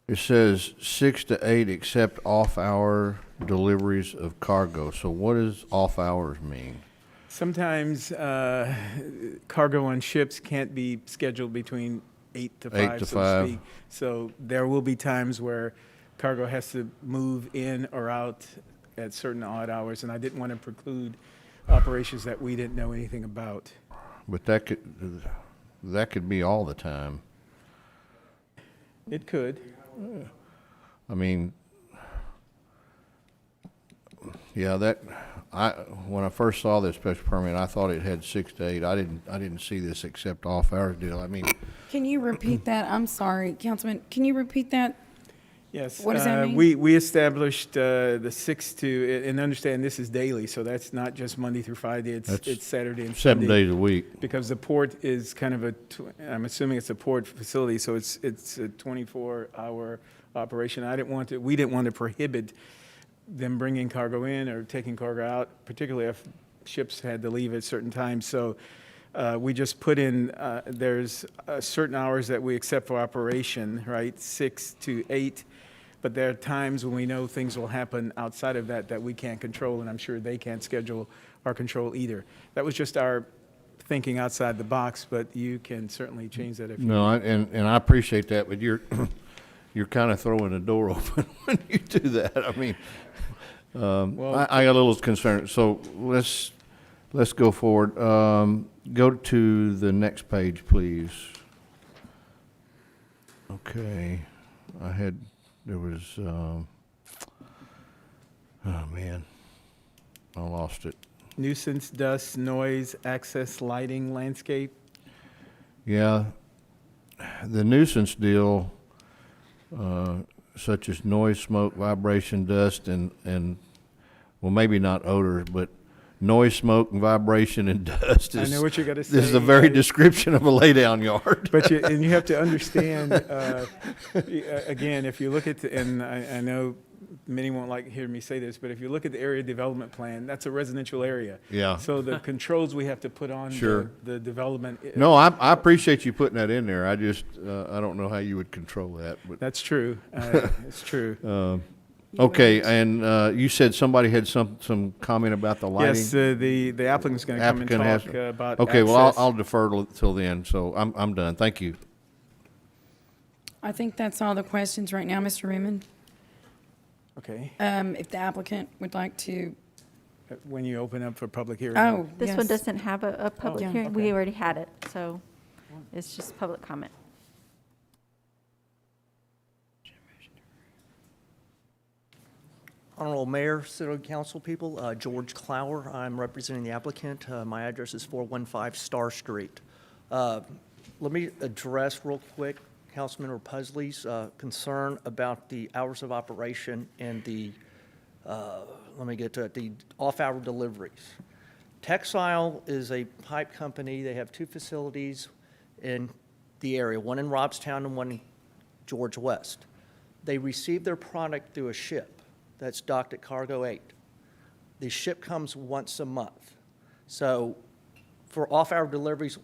it says 6 to 8 except off-hour deliveries of cargo. So what does off-hours mean? Sometimes cargo on ships can't be scheduled between 8 to 5, so to speak. So there will be times where cargo has to move in or out at certain odd hours, and I didn't want to preclude operations that we didn't know anything about. But that could be all the time. It could. I mean, yeah, when I first saw this special permit, I thought it had 6 to 8. I didn't see this except off-hours deal. I mean, Can you repeat that? I'm sorry, Councilman, can you repeat that? Yes. What does that mean? We established the 6 to, and understand this is daily, so that's not just Monday through Friday, That's it's Saturday and 7 Sunday. days a week. Because the port is kind of I'm assuming it's a port facility, so it's a 24-hour operation. We didn't want to prohibit them bringing cargo in or taking cargo out, particularly if ships had to leave at certain times. So we just put in, there's certain hours that we accept for operation, right, 6 to 8. But there are times when we know things will happen outside of that we can't control, and I'm sure they can't schedule or control either. That was just our thinking outside the box, but you can certainly change that if you no, and I appreciate that, but you're kind of throwing the door open when you do that. I mean, I got a little concerned. So let's go forward. Go to the next page, please. Okay, there was, oh man, I lost it. Nuisance, dust, noise, access, lighting, landscape. Yeah, the nuisance deal, such as noise, smoke, vibration, dust, and well, maybe not odors, but noise, smoke, and vibration and dust I know what you're gonna This is say. the very description of a laydown yard. But you have to understand, again, if you look at, and I know many won't like hear me say this, but if you look at the area development plan, that's a residential area. Yeah. So the controls we have to put on Sure. the development. No, I appreciate you putting that in there. I just, I don't know how you would control that, but. That's true. It's true. Okay, and you said somebody had some comment about the lighting? Yes, the applicant's going to come and Applicant talk has- about Okay, well, access. I'll defer till then, so I'm done. Thank you. I think that's all the questions right now, Mr. Raymond. Okay, If the applicant would like to, when you open up for public hearing. oh, This one yes. doesn't have a public yeah. hearing. We already had it, so it's just public comment. Honorable Mayor, City Council people, George Clower. I'm representing the applicant. My address is 415 Star Street. Let me address real quick Councilman Puzley's concern about the hours of operation and the, let me get to it, the off-hour deliveries. Textile is a pipe company. They have 2 facilities in the area, one in Robstown and one in George West. They receive their product through a ship that's docked at Cargo 8. The ship comes once a month. So for off-hour deliveries,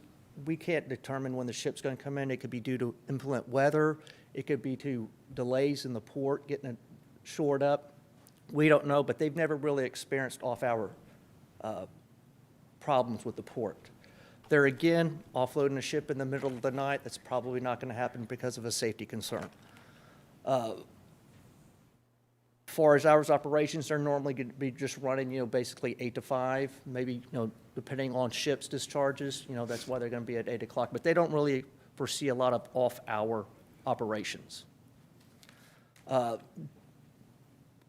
we can't determine when the ship's going to come in. It could be due to inclement weather. It could be to delays in the port, getting it shored up. We don't know, but they've never really experienced off-hour problems with the port. They're, again, offloading a ship in the middle of the night. That's probably not going to happen because of a safety concern. As far as hours of operations, they're normally going to be just running, basically 8 to 5, maybe, depending on ships discharges, that's why they're going to be at 8 o'clock. But they don't really foresee a lot of off-hour operations.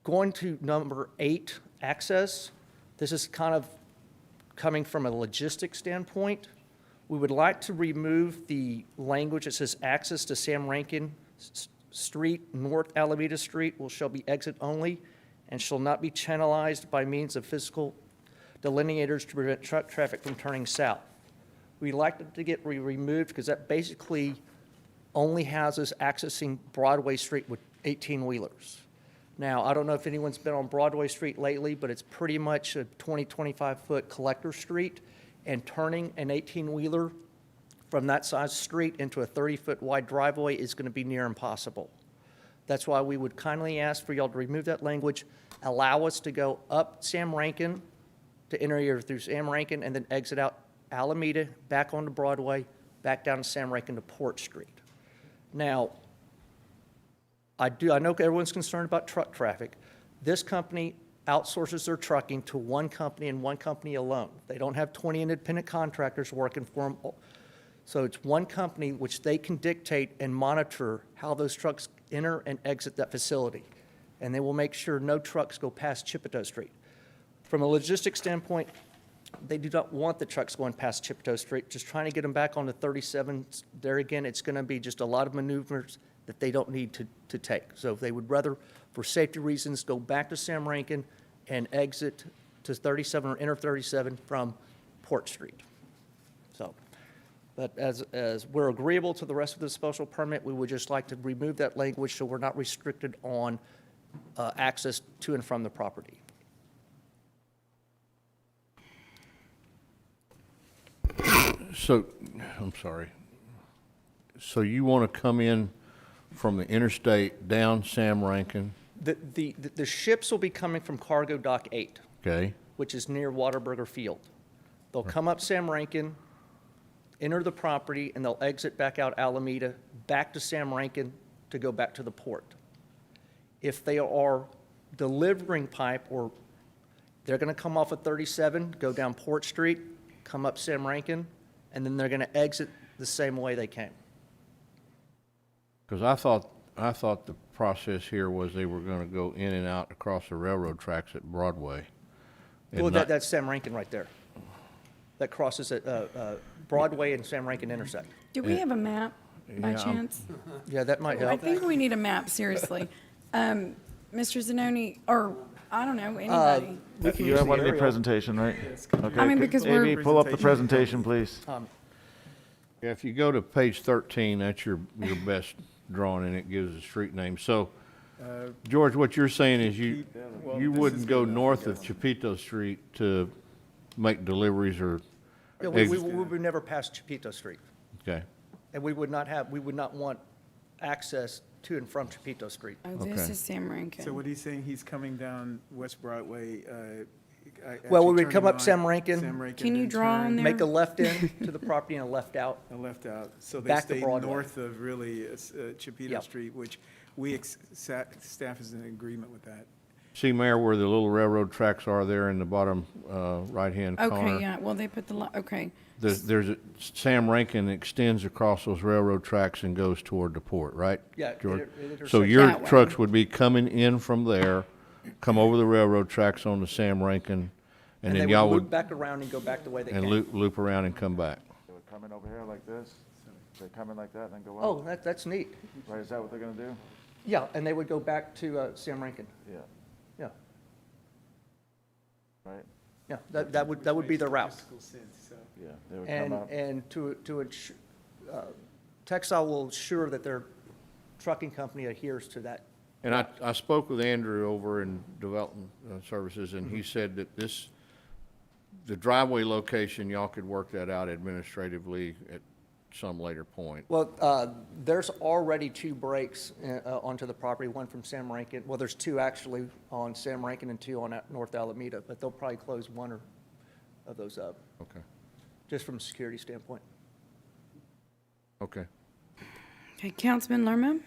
Going to number 8, access. This is kind of coming from a logistics standpoint. We would like to remove the language that says access to Sam Rankin Street, North Alameda Street shall be exit only and shall not be channelized by means of physical delineators to prevent truck traffic from turning south. We like it to get removed because that basically only has us accessing Broadway Street with 18-wheelers. Now, I don't know if anyone's been on Broadway Street lately, but it's pretty much a 20, 25-foot collector street, and turning an 18-wheeler from that size street into a 30-foot wide driveway is going to be near impossible. That's why we would kindly ask for y'all to remove that language, allow us to go up Sam Rankin, to enter here through Sam Rankin, and then exit out Alameda, back onto Broadway, back down to Sam Rankin to Port Street. Now, I know everyone's concerned about truck traffic. This company outsources their trucking to one company and one company alone. They don't have 20 independent contractors working for them. So it's one company which they can dictate and monitor how those trucks enter and exit that facility. And they will make sure no trucks go past Chippewa Street. From a logistics standpoint, they do not want the trucks going past Chippewa Street, just trying to get them back onto 37. There again, it's going to be just a lot of maneuvers that they don't need to take. So they would rather, for safety reasons, go back to Sam Rankin and exit to 37 or enter 37 from Port Street. So, but as we're agreeable to the rest of the special permit, we would just like to remove that language so we're not restricted on access to and from the property. So, I'm sorry. So you want to come in from the interstate down Sam Rankin, The ships will be coming from Cargo Dock 8, okay? which is near Whataburger Field. They'll come up Sam Rankin, enter the property, and they'll exit back out Alameda, back to Sam Rankin to go back to the port. If they are delivering pipe, or they're going to come off of 37, go down Port Street, come up Sam Rankin, and then they're going to exit the same way they came. Because I thought the process here was they were going to go in and out across the railroad tracks at Broadway. and Well, not- that's Sam Rankin right there. That crosses at Broadway and Sam Rankin intersect. Do we have a map by Yeah, chance? Yeah, that might I help. think we need a map, seriously. Mr. Zanoni, or, I don't know, anybody. We can You use have the one in the aerial. presentation, right? Okay. I mean, because we're- Amy, pull up the presentation, please. Yeah, if you go to page 13, that's your best drawing, and it gives the street name. So, George, what you're saying is you wouldn't go north of Chapito Street to make deliveries or Yeah, we exit? would never pass Chapito Street. Okay, And we would not want access to and from Chapito Street. Oh, this Okay. is Sam Rankin. So what he's saying, he's coming down West Broadway. Well, we actually would come turning up on Sam Rankin. Can you then draw on turn there? Make a left in to the property and a left out. and left out. So they Back to stay Broadway. north of really Chapito Yep. Street, which staff is in agreement with that. see, Mayor, where the little railroad tracks are there in the bottom right-hand corner? Okay, yeah, well, they put okay. Sam Rankin extends across those railroad tracks and goes toward the port, right? Yeah, George? it intersects So your that way. trucks would be coming in from there, come over the railroad tracks onto Sam Rankin, and they then y'all loop would, back around and go back the way they and came. loop around and come back. They would come in over here like this. They come in like that and then go up. Oh, that's neat. Right, is that what they're gonna do? Yeah, and they would go back to Sam Rankin. Yeah, Yeah, right? yeah, that would be the route. Logical sense, so. Yeah, they would come up. And to ensure, Texile will ensure that their trucking company adheres to that. And I spoke with Andrew over in Development Services, and he said that the driveway location, y'all could work that out administratively at some later point. Well, there's already 2 breaks onto the property, one from Sam Rankin. Well, there's 2 actually on Sam Rankin and 2 on North Alameda, but they'll probably close one of those up, Okay, just from a security standpoint. okay. Okay, Councilman Lerma?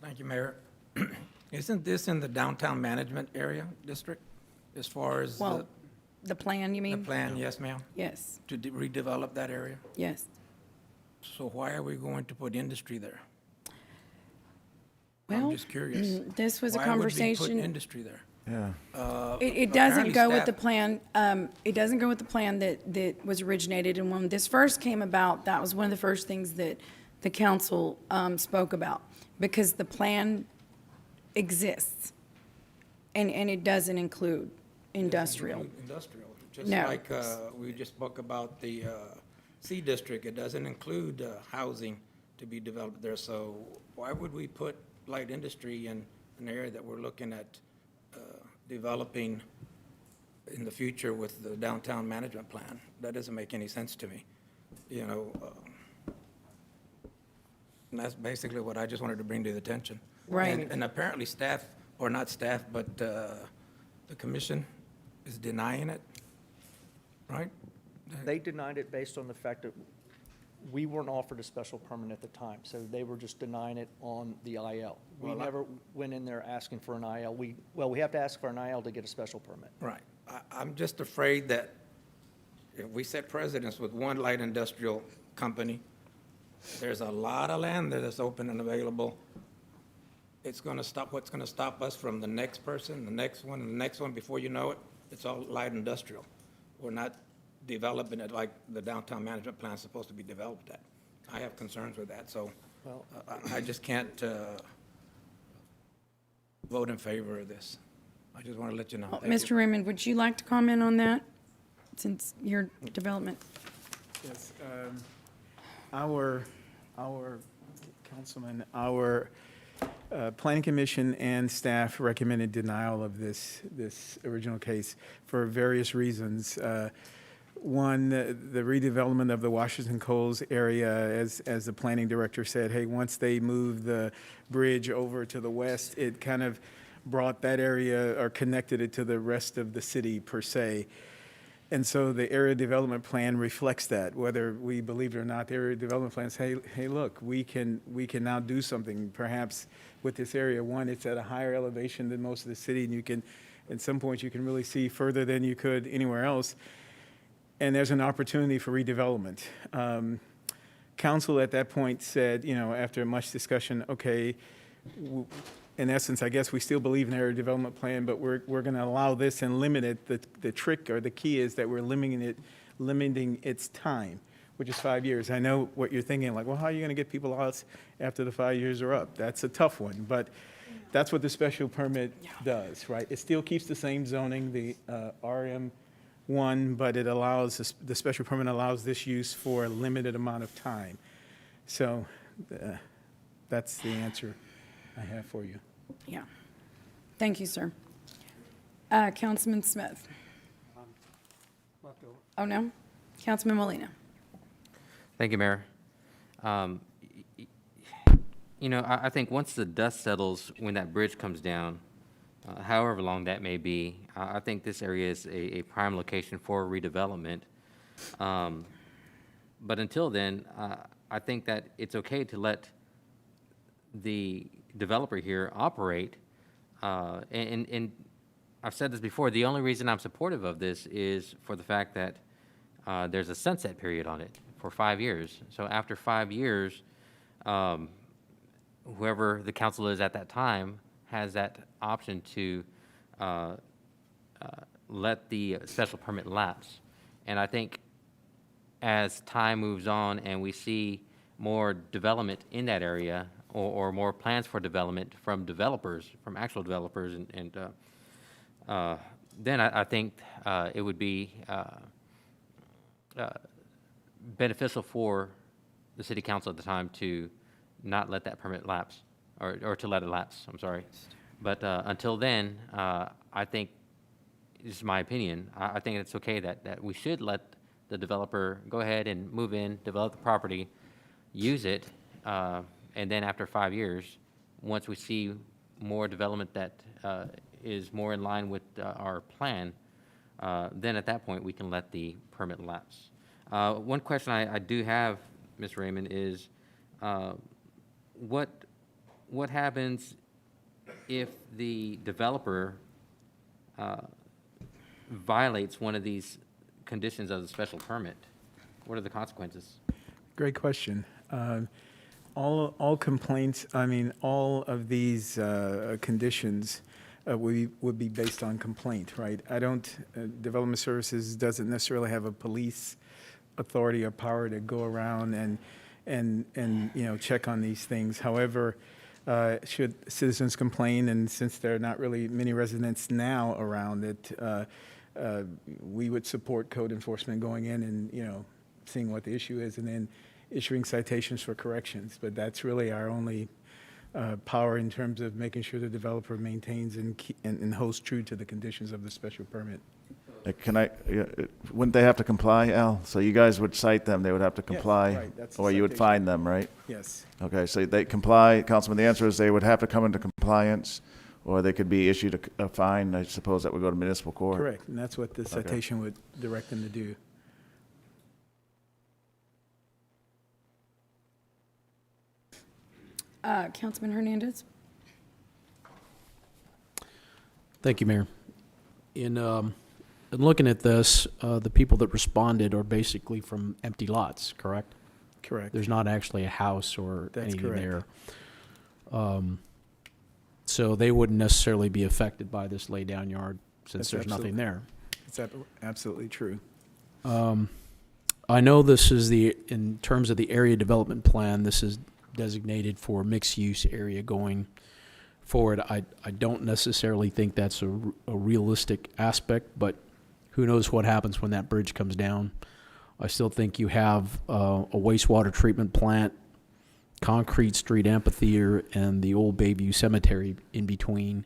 Thank you, Mayor. Isn't this in the downtown management area district as far as Well, the plan, you the mean? plan? Yes, ma'am? Yes, To redevelop that area? yes. So why are we going to put industry there? Well, I'm just curious. this was a Why would we put conversation. industry there? Yeah. It doesn't Apparently go with staff- the plan, it doesn't go with the plan that was originated, and when this first came about, that was one of the first things that the council spoke about, because the plan exists, and it doesn't include industrial. Industrial, just No. like we just spoke about the C district, it doesn't include housing to be developed there, so why would we put light industry in an area that we're looking at developing in the future with the downtown management plan? That doesn't make any sense to me, you know. And that's basically what I just wanted to bring to the attention. Right. And apparently staff, or not staff, but the commission is denying it, right? They denied it based on the fact that we weren't offered a special permit at the time, so they were just denying it on the IL. We Well, never went in there asking for an IL. We have to ask for an IL to get a special permit. Right. I'm just afraid that if we set precedents with one light industrial company, there's a lot of land there that's open and available. It's gonna stop, what's gonna stop us from the next person, the next one, and the next one, before you know it, it's all light industrial. We're not developing it like the downtown management plan is supposed to be developed at. I have concerns with that, so I just can't vote in favor of this. I just want to let you know. Thank you. Mr. Raymond, would you like to comment on that, since your development? Yes, our councilman, our planning commission and staff recommended denial of this original case for various reasons. One, the redevelopment of the Washington Coles area, as the planning director said, hey, once they moved the bridge over to the west, it kind of brought that area or connected it to the rest of the city per se. And so the area development plan reflects that, whether we believe it or not. The area development plan says, hey, look, we can now do something perhaps with this area. One, it's at a higher elevation than most of the city, and you can, at some points, you can really see further than you could anywhere else. And there's an opportunity for redevelopment. Council at that point said, after much discussion, okay, in essence, I guess we still believe in area development plan, but we're going to allow this and limit it. The trick or the key is that we're limiting its time, which is 5 years. I know what you're thinking, like, well, how are you going to get people out after the 5 years are up? That's a tough one, but that's what the special permit does, right? It still keeps the same zoning, the RM1, but it allows, the special permit allows this use for a limited amount of time. So that's the answer I have for you. Yeah. Thank you, sir. Councilman Smith. Oh, no? Councilman Molina. Thank you, Mayor. I think once the dust settles, when that bridge comes down, however long that may be, I think this area is a prime location for redevelopment. But until then, I think that it's okay to let the developer here operate. And I've said this before, the only reason I'm supportive of this is for the fact that there's a sunset period on it for 5 years. So after 5 years, whoever the council is at that time has that option to let the special permit lapse. And I think as time moves on and we see more development in that area, or more plans for development from developers, from actual developers, and then I think it would be beneficial for the city council at the time to not let that permit lapse, or to let it lapse, I'm sorry. But until then, I think, this is my opinion, I think it's okay that we should let the developer go ahead and move in, develop the property, use it, and then after 5 years, once we see more development that is more in line with our plan, then at that point, we can let the permit lapse. One question I do have, Ms. Raymond, is what happens if the developer violates one of these conditions of the special permit? What are the consequences? Great question. All complaints, all of these conditions would be based on complaint, right? Development Services doesn't necessarily have a police authority or power to go around and check on these things. However, should citizens complain, and since there are not really many residents now around it, we would support code enforcement going in and, seeing what the issue is, and then issuing citations for corrections. But that's really our only power in terms of making sure the developer maintains and holds true to the conditions of the special permit. Wouldn't they have to comply, Al? So you guys would cite them, they would have to comply? Yes, right, that's the or you would citation. fine them, right? Yes. Okay, so they comply, Councilman, the answer is they would have to come into compliance, or they could be issued a fine. I suppose that would go to municipal court. Correct, and that's what the citation would direct them to do. Councilman Hernandez. Thank you, Mayor. In looking at this, the people that responded are basically from empty lots, correct? Correct. There's not actually a house or That's anything correct. there. So they wouldn't necessarily be affected by this lay-down yard since That's there's nothing there. It's absolutely true. I know this is in terms of the area development plan, this is designated for mixed-use area going forward. I don't necessarily think that's a realistic aspect, but who knows what happens when that bridge comes down. I still think you have a wastewater treatment plant, concrete street amphitheater, and the old Bayview Cemetery in between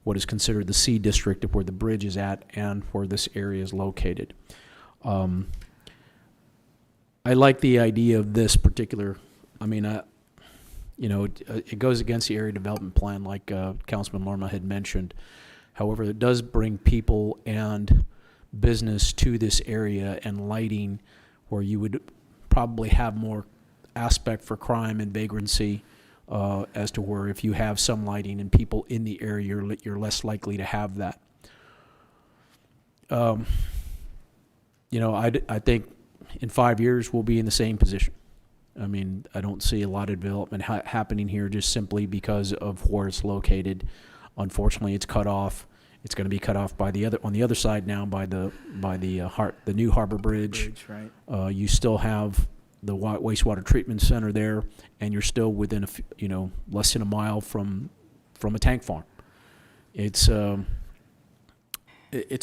what is considered the C district of where the bridge is at and where this area is located. I like the idea of this particular, it goes against the area development plan like Councilman Lerma had mentioned. However, it does bring people and business to this area and lighting where you would probably have more aspect for crime and vagrancy as to where if you have some lighting and people in the area, you're less likely to have that. I think in 5 years we'll be in the same position. I mean, I don't see a lot of development happening here just simply because of where it's located. Unfortunately, it's cut off. It's going to be cut off on the other side now by the new Harbor Bridge. Right. You still have the wastewater treatment center there, and you're still within less than a mile from a tank farm. It's a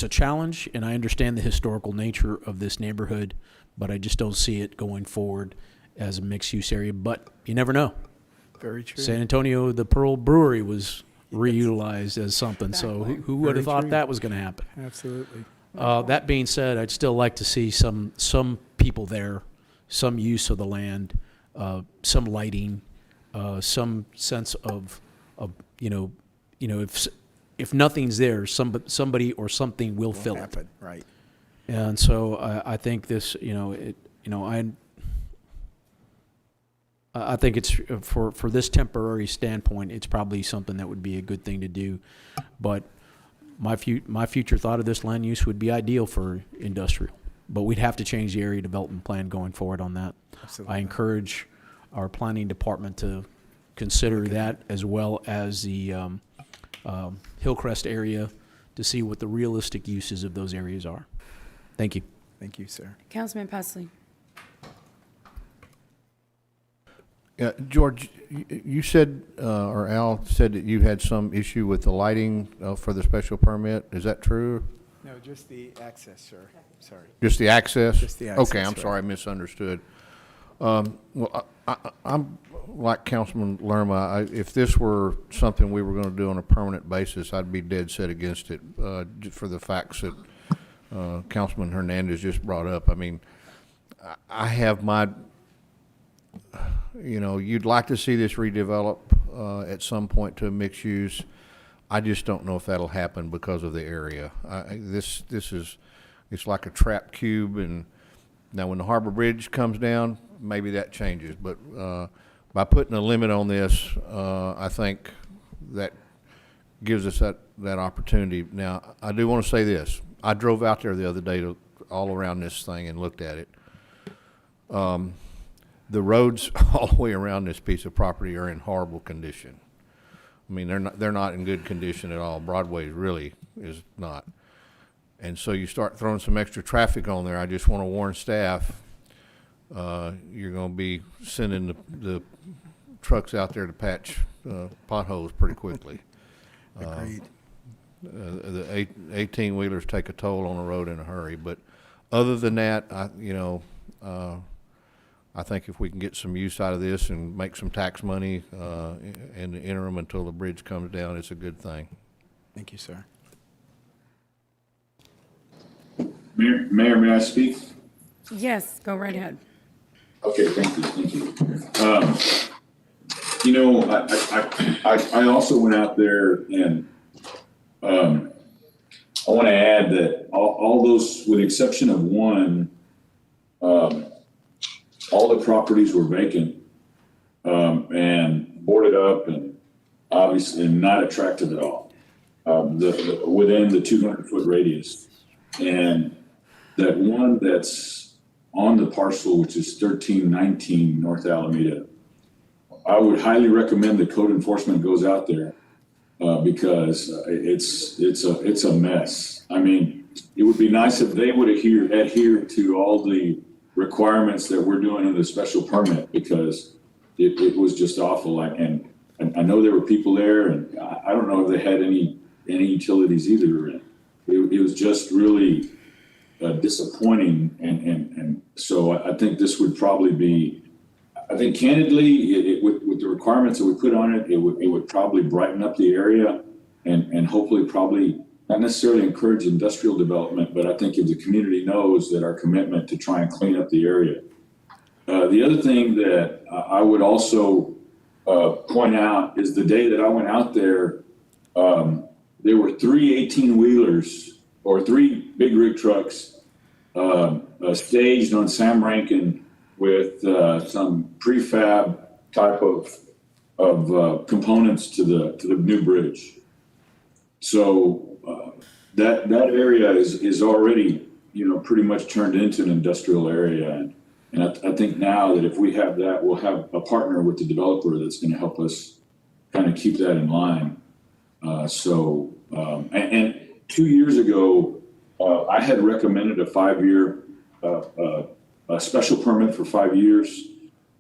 challenge, and I understand the historical nature of this neighborhood, but I just don't see it going forward as a mixed-use area. But you never know. Very true. San Antonio, the Pearl Brewery was reutilized as something, so who would have thought that was going to happen? Absolutely. That being said, I'd still like to see some people there, some use of the land, some lighting, some sense of if nothing's there, somebody or something will fill it. Right. And so I think this, I think it's for this temporary standpoint, it's probably something that would be a good thing to do. But my future thought of this land use would be ideal for industrial, but we'd have to change the area development plan going forward on that. Absolutely. I encourage our planning department to consider that as well as the Hillcrest area to see what the realistic uses of those areas are. Thank you. Thank you, sir. Councilman Pusley. Yeah, George, you said, or Al said that you had some issue with the lighting for the special permit. Is that true? No, just the access, sir. Sorry. Just the access? Just the access, Okay, I'm right. sorry, I misunderstood. Well, I'm like Councilman Lerma. If this were something we were going to do on a permanent basis, I'd be dead set against it for the facts that Councilman Hernandez just brought up. I mean, I have my, you'd like to see this redevelop at some point to a mixed use. I just don't know if that'll happen because of the area. This is, it's like a trap cube, and now when the Harbor Bridge comes down, maybe that changes. But by putting a limit on this, I think that gives us that opportunity. Now, I do want to say this. I drove out there the other day all around this thing and looked at it. The roads all the way around this piece of property are in horrible condition. I mean, they're not in good condition at all. Broadway really is not. And so you start throwing some extra traffic on there. I just want to warn staff, you're going to be sending the trucks out there to patch potholes pretty quickly. Agreed. The 18-wheelers take a toll on the road in a hurry. But other than that, I think if we can get some use out of this and make some tax money in the interim until the bridge comes down, it's a good thing. Thank you, sir. Mayor, may I speak? Yes, go right ahead. Okay, thank you. I also went out there and I want to add that all those, with the exception of one, all the properties were vacant and boarded up and obviously not attractive at all. Within the 200-foot radius. And that one that's on the parcel, which is 1319 North Alameda, I would highly recommend that code enforcement goes out there because it's a mess. I mean, it would be nice if they would adhere to all the requirements that we're doing in the special permit, because it was just awful. And I know there were people there, and I don't know if they had any utilities either. It was just really disappointing. And so I think this would probably be, I think candidly, with the requirements that we put on it, it would probably brighten up the area and hopefully probably not necessarily encourage industrial development, but I think if the community knows that our commitment to try and clean up the area. The other thing that I would also point out is the day that I went out there, there were 3 18-wheelers or 3 big rig trucks staged on Sam Rankin with some prefab type of components to the new bridge. So that area is already, pretty much turned into an industrial area. And I think now that if we have that, we'll have a partner with the developer that's going to help us kind of keep that in line. And 2 years ago, I had recommended a 5-year a special permit for 5 years.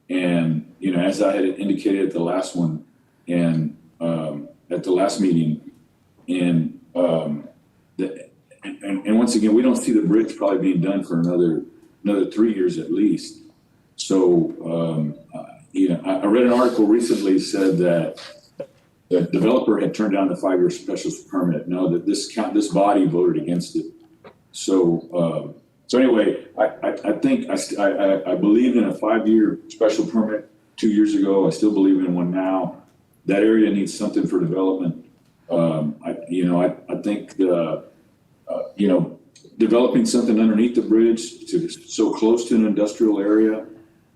And, as I had indicated at the last one and at the last meeting, and once again, we don't see the bridge probably being done for another 3 years at least. So, I read an article recently said that the developer had turned down the 5-year special permit. No, that this body voted against it. So, anyway, I think I believed in a 5-year special permit 2 years ago. I still believe in one now. That area needs something for development. I think developing something underneath the bridge so close to an industrial area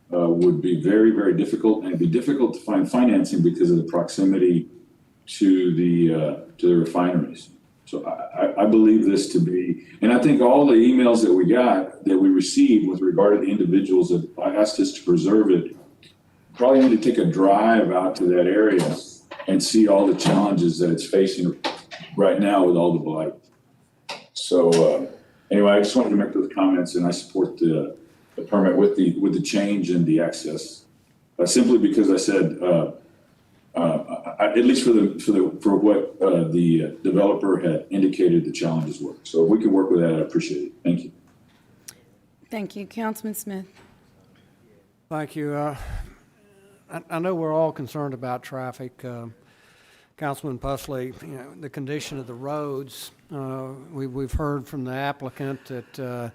would be very, very difficult, and it'd be difficult to find financing because of the proximity to the refineries. So I believe this to be, and I think all the emails that we received with regard to the individuals that asked us to preserve it, probably need to take a drive out to that area and see all the challenges that it's facing right now with all the blight. So anyway, I just wanted to make those comments, and I support the permit with the change in the access, simply because I said, at least for what the developer had indicated the challenges were. So if we can work with that, I appreciate it. Thank you. Thank you. Councilman Smith. Thank you. I know we're all concerned about traffic. Councilman Pusley, the condition of the roads, we've heard from the applicant that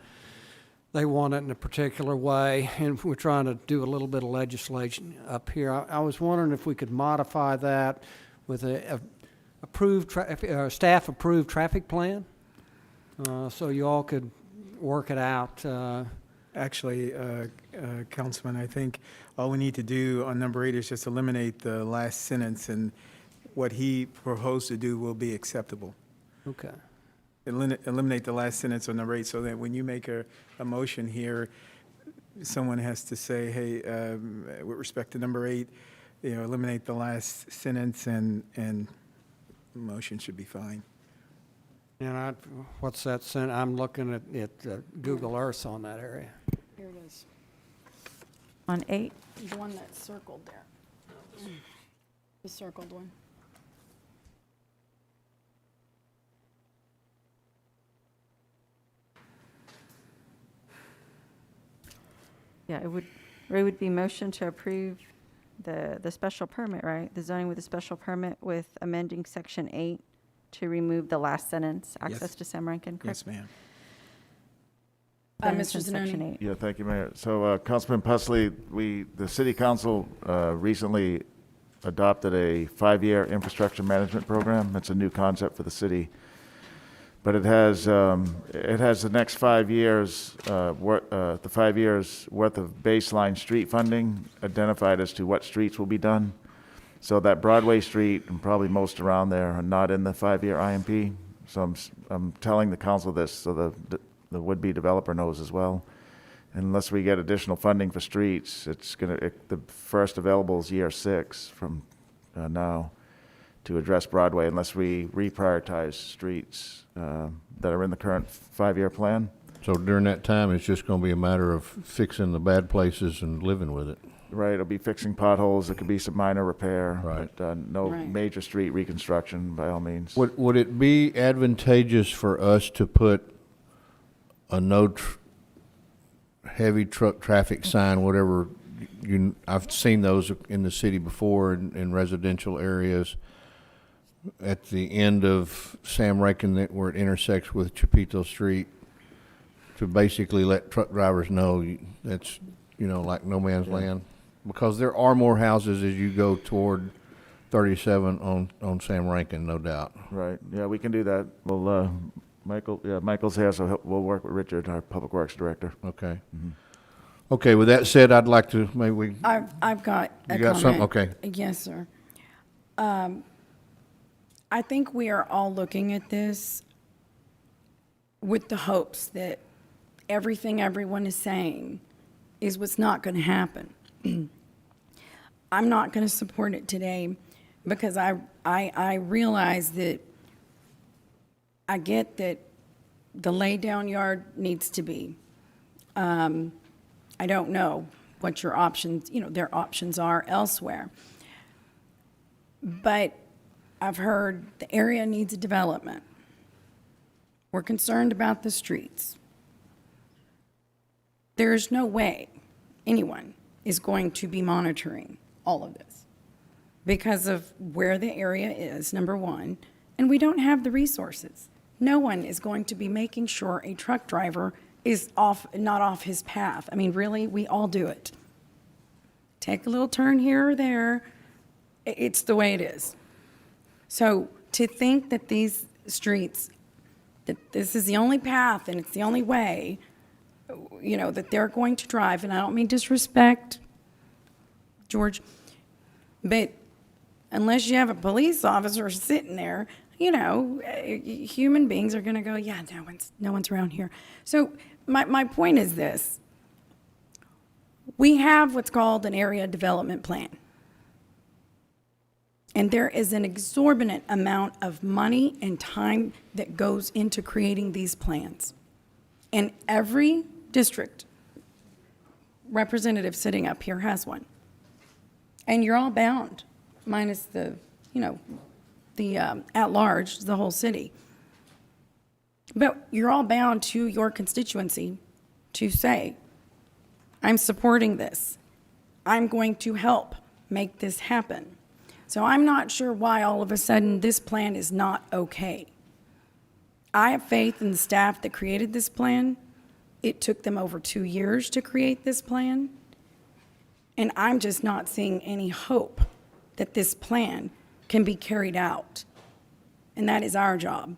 they want it in a particular way, and we're trying to do a little bit of legislation up here. I was wondering if we could modify that with a staff-approved traffic plan, so you all could work it out. Actually, Councilman, I think all we need to do on number 8 is just eliminate the last sentence, and what he proposed to do will be acceptable. Okay. Eliminate the last sentence on number 8, so that when you make a motion here, someone has to say, hey, with respect to number 8, eliminate the last sentence, and the motion should be fine. And what's that sentence? I'm looking at Google Earth on that area. Here it is. On 8? The one that's circled there. The circled one. Yeah, it would be motion to approve the special permit, right? The zoning with a special permit with amending section 8 to remove the last sentence, access to Sam Rankin, correct? Yes, ma'am. Sentence Mr. in section Zanoni. 8. Yeah, thank you, Mayor. So, Councilman Pusley, the city council recently adopted a 5-year infrastructure management program. It's a new concept for the city, but it has the next 5 years, the 5 years worth of baseline street funding identified as to what streets will be done. So that Broadway Street and probably most around there are not in the 5-year IMP. So I'm telling the council this so the would-be developer knows as well. Unless we get additional funding for streets, the first available is year 6 from now to address Broadway, unless we reprioritize streets that are in the current 5-year plan. So during that time, it's just going to be a matter of fixing the bad places and living with it. Right, it'll be fixing potholes, it could be some minor repair, Right. but no Right. major street reconstruction by all means. Would it be advantageous for us to put a heavy truck traffic sign, whatever, I've seen those in the city before in residential areas, at the end of Sam Rankin where it intersects with Chapito Street, to basically let truck drivers know that's, like no man's land? Because there are more houses as you go toward 37 on Sam Rankin, no doubt. Right, yeah, we can do that. Well, Michael's here, so we'll work with Richard, our Public Works Director. Okay. Okay, with that said, I'd like to, maybe we, I've got a You got something? comment. Okay. Yes, sir. I think we are all looking at this with the hopes that everything everyone is saying is what's not going to happen. I'm not going to support it today because I realize that I get that the lay-down yard needs to be. I don't know what your options, their options are elsewhere. But I've heard the area needs a development. We're concerned about the streets. There's no way anyone is going to be monitoring all of this because of where the area is, number one, and we don't have the resources. No one is going to be making sure a truck driver is not off his path. I mean, really, we all do it. Take a little turn here or there. It's the way it is. So to think that these streets, that this is the only path and it's the only way, that they're going to drive, and I don't mean disrespect, George, but unless you have a police officer sitting there, human beings are going to go, yeah, no one's around here. So my point is this. We have what's called an area development plan. And there is an exorbitant amount of money and time that goes into creating these plans. And every district representative sitting up here has one. And you're all bound, minus the at-large, the whole city. But you're all bound to your constituency to say, I'm supporting this. I'm going to help make this happen. So I'm not sure why all of a sudden this plan is not okay. I have faith in the staff that created this plan. It took them over 2 years to create this plan. And I'm just not seeing any hope that this plan can be carried out. And that is our job.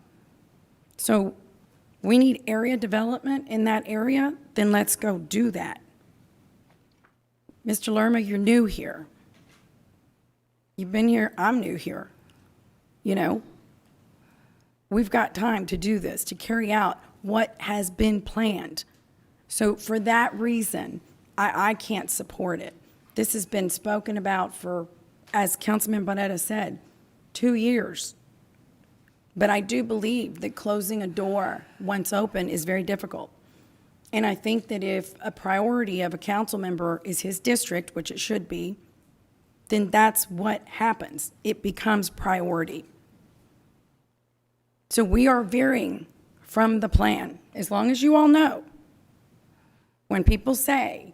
So we need area development in that area, then let's go do that. Mr. Lerma, you're new here. You've been here, I'm new here. We've got time to do this, to carry out what has been planned. So for that reason, I can't support it. This has been spoken about for, as Councilman Bonetta said, 2 years. But I do believe that closing a door once open is very difficult. And I think that if a priority of a council member is his district, which it should be, then that's what happens. It becomes priority. So we are veering from the plan. As long as you all know, when people say,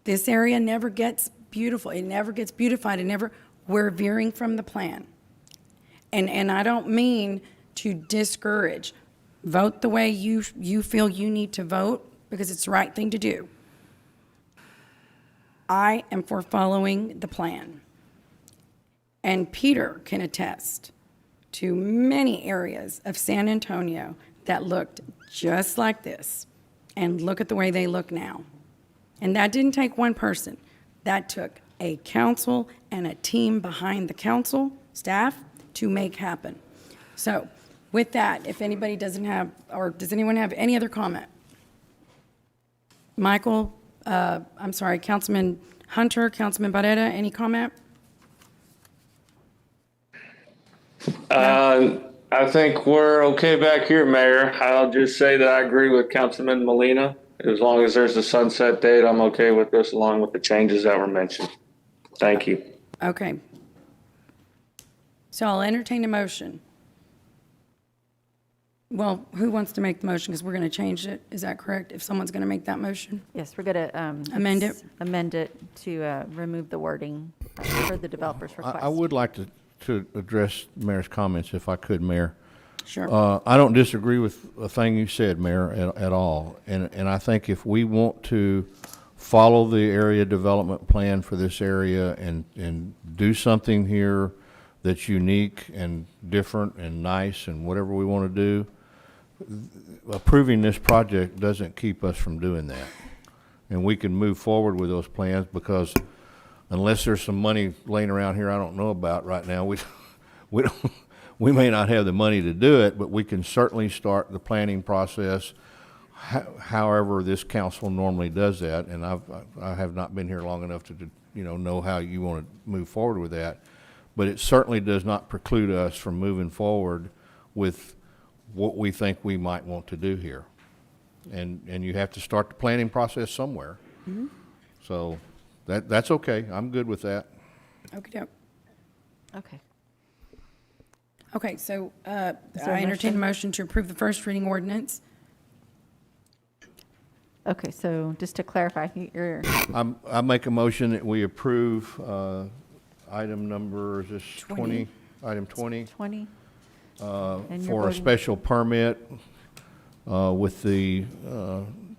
this area never gets beautiful, it never gets beautified, we're veering from the plan. And I don't mean to discourage. Vote the way you feel you need to vote because it's the right thing to do. I am for following the plan. And Peter can attest to many areas of San Antonio that looked just like this. And look at the way they look now. And that didn't take one person. That took a council and a team behind the council staff to make happen. So With that, if anybody doesn't have, or does anyone have any other comment? Michael, I'm sorry, Councilman Hunter, Councilman Barrera, any comment? I think we're okay back here, Mayor. I'll just say that I agree with Councilman Molina. As long as there's a sunset date, I'm okay with this, along with the changes that were mentioned. Thank you. Okay. So I'll entertain a motion. Well, who wants to make the motion? Because we're going to change it. Is that correct? If someone's going to make that motion? Yes, we're going to Amend it? Amend it to remove the wording for the developer's request. I would like to address the Mayor's comments if I could, Mayor. Sure. I don't disagree with a thing you said, Mayor, at all. And I think if we want to follow the area development plan for this area and do something here that's unique and different and nice and whatever we want to do, approving this project doesn't keep us from doing that. And we can move forward with those plans, because unless there's some money laying around here I don't know about right now, we may not have the money to do it, but we can certainly start the planning process however this council normally does that. And I have not been here long enough to know how you want to move forward with that. But it certainly does not preclude us from moving forward with what we think we might want to do here. And you have to start the planning process somewhere. Mm-hmm. So that's okay. I'm good with that. Okay. Okay. Okay, so there a I entertain a motion? motion to approve the first reading ordinance. Okay, so just to clarify, you're, I make a motion that we approve item number, is this 20? Item 20? 20? And you're For a voting- special permit with the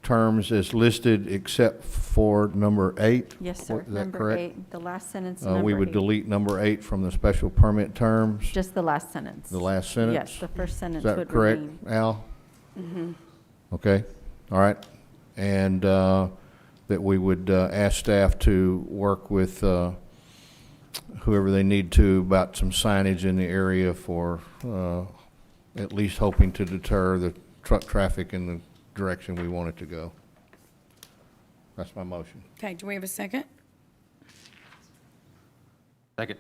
terms as listed except for number 8. Yes, sir. Is that Number correct? 8, the last sentence, We number would 8. delete number 8 from the special permit terms. Just the last sentence. The last sentence? Yes, the first sentence Is that would correct, remain. Al? Mm-hmm. Okay, all right. And that we would ask staff to work with whoever they need to about some signage in the area for at least hoping to deter the truck traffic in the direction we want it to go. That's my motion. Okay, do we have a second? Second.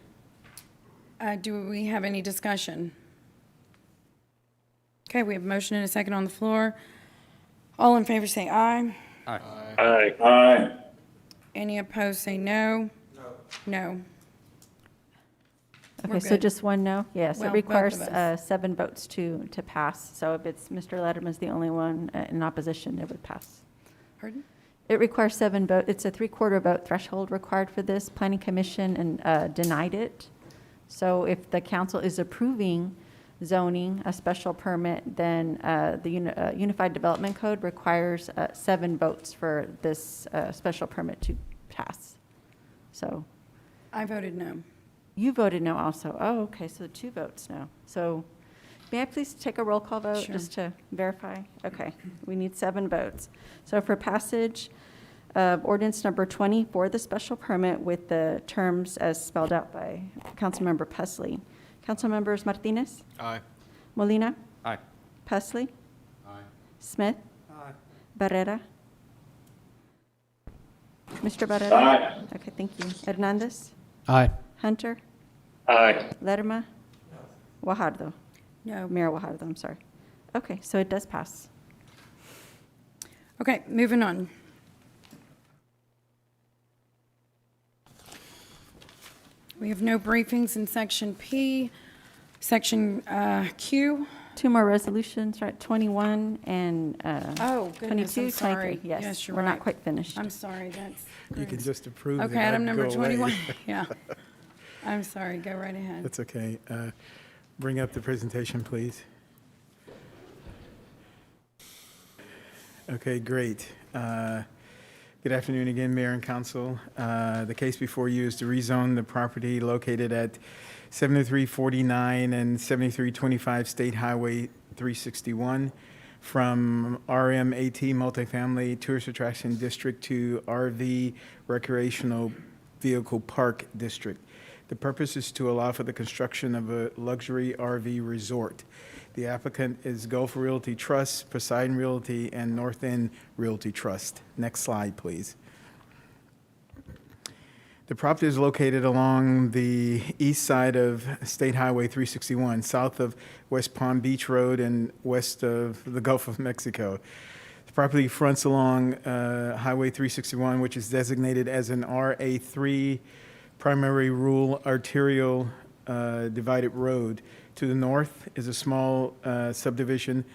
Do we have any discussion? Okay, we have a motion and a second on the floor. All in favor say aye. Aye. Aye. Aye. Any opposed say no. No. We're Okay, so good. just one no? Yes, Well, it both requires of us. 7 votes to pass. So if it's Mr. Letterman's the only one in opposition, it would pass. Pardon? It requires 7 votes. It's a 3/4 vote threshold required for this. Planning Commission and denied it. So if the council is approving zoning, a special permit, then the Unified Development Code requires 7 votes for this special permit to pass. So I voted no. you voted no also. Oh, okay, so 2 votes no. So may I please take a roll call vote Sure. just to verify? Okay, we need 7 votes. So for passage of ordinance number 20 for the special permit with the terms as spelled out by Councilmember Pusley. Councilmembers Martinez? Aye. Molina? Aye. Pusley? Aye. Smith? Aye. Barrera? Mr. Barrera? Aye. Okay, thank you. Hernandez? Aye. Hunter? Aye. Lerma? Guajardo? No. Mayor Guajardo, I'm sorry. Okay, so it does pass. Okay, moving on. We have no briefings in section P. Section Q. 2 more resolutions, right, 21 and Oh, goodness, 22, I'm sorry. 23. Yes, Yes, you're we're not right. quite finished. I'm sorry, that's. You can just approve it. Okay, item number go away. 21, yeah. I'm sorry, go right ahead. That's okay. Bring up the presentation, please. Okay, great. Good afternoon again, Mayor and Council. The case before you is to rezone the property located at 7349 and 7325 State Highway 361 from RMAT Multifamily Tourist Attraction District to RV Recreational Vehicle Park District. The purpose is to allow for the construction of a luxury RV resort. The applicant is Gulf Realty Trust, Poseidon Realty, and North End Realty Trust. Next slide, please. The property is located along the east side of State Highway 361, south of West Palm Beach Road and west of the Gulf of Mexico. The property fronts along Highway 361, which is designated as an RA3 primary rural arterial divided road. To the north is a small subdivision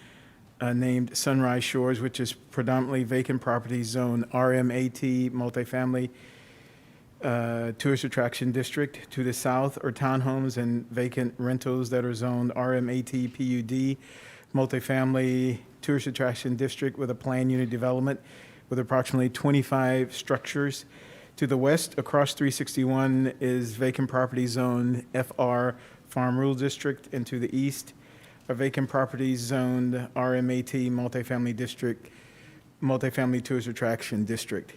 named Sunrise Shores, which is predominantly vacant property zone RMAT multifamily tourist attraction district. To the south are townhomes and vacant rentals that are zoned RMAT PUD multifamily tourist attraction district with a planned unit development with approximately 25 structures. To the west, across 361, is vacant property zone FR Farm Rural District, and to the east are vacant properties zoned RMAT multifamily district, multifamily tourist attraction district.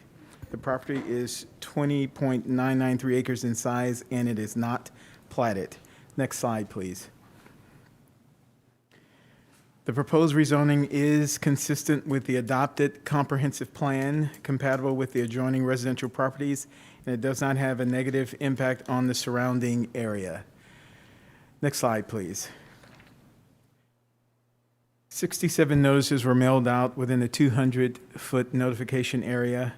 The property is 20.993 acres in size, and it is not platted. Next slide, please. The proposed rezoning is consistent with the adopted comprehensive plan, compatible with the adjoining residential properties, and it does not have a negative impact on the surrounding area. Next slide, please. 67 notices were mailed out within the 200-foot notification area.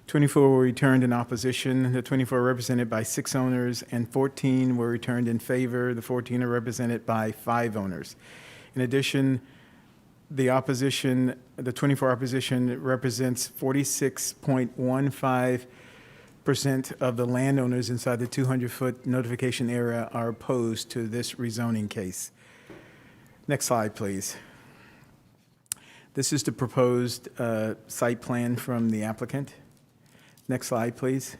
24 were returned in opposition. The 24 are represented by 6 owners, and 14 were returned in favor. The 14 are represented by 5 owners. In addition, the 24 opposition represents 46.15% of the landowners inside the 200-foot notification area are opposed to this rezoning case. Next slide, please. This is the proposed site plan from the applicant. Next slide, please.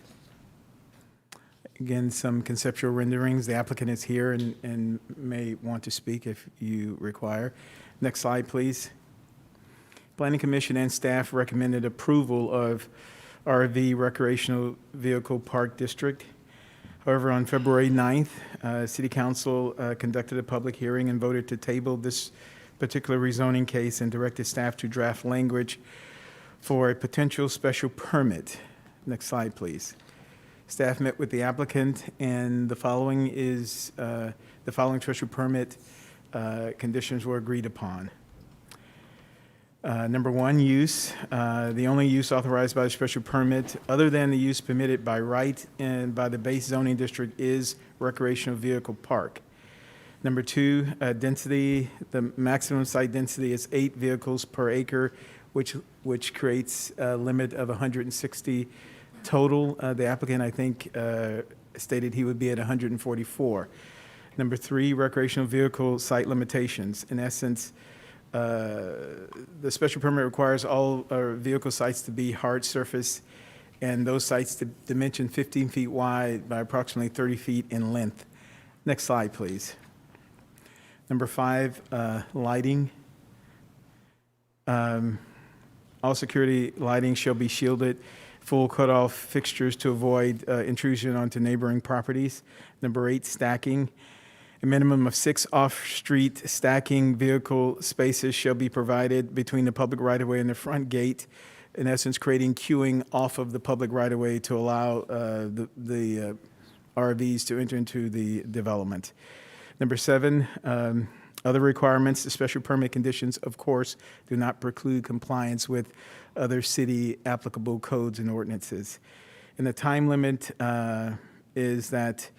Again, some conceptual renderings. The applicant is here and may want to speak if you require. Next slide, please. Planning Commission and staff recommended approval of RV Recreational Vehicle Park District. However, on February 9th, City Council conducted a public hearing and voted to table this particular rezoning case and directed staff to draft language for a potential special permit. Next slide, please. Staff met with the applicant, and the following special permit conditions were agreed upon. Number 1, use. The only use authorized by the special permit, other than the use permitted by right and by the base zoning district, is recreational vehicle park. Number 2, density. The maximum site density is 8 vehicles per acre, which creates a limit of 160 total. The applicant, I think, stated he would be at 144. Number 3, recreational vehicle site limitations. In essence, the special permit requires all vehicle sites to be hard surface, and those sites to dimension 15 feet wide by approximately 30 feet in length. Next slide, please. Number 5, lighting. All security lighting shall be shielded. Full cutoff fixtures to avoid intrusion onto neighboring properties. Number 8, stacking. A minimum of 6 off-street stacking vehicle spaces shall be provided between the public right-of-way and the front gate, in essence creating queuing off of the public right-of-way to allow the RVs to enter into the development. Number 7, other requirements. The special permit conditions, of course, do not preclude compliance with other city applicable codes and ordinances. And the time limit is that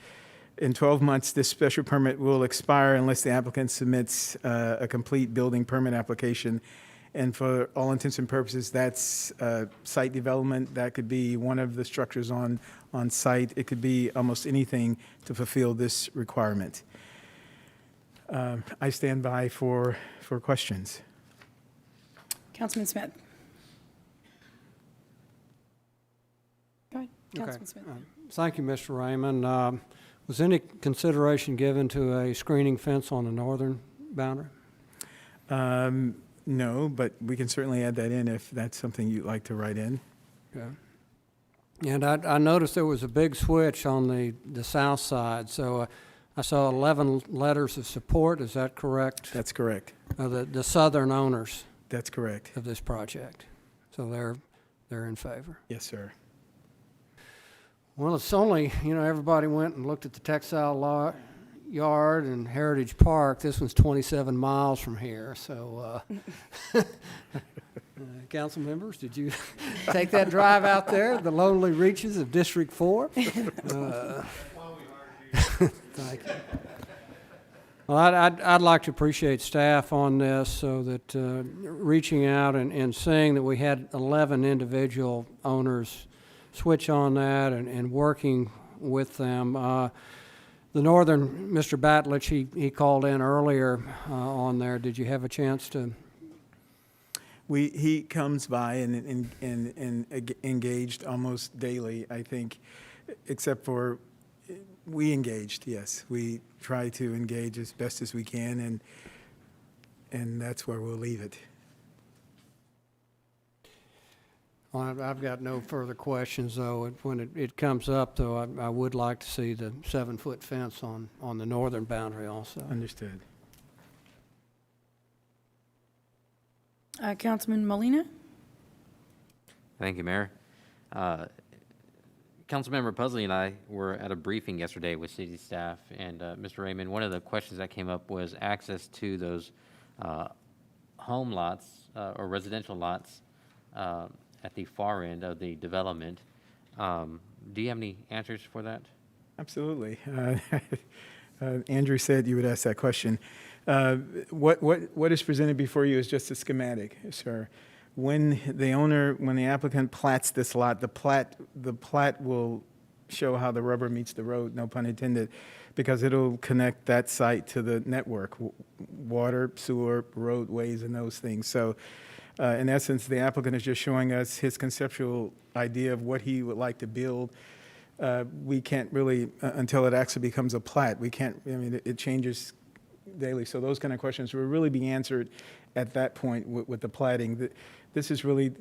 in 12 months, this special permit will expire unless the applicant submits a complete building permit application. And for all intents and purposes, that's site development. That could be one of the structures on site. It could be almost anything to fulfill this requirement. I stand by for questions. Councilman Smith. Go ahead, Okay. Councilman Smith. Thank you, Mr. Raymond. Was any consideration given to a screening fence on the northern boundary? No, but we can certainly add that in if that's something you'd like to write in. Okay. And I noticed there was a big switch on the south side, so I saw 11 letters of support, is that correct? That's correct. The southern owners That's correct. of this project, so they're in favor. Yes, sir. Well, it's only, everybody went and looked at the textile yard and Heritage Park. This one's 27 miles from here, so council members, did you take that drive out there, the lonely reaches of District 4? Thank you. Well, I'd like to appreciate staff on this, so that reaching out and seeing that we had 11 individual owners switch on that and working with them. The northern, Mr. Batlich, he called in earlier on there. Did you have a chance to? He comes by and engaged almost daily, I think, except for we engaged, yes. We try to engage as best as we can, and that's where we'll leave it. Well, I've got no further questions, though. When it comes up, though, I would like to see the 7-foot fence on the northern boundary also. Understood. Councilman Molina? Thank you, Mayor. Councilmember Pusley and I were at a briefing yesterday with city staff, and Mr. Raymond, one of the questions that came up was access to those home lots or residential lots at the far end of the development. Do you have any answers for that? Absolutely. Andrew said you would ask that question. What is presented before you is just a schematic, sir. When the applicant plats this lot, the plat will show how the rubber meets the road, no pun intended, because it'll connect that site to the network, water, sewer, roadways, and those things. So in essence, the applicant is just showing us his conceptual idea of what he would like to build. We can't really, until it actually becomes a plat, it changes daily. So those kind of questions will really be answered at that point with the platting. This is really,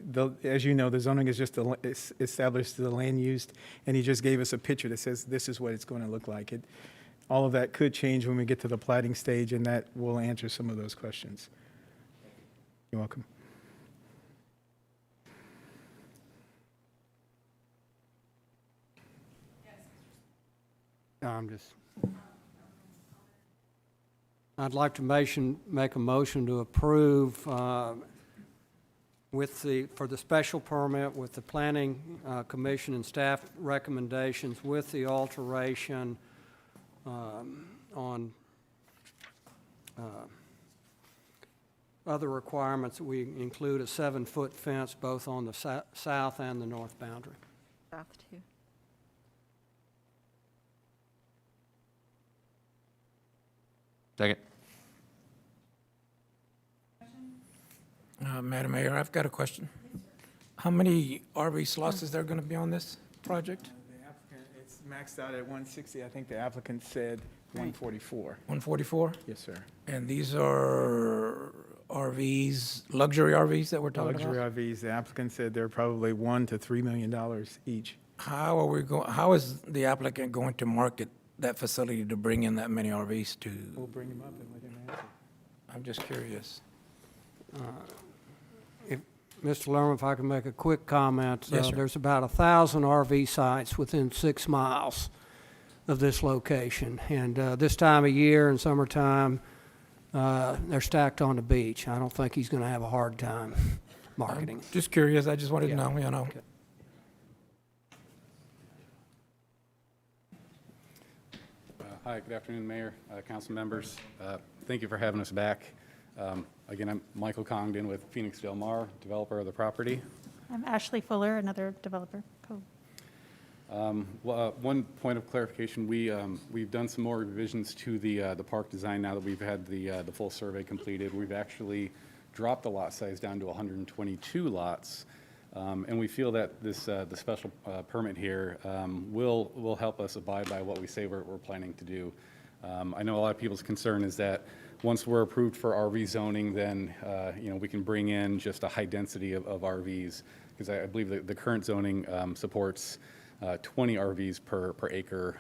as you know, the zoning is just established the land use, and he just gave us a picture that says this is what it's going to look like. All of that could change when we get to the platting stage, and that will answer some of those questions. You're welcome. I'd like to make a motion to approve for the special permit with the Planning Commission and staff recommendations with the alteration on other requirements. We include a 7-foot fence both on the south and the north boundary. South too. Second. Madam Mayor, I've got a question. How many RV slots is there going to be on this project? The applicant, it's maxed out at 160. I think the applicant said 144. 144? Yes, sir. And these are RVs, luxury RVs that we're talking Luxury about? RVs, the applicant said they're probably $1 to $3 million each. How is the applicant going to market that facility to bring in that many RVs to? We'll bring him up and let him answer. I'm just curious. Mr. Lerman, if I can make a quick comment. Yes, sir. There's about 1,000 RV sites within 6 miles of this location. And this time of year in summertime, they're stacked on the beach. I don't think he's going to have a hard time marketing. Just curious. I just wanted to know, Okay. Hi, good afternoon, Mayor, council members. Thank you for having us back. Again, I'm Michael Congdon with Phoenix Del Mar, developer of the property. I'm Ashley Fuller, another developer. One point of clarification, we've done some more revisions to the park design now that we've had the full survey completed. We've actually dropped the lot size down to 122 lots. And we feel that this the special permit here will help us abide by what we say we're planning to do. I know a lot of people's concern is that once we're approved for RV zoning, then we can bring in just a high density of RVs. because I believe that the current zoning supports 20 RVs per acre.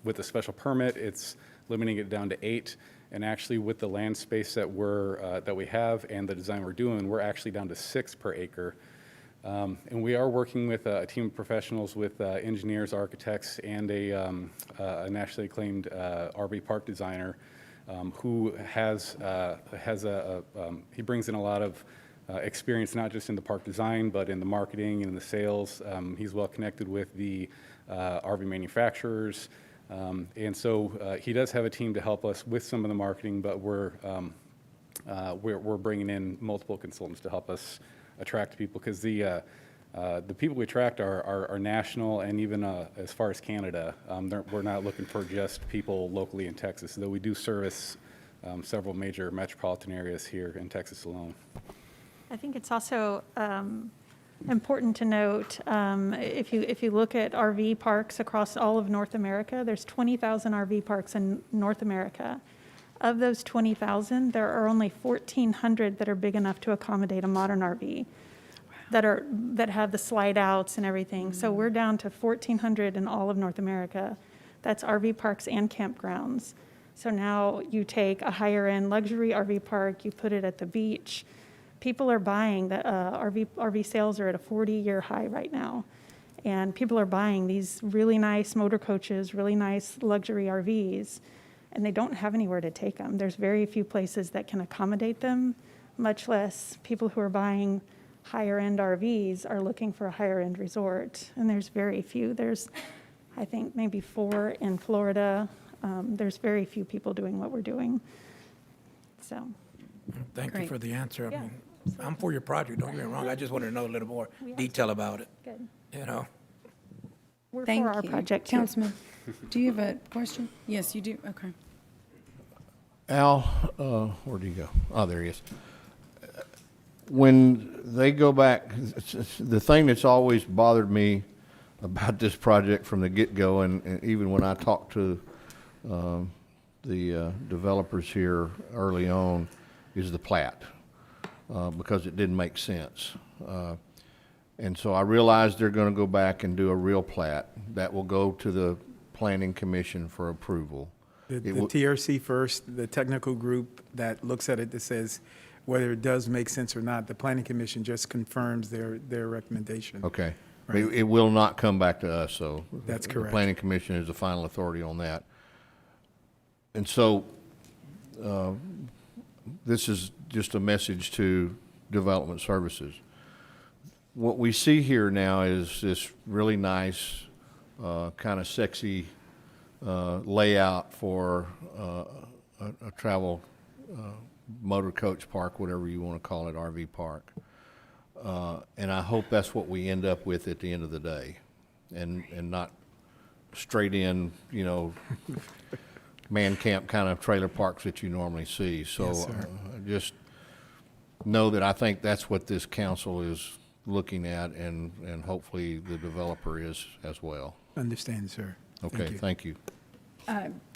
With a special permit, it's limiting it down to 8. And actually, with the land space that we have and the design we're doing, we're actually down to 6 per acre. And we are working with a team of professionals, with engineers, architects, and a nationally acclaimed RV park designer who he brings in a lot of experience, not just in the park design, but in the marketing and in the sales. He's well connected with the RV manufacturers. And so he does have a team to help us with some of the marketing, but we're bringing in multiple consultants to help us attract people, because the people we attract are national, and even as far as Canada. We're not looking for just people locally in Texas, though we do service several major metropolitan areas here in Texas alone. I think it's also important to note, if you look at RV parks across all of North America, there's 20,000 RV parks in North America. Of those 20,000, there are only 1,400 that are big enough to accommodate a modern RV, that have the slide outs and everything. So we're down to 1,400 in all of North America. That's RV parks and campgrounds. So now you take a higher end luxury RV park, you put it at the beach. People are buying the RV sales are at a 40-year high right now, and people are buying these really nice motor coaches, really nice luxury RVs, and they don't have anywhere to take them. There's very few places that can accommodate them, much less people who are buying higher end RVs are looking for a higher end resort, and there's very few. There's, I think, maybe 4 in Florida. There's very few people doing what we're doing. So. Thank you for the answer. Yeah. I mean, I'm for your project, don't get me wrong. I just wanted to know a little more detail about it. Good. You know? We're Thank for our you. project too. Councilman, do you have a question? Yes, you do. Okay. Al, where do you go? Oh, there he is. When they go back, the thing that's always bothered me about this project from the get-go, and even when I talked to the developers here early on, is the plat, because it didn't make sense. And so I realized they're going to go back and do a real plat that will go to the Planning Commission for approval. The TRC first, the technical group that looks at it, that says whether it does make sense or not. The Planning Commission just confirms their recommendation. Okay. Right. It will not come back to us, so. That's The correct. Planning Commission is the final authority on that. And so, this is just a message to Development Services. What we see here now is this really nice, kind of sexy layout for a travel motor coach park, whatever you want to call it, RV park. And I hope that's what we end up with at the end of the day, and not straight in, man camp kind of trailer parks that you normally see. So Yes, sir. Just know that I think that's what this council is looking at, and hopefully the developer is as well. Understand, sir. Okay, thank you.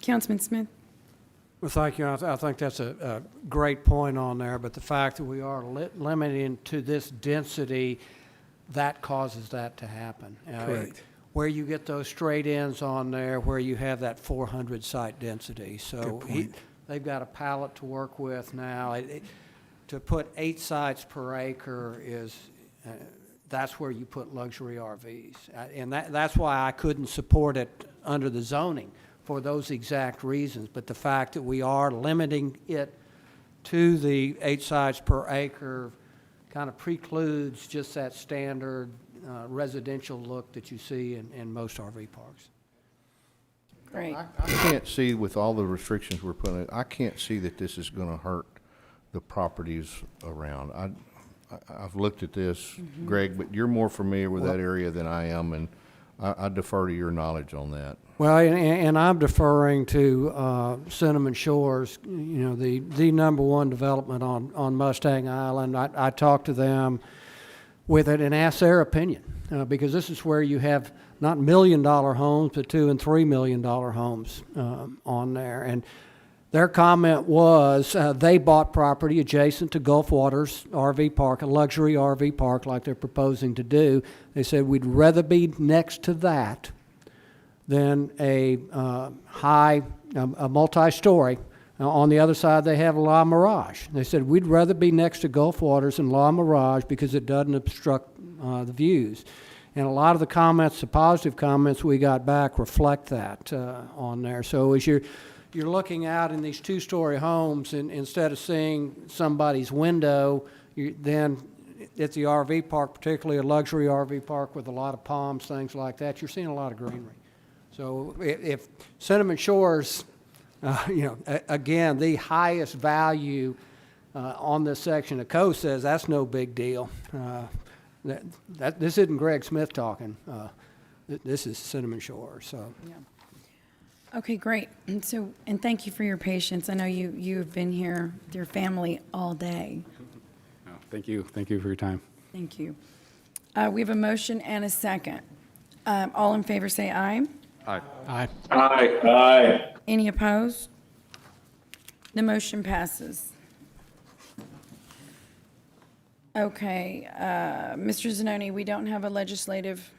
Councilman Smith? Well, thank you. I think that's a great point on there, but the fact that we are limiting to this density, that causes that to happen. Correct. Where you get those straight ends on there, where you have that 400 site density. So Good point. they've got a palette to work with now. To put 8 sites per acre is, that's where you put luxury RVs. And that's why I couldn't support it under the zoning, for those exact reasons. But the fact that we are limiting it to the 8 sites per acre kind of precludes just that standard residential look that you see in most RV parks. Great. I can't see, with all the restrictions we're putting, I can't see that this is going to hurt the properties around. I've looked at this, Greg, but you're more familiar with that area than I am, and I defer to your knowledge on that. Well, and I'm deferring to Cinnamon Shores, the #1 development on Mustang Island. I talked to them with it and asked their opinion, because this is where you have not $1 million homes, but $2 and $3 million homes on there. And Their comment was they bought property adjacent to Gulf Waters RV Park, a luxury RV park like they're proposing to do. They said we'd rather be next to that than a multi-story. On the other side, they have La Mirage. They said we'd rather be next to Gulf Waters and La Mirage because it doesn't obstruct the views. And a lot of the comments, the positive comments we got back reflect that on there. So as you're looking out in these two-story homes, and instead of seeing somebody's window, then at the RV park, particularly a luxury RV park with a lot of palms, things like that, you're seeing a lot of greenery. So if Cinnamon Shores, again, the highest value on this section of coast says that's no big deal. This isn't Greg Smith talking. This is Cinnamon Shores. So. Yeah. Okay, great. And thank you for your patience. I know you've been here with your family all day. No, thank you. Thank you for your time. Thank you. We have a motion and a second. All in favor say aye. Aye. Aye. Aye. Aye. Any opposed? The motion passes. Okay, Mr. Zanoni, we don't have a legislative,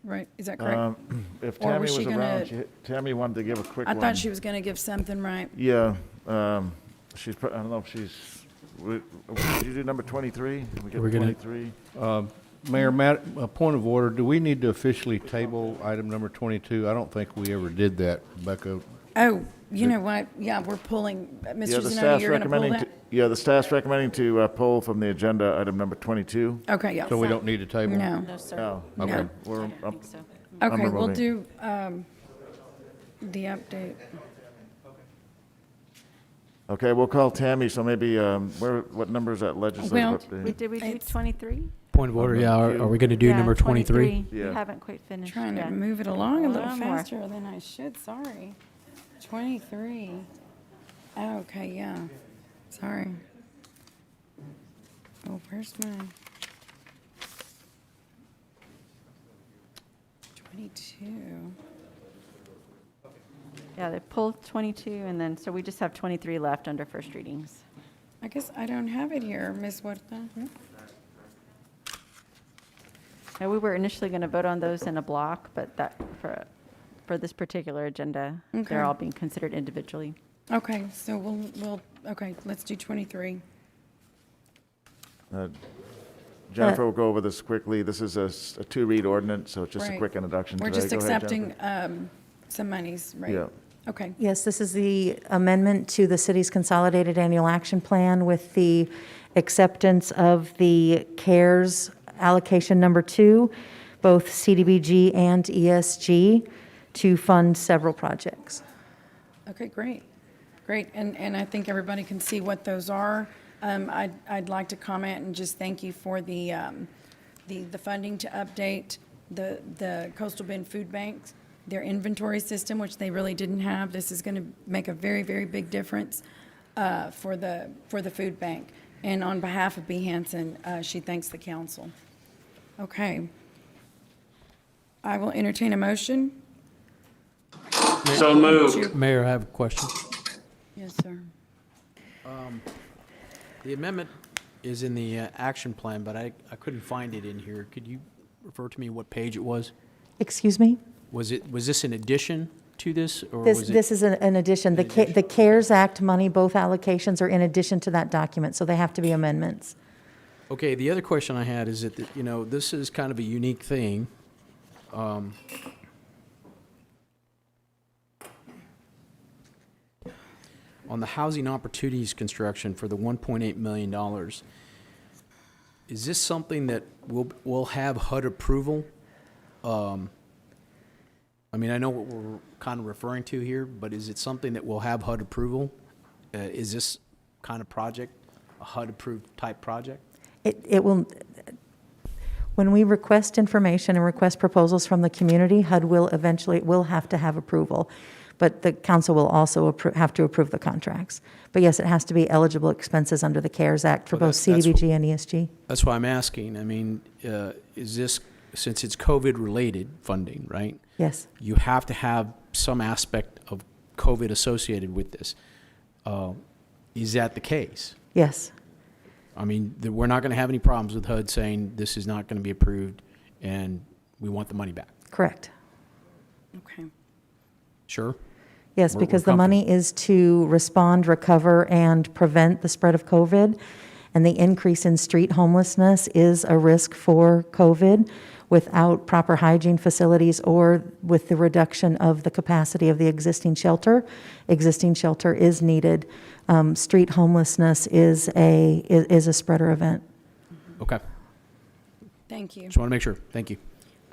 right, is that correct? If Or Tammy was was she gonna- around, Tammy wanted to give a quick I one. thought she was going to give something, right? Yeah, I don't know if she's, did you do number 23? We get We're gonna- 23? Mayor, Matt, a point of order, do we need to officially table item number 22? I don't think we ever did that, Becca. Oh, you know what? Yeah, we're pulling, Yeah, Mr. the Zanoni, staff's you're going to pull recommending that? Yeah, the staff's recommending to pull from the agenda item number 22. Okay, yeah. So we don't need to table? No. No, sir. Oh, No. okay. We're, I'm Okay, we'll removing. do the update. Okay, we'll call Tammy, so maybe, what number is that legislative Well, update? Did we do It's- 23? Point of order, yeah, are we going to do Yeah, number 23? We Yeah. haven't quite finished Trying to yet. move it along a little One more. faster than I should, sorry. 23. Okay, yeah, sorry. Oh, where's my? 22. Yeah, they pulled 22, and then, so we just have 23 left under first readings. I guess I don't have it here, Ms. Huerta. Now, we were initially going to vote on those in a block, but that, for this particular agenda, Okay. they're all being considered individually. Okay, so okay, let's do 23. Jennifer will go over this quickly. This is a two-read ordinance, so it's just a Right. quick introduction We're today. just Go ahead, accepting Jennifer. some monies, right? Yeah. Okay, Yes, this is the amendment to the city's consolidated annual action plan with the acceptance of the CARES allocation number 2, both CDBG and ESG, to fund several projects. okay, great. Great, and I think everybody can see what those are. I'd like to comment and just thank you for the funding to update the Coastal Bend Food Banks, their inventory system, which they really didn't have. This is going to make a very, very big difference for the food bank. And on behalf of B. Hansen, she thanks the council. Okay. I will entertain a motion. So moved. Mayor, I have a question. Yes, sir. The amendment is in the action plan, but I couldn't find it in here. Could you refer to me what page it was? Excuse me? Was this in addition to this, or was it? This is an addition. The CARES Act money, both allocations are in addition to that document, so they have to be amendments. Okay, the other question I had is that, this is kind of a unique thing. On the housing opportunities construction for the $1.8 million, is this something that will have HUD approval? I mean, I know what we're kind of referring to here, but is it something that will have HUD approval? Is this kind of project a HUD-approved type project? It will, when we request information and request proposals from the community, HUD will have to have approval. But the council will also have to approve the contracts. But yes, it has to be eligible expenses under the CARES Act for Well, both that's CDBG and ESG. That's why I'm asking. I mean, is this, since it's COVID-related funding, right? Yes. You have to have some aspect of COVID associated with this. Is that the case? Yes, I mean, we're not going to have any problems with HUD saying this is not going to be approved and we want the money back. correct. Okay. Sure? Yes, We're because the money is to respond, recover, and prevent the spread of COVID. And the increase in street homelessness is a risk for COVID without proper hygiene facilities or with the reduction of the capacity of the existing shelter. Existing shelter is needed. Street homelessness is a spreader event. Okay. Thank you. Just want to make sure. Thank you.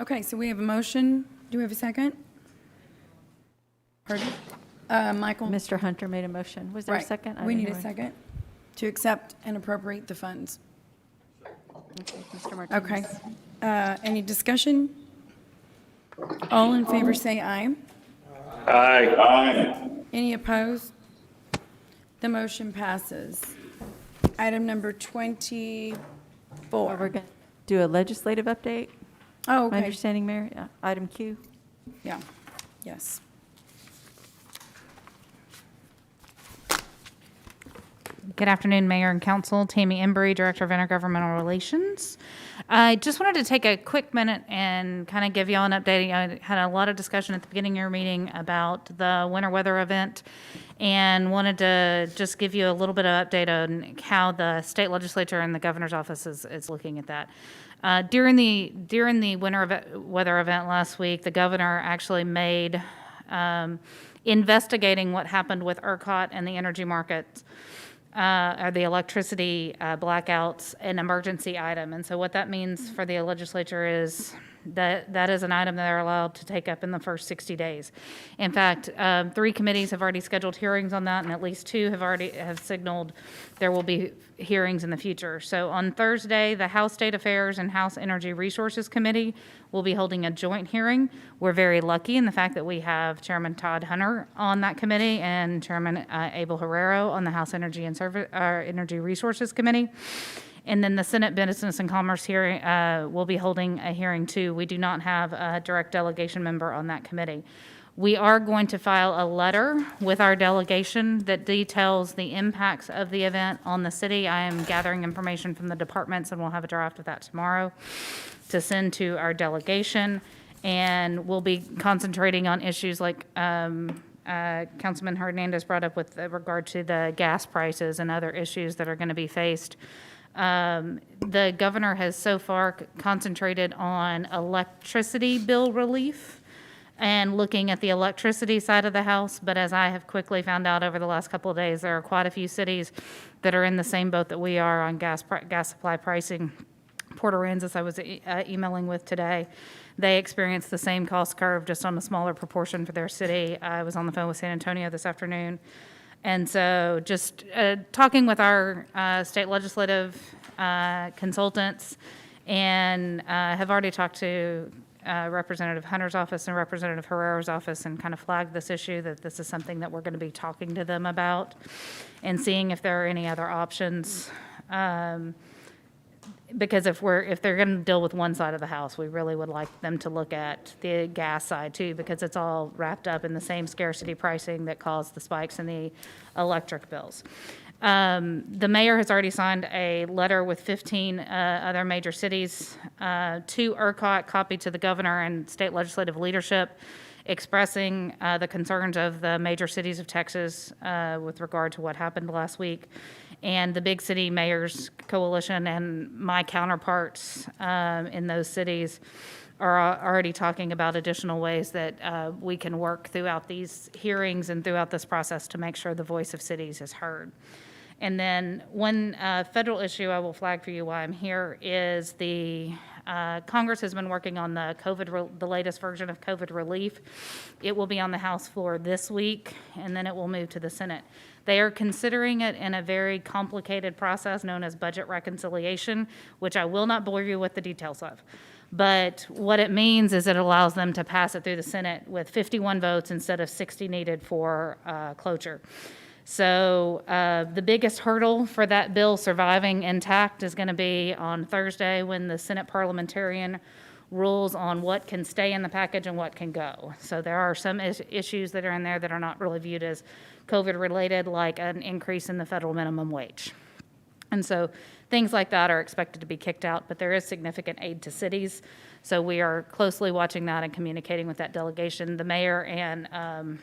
Okay, so we have a motion. Do we have a second? Pardon? Michael? Mr. Hunter made a motion. Was there a Right. second? I We didn't need a hear one. second to accept and appropriate the funds. Okay, Mr. Martinez. Okay. Any discussion? All in favor say aye. Aye. Aye. Any opposed? The motion passes. Item number 24. We're going to do a legislative update. Oh, My okay. understanding, Mayor, yeah. Item Q. Yeah, yes. Good afternoon, Mayor and Council. Tammy Embry, Director of Intergovernmental Relations. I just wanted to take a quick minute and kind of give you all an update. I had a lot of discussion at the beginning of your meeting about the winter weather event and wanted to just give you a little bit of update on how the state legislature and the governor's office is looking at that. During the winter weather event last week, the governor actually made investigating what happened with ERCOT and the energy markets, or the electricity blackouts, an emergency item. And so what that means for the legislature is that is an item that they're allowed to take up in the first 60 days. In fact, 3 committees have already scheduled hearings on that, and at least 2 have signaled there will be hearings in the future. So on Thursday, the House State Affairs and House Energy Resources Committee will be holding a joint hearing. We're very lucky in the fact that we have Chairman Todd Hunter on that committee and Chairman Abel Herrero on the House Energy and Energy Resources Committee. And then the Senate Business and Commerce hearing will be holding a hearing too. We do not have a direct delegation member on that committee. We are going to file a letter with our delegation that details the impacts of the event on the city. I am gathering information from the departments, and we'll have a draft of that tomorrow to send to our delegation. And we'll be concentrating on issues like Councilman Hernandez brought up with regard to the gas prices and other issues that are going to be faced. The governor has so far concentrated on electricity bill relief and looking at the electricity side of the house. But as I have quickly found out over the last couple of days, there are quite a few cities that are in the same boat that we are on gas supply pricing. Port Aransas, I was emailing with today, they experienced the same cost curve, just on a smaller proportion for their city. I was on the phone with San Antonio this afternoon. And so just talking with our state legislative consultants, and have already talked to Representative Hunter's office and Representative Herrero's office and kind of flagged this issue, that this is something that we're going to be talking to them about and seeing if there are any other options. Because if they're going to deal with one side of the house, we really would like them to look at the gas side too, because it's all wrapped up in the same scarcity pricing that caused the spikes in the electric bills. The mayor has already signed a letter with 15 other major cities to ERCOT, copied to the governor and state legislative leadership, expressing the concerns of the major cities of Texas with regard to what happened last week. And the Big City Mayors Coalition and my counterparts in those cities are already talking about additional ways that we can work throughout these hearings and throughout this process to make sure the voice of cities is heard. And then one federal issue I will flag for you while I'm here is the Congress has been working on the latest version of COVID relief. It will be on the House floor this week, and then it will move to the Senate. They are considering it in a very complicated process known as budget reconciliation, which I will not bore you with the details of. But what it means is it allows them to pass it through the Senate with 51 votes instead of 60 needed for cloture. So the biggest hurdle for that bill surviving intact is going to be on Thursday when the Senate parliamentarian rules on what can stay in the package and what can go. So there are some issues that are in there that are not really viewed as COVID-related, like an increase in the federal minimum wage. And so things like that are expected to be kicked out, but there is significant aid to cities. So we are closely watching that and communicating with that delegation. The mayor and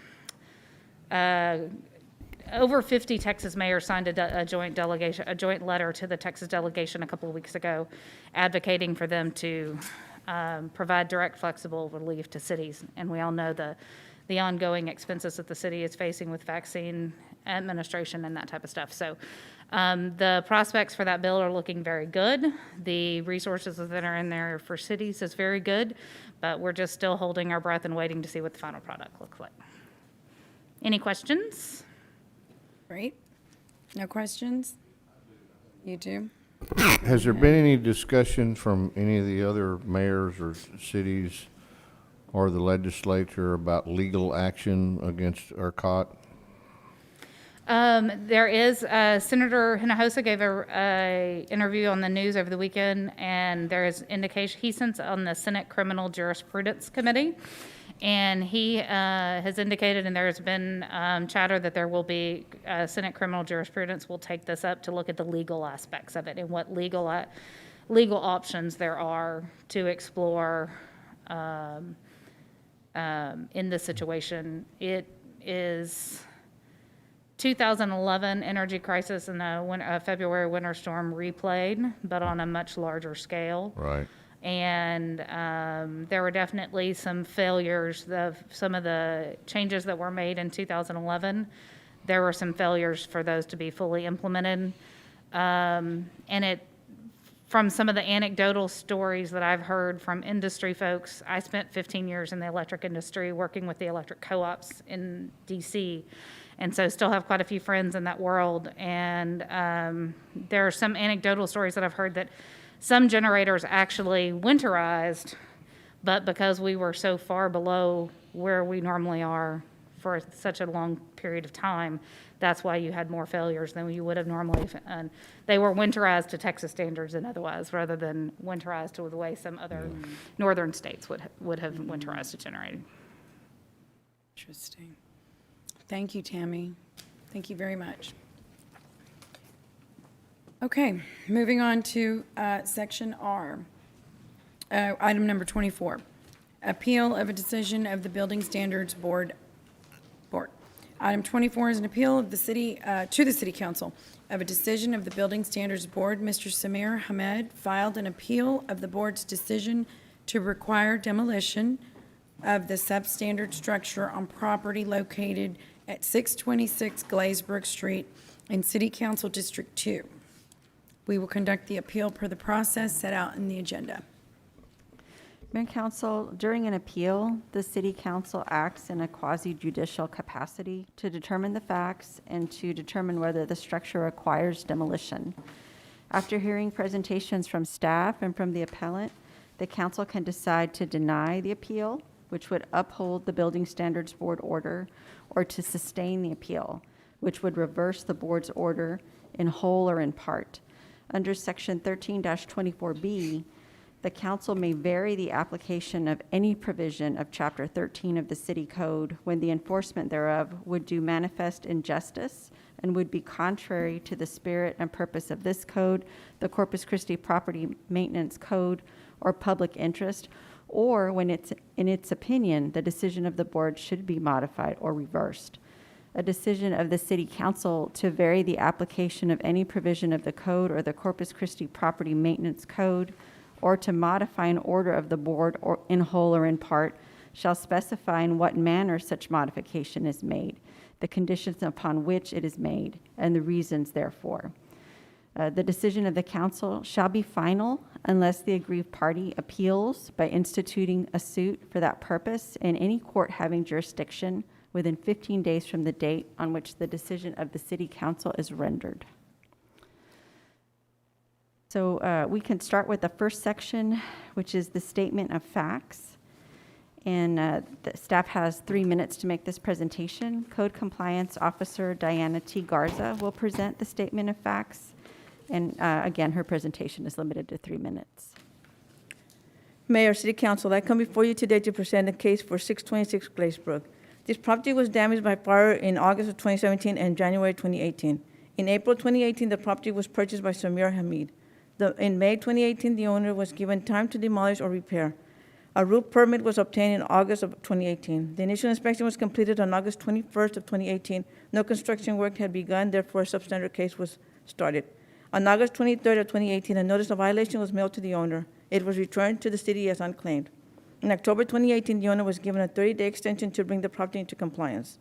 over 50 Texas mayors signed a joint letter to the Texas delegation a couple of weeks ago, advocating for them to provide direct, flexible relief to cities. And we all know the ongoing expenses that the city is facing with vaccine administration and that type of stuff. So the prospects for that bill are looking very good. The resources that are in there for cities is very good, but we're just still holding our breath and waiting to see what the final product looks like. Any questions? Great. No questions? You too? Has there been any discussion from any of the other mayors or cities or the legislature about legal action against ERCOT? There is, Senator Hinojosa gave a interview on the news over the weekend, and there is indication, he sits on the Senate Criminal Jurisprudence Committee, and he has indicated, and there's been chatter that there will be, Senate Criminal Jurisprudence will take this up to look at the legal aspects of it and what legal options there are to explore in this situation. It is 2011 energy crisis and a February winter storm replayed, but on a much larger scale. Right. And there were definitely some failures. Some of the changes that were made in 2011, there were some failures for those to be fully implemented. And from some of the anecdotal stories that I've heard from industry folks, I spent 15 years in the electric industry working with the electric co-ops in DC. And so still have quite a few friends in that world. And there are some anecdotal stories that I've heard that some generators actually winterized, but because we were so far below where we normally are for such a long period of time, that's why you had more failures than you would have normally. And they were winterized to Texas standards and otherwise, rather than winterized to the way some other northern states would have winterized a generator. Interesting. Thank you, Tammy. Thank you very much. Okay, moving on to section R, item number 24, appeal of a decision of the Building Standards Board. Item 24 is an appeal of the city to the City Council of a decision of the Building Standards Board. Mr. Samir Hamed filed an appeal of the board's decision to require demolition of the substandard structure on property located at 626 Glazebrook Street in City Council District 2. We will conduct the appeal per the process set out in the agenda. Mayor and Council, during an appeal, the City Council acts in a quasi-judicial capacity to determine the facts and to determine whether the structure requires demolition. After hearing presentations from staff and from the appellant, the council can decide to deny the appeal, which would uphold the Building Standards Board order, or to sustain the appeal, which would reverse the board's order in whole or in part. Under Section 13-24B, the council may vary the application of any provision of Chapter 13 of the City Code when the enforcement thereof would do manifest injustice and would be contrary to the spirit and purpose of this code, the Corpus Christi Property Maintenance Code, or public interest, or when it's, in its opinion, the decision of the board should be modified or reversed. A decision of the City Council to vary the application of any provision of the code or the Corpus Christi Property Maintenance Code, or to modify an order of the board or in whole or in part, shall specify in what manner such modification is made, the conditions upon which it is made, and the reasons therefor. The decision of the council shall be final unless the aggrieved party appeals by instituting a suit for that purpose in any court having jurisdiction within 15 days from the date on which the decision of the City Council is rendered. So we can start with the first section, which is the statement of facts. And the staff has 3 minutes to make this presentation. Code Compliance Officer Diana T. Garza will present the statement of facts. And again, her presentation is limited to 3 minutes. Mayor, City Council, I come before you today to present a case for 626 Glazebrook. This property was damaged by fire in August of 2017 and January 2018. In April 2018, the property was purchased by Samir Hamid. In May 2018, the owner was given time to demolish or repair. A roof permit was obtained in August of 2018. The initial inspection was completed on August 21st of 2018. No construction work had begun, therefore a substandard case was started. On August 23rd of 2018, a notice of violation was mailed to the owner. It was returned to the city as unclaimed. In October 2018, the owner was given a 30-day extension to bring the property into compliance.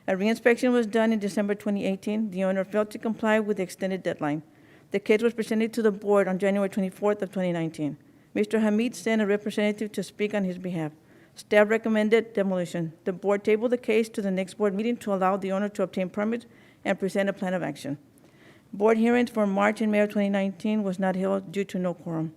A reinspection was done in December 2018. The owner failed to comply with the extended deadline. The case was presented to the board on January 24th of 2019. Mr. Hamid sent a representative to speak on his behalf. Staff recommended demolition. The board tabled the case to the next board meeting to allow the owner to obtain permits and present a plan of action. Board hearings for March and May of 2019 was not held due to no quorum.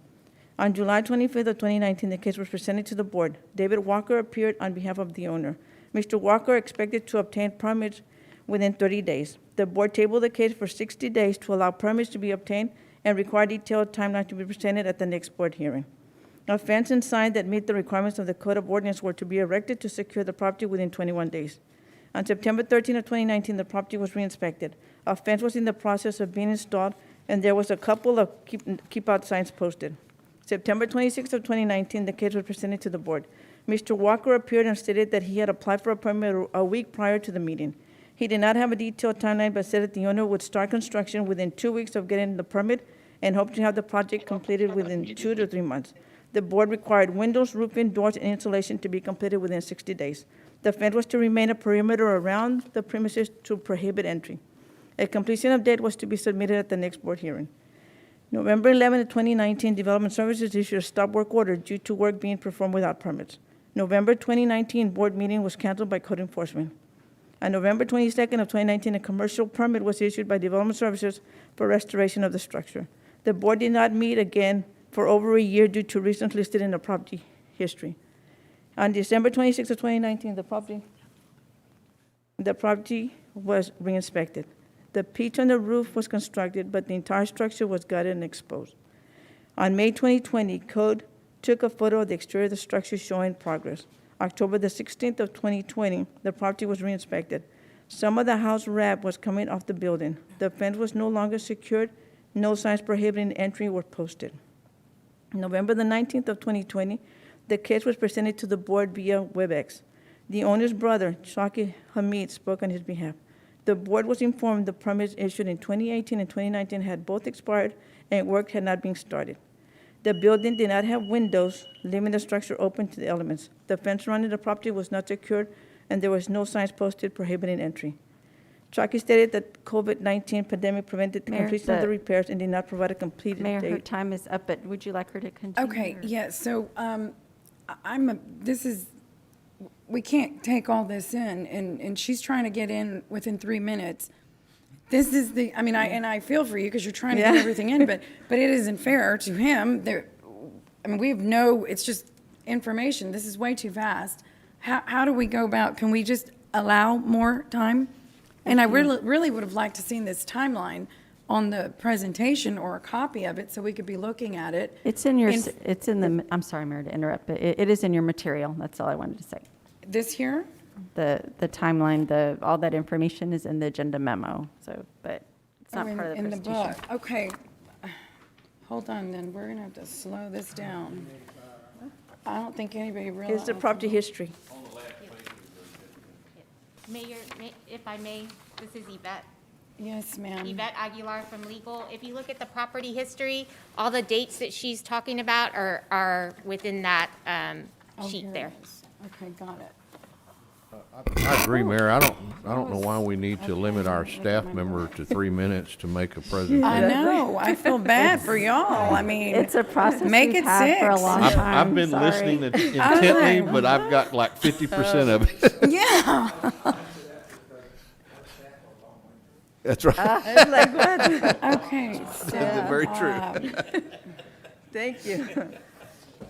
On July 25th of 2019, the case was presented to the board. David Walker appeared on behalf of the owner. Mr. Walker expected to obtain permits within 30 days. The board tabled the case for 60 days to allow permits to be obtained and require detailed timeline to be presented at the next board hearing. A fence and sign that meet the requirements of the Code of Ordinance were to be erected to secure the property within 21 days. On September 13 of 2019, the property was re-inspected. A fence was in the process of being installed, and there was a couple of keep out signs posted. September 26 of 2019, the case was presented to the board. Mr. Walker appeared and stated that he had applied for a permit a week prior to the meeting. He did not have a detailed timeline, but said that the owner would start construction within 2 weeks of getting the permit and hoped to have the project completed within 2 to 3 months. The board required windows, roofing, doors, and insulation to be completed within 60 days. The fence was to remain a perimeter around the premises to prohibit entry. A completion of date was to be submitted at the next board hearing. November 11, 2019, Development Services issued a stop work order due to work being performed without permits. November 2019 board meeting was canceled by code enforcement. On November 22nd of 2019, a commercial permit was issued by Development Services for restoration of the structure. The board did not meet again for over a year due to reasons listed in the property history. On December 26th of 2019, the property was re-inspected. The pitch on the roof was constructed, but the entire structure was gutted and exposed. On May 2020, Code took a photo of the exterior of the structure showing progress. October the 16th of 2020, the property was re-inspected. Some of the house wrap was coming off the building. The fence was no longer secured. No signs prohibiting entry were posted. November the 19th of 2020, the case was presented to the board via WebEx. The owner's brother, Shaki Hamid, spoke on his behalf. The board was informed the permits issued in 2018 and 2019 had both expired and work had not been started. The building did not have windows, leaving the structure open to the elements. The fence surrounding the property was not secured, and there was no signs posted prohibiting entry. Shaki stated that COVID-19 pandemic prevented the completion of the repairs and did not provide a complete Mayor, date. her time is up, but would you like her to continue? Okay, or- yeah, so we can't take all this in, and she's trying to get in within 3 minutes. This is I feel for you because you're trying to get everything in, but it isn't fair to him. It's just information. This is way too fast. How do we go about, can we just allow more time? And I really would have liked to seen this timeline on the presentation or a copy of it so we could be looking at it. I'm sorry, Mayor, to interrupt, but it is in your material. That's all I wanted to say. This here? The timeline, all that information is in the agenda memo, but it's not part of the in presentation. the book. Okay. Hold on then, we're gonna have to slow this down. I don't think anybody realized. Here's the property history. Mayor, if I may, this is Yvette. Yes, ma'am. Yvette Aguilar from Legal. If you look at the property history, all the dates that she's talking about are within that sheet there. Okay, got it. I agree, Mayor. I don't know why we need to limit our staff member to 3 minutes to make a presentation. I know, I feel bad for y'all. It's a process make we've it had 6. for a long time. I've been Sorry. listening intently, but I've got like 50% of it. Yeah. That's right. It's like, what? Okay, so. That's very true. Thank you.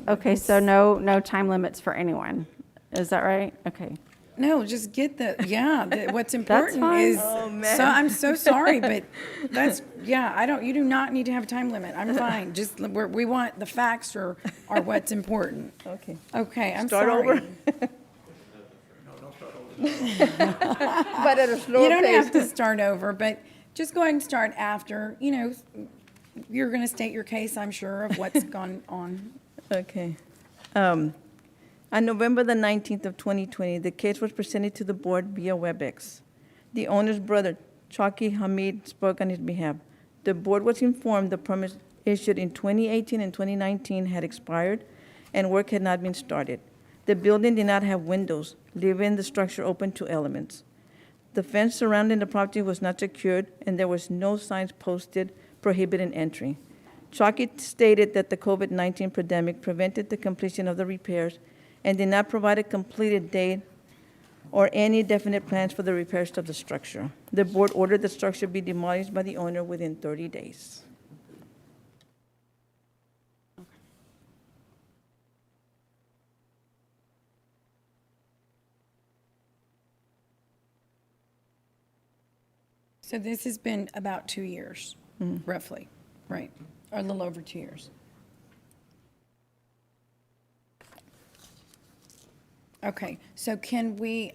Okay, so no time limits for anyone. Is that right? Okay. No, just get what's important fine. is, Oh, man. so I'm so sorry, but you do not need to have a time limit. I'm fine. Just, we want the facts are what's important. Okay. Okay, I'm Start sorry. over? But at a slower You don't pace. have to start over, but just go ahead and start after, you're going to state your case, I'm sure, of what's gone on. Okay. On November the 19th of 2020, the case was presented to the board via WebEx. The owner's brother, Chaki Hamid, spoke on his behalf. The board was informed the permits issued in 2018 and 2019 had expired and work had not been started. The building did not have windows, leaving the structure open to elements. The fence surrounding the property was not secured, and there was no signs posted prohibiting entry. Chaki stated that the COVID-19 pandemic prevented the completion of the repairs and did not provide a completed date or any definite plans for the repairs of the structure. The board ordered the structure be demolished by the owner within 30 days. So this has been about 2 years, roughly, right? Or a little over 2 years. Okay, so can we,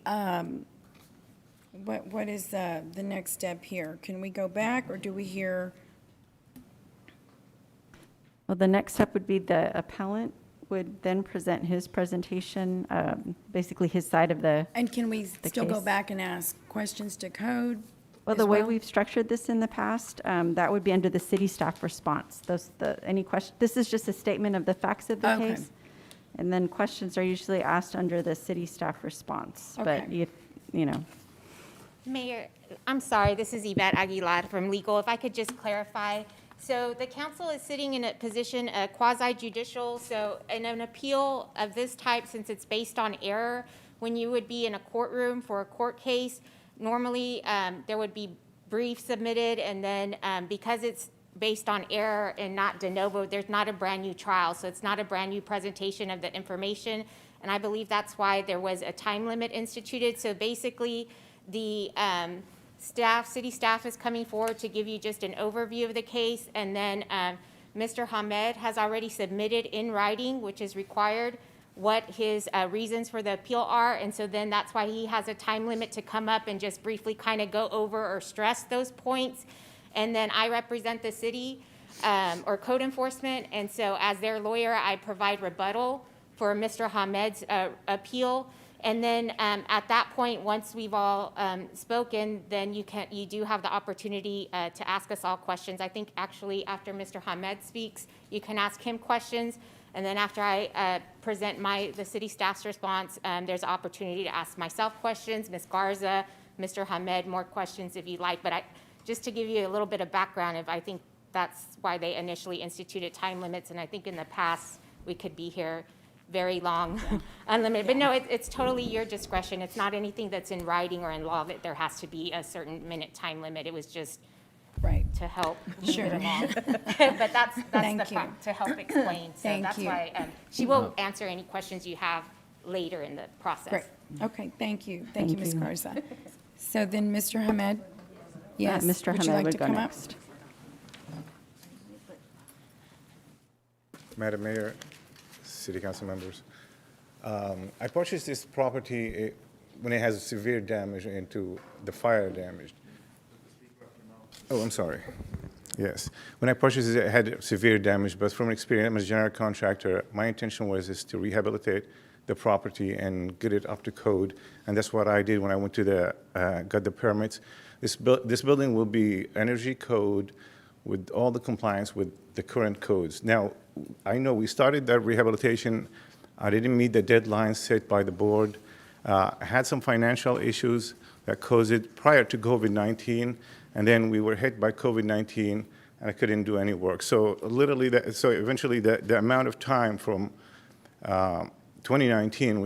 what is the next step here? Can we go back, or do we hear? Well, the next step would be the appellant would then present his presentation, basically his side of the And can we still go case. back and ask questions to code? Well, as the way we've structured this in the past, that would be under the city staff response. Any question, this is just a statement of the facts of the Okay. case. And then questions are usually asked under the city staff response. But Okay. you know, Mayor, I'm sorry, this is Yvette Aguilar from Legal. If I could just clarify. So the council is sitting in a position, quasi-judicial, so in an appeal of this type, since it's based on error, when you would be in a courtroom for a court case, normally there would be briefs submitted, and then because it's based on error and not de novo, there's not a brand-new trial, so it's not a brand-new presentation of the information, and I believe that's why there was a time limit instituted. So basically, the city staff is coming forward to give you just an overview of the case, and then Mr. Hamed has already submitted in writing, which is required, what his reasons for the appeal are, and so then that's why he has a time limit to come up and just briefly kind of go over or stress those points. And then I represent the city or code enforcement, and so as their lawyer, I provide rebuttal for Mr. Hamed's appeal. And then at that point, once we've all spoken, then you do have the opportunity to ask us all questions. I think actually after Mr. Hamed speaks, you can ask him questions. And then after I present the city staff's response, there's an opportunity to ask myself questions, Ms. Garza, Mr. Hamed, more questions if you'd like. But just to give you a little bit of background, I think that's why they initially instituted time limits. And I think in the past, we could be here very long, unlimited. But no, it's totally your discretion. It's not anything that's in writing or in law that there has to be a certain minute time limit. It was just to help move it along. But that's Thank you. to help explain. So Thank that's you. why she will answer any questions you have later in the process. Great. Okay, thank you. Thank you, Thank Ms. you. Garza. So then, Mr. Hamed? Yes. Mr. Would you Hamed like would to go come up? next. Madam Mayor, City Council members, I purchased this property when it has severe damage into the fire damage. Oh, I'm sorry. Yes. When I purchased it, it had severe damage, but from experience, I'm a general contractor. My intention was to rehabilitate the property and get it up to code, and that's what I did when I went to got the permits. This building will be energy code with all the compliance with the current codes. Now, I know we started that rehabilitation. I didn't meet the deadlines set by the board. I had some financial issues that caused it prior to COVID-19, and then we were hit by COVID-19, and I couldn't do any work. So literally, eventually the amount of time from 2019,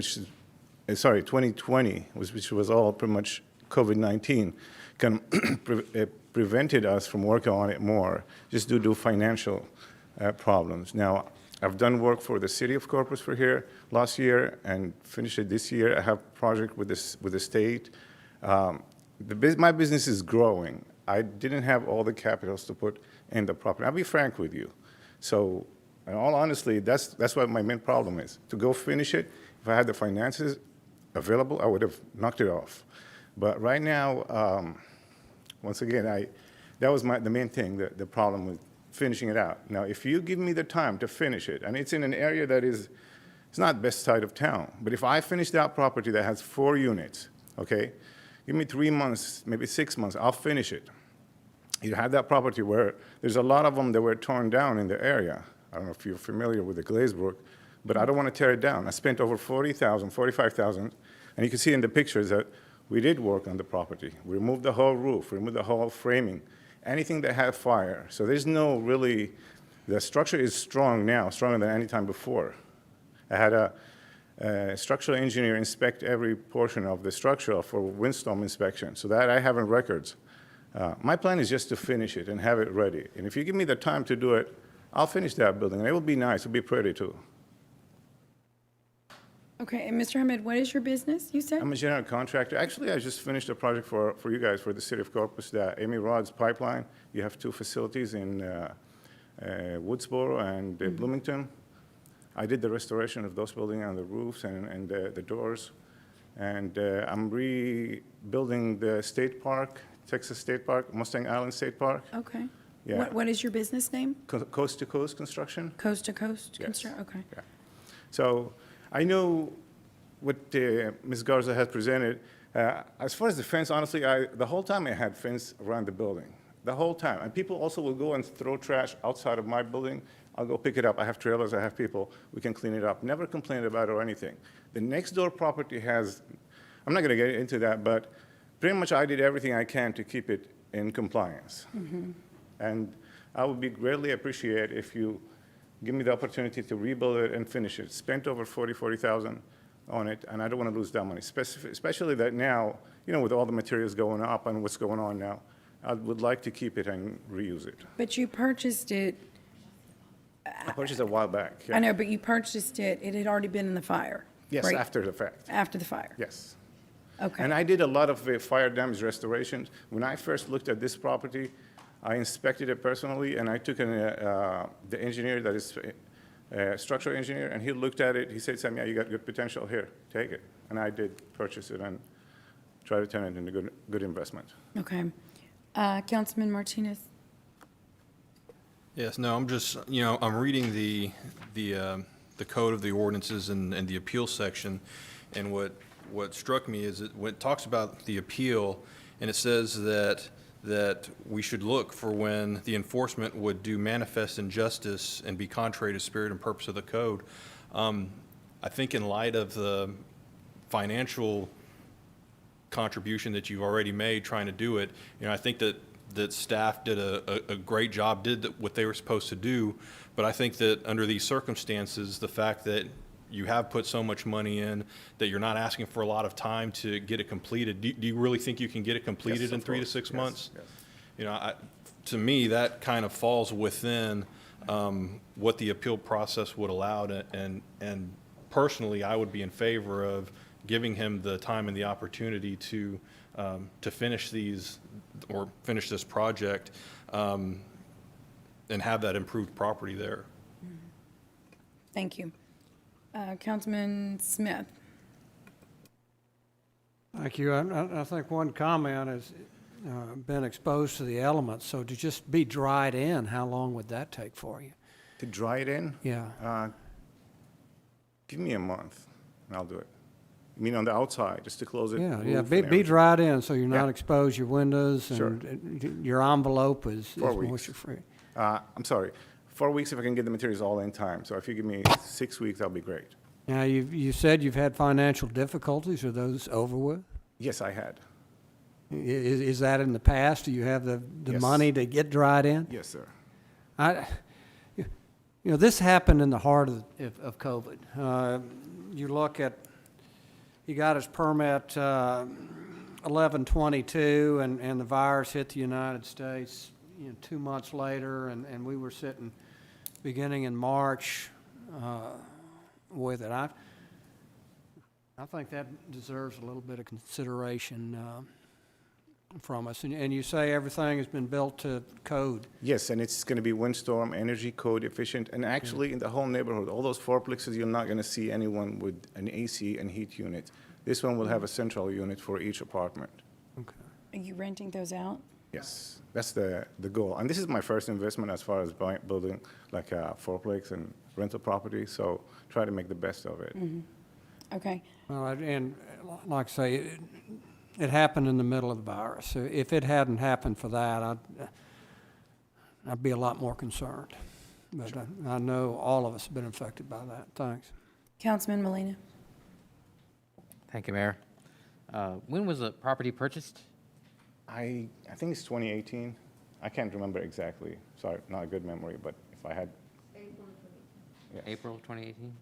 2020, which was all pretty much COVID-19, prevented us from working on it more, just due to financial problems. Now, I've done work for the city of Corpus for here last year and finished it this year. I have a project with the state. My business is growing. I didn't have all the capitals to put in the property. I'll be frank with you. So, in all honesty, that's what my main problem is. To go finish it, if I had the finances available, I would have knocked it off. But right now, once again, that was the main thing, the problem with finishing it out. Now, if you give me the time to finish it, and it's in an area that it's not best side of town, but if I finish that property that has 4 units, okay, give me 3 months, maybe 6 months, I'll finish it. You have that property where there's a lot of them that were torn down in the area. I don't know if you're familiar with the Glazebrook, but I don't want to tear it down. I spent over $40,000, $45,000, and you can see in the pictures that we did work on the property. We removed the whole roof, removed the whole framing, anything that had fire. So there's no really, the structure is strong now, stronger than any time before. I had a structural engineer inspect every portion of the structure for windstorm inspection, so that I have in records. My plan is just to finish it and have it ready. And if you give me the time to do it, I'll finish that building, and it will be nice, it'll be pretty too. Okay, and Mr. Hamid, what is your business, you said? I'm a general contractor. Actually, I just finished a project for you guys, for the city of Corpus, the Amy Rod's pipeline. You have 2 facilities in Woodsboro and Bloomington. I did the restoration of those buildings and the roofs and the doors. And I'm rebuilding the state park, Texas State Park, Mustang Island State Park. Okay. Yeah. What is your business name? Coast to Coast Construction. Coast to Coast Yes. Construction, okay. Yeah. So I know what Ms. Garza has presented. As far as the fence, honestly, the whole time I had fence around the building, the whole time. And people also will go and throw trash outside of my building. I'll go pick it up. I have trailers, I have people. We can clean it up. Never complained about it or anything. The next door property has, I'm not going to get into that, but pretty much I did everything I can to keep it in compliance. And I would be greatly appreciated if you give me the opportunity to rebuild it and finish it. Spent over $40,000 on it, and I don't want to lose that money, especially that now, you know, with all the materials going up and what's going on now, I would like to keep it and reuse it. But you purchased it, I purchased it a while back. Yeah. I know, but you purchased it, it had already been in the fire. Yes, right? after the fact. After the fire. Yes. Okay. And I did a lot of fire damage restorations. When I first looked at this property, I inspected it personally, and I took the engineer that is structural engineer, and he looked at it. He said, Sam, yeah, you got good potential here. Take it. And I did purchase it and try to turn it into good investment. Okay. Councilman Martinez? Yes, no, I'm just, you know, I'm reading the code of the ordinances and the appeal section, and what struck me is that when it talks about the appeal, and it says that we should look for when the enforcement would do manifest injustice and be contrary to spirit and purpose of the code. I think in light of the financial contribution that you've already made trying to do it, you know, I think that staff did a great job, did what they were supposed to do. But I think that under these circumstances, the fact that you have put so much money in, that you're not asking for a lot of time to get it completed. Do you really think you can get it completed Yes, in of 3 to course. 6 Yes, months? yes. You know, to me, that kind of falls within what the appeal process would allow, and personally, I would be in favor of giving him the time and the opportunity to finish these, or finish this project, and have that improved property there. Thank you. Councilman Smith? Thank you. I think one comment is been exposed to the elements, so to just be dried in, how long would that take for you? To dry it in? Yeah. Give me a month, and I'll do it. You mean on the outside, just to close it? Yeah, roof yeah, and be everything. dried in, so you're not Yeah. exposed your windows, Sure. and your envelope is 4 weeks. moisture-free. I'm sorry, 4 weeks if I can get the materials all in time. So if you give me 6 weeks, that'll be great. Now, you said you've had financial difficulties. Are those over with? Yes, I had. Is that in the past? Do you have the Yes. money to get dried in? Yes, sir. You know, this happened in the heart of COVID. You look at, he got his permit 11/22, and the virus hit the United States, 2 months later, and we were sitting beginning in March with it. I think that deserves a little bit of consideration from us. And you say everything has been built to code. Yes, and it's going to be windstorm, energy code efficient, and actually in the whole neighborhood, all those fourplexes, you're not going to see anyone with an AC and heat unit. This one will have a central unit for each apartment. Are you renting those out? Yes, that's the goal. And this is my first investment as far as building like a fourplex and rental property, so try to make the best of it. Okay. Well, and like I say, it happened in the middle of the virus. So if it hadn't happened for that, I'd be a lot more concerned. But I know all of us have been affected by that. Thanks. Councilman Molina. Thank you, Mayor. When was the property purchased? I think it's 2018. I can't remember exactly. Sorry, not a good memory, but if I had. April 2018?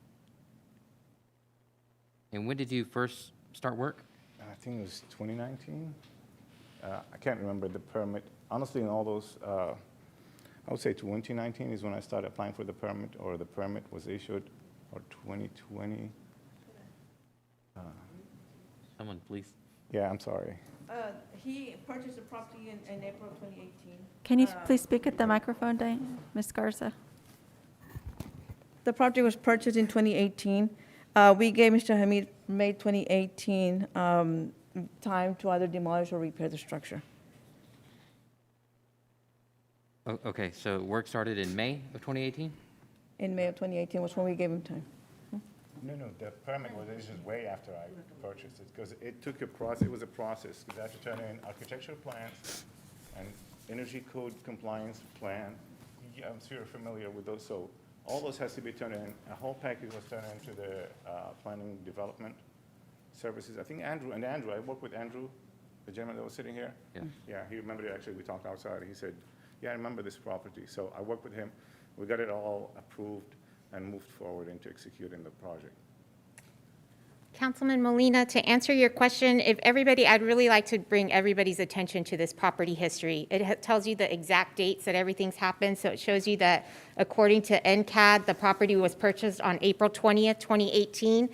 And when did you first start work? I think it was 2019. I can't remember the permit. Honestly, in all those, I would say 2019 is when I started applying for the permit, or the permit was issued, or 2020. Someone, please. Yeah, I'm sorry. He purchased the property in April 2018. Can you please speak at the microphone, Ms. Garza? The property was purchased in 2018. We gave Mr. Hamid May 2018 time to either demolish or repair the structure. Okay, so work started in May of 2018? In May of 2018 was when we gave him time. No, the permit was issued way after I purchased it, because it took a process. It was a process, because I had to turn in architectural plans and energy code compliance plan. Yeah, I'm sure you're familiar with those. So all those has to be turned in. A whole package was turned into the planning development services. I think Andrew, I worked with Andrew, the gentleman that was sitting here. Yeah. Yeah, he remembered it. Actually, we talked outside. He said, yeah, I remember this property. So I worked with him. We got it all approved and moved forward into executing the project. Councilman Molina, to answer your question, I'd really like to bring everybody's attention to this property history. It tells you the exact dates that everything's happened, so it shows you that according to NCAD, the property was purchased on April 20th, 2018.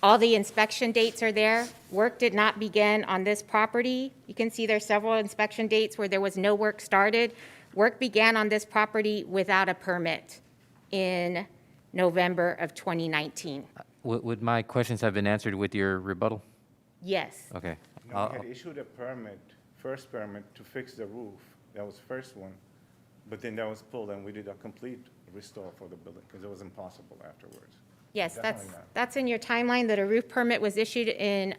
All the inspection dates are there. Work did not begin on this property. You can see there's several inspection dates where there was no work started. Work began on this property without a permit in November of 2019. Would my questions have been answered with your rebuttal? Yes. Okay. No, we had issued a first permit to fix the roof. That was the first one. But then that was pulled, and we did a complete restore for the building, because it was impossible afterwards. Yes, Definitely not. that's in your timeline, that a roof permit was issued in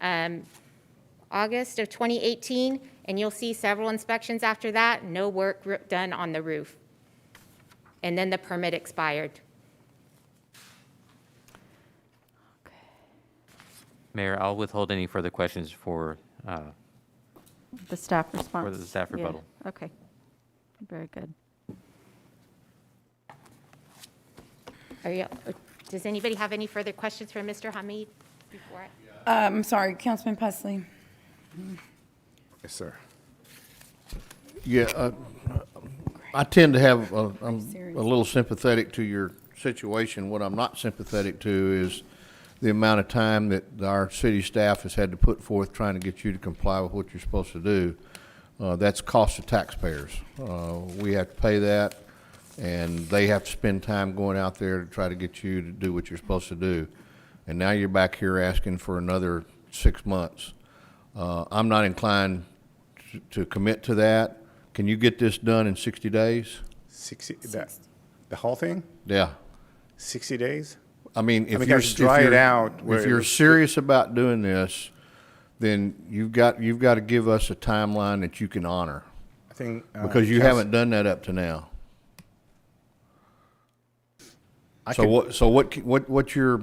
August of 2018, and you'll see several inspections after that, no work done on the roof. And then the permit expired. Mayor, I'll withhold any further questions for The staff response? for the staff Yeah. rebuttal. Okay, very good. Does anybody have any further questions for Mr. Hamid before I'm sorry, Councilman Pusley. Yes, sir. Yeah, I tend to have, I'm a little sympathetic to your situation. What I'm not sympathetic to is the amount of time that our city staff has had to put forth trying to get you to comply with what you're supposed to do. That's cost to taxpayers. We have to pay that, and they have to spend time going out there to try to get you to do what you're supposed to do. And now you're back here asking for another 6 months. I'm not inclined to commit to that. Can you get this done in 60 days? 60, the whole thing? Yeah. 60 days? I mean, if you're dry it out. If you're serious about doing this, then you've got to give us a timeline that you can honor. I think because you haven't done that up to now. What's your?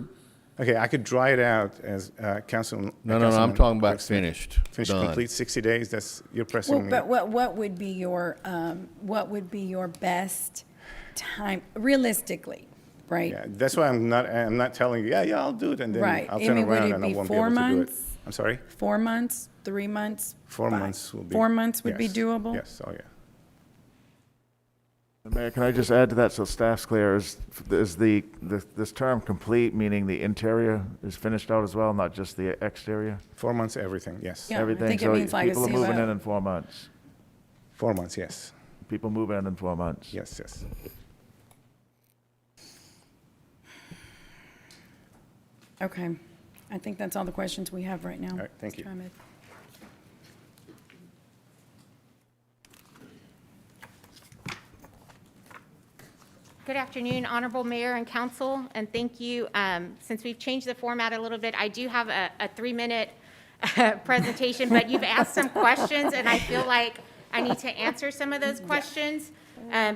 Okay, I could dry it out as council. No, I'm talking about finished. Finished, done. complete 60 days. That's you're pressing me. But what would be your best time realistically, right? Yeah, that's why I'm not telling you. Yeah, I'll do it, and then Right. I'll turn around and I won't be able to do it. I'm sorry. 4 months, 3 months. 4 months will be. 4 months would be yes, doable. Yes. Oh yeah. Mayor, can I just add to that so staff's clear? Is this term complete, meaning the interior is finished out as well, not just the exterior? 4 months, everything, yes. Yeah, I Everything, think it so means like a people are moving COO. in 4 months. 4 months, yes. People move in 4 months. Yes, yes. Okay. I think that's all the questions we have right now. All right, thank you. Mr. Ahmed. Good afternoon, Honorable Mayor and Council, and thank you. Since we've changed the format a little bit, I do have a 3-minute presentation, but you've asked some questions, and I feel like I need to answer some of those questions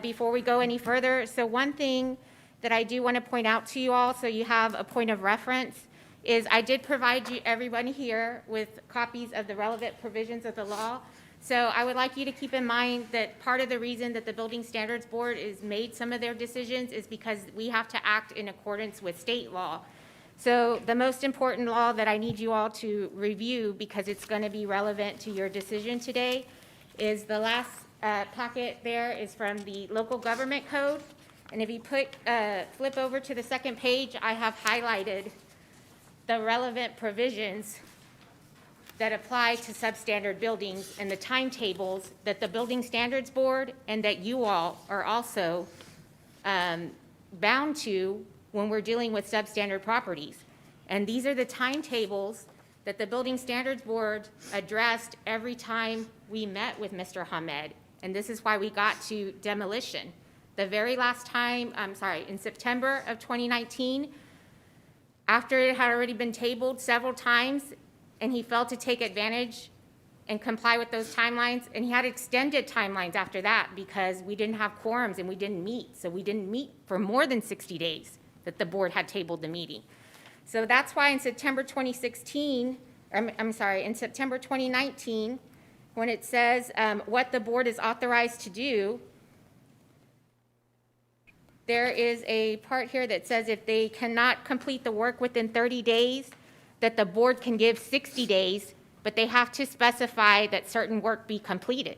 before we go any further. So one thing that I do want to point out to you all, so you have a point of reference, is I did provide everyone here with copies of the relevant provisions of the law. So I would like you to keep in mind that part of the reason that the Building Standards Board has made some of their decisions is because we have to act in accordance with state law. So the most important law that I need you all to review, because it's going to be relevant to your decision today, is the last packet there is from the Local Government Code. And if you flip over to the second page, I have highlighted the relevant provisions that apply to substandard buildings and the timetables that the Building Standards Board and that you all are also bound to when we're dealing with substandard properties. And these are the timetables that the Building Standards Board addressed every time we met with Mr. Hamed. And this is why we got to demolition. The very last time, in September of 2019, after it had already been tabled several times, and he failed to take advantage and comply with those timelines, and he had extended timelines after that because we didn't have quorums and we didn't meet. So we didn't meet for more than 60 days that the board had tabled the meeting. So that's why in September 2019, when it says what the board is authorized to do, there is a part here that says if they cannot complete the work within 30 days, that the board can give 60 days, but they have to specify that certain work be completed.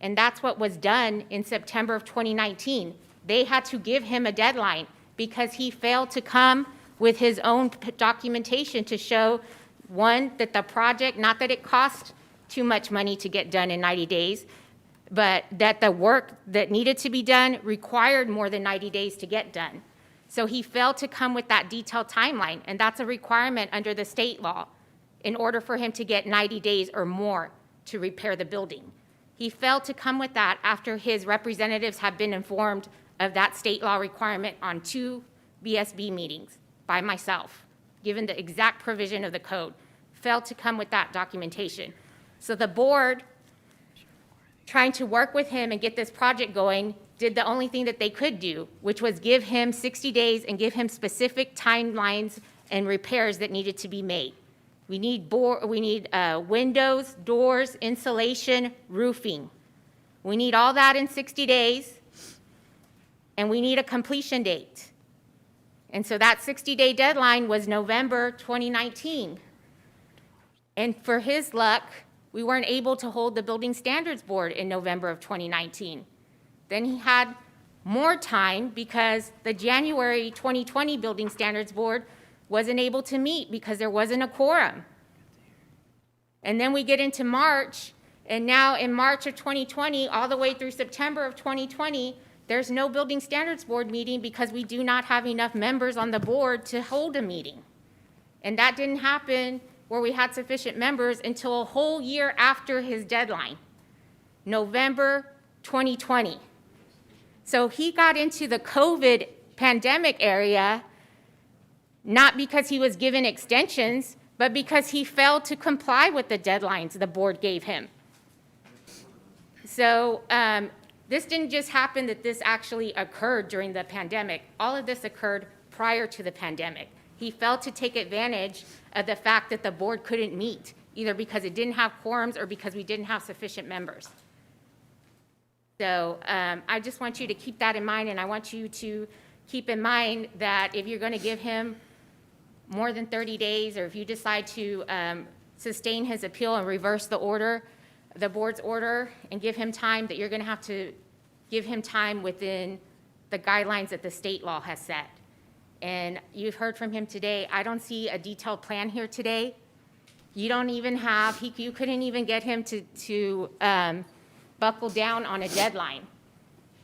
And that's what was done in September of 2019. They had to give him a deadline because he failed to come with his own documentation to show, one, that the project, not that it cost too much money to get done in 90 days, but that the work that needed to be done required more than 90 days to get done. So he failed to come with that detailed timeline, and that's a requirement under the state law in order for him to get 90 days or more to repair the building. He failed to come with that after his representatives have been informed of that state law requirement on 2 BSB meetings by myself, given the exact provision of the code, failed to come with that documentation. So the board, trying to work with him and get this project going, did the only thing that they could do, which was give him 60 days and give him specific timelines and repairs that needed to be made. We need windows, doors, insulation, roofing. We need all that in 60 days, and we need a completion date. And so that 60-day deadline was November 2019. And for his luck, we weren't able to hold the Building Standards Board in November of 2019. Then he had more time because the January 2020 Building Standards Board wasn't able to meet because there wasn't a quorum. And then we get into March, and now in March of 2020, all the way through September of 2020, there's no Building Standards Board meeting because we do not have enough members on the board to hold a meeting. And that didn't happen where we had sufficient members until a whole year after his deadline, November 2020. So he got into the COVID pandemic area, not because he was given extensions, but because he failed to comply with the deadlines the board gave him. So this didn't just happen that this actually occurred during the pandemic. All of this occurred prior to the pandemic. He failed to take advantage of the fact that the board couldn't meet, either because it didn't have quorums or because we didn't have sufficient members. So I just want you to keep that in mind, and I want you to keep in mind that if you're going to give him more than 30 days, or if you decide to sustain his appeal and reverse the order, the board's order, and give him time, that you're going to have to give him time within the guidelines that the state law has set. And you've heard from him today. I don't see a detailed plan here today. You don't even have, you couldn't even get him to buckle down on a deadline.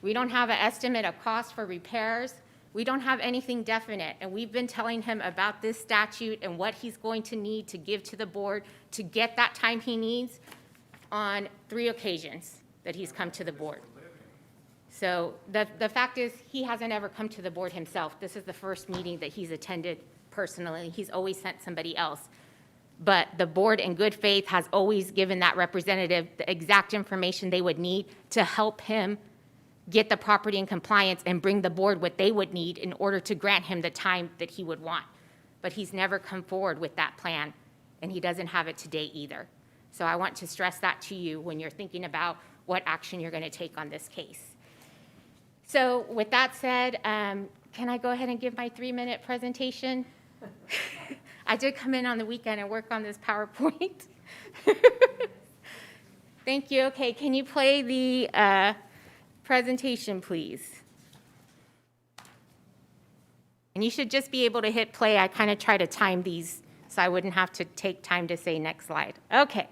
We don't have an estimate of cost for repairs. We don't have anything definite. And we've been telling him about this statute and what he's going to need to give to the board to get that time he needs on 3 occasions that he's come to the board. So the fact is, he hasn't ever come to the board himself. This is the first meeting that he's attended personally. He's always sent somebody else. But the board, in good faith, has always given that representative the exact information they would need to help him get the property in compliance and bring the board what they would need in order to grant him the time that he would want. But he's never come forward with that plan, and he doesn't have it today either. So I want to stress that to you when you're thinking about what action you're going to take on this case. So with that said, can I go ahead and give my 3-minute presentation? I did come in on the weekend and work on this PowerPoint. Thank you. Okay, can you play the presentation, please? And you should just be able to hit play. I kind of try to time these so I wouldn't have to take time to say next slide. Okay.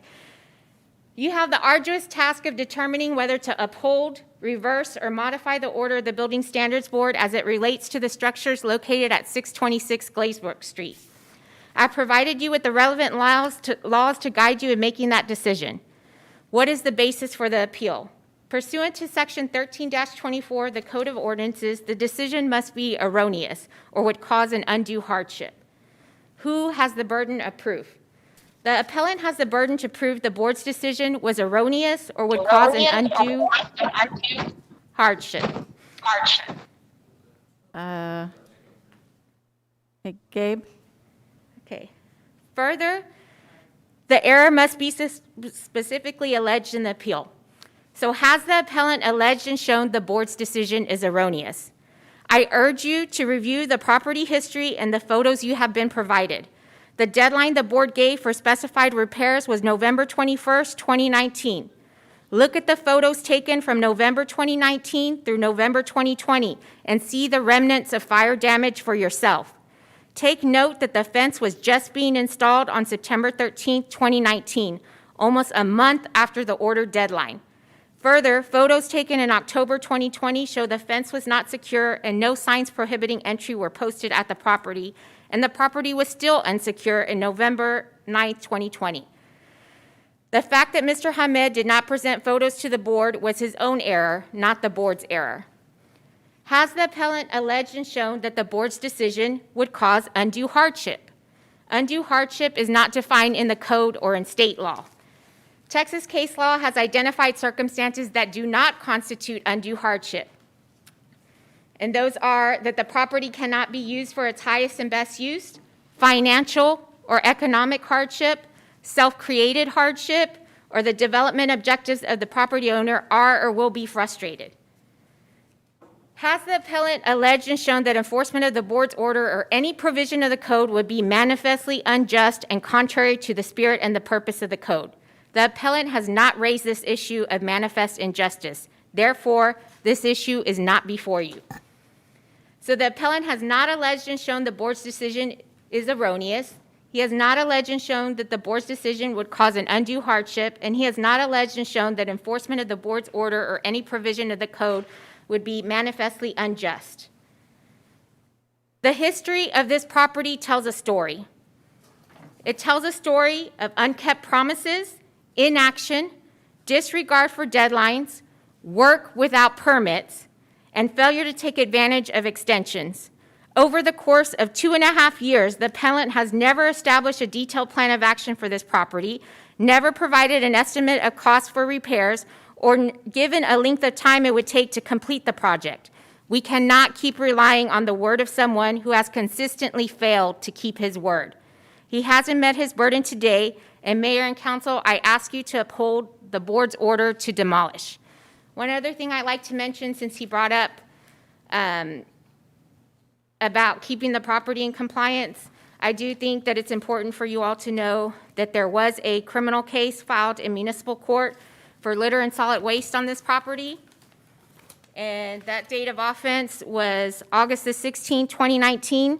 You have the arduous task of determining whether to uphold, reverse, or modify the order of the Building Standards Board as it relates to the structures located at 626 Glazebrook Street. I provided you with the relevant laws to guide you in making that decision. What is the basis for the appeal? Pursuant to Section 13-24 of the Code of Ordinances, the decision must be erroneous or would cause an undue hardship. Who has the burden of proof? The appellant has the burden to prove the board's decision was erroneous or would cause an undue hardship. Hey, Gabe? Okay. Further, the error must be specifically alleged in the appeal. So has the appellant alleged and shown the board's decision is erroneous? I urge you to review the property history and the photos you have been provided. The deadline the board gave for specified repairs was November 21st, 2019. Look at the photos taken from November 2019 through November 2020 and see the remnants of fire damage for yourself. Take note that the fence was just being installed on September 13th, 2019, almost a month after the order deadline. Further, photos taken in October 2020 show the fence was not secure and no signs prohibiting entry were posted at the property, and the property was still unsecure in November 9th, 2020. The fact that Mr. Hamed did not present photos to the board was his own error, not the board's error. Has the appellant alleged and shown that the board's decision would cause undue hardship? Undue hardship is not defined in the code or in state law. Texas case law has identified circumstances that do not constitute undue hardship. And those are that the property cannot be used for its highest and best use, financial or economic hardship, self-created hardship, or the development objectives of the property owner are or will be frustrated. Has the appellant alleged and shown that enforcement of the board's order or any provision of the code would be manifestly unjust and contrary to the spirit and the purpose of the code? The appellant has not raised this issue of manifest injustice. Therefore, this issue is not before you. So the appellant has not alleged and shown the board's decision is erroneous. He has not alleged and shown that the board's decision would cause an undue hardship, and he has not alleged and shown that enforcement of the board's order or any provision of the code would be manifestly unjust. The history of this property tells a story. It tells a story of unkept promises, inaction, disregard for deadlines, work without permits, and failure to take advantage of extensions. Over the course of 2.5 years, the appellant has never established a detailed plan of action for this property, never provided an estimate of cost for repairs, or given a length of time it would take to complete the project. We cannot keep relying on the word of someone who has consistently failed to keep his word. He hasn't met his burden today, and Mayor and Council, I ask you to uphold the board's order to demolish. One other thing I'd like to mention, since he brought up about keeping the property in compliance, I do think that it's important for you all to know that there was a criminal case filed in municipal court for litter and solid waste on this property. And that date of offense was August the 16th, 2019.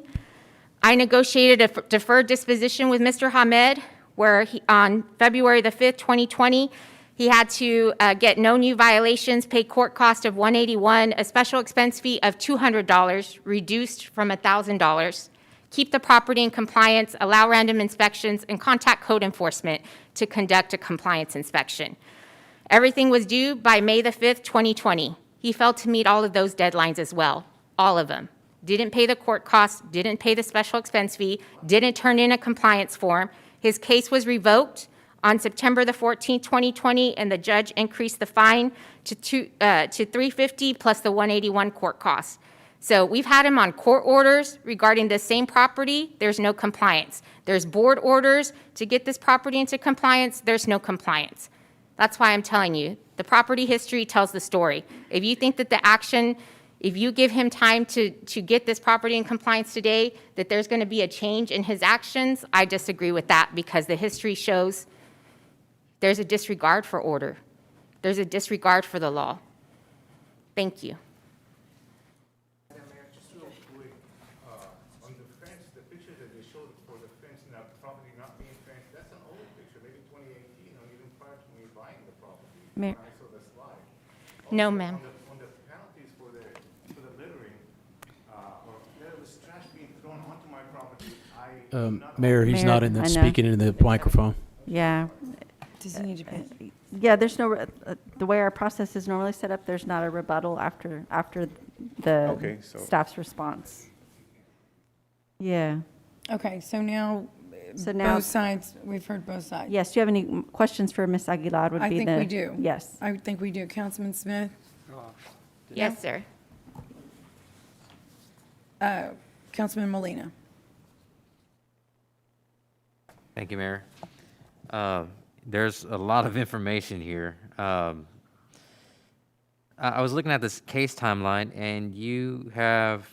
I negotiated a deferred disposition with Mr. Hamed, where on February the 5th, 2020, he had to get no new violations, pay court cost of $181, a special expense fee of $200, reduced from $1,000, keep the property in compliance, allow random inspections, and contact code enforcement to conduct a compliance inspection. Everything was due by May the 5th, 2020. He failed to meet all of those deadlines as well, all of them. Didn't pay the court costs, didn't pay the special expense fee, didn't turn in a compliance form. His case was revoked on September the 14th, 2020, and the judge increased the fine to $350 plus the $181 court costs. So we've had him on court orders regarding the same property. There's no compliance. There's board orders to get this property into compliance. There's no compliance. That's why I'm telling you, the property history tells the story. If you think that the action, if you give him time to get this property in compliance today, that there's going to be a change in his actions, I disagree with that, because the history shows there's a disregard for order. There's a disregard for the law. Thank you. Just real quick, on the fence, the picture that they showed for the fence and the property not being fenced, that's an old picture, maybe 2018, or even prior to me buying the property. When I saw the slide. No, Also, ma'am. On the penalties for the littering, or there was trash being thrown onto my property, Mayor, he's not in the, speaking into the microphone. Yeah. Does he need to pay? Yeah, there's no, the way our process is normally set up, there's not a rebuttal after the staff's response. Yeah. Okay, so now, both sides, we've heard both sides. Yes, do you have any questions for Ms. Aguilar? I think we do. Yes. I think we do. Councilman Smith? Yes, sir. Councilman Molina? Thank you, Mayor. There's a lot of information here. I was looking at this case timeline, and you have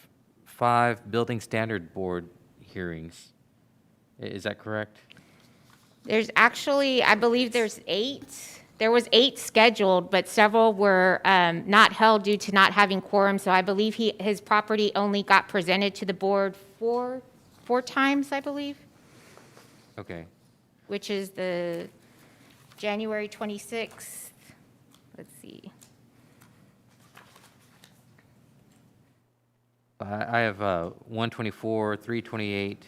5 Building Standard Board hearings. Is that correct? There's actually, I believe there's 8. There was 8 scheduled, but several were not held due to not having quorum. So I believe his property only got presented to the board four times, I believe. Okay. Which is the January 26th. Let's see. I have 124, 328,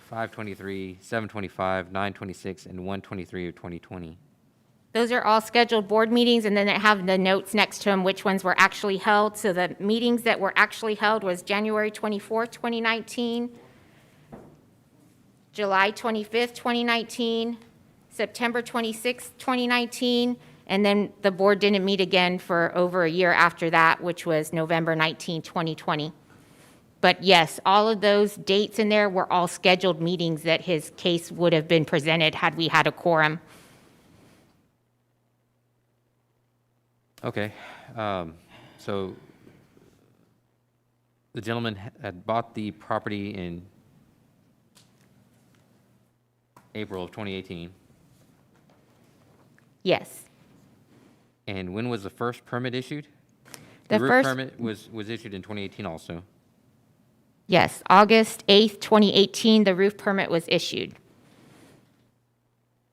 523, 725, 926, and 123 of 2020. Those are all scheduled board meetings, and then they have the notes next to them which ones were actually held. So the meetings that were actually held was January 24th, 2019, July 25th, 2019, September 26th, 2019, and then the board didn't meet again for over a year after that, which was November 19, 2020. But yes, all of those dates in there were all scheduled meetings that his case would have been presented had we had a quorum. Okay. So the gentleman had bought the property in April of 2018. Yes. And when was the first permit issued? The roof first permit was issued in 2018 also. Yes, August 8th, 2018, the roof permit was issued.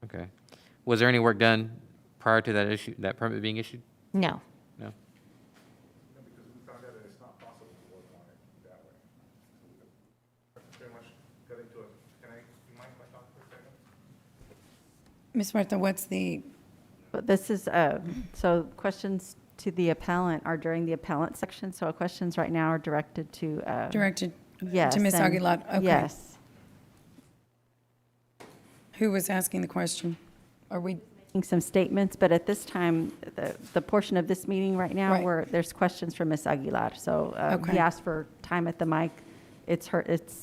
Okay. Was there any work done prior to that permit being issued? No. No. Because we found out that it's not possible to work on it that way. Pretty much got into it. Can I, you mind if I talk for a second? Ms. Martha, what's the, But this is, so questions to the appellant are during the appellant section. So our questions right now are directed to. Yes. to Ms. and- Aguilar? Okay. Yes. Who was asking the question? Are we? Making some statements, but at this time, the portion of this meeting right now Right. where there's questions for Ms. Aguilar. So Okay. he asked for time at the mic. It's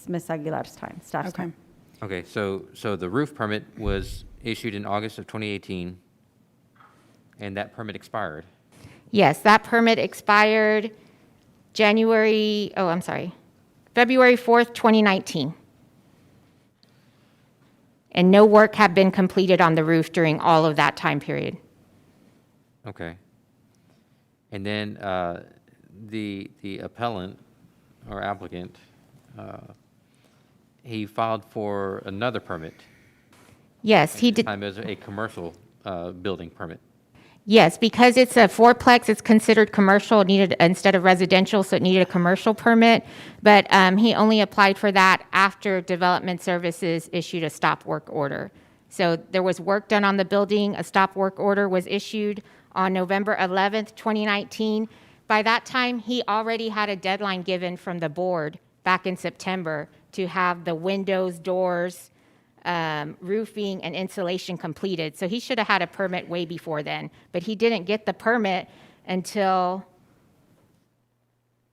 Ms. Aguilar's time, staff's Okay. time. Okay, so the roof permit was issued in August of 2018, and that permit expired. Yes, that permit expired February 4th, 2019. And no work had been completed on the roof during all of that time period. Okay. And then the appellant or applicant, he filed for another permit. Yes, he This did. time it was a commercial building permit. Yes, because it's a fourplex, it's considered commercial, it needed, instead of residential, so it needed a commercial permit. But he only applied for that after Development Services issued a stop work order. So there was work done on the building, a stop work order was issued on November 11th, 2019. By that time, he already had a deadline given from the board back in September to have the windows, doors, roofing and insulation completed. So he should have had a permit way before then, but he didn't get the permit until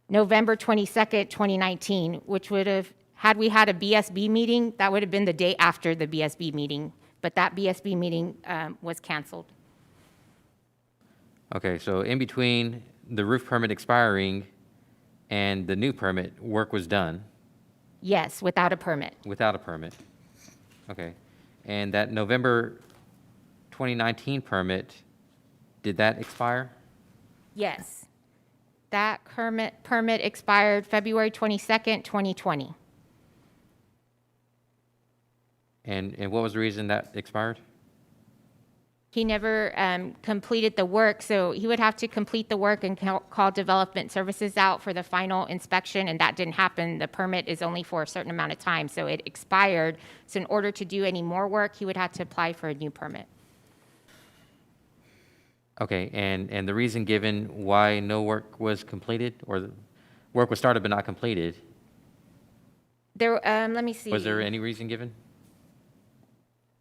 November 22nd, 2019, which would have, had we had a BSB meeting, that would have been the day after the BSB meeting, but that BSB meeting was canceled. Okay, so in between the roof permit expiring and the new permit, work was done Yes, without a permit. without a permit. Okay, and that November 2019 permit, did that expire? Yes. That permit expired February 22nd, 2020. And what was the reason that expired? He never completed the work, so he would have to complete the work and call Development Services out for the final inspection, and that didn't happen. The permit is only for a certain amount of time, so it expired. So in order to do any more work, he would have to apply for a new permit. Okay, and the reason given why no work was completed, or the work was started but not completed, There, let me see. was there any reason given?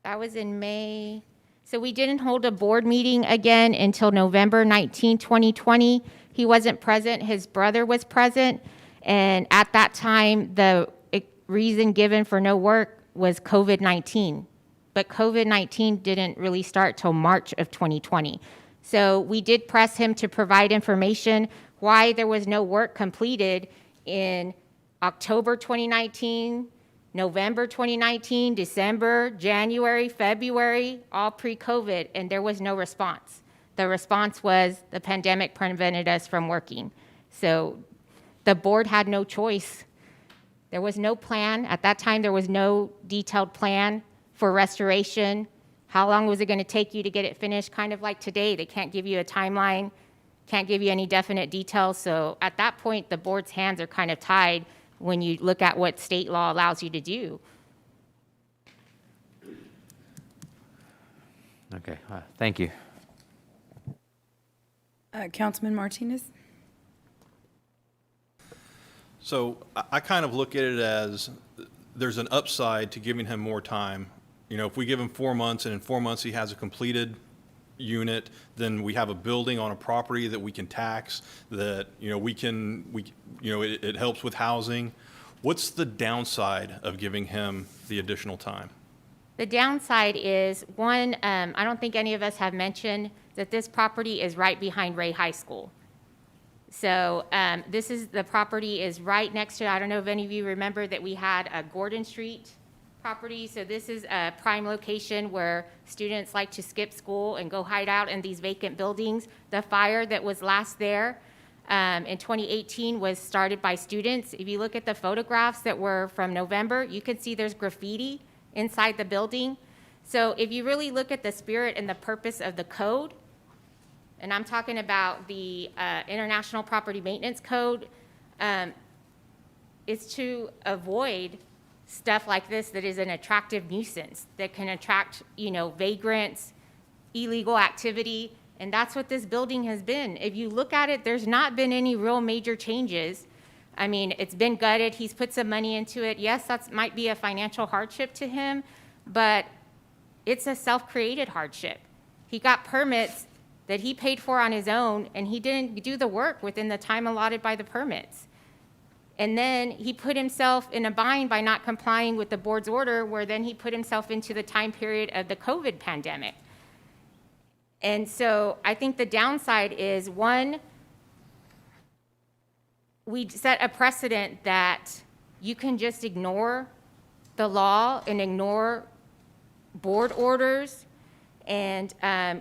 That was in May. So we didn't hold a board meeting again until November 19, 2020. He wasn't present, his brother was present. And at that time, the reason given for no work was COVID-19. But COVID-19 didn't really start till March of 2020. So we did press him to provide information why there was no work completed in October 2019, November 2019, December, January, February, all pre-COVID, and there was no response. The response was the pandemic prevented us from working. So the board had no choice. There was no plan. At that time, there was no detailed plan for restoration. How long was it going to take you to get it finished? Kind of like today, they can't give you a timeline, can't give you any definite details. So at that point, the board's hands are kind of tied when you look at what state law allows you to do. Okay, thank you. Councilman Martinez? So I kind of look at it as there's an upside to giving him more time. You know, if we give him 4 months and in 4 months he has a completed unit, then we have a building on a property that we can tax, that, you know, it helps with housing. What's the downside of giving him the additional time? The downside is, one, I don't think any of us have mentioned that this property is right behind Ray High School. So the property is right next to, I don't know if any of you remember that we had a Gordon Street property. So this is a prime location where students like to skip school and go hide out in these vacant buildings. The fire that was last there in 2018 was started by students. If you look at the photographs that were from November, you can see there's graffiti inside the building. So if you really look at the spirit and the purpose of the code, and I'm talking about the International Property Maintenance Code, is to avoid stuff like this that is an attractive nuisance, that can attract, you know, vagrants, illegal activity, and that's what this building has been. If you look at it, there's not been any real major changes. I mean, it's been gutted, he's put some money into it. Yes, that might be a financial hardship to him, but it's a self-created hardship. He got permits that he paid for on his own, and he didn't do the work within the time allotted by the permits. And then he put himself in a bind by not complying with the board's order, where then he put himself into the time period of the COVID pandemic. And so I think the downside is, one, we set a precedent that you can just ignore the law and ignore board orders And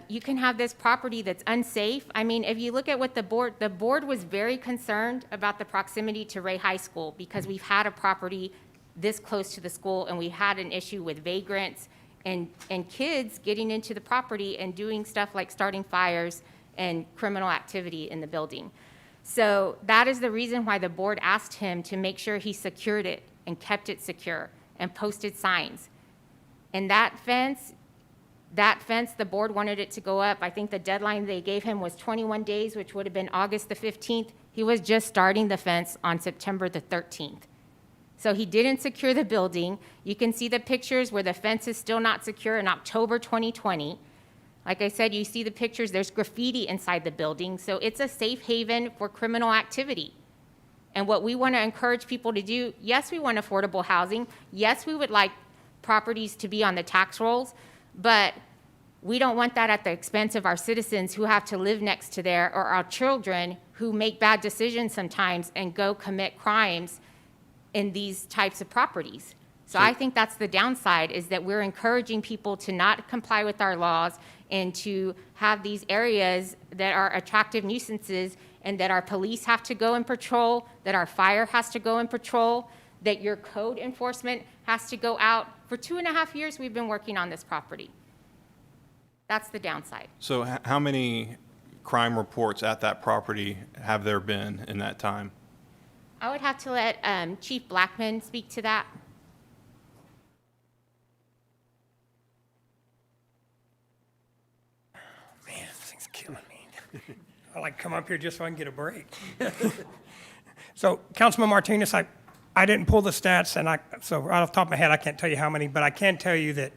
you can have this property that's unsafe. I mean, if you look at what the board was very concerned about the proximity to Ray High School because we've had a property this close to the school and we had an issue with vagrants and kids getting into the property and doing stuff like starting fires and criminal activity in the building. So that is the reason why the board asked him to make sure he secured it and kept it secure and posted signs. And that fence, the board wanted it to go up. I think the deadline they gave him was 21 days, which would have been August the 15th. He was just starting the fence on September the 13th. So he didn't secure the building. You can see the pictures where the fence is still not secure in October 2020. Like I said, you see the pictures, there's graffiti inside the building. So it's a safe haven for criminal activity. And what we want to encourage people to do, yes, we want affordable housing. Yes, we would like properties to be on the tax rolls, but we don't want that at the expense of our citizens who have to live next to there, or our children who make bad decisions sometimes and go commit crimes in these types of properties. So I think that's the downside, is that we're encouraging people to not comply with our laws and to have these areas that are attractive nuisances, and that our police have to go and patrol, that our fire has to go and patrol, that your code enforcement has to go out. For 2.5 years, we've been working on this property. That's the downside. So how many crime reports at that property have there been in that time? I would have to let Chief Blackman speak to that. Man, this thing's killing me. I like to come up here just so I can get a break. So, Councilman Martinez, I didn't pull the stats, and so right off the top of my head, I can't tell you how many, but I can tell you that,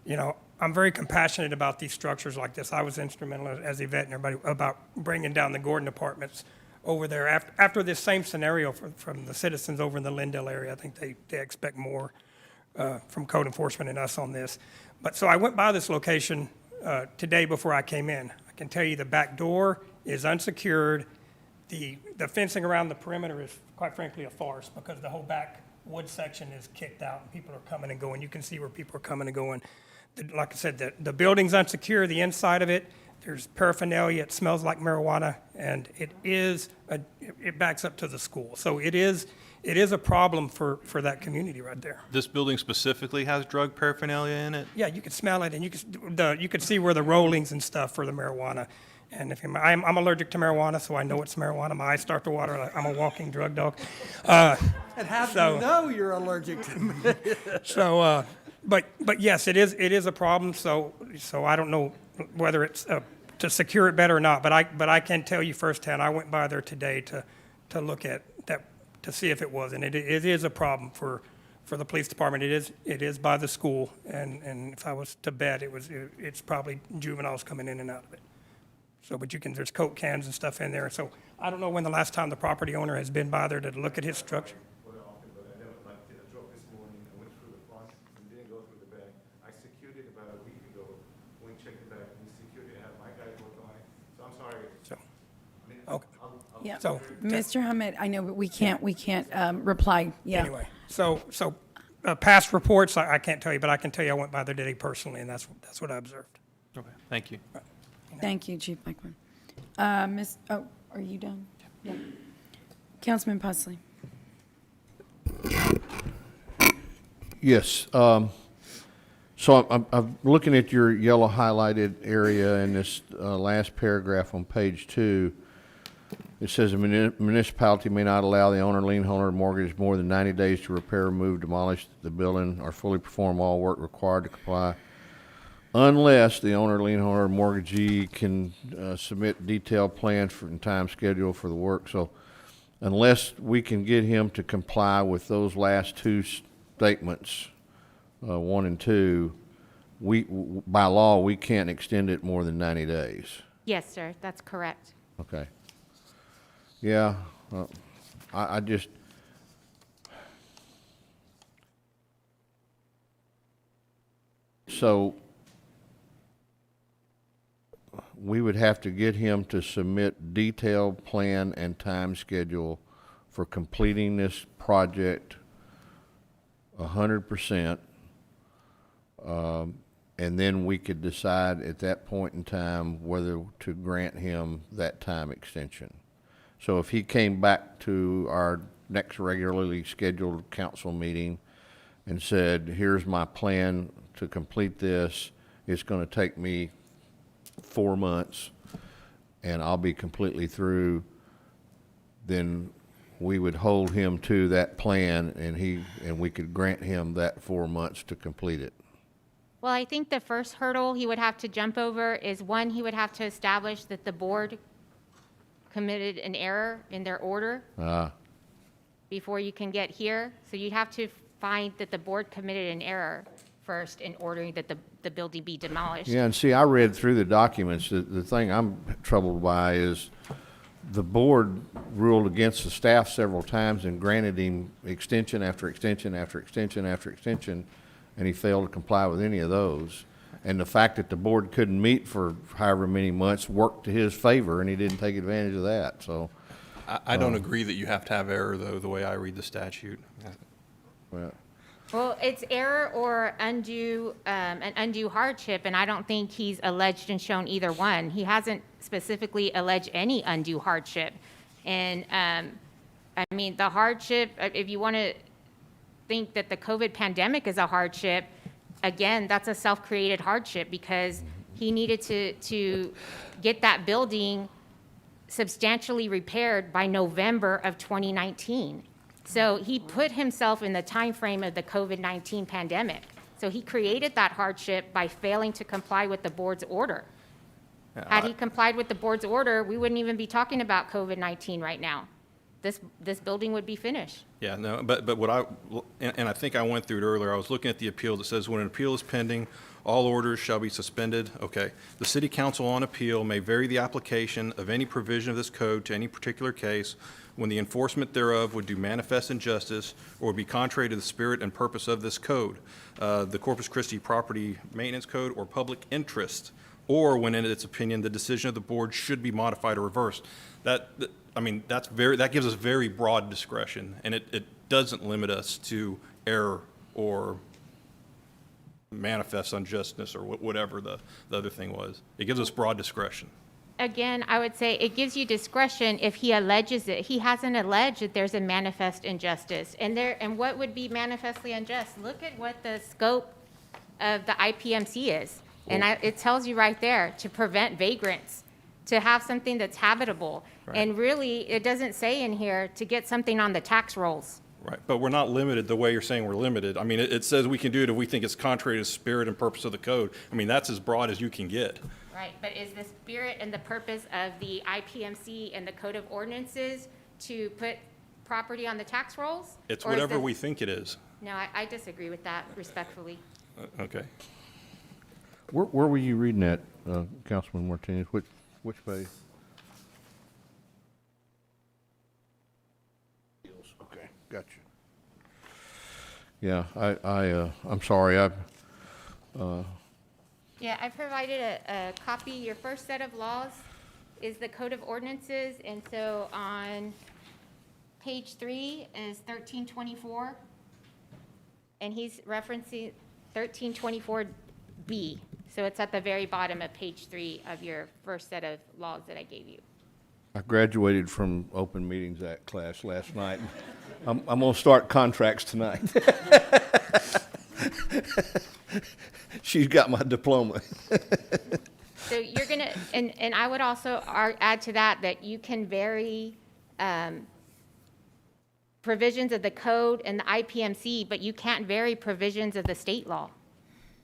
you know, I'm very compassionate about these structures like this. I was instrumental, as Yvette and everybody, about bringing down the Gordon apartments over there. After this same scenario from the citizens over in the Lindale area, I think they expect more from code enforcement and us on this. But so I went by this location today before I came in. I can tell you the back door is unsecured. The fencing around the perimeter is, quite frankly, a farce, because the whole back wood section is kicked out and people are coming and going. You can see where people are coming and going. Like I said, the building's unsecure, the inside of it. There's paraphernalia, it smells like marijuana, and it backs up to the school. So it is a problem for that community right there. This building specifically has drug paraphernalia in it? Yeah, you could smell it, and you could see where the rollings and stuff for the marijuana. And I'm allergic to marijuana, so I know it's marijuana. My eyes start to water. I'm a walking drug dog. And how do you know you're allergic to But yes, it is a problem. So I don't know whether it's to secure it better or not. But I can tell you firsthand. I went by there today to look at that, to see if it was, and it is a problem for the police department. It is by the school, and if I was to bet, it's probably juveniles coming in and out of it. So, but there's Coke cans and stuff in there. So I don't know when the last time the property owner has been by there to look at his structure. Yeah. So, Mr. Hammett, I know, but we can't reply. Yeah. Anyway, so past reports, I can't tell you, but I can tell you I went by there today personally, and that's what I observed. Okay, thank you. Thank you, Chief Blackman. Are you done? Yeah. Councilman Pusley. Yes. So I'm looking at your yellow highlighted area in this last paragraph on page 2. It says a municipality may not allow the owner, lien holder, or mortgage more than 90 days to repair, remove, demolish the building, or fully perform all work required to comply, unless the owner, lien holder, or mortgagee can submit detailed plans and time schedule for the work. So unless we can get him to comply with those last two statements, 1 and 2, by law, we can't extend it more than 90 days. Yes, sir, that's correct. Okay. Yeah, I just, so we would have to get him to submit detailed plan and time schedule for completing this project 100%. and then we could decide at that point in time whether to grant him that time extension. So if he came back to our next regularly scheduled council meeting and said, here's my plan to complete this, it's going to take me 4 months and I'll be completely through, then we would hold him to that plan and we could grant him that 4 months to complete it. Well, I think the first hurdle he would have to jump over is, one, he would have to establish that the board committed an error in their order before you can get here. So you'd have to find that the board committed an error first in ordering that the building be demolished. Yeah, and see, I read through the documents. The thing I'm troubled by is the board ruled against the staff several times and granted him extension after extension after extension after extension, and he failed to comply with any of those. And the fact that the board couldn't meet for however many months worked to his favor, and he didn't take advantage of that, so. I don't agree that you have to have error, though, the way I read the statute. Well, it's error or an undue hardship, and I don't think he's alleged and shown either one. He hasn't specifically alleged any undue hardship. And, I mean, the hardship, if you want to think that the COVID pandemic is a hardship, again, that's a self-created hardship because he needed to get that building substantially repaired by November of 2019. So he put himself in the time frame of the COVID-19 pandemic. So he created that hardship by failing to comply with the board's order. Had he complied with the board's order, we wouldn't even be talking about COVID-19 right now. This building would be finished. Yeah, no, but what I think I went through it earlier, I was looking at the appeal that says when an appeal is pending, all orders shall be suspended. Okay. The city council on appeal may vary the application of any provision of this code to any particular case when the enforcement thereof would do manifest injustice or would be contrary to the spirit and purpose of this code, the Corpus Christi Property Maintenance Code or public interest, or when in its opinion the decision of the board should be modified or reversed. I mean, that gives us very broad discretion, and it doesn't limit us to error or manifest injustice or whatever the other thing was. It gives us broad discretion. Again, I would say it gives you discretion if he alleges it. He hasn't alleged that there's a manifest injustice. And what would be manifestly unjust? Look at what the scope of the IPMC is. And it tells you right there, to prevent vagrants, to have something that's habitable. Right. And really, it doesn't say in here to get something on the tax rolls. Right, but we're not limited the way you're saying we're limited. I mean, it says we can do it if we think it's contrary to the spirit and purpose of the code. I mean, that's as broad as you can get. Right, but is the spirit and the purpose of the IPMC and the Code of Ordinances to put property on the tax rolls? It's whatever we think it is. No, I disagree with that respectfully. Okay. Where were you reading that, Councilman Martinez? Which page? Okay, gotcha. Yeah, I'm sorry. Yeah, I provided a copy. Your first set of laws is the Code of Ordinances, and so on page 3 is 1324, and he's referencing 1324B. So it's at the very bottom of page 3 of your first set of laws that I gave you. I graduated from Open Meetings Act class last night. I'm going to start contracts tonight. She's got my diploma. So you're going to, and I would also add to that you can vary provisions of the code and the IPMC, but you can't vary provisions of the state law.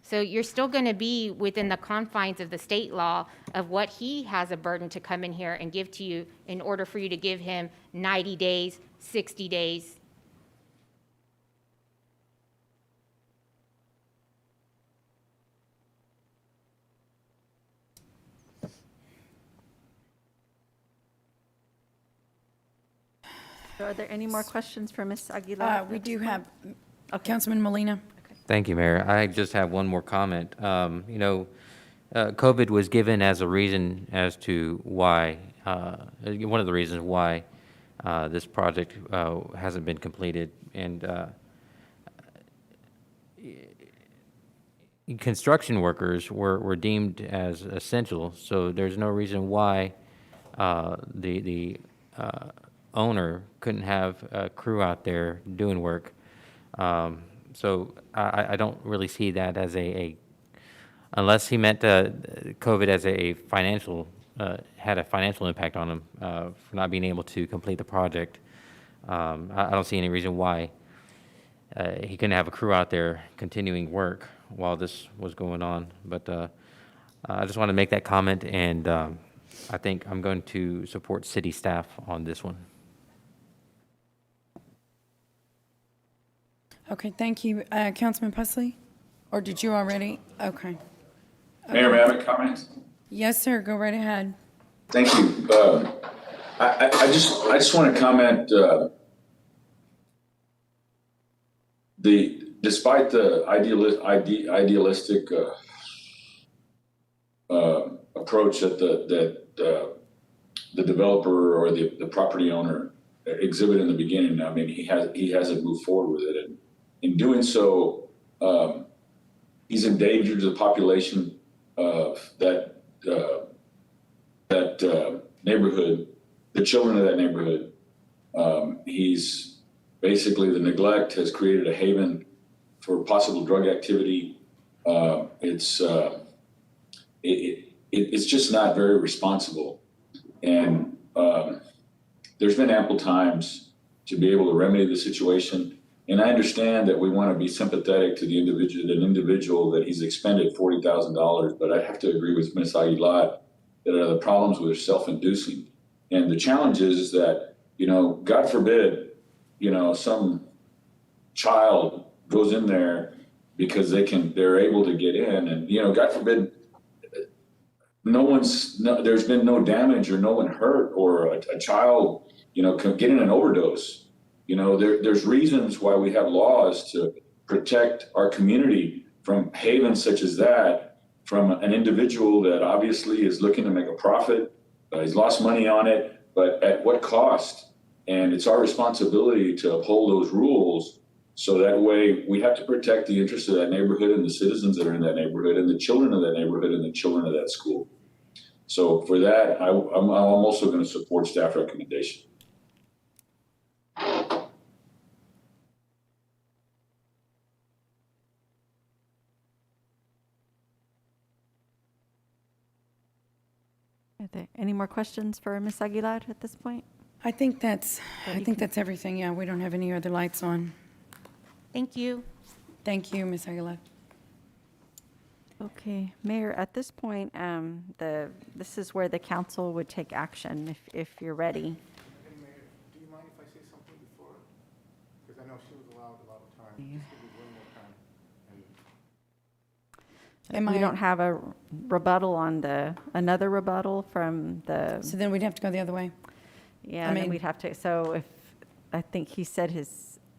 So you're still going to be within the confines of the state law of what he has a burden to come in here and give to you in order for you to give him 90 days, 60 days. So are there any more questions for Ms. Aguilar? We do have Councilman Molina. Thank you, Mayor. I just have one more comment. COVID was given as a reason as to why, one of the reasons why this project hasn't been completed. And construction workers were deemed as essential, so there's no reason why the owner couldn't have a crew out there doing work. So I don't really see that as unless he meant COVID as a financial, had a financial impact on him for not being able to complete the project. I don't see any reason why he couldn't have a crew out there continuing work while this was going on. But I just want to make that comment, and I think I'm going to support city staff on this one. Okay, thank you. Councilman Pusley? Or did you already? Okay. Mayor, may I make comments? Yes, sir. Go right ahead. Thank you. I just want to comment, despite the idealistic approach that the developer or the property owner exhibited in the beginning, I mean, he hasn't moved forward with it, and in doing so, he's endangered the population of that neighborhood, the children of that neighborhood. He's basically, the neglect has created a haven for possible drug activity. It's just not very responsible, and there's been ample times to be able to remedy the situation. And I understand that we want to be sympathetic to the individual that he's expended $40,000, but I have to agree with Ms. Aguilar that the problems are self-inducing. And the challenge is that, God forbid, some child goes in there because they're able to get in, and, God forbid, there's been no damage or no one hurt, or a child, getting an overdose. There's reasons why we have laws to protect our community from havens such as that, from an individual that obviously is looking to make a profit. He's lost money on it, but at what cost? And it's our responsibility to uphold those rules, so that way we have to protect the interests of that neighborhood and the citizens that are in that neighborhood and the children of that neighborhood and the children of that school. So for that, I'm also going to support staff recommendation. Are there any more questions for Ms. Aguilar at this point? I think that's everything. Yeah, we don't have any other lights on. Thank you. Thank you, Ms. Aguilar. Okay, Mayor, at this point, this is where the council would take action if you're ready. And Mayor, do you mind if I say something before? Because I know she was allowed a lot of time. Just give me one more time. We don't have a rebuttal on another rebuttal from the. So then we'd have to go the other way. Yeah, and then we'd have to, so I think he said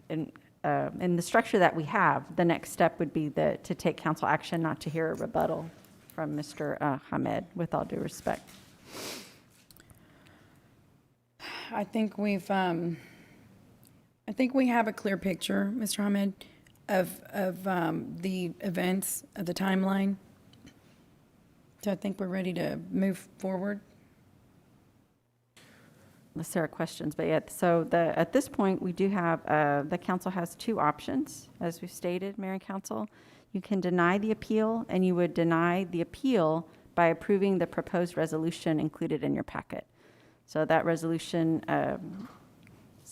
in the structure that we have, the next step would be to take council action, not to hear a rebuttal from Mr. Hamed, with all due respect. I think we have a clear picture, Mr. Hamed, of the events, of the timeline. So I think we're ready to move forward. Unless there are questions, but yeah, so at this point, we do have, the council has two options, as we've stated, Mayor and Council. You can deny the appeal, and you would deny the appeal by approving the proposed resolution included in your packet. So that resolution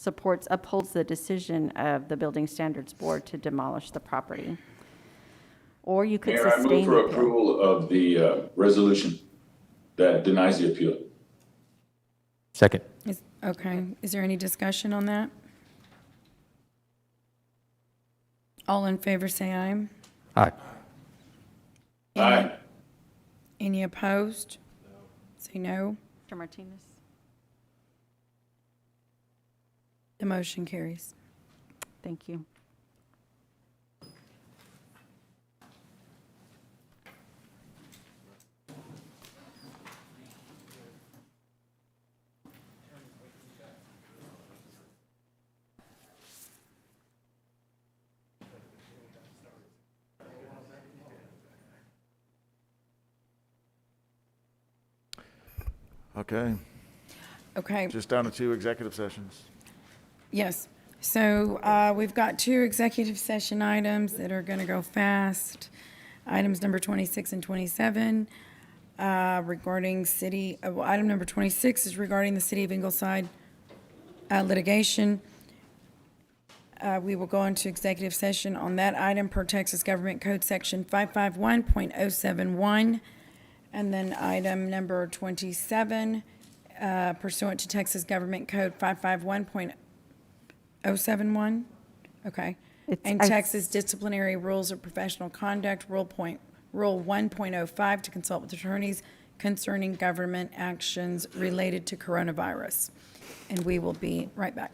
upholds the decision of the Building Standards Board to demolish the property. Or you could Mayor, sustain the appeal. I move for approval of the resolution that denies the appeal. Second. Okay, is there any discussion on that? All in favor, say aye. Aye. Aye. Any opposed? No. Say no. Mr. Martinez? The motion carries. Thank you. Okay, Okay. just down to 2 executive sessions. Yes. So we've got 2 executive session items that are going to go fast. Items number 26 and 27 regarding item number 26 is regarding the City of Ingleside litigation. We will go into executive session on that item per Texas Government Code Section 551.071. And then item number 27 pursuant to Texas Government Code 551.071. Okay. And Texas Disciplinary Rules of Professional Conduct, Rule 1.05, to consult with attorneys concerning government actions related to coronavirus. And we will be right back.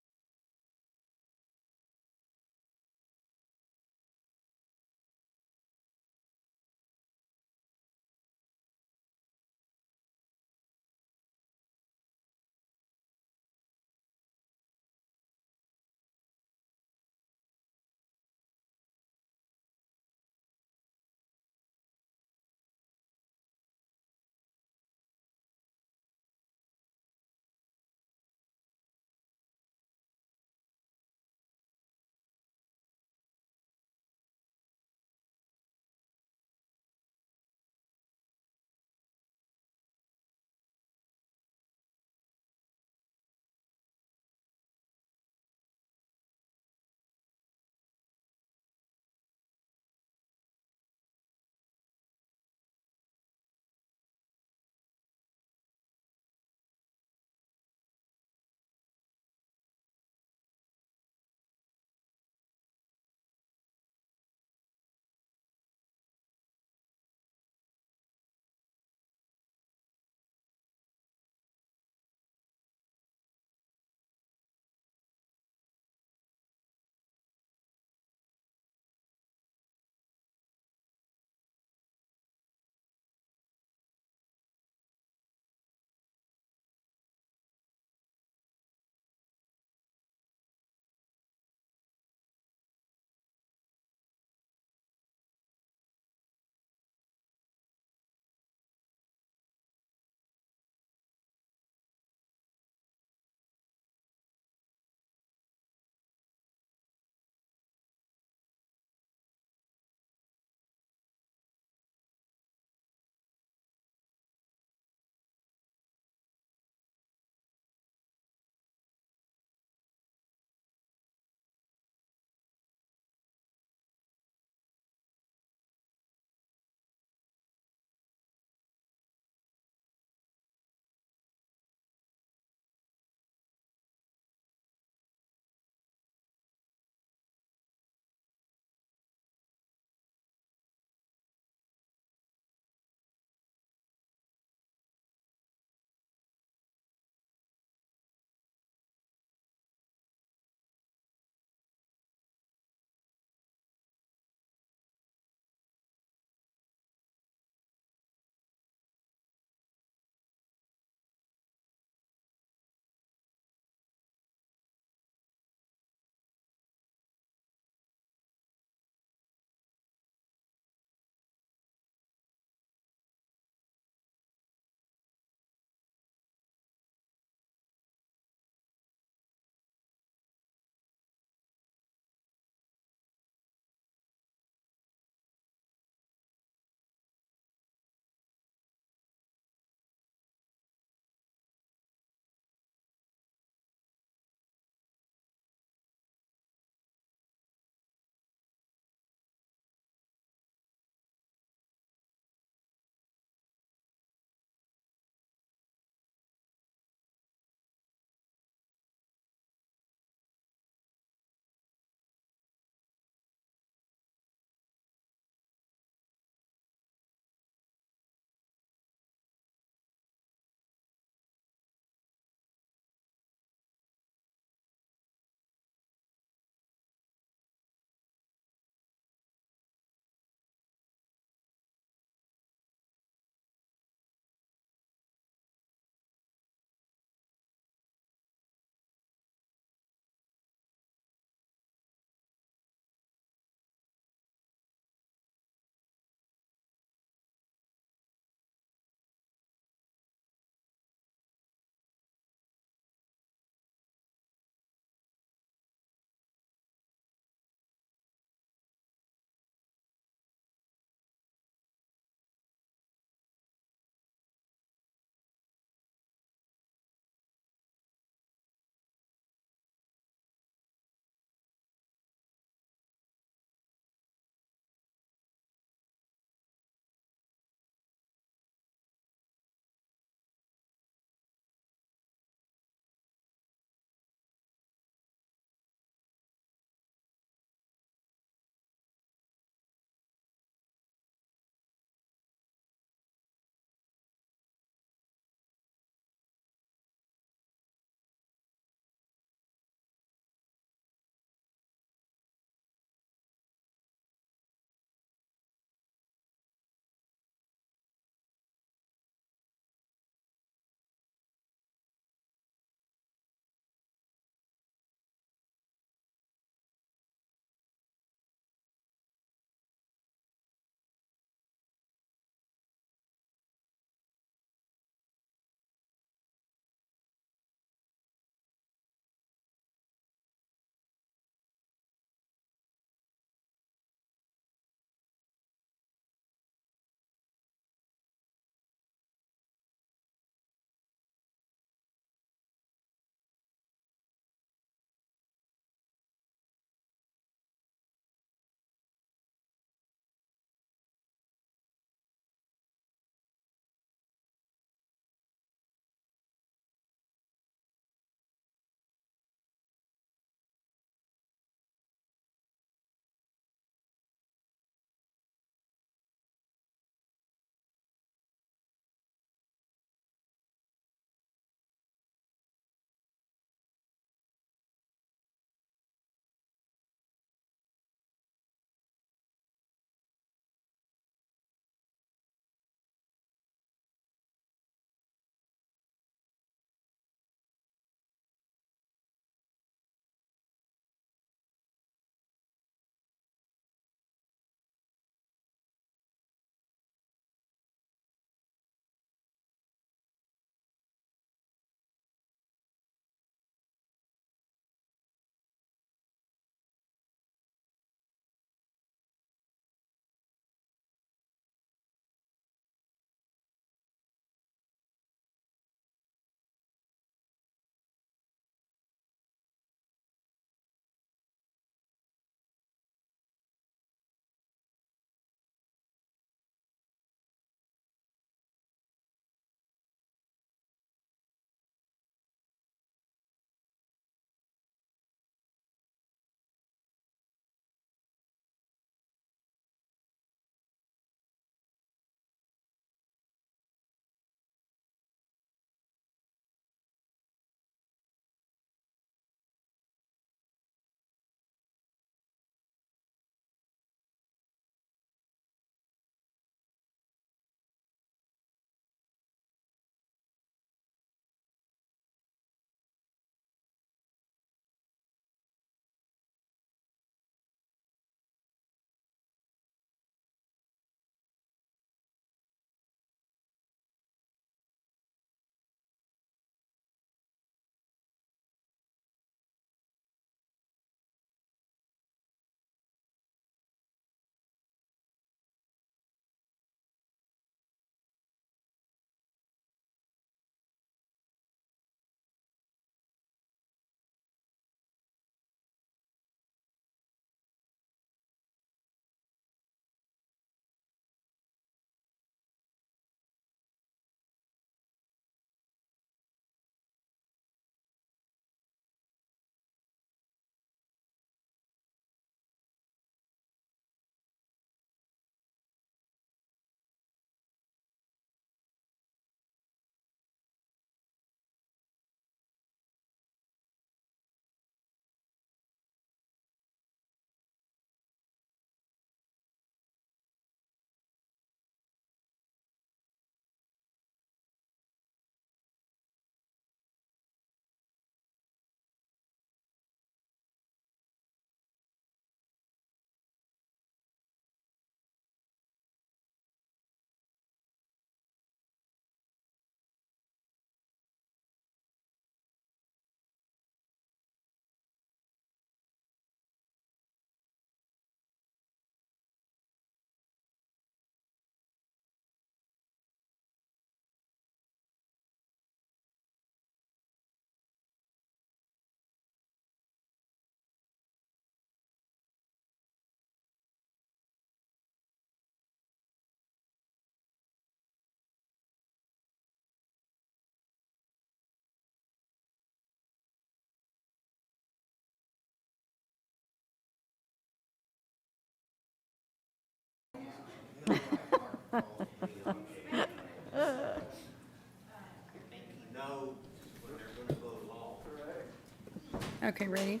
Okay, ready?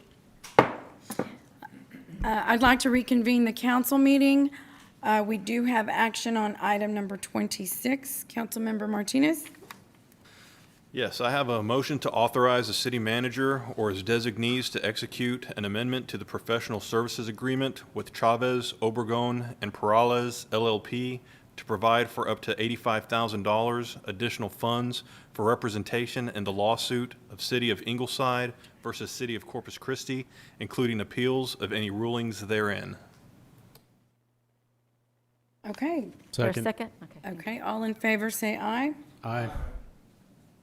I'd like to reconvene the council meeting. We do have action on item number 26. Councilmember Martinez? Yes, I have a motion to authorize the city manager or his designees to execute an amendment to the professional services agreement with Chavez, Obregon, and Perales LLP to provide for up to $85,000 additional funds for representation in the lawsuit of City of Ingleside versus City of Corpus Christi, including appeals of any rulings therein. Okay. For a Second. second? Okay. Okay, all in favor, say aye. Aye.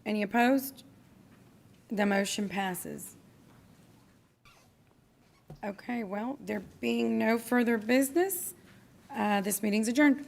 Any opposed? The motion passes. Okay, well, there being no further business, this meeting's adjourned.